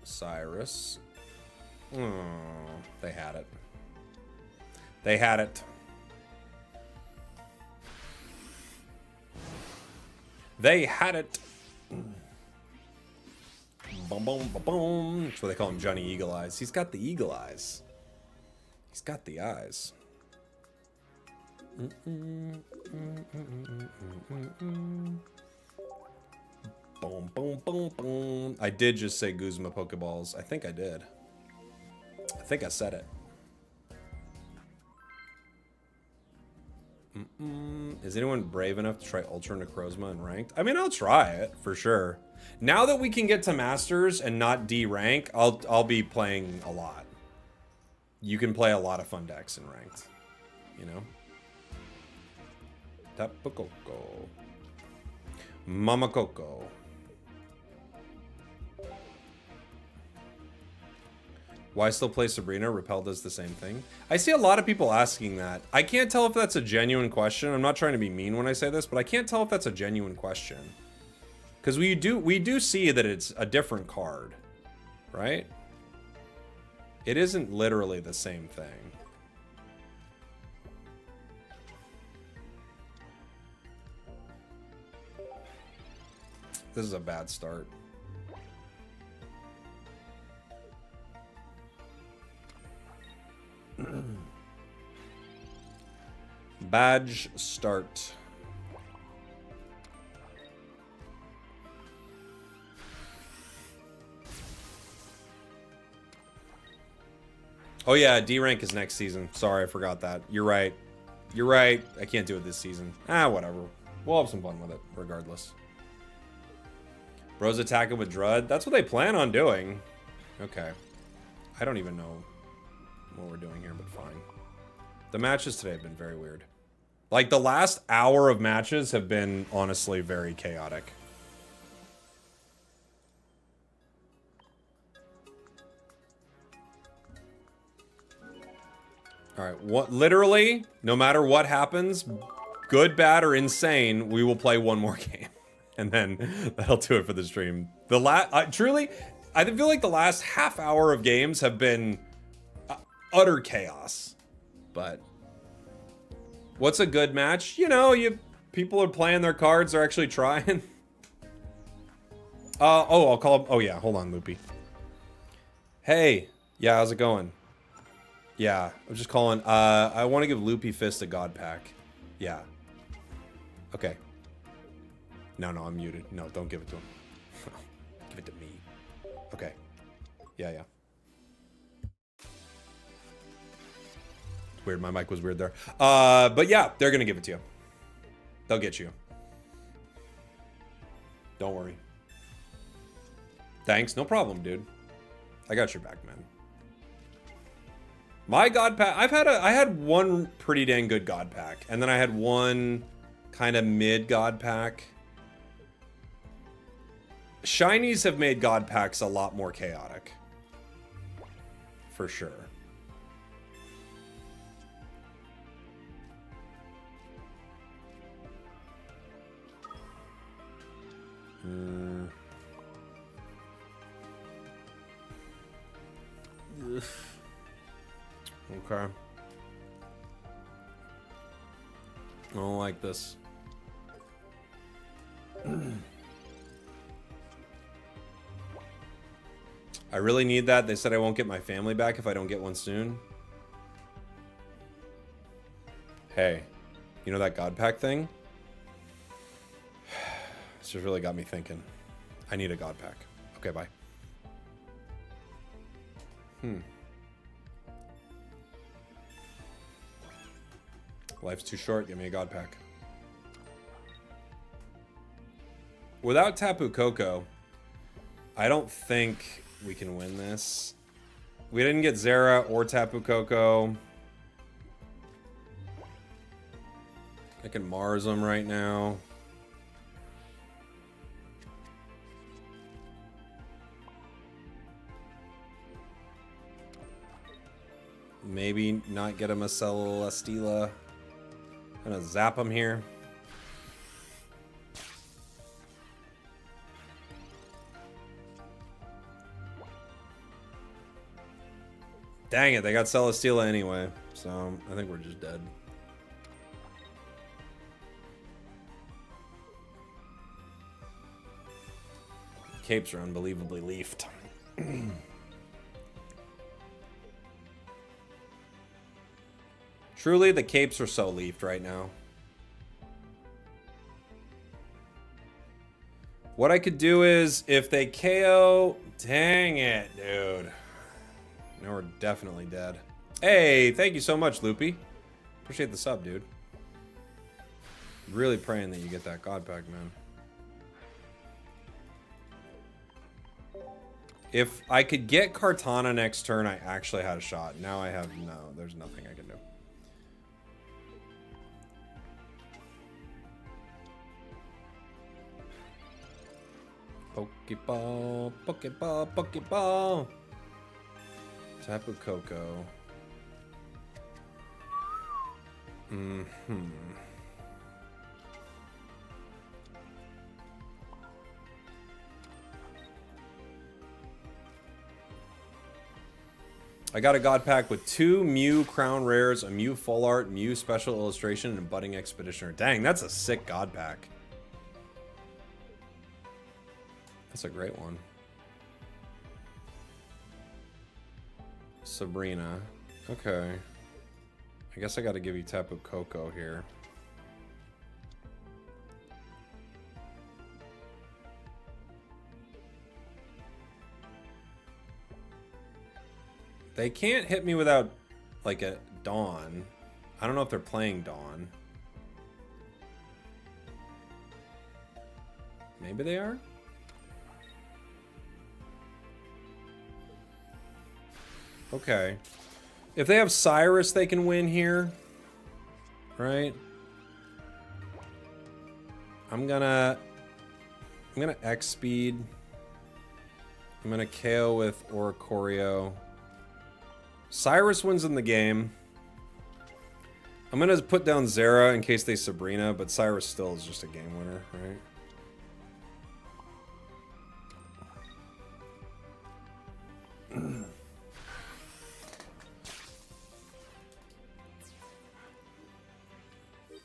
Cyrus. Oh, they had it. They had it. They had it. Boom, boom, boom, boom. That's what they call him, Johnny Eagle Eyes. He's got the eagle eyes. He's got the eyes. Boom, boom, boom, boom. I did just say Guzma Pokeballs. I think I did. I think I said it. Is anyone brave enough to try Ultra Necrozma and Ranked? I mean, I'll try it, for sure. Now that we can get to Masters and not D rank, I'll be playing a lot. You can play a lot of fun decks in Ranked. You know? Tapu Koko. Mama Coco. Why still play Sabrina? Repel does the same thing. I see a lot of people asking that. I can't tell if that's a genuine question. I'm not trying to be mean when I say this, but I can't tell if that's a genuine question. Because we do see that it's a different card, right? It isn't literally the same thing. This is a bad start. Badge start. Oh yeah, D rank is next season. Sorry, I forgot that. You're right. You're right. I can't do it this season. Ah, whatever. We'll have some fun with it, regardless. Bros attacking with Drud. That's what they plan on doing. Okay. I don't even know what we're doing here, but fine. The matches today have been very weird. Like, the last hour of matches have been, honestly, very chaotic. Alright, what literally, no matter what happens, good, bad, or insane, we will play one more game. And then that'll do it for the stream. Truly, I feel like the last half hour of games have been utter chaos. But what's a good match? You know, people are playing their cards, they're actually trying. Oh, I'll call. Oh yeah, hold on, Loopy. Hey, yeah, how's it going? Yeah, I'm just calling. I want to give Loopy Fist a God Pack. Yeah. Okay. No, I'm muted. No, don't give it to him. Give it to me. Okay. Yeah. Weird, my mic was weird there. But yeah, they're gonna give it to you. They'll get you. Don't worry. Thanks, no problem, dude. I got your back, man. My God Pack, I had one pretty dang good God Pack, and then I had one kind of mid God Pack. Shinies have made God Packs a lot more chaotic. For sure. Okay. I don't like this. I really need that. They said I won't get my family back if I don't get one soon. Hey, you know that God Pack thing? This just really got me thinking. I need a God Pack. Okay, bye. Life's too short. Give me a God Pack. Without Tapu Koko, I don't think we can win this. We didn't get Zera or Tapu Koko. I can Mars them right now. Maybe not get him a Celesteela. I'm gonna zap him here. Dang it, they got Celesteela anyway, so I think we're just dead. capes are unbelievably leafed. Truly, the capes are so leafed right now. What I could do is, if they KO... Dang it, dude. Now we're definitely dead. Hey, thank you so much, Loopy. Appreciate the sub, dude. Really praying that you get that God Pack, man. If I could get Kartana next turn, I actually had a shot. Now I have no. There's nothing I can do. Pokeball, Pokeball, Pokeball. Tapu Koko. I got a God Pack with 2 Mew Crown Rares, a Mew Full Art, Mew Special Illustration, and a Budding Expeditioner. Dang, that's a sick God Pack. That's a great one. Sabrina. Okay. I guess I gotta give you Tapu Koko here. They can't hit me without, like, a Dawn. I don't know if they're playing Dawn. Maybe they are? Okay. If they have Cyrus, they can win here. Right? I'm gonna X speed. I'm gonna KO with Oricorio. Cyrus wins in the game. I'm gonna put down Zera in case they Sabrina, but Cyrus still is just a game winner, right?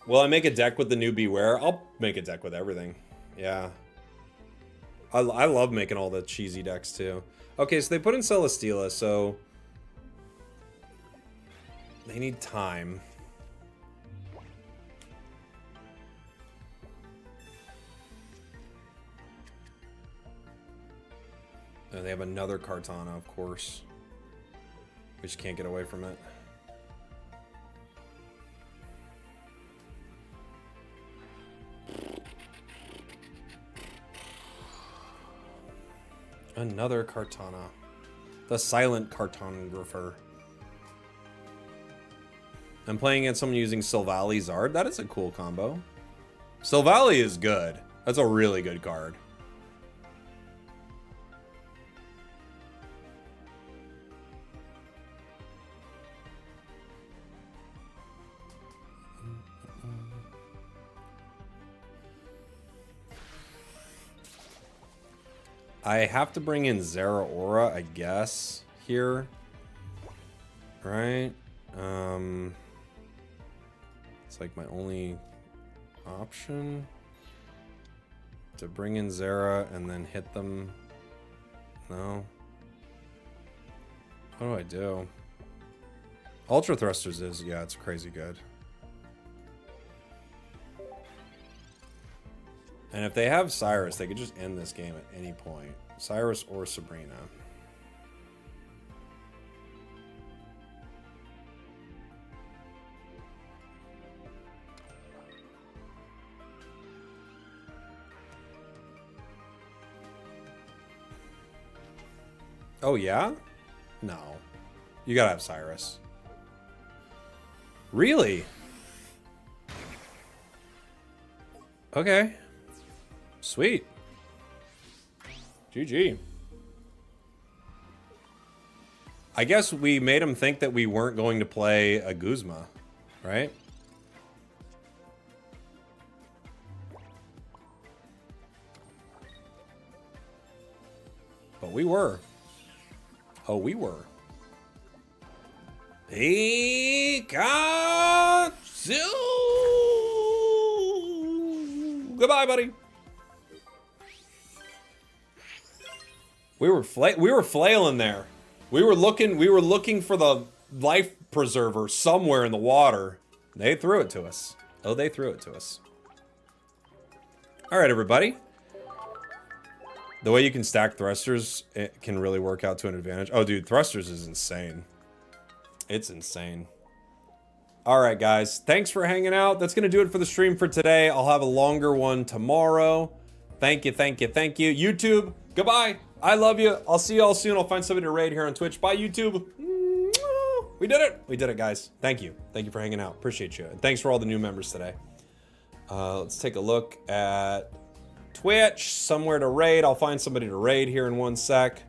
Will I make a deck with the new Beware? I'll make a deck with everything. Yeah. I love making all the cheesy decks too. Okay, so they put in Celesteela, so they need time. And they have another Kartana, of course. We just can't get away from it. Another Kartana. The silent Cartographer. I'm playing against someone using Silvally Zard. That is a cool combo. Silvally is good. That's a really good card. I have to bring in Zeraora, I guess, here. Right? It's like my only option to bring in Zera and then hit them. No. What do I do? Ultra Thrusters is, yeah, it's crazy good. And if they have Cyrus, they could just end this game at any point. Cyrus or Sabrina. Oh, yeah? No. You gotta have Cyrus. Really? Okay. Sweet. GG. I guess we made him think that we weren't going to play a Guzma, right? But we were. Oh, we were. Pikachu! Goodbye, buddy. We were flailing there. We were looking for the life preserver somewhere in the water. They threw it to us. Oh, they threw it to us. All right, everybody. The way you can stack thrusters, it can really work out to an advantage. Oh, dude, thrusters is insane. It's insane. All right, guys. Thanks for hanging out. That's going to do it for the stream for today. I'll have a longer one tomorrow. Thank you, thank you, thank you. YouTube, goodbye. I love you. I'll see you all soon. I'll find somebody to raid here on Twitch. Bye, YouTube. We did it. We did it, guys. Thank you. Thank you for hanging out. Appreciate you. And thanks for all the new members today. Let's take a look at Twitch. Somewhere to raid. I'll find somebody to raid here in one sec.